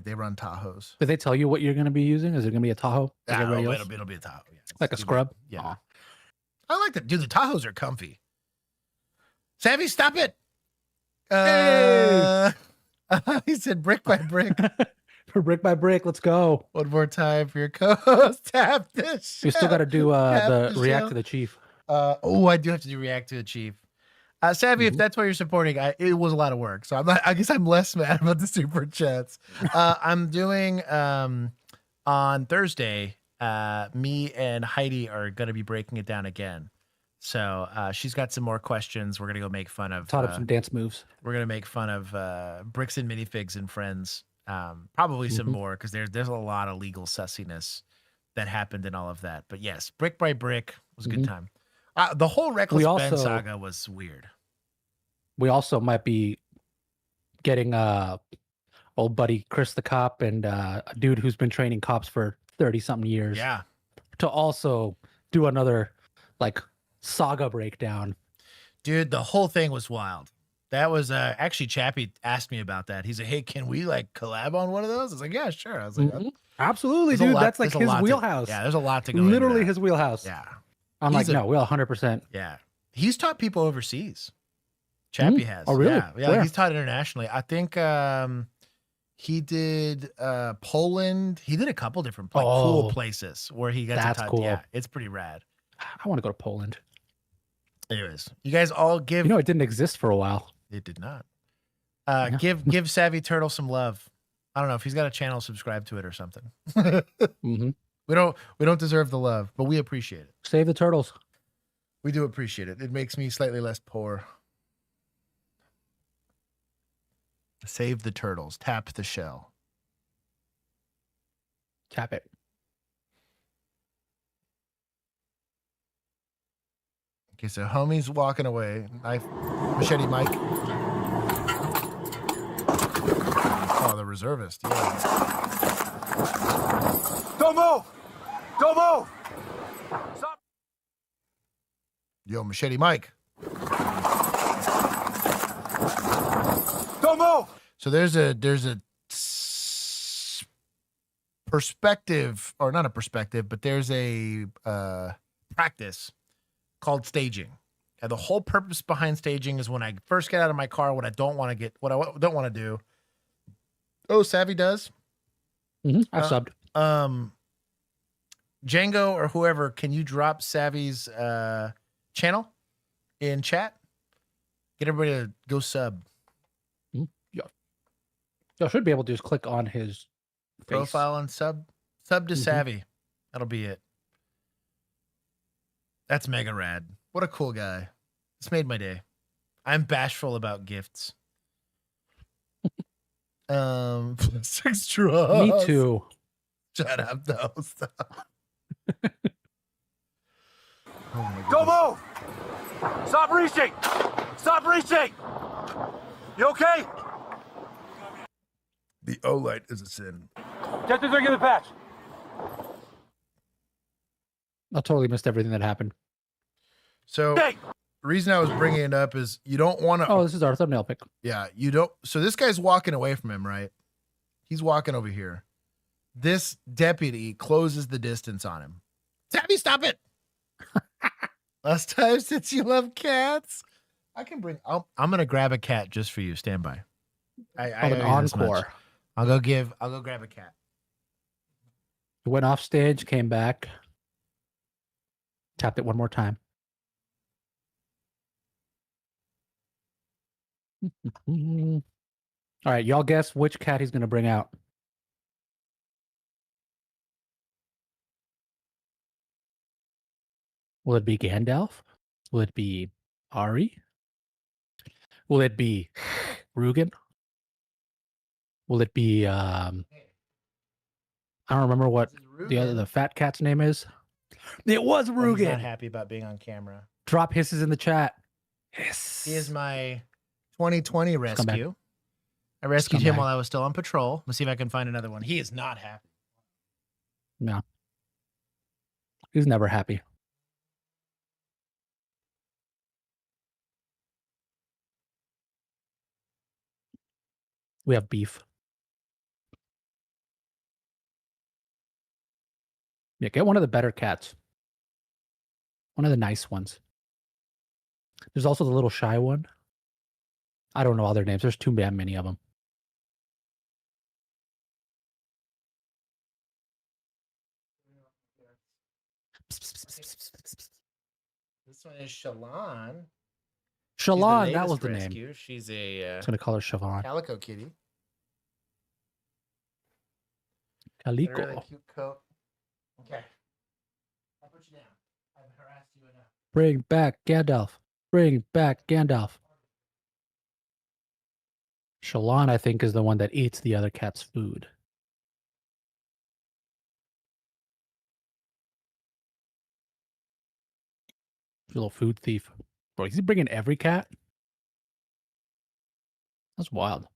They run Tahoes. Did they tell you what you're going to be using? Is it going to be a Tahoe? Like everybody else? It'll be a Tahoe. Yeah. Like a scrub? Yeah. Aww. I like that. Dude, the Tahoes are comfy. Savvy, stop it. Hey! He said brick by brick. For brick by brick, let's go. One more time for your co-host. Tap this. We still got to do the react to the chief. I do have to do react to the chief. Savvy, if that's what you're supporting, it was a lot of work. So I guess I'm less mad about the super chats. I'm doing on Thursday. Me and Heidi are going to be breaking it down again. So she's got some more questions. We're going to go make fun of. Taught up some dance moves. We're going to make fun of Bricks and Minifigs and Friends. Probably some more because there's a lot of legal sussiness that happened in all of that. But yes, brick by brick was a good time. The whole Reckless Ben saga was weird. We also might be getting old buddy Chris the cop and a dude who's been training cops for 30-something years. Yeah. To also do another like saga breakdown. Dude, the whole thing was wild. That was actually Chappie asked me about that. He's like, "Hey, can we like collab on one of those?" I was like, "Yeah, sure." I was like, "Absolutely, dude. That's like his wheelhouse." Yeah, there's a lot to go. Literally his wheelhouse. Yeah. I'm like, no, we'll 100%. Yeah. He's taught people overseas. Chappie has. Oh, really? Yeah, he's taught internationally. I think he did Poland. He did a couple different cool places where he got to talk. Cool. Yeah, it's pretty rad. I want to go to Poland. Anyways, you guys all give. It didn't exist for a while. It did not. Give Savvy Turtle some love. I don't know if he's got a channel, subscribe to it or something. We don't deserve the love, but we appreciate it. Save the turtles. We do appreciate it. It makes me slightly less poor. Save the turtles. Tap the shell. Tap it. Okay, so homie's walking away. Machete Mike. Oh, the reservist. Yeah. Don't move! Don't move! Stop! Yo, Machete Mike. Don't move! So there's a perspective, or not a perspective, but there's a practice called staging. And the whole purpose behind staging is when I first get out of my car, what I don't want to do. Oh, Savvy does. I've subbed. Django or whoever, can you drop Savvy's channel in chat? Get everybody to go sub. Y'all should be able to just click on his face. Profile and sub to Savvy. That'll be it. That's mega rad. What a cool guy. It's made my day. I'm bashful about gifts. Six draws. Me too. Shut up, though. Stop. Don't move! Stop reaching! Stop reaching! You okay? The O-light is a sin. Get this regular patch. I totally missed everything that happened. So, the reason I was bringing it up is you don't want to. Oh, this is our thumbnail pic. Yeah, you don't. So this guy's walking away from him, right? He's walking over here. This deputy closes the distance on him. Tabby, stop it! Last time since you love cats, I can bring. I'm gonna grab a cat just for you. Stand by. An encore. I'll go grab a cat. Went off stage, came back, tapped it one more time. All right, y'all guess which cat he's gonna bring out. Will it be Gandalf? Will it be Ari? Will it be Rugen? Will it be I don't remember what the fat cat's name is. It was Rugen. He's not happy about being on camera. Drop hisses in the chat. Hiss. He is my 2020 rescue. I rescued him while I was still on patrol. Let's see if I can find another one. He is not happy. No. He's never happy. We have beef. Yeah, get one of the better cats. One of the nice ones. There's also the little shy one. I don't know all their names. There's too damn many of them. This one is Shalon. Shalon, that was the rescue. name. She's a I'm going to call her Shalon. calico kitty. Calico. A really cute coat. Okay. I'll put you down. I've harassed you enough. Bring back Gandalf. Bring back Gandalf. Shalon, I think, is the one that eats the other cat's food. He's a little food thief. Bro, is he bringing every cat? That's wild.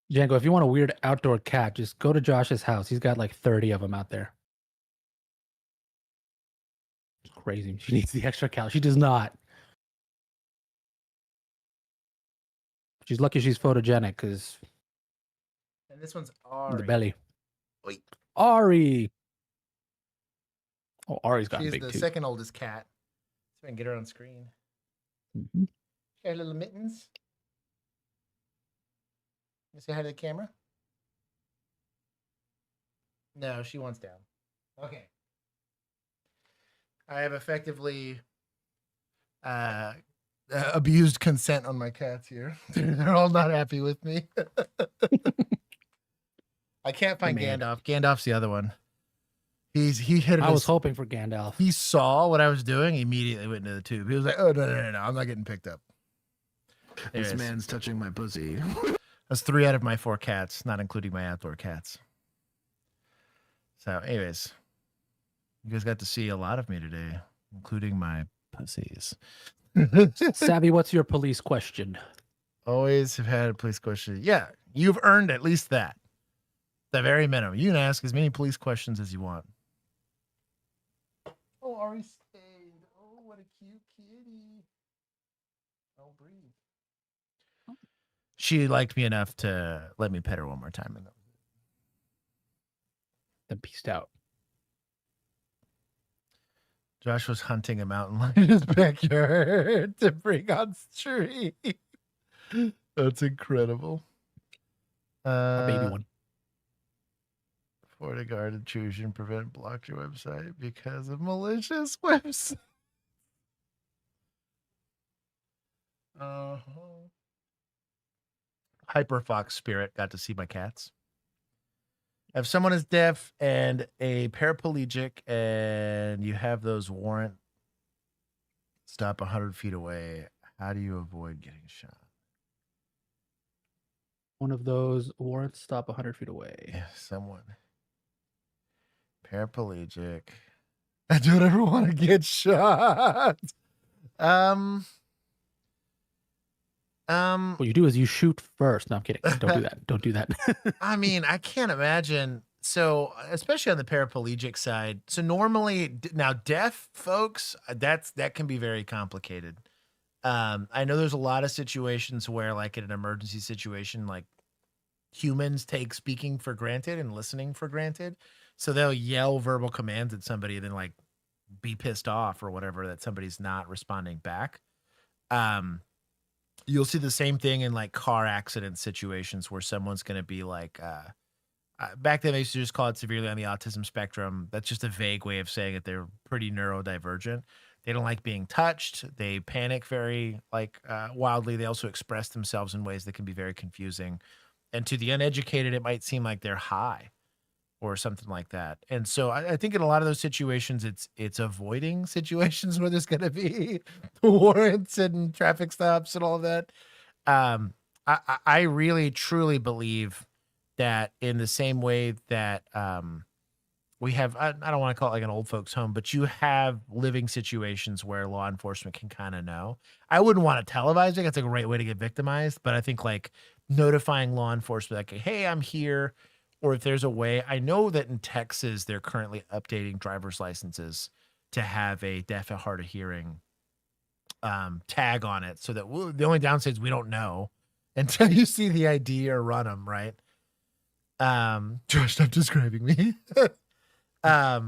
Django, if you want a weird outdoor cat, just go to Josh's house. He's got like 30 of them out there. It's crazy. She needs the extra calories. She does not. She's lucky she's photogenic because And this one's Ari. the belly. Wait. Ari. Oh, Ari's got She's big the too. second oldest cat. So I can get her on screen. Mm-hmm. She got little mittens. You say hi to the camera? No, she wants down. Okay. I have effectively abused consent on my cats here. They're all not happy with me. I can't find Gandalf. Gandalf's the other one. He hit it. I was hoping for Gandalf. He saw what I was doing. He immediately went into the tube. He was like, "Oh no! I'm not getting picked up." This man's touching my pussy. That's 3 out of my 4 cats, not including my outdoor cats. So, anyways, you guys got to see a lot of me today, including my pussies. Savvy, what's your police question? Always have had a police question. Yeah, you've earned at least that. The very minimum. You can ask as many police questions as you want. Oh, Ari stayed. Oh, what a cute kitty. Oh, breathe. She liked me enough to let me pet her one more time. And then peaced out. Josh was hunting a mountain lion in his backyard to bring on stream. That's incredible. A baby one. Florida Guard intrusion prevent blocked your website because of malicious websites. Hyperfox Spirit got to see my cats. If someone is deaf and a paraplegic and you have those warrant stop 100 feet away, how do you avoid getting shot? One of those warrants stop 100 feet away. Yeah, someone. Paraplegic. I don't ever want to get shot. What you do is you shoot first. No, I'm kidding. Don't do that. Don't do that. I mean, I can't imagine. So, especially on the paraplegic side. So normally, now deaf folks, that can be very complicated. I know there's a lot of situations where, like in an emergency situation, like humans take speaking for granted and listening for granted. So they'll yell verbal commands at somebody and then like be pissed off or whatever that somebody's not responding back. You'll see the same thing in like car accident situations where someone's going to be like, back then they used to just call it severely on the autism spectrum. That's just a vague way of saying that they're pretty neurodivergent. They don't like being touched. They panic very wildly. They also express themselves in ways that can be very confusing. And to the uneducated, it might seem like they're high or something like that. And so I think in a lot of those situations, it's avoiding situations where there's going to be warrants and traffic stops and all of that. I really, truly believe that in the same way that we have, I don't want to call it like an old folks home, but you have living situations where law enforcement can kind of know. I wouldn't want to televise it. It's a great way to get victimized. But I think like notifying law enforcement, like, hey, I'm here. Or if there's a way, I know that in Texas, they're currently updating driver's licenses to have a deaf and hard of hearing tag on it. So that the only downside is we don't know until you see the ID or run them, right? Josh, stop describing me. I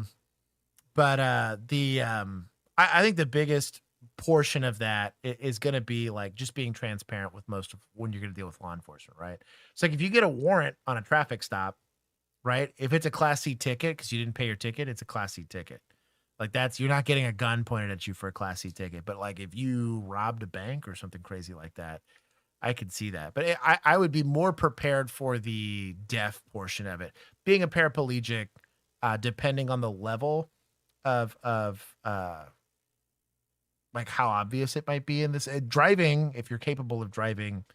think the biggest portion of that is going to be like just being transparent with most of when you're going to deal with law enforcement, right? So like if you get a warrant on a traffic stop, right? If it's a Class C ticket because you didn't pay your ticket, it's a Class C ticket. Like you're not getting a gun pointed at you for a Class C ticket. But like if you robbed a bank or something crazy like that, I could see that. But I would be more prepared for the deaf portion of it. Being a paraplegic, depending on the level of like how obvious it might be in this driving, if you're capable of driving,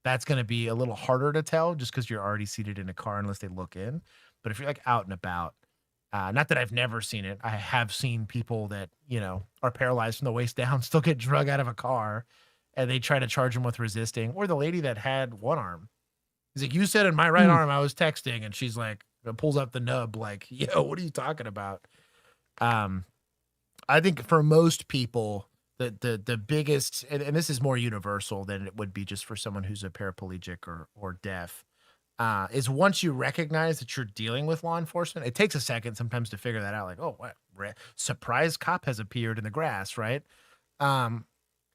that's going to be a little harder to tell just because you're already seated in a car unless they look in. But if you're like out and about, not that I've never seen it, I have seen people that, are paralyzed from the waist down, still get drug out of a car and they try to charge them with resisting. Or the lady that had one arm. He's like, you said in my right arm I was texting, and she's like, pulls up the nub like, yo, what are you talking about? I think for most people, the biggest, and this is more universal than it would be just for someone who's a paraplegic or deaf, is once you recognize that you're dealing with law enforcement, it takes a second sometimes to figure that out. Like, oh, what surprise cop has appeared in the grass, right?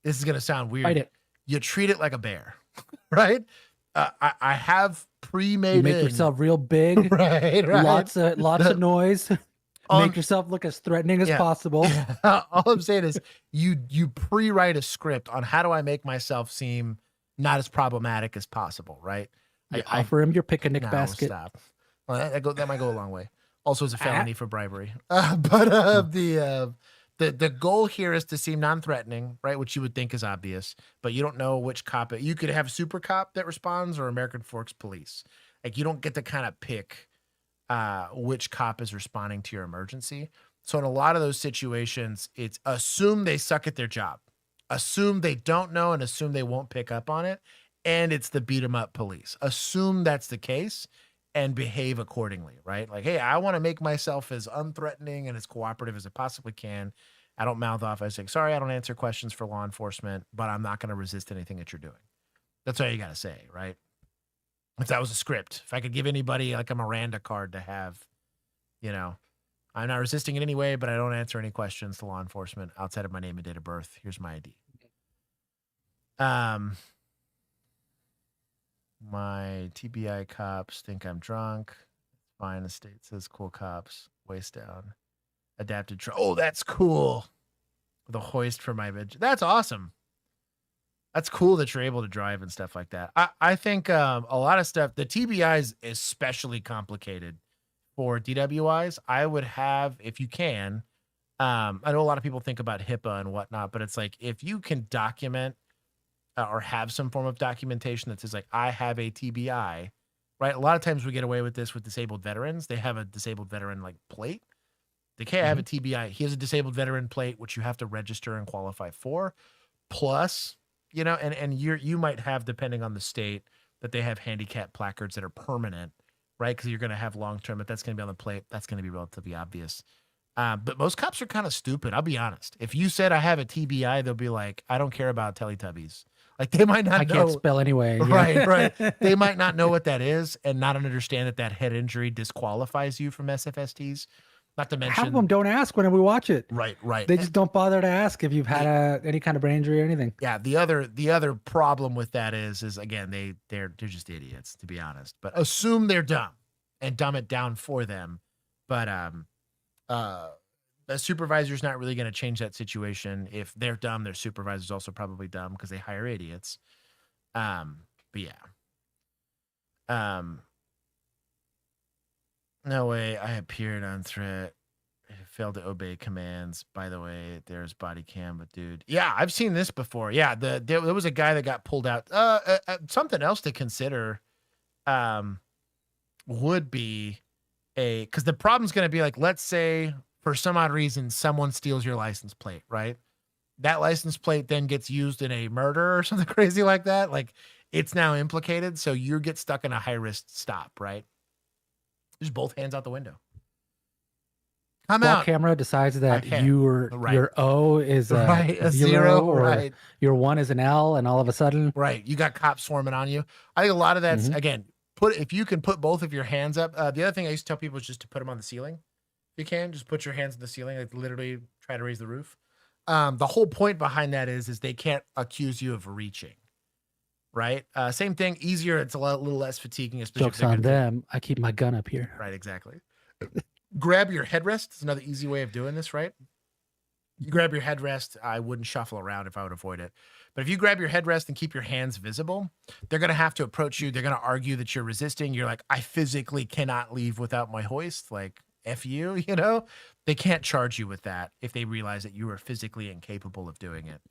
This is gonna sound weird. Fight it. You treat it like a bear, right? I have pre-made. You make yourself real big, right? Lots of noise. Make yourself look as threatening as possible. Yeah. All I'm saying is you pre-write a script on how do I make myself seem not as problematic as possible, right? I offer him your picnic basket. Stop. Well, that might go a long way. Also, it's a felony for bribery. The goal here is to seem non-threatening, right? Which you would think is obvious, but you don't know which cop. You could have Super Cop that responds or American Forks Police. Like you don't get to kind of pick which cop is responding to your emergency. So in a lot of those situations, it's assume they suck at their job, assume they don't know, and assume they won't pick up on it. And it's the beat 'em up police. Assume that's the case and behave accordingly, right? Like, hey, I want to make myself as unthreatening and as cooperative as I possibly can. I don't mouth off. I say, sorry, I don't answer questions for law enforcement, but I'm not going to resist anything that you're doing. That's all you got to say, right? If that was a script, if I could give anybody like a Miranda card to have, you know, I'm not resisting in any way, but I don't answer any questions to law enforcement outside of my name and date of birth. Here's my ID. My TBI cops think I'm drunk. Fine. The state says cool cops. Waist down. Adapted. Oh, that's cool. The hoist for my bitch. That's awesome. That's cool that you're able to drive and stuff like that. I think a lot of stuff, the TBI is especially complicated for DWIs. I would have, if you can, I know a lot of people think about HIPAA and whatnot, but it's like, if you can document or have some form of documentation that says like, I have a TBI, right? A lot of times we get away with this with disabled veterans. They have a disabled veteran like plate. They can't have a TBI. He has a disabled veteran plate, which you have to register and qualify for. Plus, you know, and you might have, depending on the state, that they have handicap placards that are permanent, right? Because you're going to have long-term, but that's going to be on the plate. That's going to be relatively obvious. But most cops are kind of stupid. I'll be honest. If you said I have a TBI, they'll be like, I don't care about Teletubbies. Like they might not know. I can't spell anyway. Right, right. They might not know what that is and not understand that that head injury disqualifies you from SFSTs. Not to mention, half of them don't ask when we watch it. Right, right. They just don't bother to ask if you've had any kind of brain injury or anything. Yeah, the other problem with that is again they're just idiots, to be honest. But assume they're dumb and dumb it down for them. But the supervisor's not really going to change that situation. If they're dumb, their supervisor's also probably dumb because they hire idiots. But yeah. No way. I appeared on threat. I failed to obey commands. By the way, there's body cam, but dude, yeah, I've seen this before. Yeah, there was a guy that got pulled out. Something else to consider would be because the problem's going to be like, let's say for some odd reason, someone steals your license plate, right? That license plate then gets used in a murder or something crazy like that. Like it's now implicated. So you get stuck in a high risk stop, right? Just both hands out the window. Come out. Camera decides that your O is a zero or your 1 is an L, and all of a sudden, right, you got cops swarming on you. I think a lot of that's again, if you can put both of your hands up. The other thing I used to tell people is just to put them on the ceiling. If you can, just put your hands on the ceiling, like literally try to raise the roof. The whole point behind that is they can't accuse you of reaching. Right. Same thing. Easier. It's a little less fatiguing. Jokes on them. I keep my gun up here. Right. Exactly. Grab your headrest. It's another easy way of doing this, right? You grab your headrest. I wouldn't shuffle around if I would avoid it. But if you grab your headrest and keep your hands visible, they're going to have to approach you. They're going to argue that you're resisting. You're like, I physically cannot leave without my hoist. Like, F you, you know? They can't charge you with that if they realize that you are physically incapable of doing it.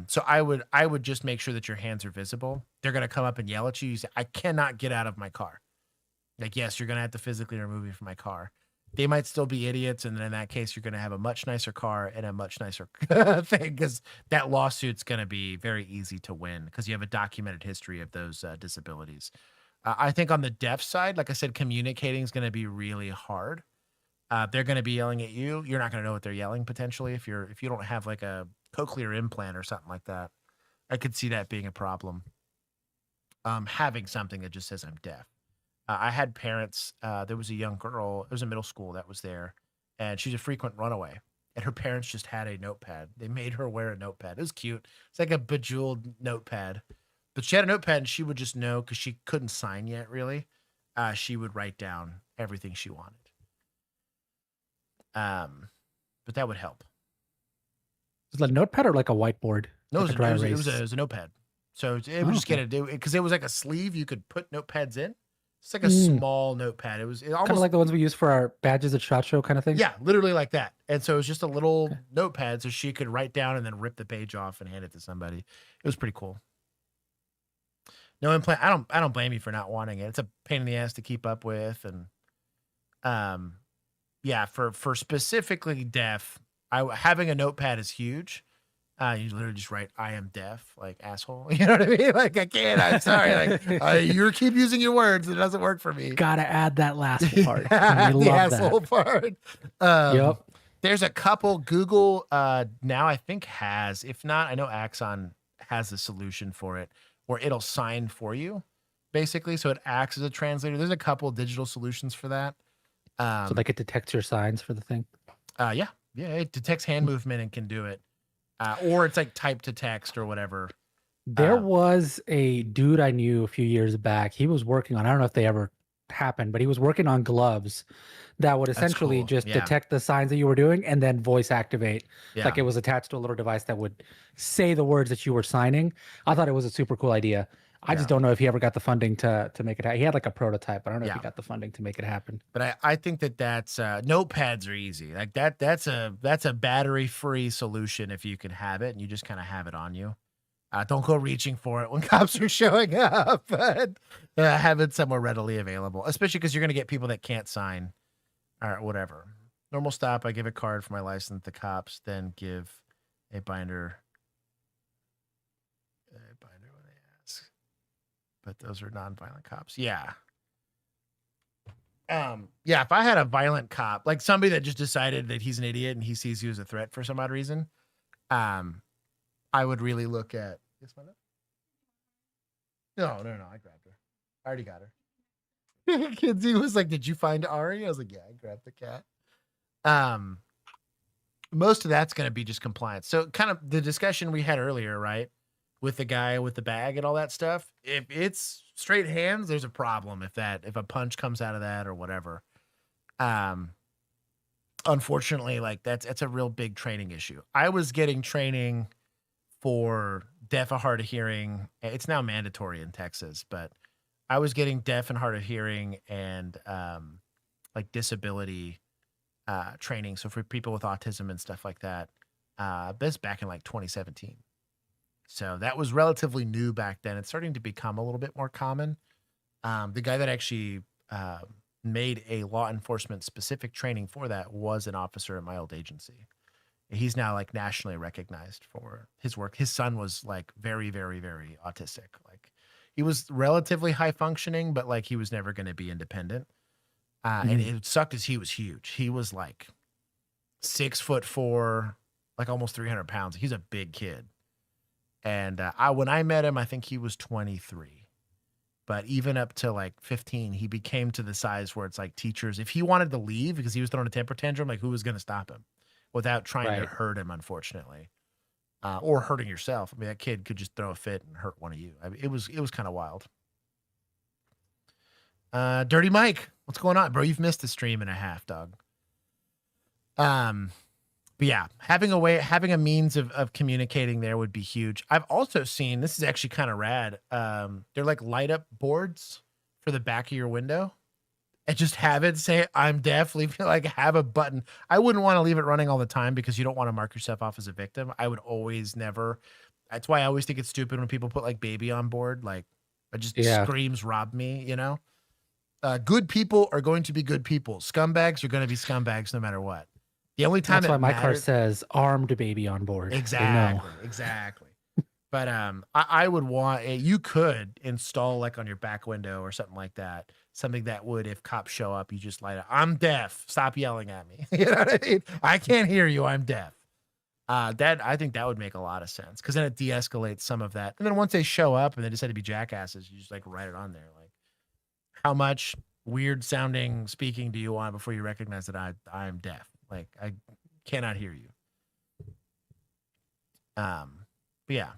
So I would just make sure that your hands are visible. They're going to come up and yell at you. You say, I cannot get out of my car. Like, yes, you're going to have to physically remove me from my car. They might still be idiots. And then in that case, you're going to have a much nicer car and a much nicer thing because that lawsuit's going to be very easy to win because you have a documented history of those disabilities. I think on the deaf side, like I said, communicating is going to be really hard. They're going to be yelling at you. You're not going to know what they're yelling potentially if you don't have like a cochlear implant or something like that. I could see that being a problem. Having something that just says I'm deaf. I had parents. There was a young girl. It was a middle school that was there, and she's a frequent runaway. And her parents just had a notepad. They made her wear a notepad. It was cute. It's like a bejeweled notepad. But she had a notepad, and she would just know because she couldn't sign yet, really. She would write down everything she wanted. But that would help. Is it a notepad or like a whiteboard? No, like it was a notepad. So it would just get it because it was like a sleeve you could put notepads in. It's like a small notepad. It was almost kind of like the ones we use for our badges at SHOT Show kind of thing. Yeah, literally like that. And so it was just a little notepad so she could write down and then rip the page off and hand it to somebody. It was pretty cool. No implant. I don't blame you for not wanting it. It's a pain in the ass to keep up with, and yeah, for specifically deaf, having a notepad is huge. You literally just write, "I am deaf," like asshole. You know what I mean? Like I can't. I'm sorry. Like you keep using your words. It doesn't work for me. Gotta add that last part. Yeah, We the love asshole that. part. Yep. There's a couple. Google now I think has. If not, I know Axon has a solution for it where it'll sign for you, basically. So it acts as a translator. There's a couple digital solutions for that. So like it detects your signs for the thing. Yeah, it detects hand movement and can do it. Or it's like type to text or whatever. There was a dude I knew a few years back. He was working on, I don't know if they ever happened, but he was working on gloves that would essentially cool. just Yeah. detect the signs that you were doing and then voice activate. Yeah. Like it was attached to a little device that would say the words that you were signing. I thought it was a super cool idea. I just don't know if he ever got the funding to make it happen. He had like a prototype, but I don't know if he got the funding to make it happen. But I think that's notepads are easy. Like that's a battery free solution if you can have it and you just kind of have it on you. Don't go reaching for it when cops are showing up, but have it somewhere readily available, especially because you're going to get people that can't sign or whatever. Normal stop, I give a card for my license to cops, then give a binder. When they ask. But those are nonviolent cops. Yeah. Yeah, if I had a violent cop, like somebody that just decided that he's an idiot and he sees you as a threat for some odd reason, I would really look at. Yes, my love? No, I grabbed her. I already got her. Kidsy was like, "Did you find Ari?" I was like, "Yeah, I grabbed the cat." Most of that's going to be just compliance. So, kind of the discussion we had earlier, right, with the guy with the bag and all that stuff. If it's straight hands, there's a problem. If a punch comes out of that or whatever. Unfortunately, like that's a real big training issue. I was getting training for deaf and hard of hearing. It's now mandatory in Texas, but I was getting deaf and hard of hearing and like disability training. So for people with autism and stuff like that, this back in like 2017. So that was relatively new back then. It's starting to become a little bit more common. The guy that actually made a law enforcement specific training for that was an officer at my old agency. He's now like nationally recognized for his work. His son was like very, very, very autistic. Like he was relatively high functioning, but like he was never going to be independent. And it sucked as he was huge. He was like 6'4", like almost 300 pounds. He's a big kid. And when I met him, I think he was 23. But even up to like 15, he became to the size where it's like teachers, if he wanted to leave because he was throwing a temper tantrum, like who was going to stop him without trying to hurt him, unfortunately, or hurting yourself. I mean, that kid could just throw a fit and hurt one of you. I mean, it was kind of wild. Dirty Mike, what's going on, bro? You've missed a stream and a half, dog. But yeah, having a means of communicating there would be huge. I've also seen, this is actually kind of rad. They're like light up boards for the back of your window and just have it say, "I'm deaf." Like have a button. I wouldn't want to leave it running all the time because you don't want to mark yourself off as a victim. I would always never. That's why I always think it's stupid when people put like baby on board. Like it just screams, "Rob me," you know? Good people are going to be good people. Scumbags are going to be scumbags no matter what. The only time that's why my car says "armed baby on board." Exactly. But I would want you could install like on your back window or something like that. Something that would, if cops show up, you just light up. "I'm deaf. Stop yelling at me." You know what I mean? "I can't hear you. I'm deaf." I think that would make a lot of sense because then it de-escalates some of that. And then once they show up and they decide to be jackasses, you just like write it on there. Like, how much weird sounding speaking do you want before you recognize that I'm deaf? Like I cannot hear you. But yeah.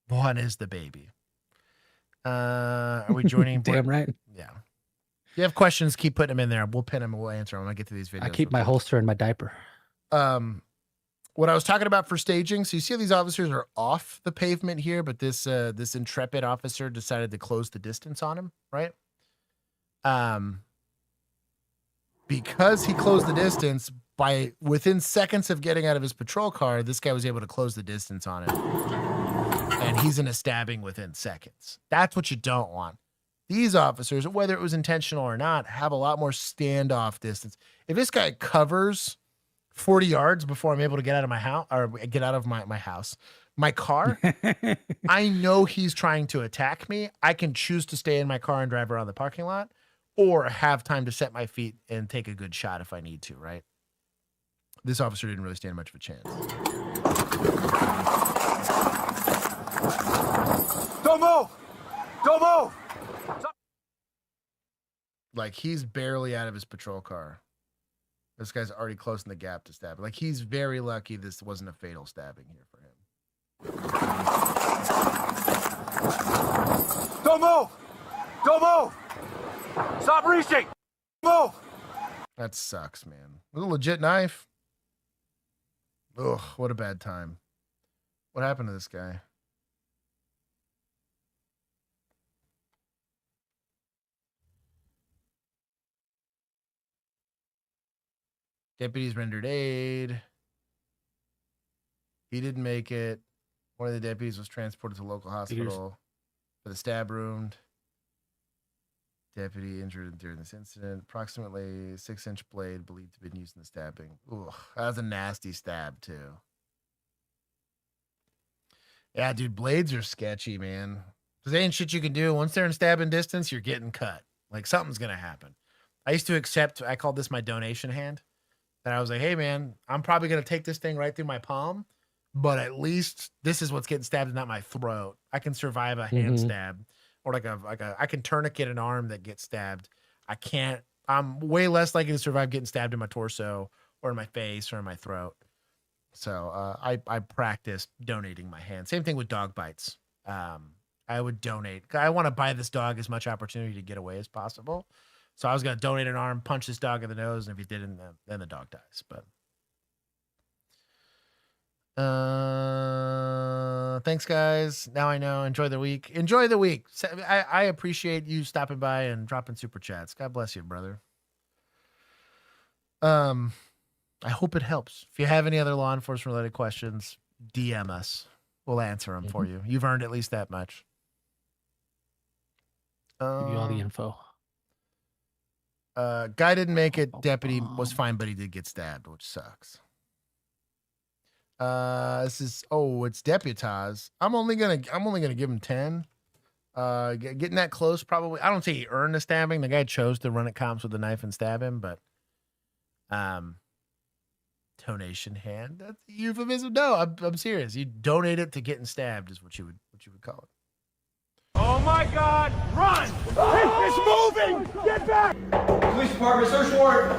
What is the baby? Are we joining? Damn right. Yeah. If you have questions, keep putting them in there. We'll pin them and we'll answer them when I get to these videos. I keep my holster in my diaper. What I was talking about for staging. So you see how these officers are off the pavement here, but this intrepid officer decided to close the distance on him, right? Because he closed the distance, within seconds of getting out of his patrol car, this guy was able to close the distance on him. And he's in a stabbing within seconds. That's what you don't want. These officers, whether it was intentional or not, have a lot more standoff distance. If this guy covers 40 yards before I'm able to get out of my house or get out of my house, my car, I know he's trying to attack me. I can choose to stay in my car and drive around the parking lot, or have time to set my feet and take a good shot if I need to, right? This officer didn't really stand much of a chance. Don't move! Don't move! Like, he's barely out of his patrol car. This guy's already closing the gap to stab. Like, he's very lucky this wasn't a fatal stabbing here for him. Don't move! Don't move! Stop reaching! Move! That sucks, man. With a legit knife. Ugh, what a bad time. What happened to this guy? Deputies rendered aid. He didn't make it. One of the deputies was transported to a local hospital for the stab wound. Deputy injured during this incident. Approximately 6-inch blade believed to have been used in the stabbing. Ugh, that was a nasty stab, too. Yeah, dude, blades are sketchy, man. Because ain't shit you can do. Once they're in stabbing distance, you're getting cut. Like, something's going to happen. I used to accept, I called this my donation hand. And I was like, hey, man, I'm probably going to take this thing right through my palm, but at least this is what's getting stabbed and not my throat. I can survive a hand stab, or I can tourniquet an arm that gets stabbed. I'm way less likely to survive getting stabbed in my torso or in my face or in my throat. So I practiced donating my hand. Same thing with dog bites. I would donate. I want to buy this dog as much opportunity to get away as possible. So I was going to donate an arm, punch this dog in the nose, and if he didn't, then the dog dies. But thanks, guys. Now I know. Enjoy the week. Enjoy the week. I appreciate you stopping by and dropping super chats. God bless you, brother. I hope it helps. If you have any other law enforcement related questions, DM us. We'll answer them for you. You've earned at least that much. Give you all the info. Guy didn't make it. Deputy was fine, but he did get stabbed, which sucks. It's deputized. I'm only gonna give him 10. Getting that close, probably. I don't say he earned the stabbing. The guy chose to run at cops with a knife and stab him, but donation hand. That's a euphemism. No, I'm serious. You donate it to getting stabbed is what you would call it. Oh my God! Run! It's moving! Get back! Police department, search warrant!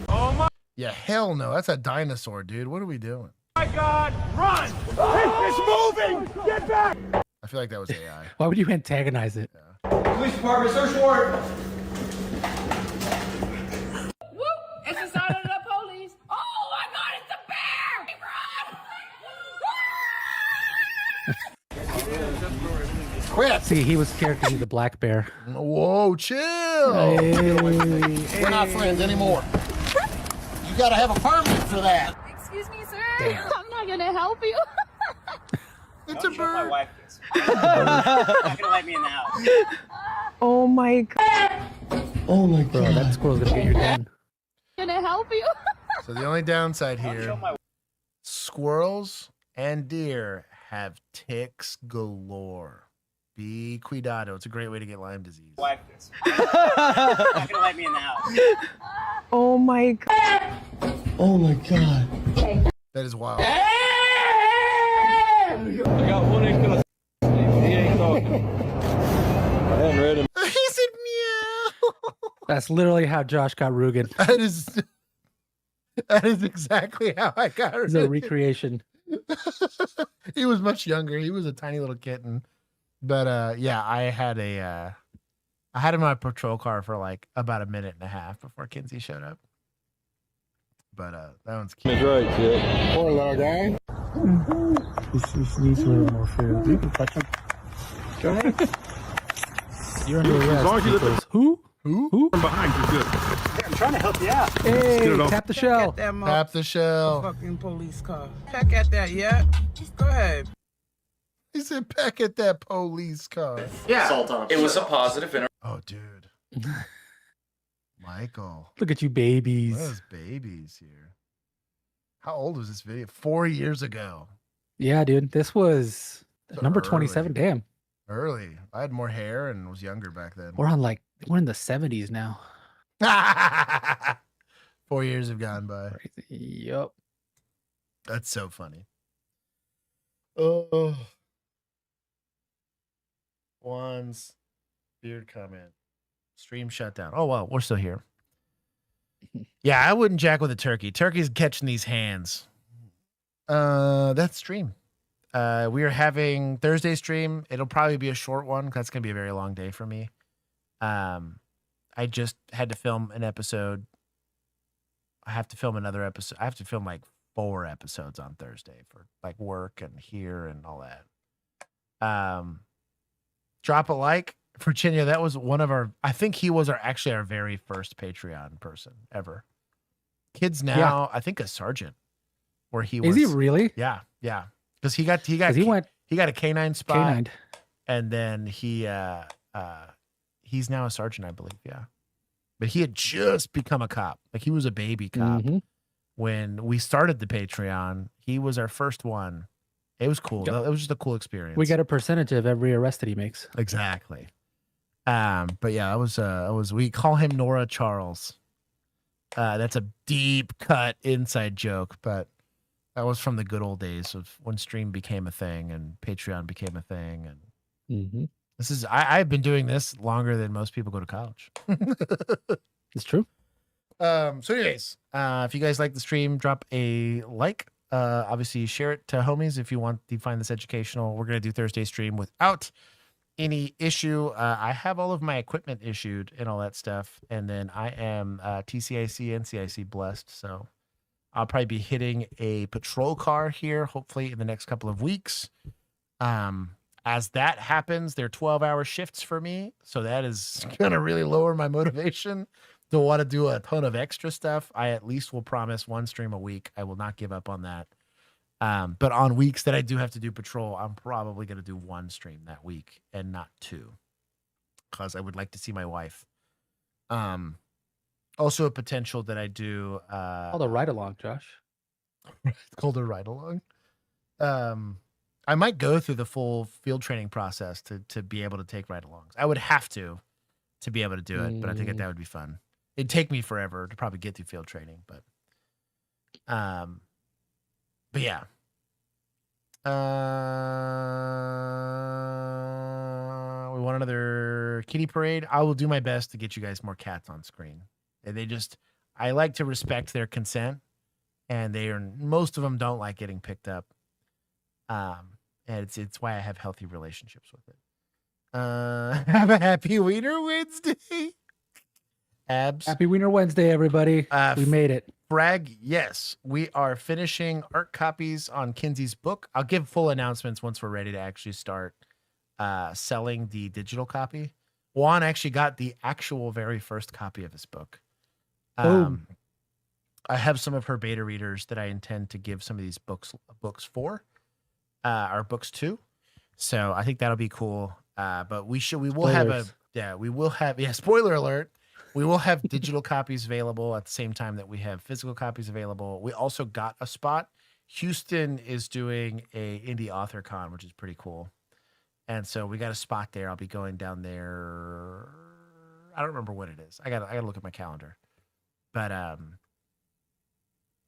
Oh my... Yeah, hell no. That's a dinosaur, dude. What are we doing? Oh my God! Run! It's moving! Get back! I feel like that was AI. Why would you antagonize it? Yeah. Police department, search warrant! Woo! It's the sound of the police. Oh my God! It's a bear! Quit. See, he was scared to be the black bear. Whoa, chill. Hey. We're not friends anymore. You gotta have a permit for that. Excuse me, sir. Damn. I'm not gonna help you. It's a bird. My wife is. Not gonna let me in the house. Oh my God. Oh my Bro, that squirrel's gonna get you done. Gonna help you. So the only downside here, squirrels and deer have ticks galore. Be cuidado. It's a great way to get Lyme disease. Wife is. Not gonna let me in the house. Oh my God. Oh my God. That is wild. I got one ain't gonna... He ain't talking. I haven't read him. He said meow. That's literally how Josh got Rugen. That is exactly how I got It's a recreation. He was much younger. He was a tiny little kitten. But yeah, I had him in my patrol car for like about a minute and a half before Kinsey showed up. But that one's cute. That's right, kid. Poor little guy. He needs a little more food. You can touch him. Go ahead. You're under arrest. He goes, Who? From behind you, good. Hey, I'm trying to help you out. Hey, tap the shell. Tap the shell. Fucking police car. Check at that, yeah? Go ahead. He said, "Back at that police car." Yeah, it was a positive inter. Oh, dude. Michael. Look at you, babies. Those babies here. How old was this video? 4 years ago. Yeah, dude. This was So number early. 27. Damn. Early. I had more hair and was younger back then. We're in the 70s now. 4 years have gone by. Yup. That's so funny. Oh. Juan's beard comment. Stream shut down. Oh, well, we're still here. Yeah, I wouldn't jack with a turkey. Turkey's catching these hands. That's stream. We are having Thursday stream. It'll probably be a short one because that's going to be a very long day for me. I just had to film an episode. I have to film another episode. I have to film like 4 episodes on Thursday for like work and here and all that. Drop a like. Virginia, that was one of our, I think he was actually our very first Patreon person ever. Kid's now, Yeah. I think a sergeant where he Is was. he really? Yeah. Yeah. Because he got a K9 spot. K9. And then he's now a sergeant, I believe. Yeah. But he had just become a cop. Like he was a baby cop when we started the Patreon. He was our first one. It was cool. Yep. It was just a cool experience. We get a percentage of every arrest that he makes. Exactly. But yeah, it was we call him Nora Charles. That's a deep cut inside joke, but that was from the good old days of when stream became a thing and Patreon became a thing. And this is I've been doing this longer than most people go to college. It's true. So anyways, if you guys like the stream, drop a like. Obviously share it to homies if you find this educational. We're gonna do Thursday stream without any issue. I have all of my equipment issued and all that stuff, and then I am TCIC and CIC blessed, so I'll probably be hitting a patrol car here hopefully in the next couple of weeks. As that happens, they're 12-hour shifts for me, so that is gonna really lower my motivation to want to do a ton of extra stuff. I at least will promise 1 stream a week. I will not give up on that. But on weeks that I do have to do patrol, I'm probably going to do 1 stream that week and not 2 because I would like to see my wife. Also a potential that I do. Called a ride along, Josh. It's called a ride along. I might go through the full field training process to be able to take ride alongs. I would have to be able to do it, but I think that would be fun. It'd take me forever to probably get through field training, but yeah. We want another kitty parade. I will do my best to get you guys more cats on screen. I like to respect their consent, and most of them don't like getting picked up. And it's why I have healthy relationships with it. Have a happy Wiener Wednesday. Abs. Happy Wiener Wednesday, everybody. We made it. Bragg, yes. We are finishing art copies on Kinsey's book. I'll give full announcements once we're ready to actually start selling the digital copy. Juan actually got the actual very first copy of his book. I have some of her beta readers that I intend to give some of these books for, our books to. So I think that'll be cool. But we will have spoiler alert. We will have digital copies available at the same time that we have physical copies available. We also got a spot. Houston is doing a indie author con, which is pretty cool. And so we got a spot there. I'll be going down there. I don't remember what it is. I gotta look at my calendar. But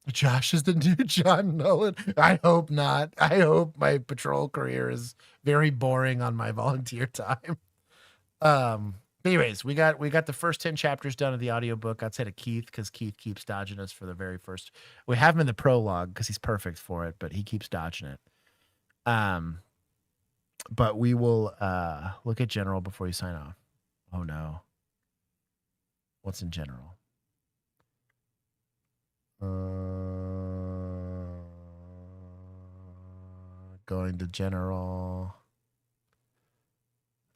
Josh is the new John Nolan. I hope not. I hope my patrol career is very boring on my volunteer time. Anyways, we got the first 10 chapters done of the audiobook outside of Keith because Keith keeps dodging us for the very first. We have him in the prologue because he's perfect for it, but he keeps dodging it. But we will look at general before you sign off. Oh no. What's in general? Going to general.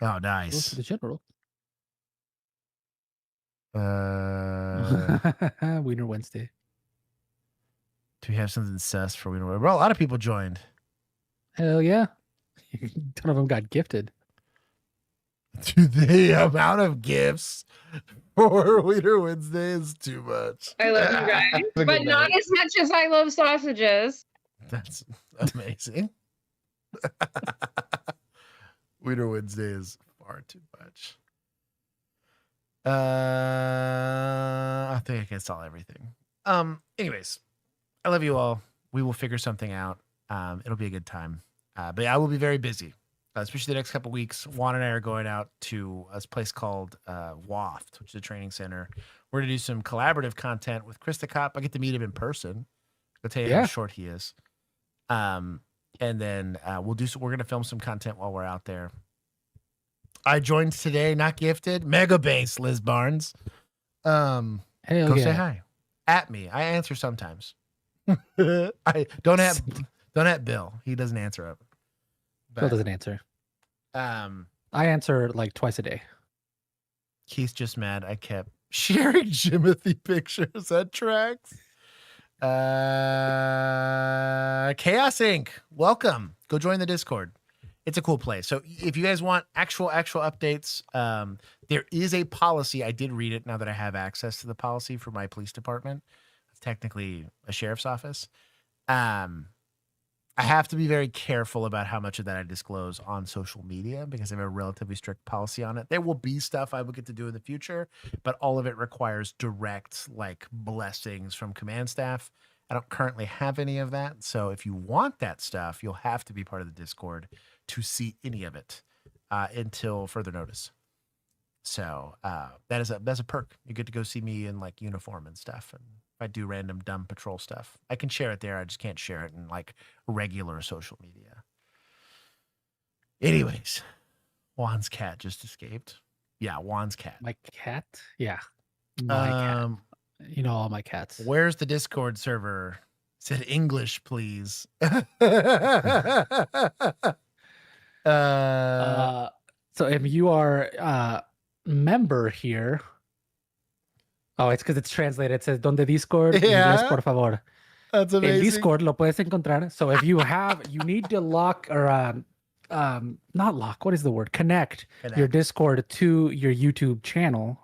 Oh, nice. Go to the general. Wiener Wednesday. Do we have something sus for Wiener? Well, a lot of people joined. Hell yeah. Ton of them got gifted. Dude, the amount of gifts for Wiener Wednesday is too much. I love you guys, but not as much as I love sausages. That's amazing. Wiener Wednesday is far too much. I think I can solve everything. Anyways, I love you all. We will figure something out. It'll be a good time. But yeah, I will be very busy, especially the next couple weeks. Juan and I are going out to a place called WAFT, which is a training center. We're gonna do some collaborative content with Chris the Cop. I get to meet him in person. I'll tell you how short he is. And then we're gonna film some content while we're out there. I joined today, not gifted. Mega Base, Liz Barnes. Go say hi. At me. I answer sometimes. I don't at Bill. He doesn't answer up. Bill doesn't answer. I answer like twice a day. Keith's just mad I kept sharing Jimothy pictures. That tracks. Chaos Inc. Welcome. Go join the Discord. It's a cool place. So if you guys want actual updates, there is a policy. I did read it now that I have access to the policy for my police department. It's technically a sheriff's office. I have to be very careful about how much of that I disclose on social media because I have a relatively strict policy on it. There will be stuff I will get to do in the future, but all of it requires direct blessings from command staff. I don't currently have any of that. So if you want that stuff, you'll have to be part of the Discord to see any of it until further notice. So that's a perk. You get to go see me in uniform and stuff. And if I do random dumb patrol stuff, I can share it there. I just can't share it in regular social media. Anyways, Juan's cat just escaped. Yeah, Juan's cat. My cat? Yeah. My cat. You know all my cats. Where's the Discord server? Said English, please. So if you are a member here, it's because it's translated. It says "Donde Discord inglés, por favor." That's amazing. En Discord lo puedes encontrar. So if you need to lock or not lock. What is the word? Connect your Discord to your YouTube channel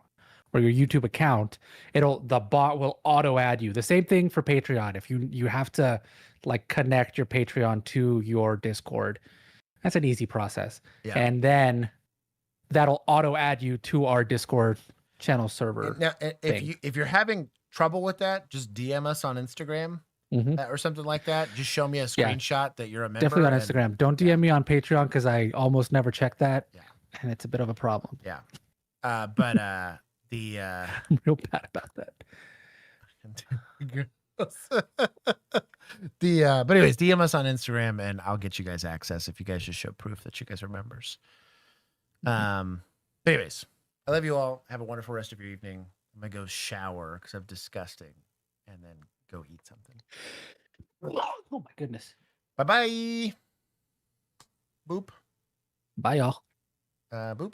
or your YouTube account. The bot will auto add you. The same thing for Patreon. If you have to connect your Patreon to your Discord. That's an easy process. Yeah. And then that'll auto add you to our Discord channel server. Now, if you're having trouble with that, just DM us on Instagram or something like that. Just show me a screenshot that you're a member. Definitely on Instagram. Don't DM me on Patreon because I almost never check that. Yeah. And it's a bit of a problem. Yeah. But I'm real bad about that. But anyways, DM us on Instagram and I'll get you guys access if you guys just show proof that you guys are members. Anyways, I love you all. Have a wonderful rest of your evening. I'm gonna go shower because I'm disgusting, and then go eat something. Oh my goodness. Bye bye. Boop. Bye y'all. Boop.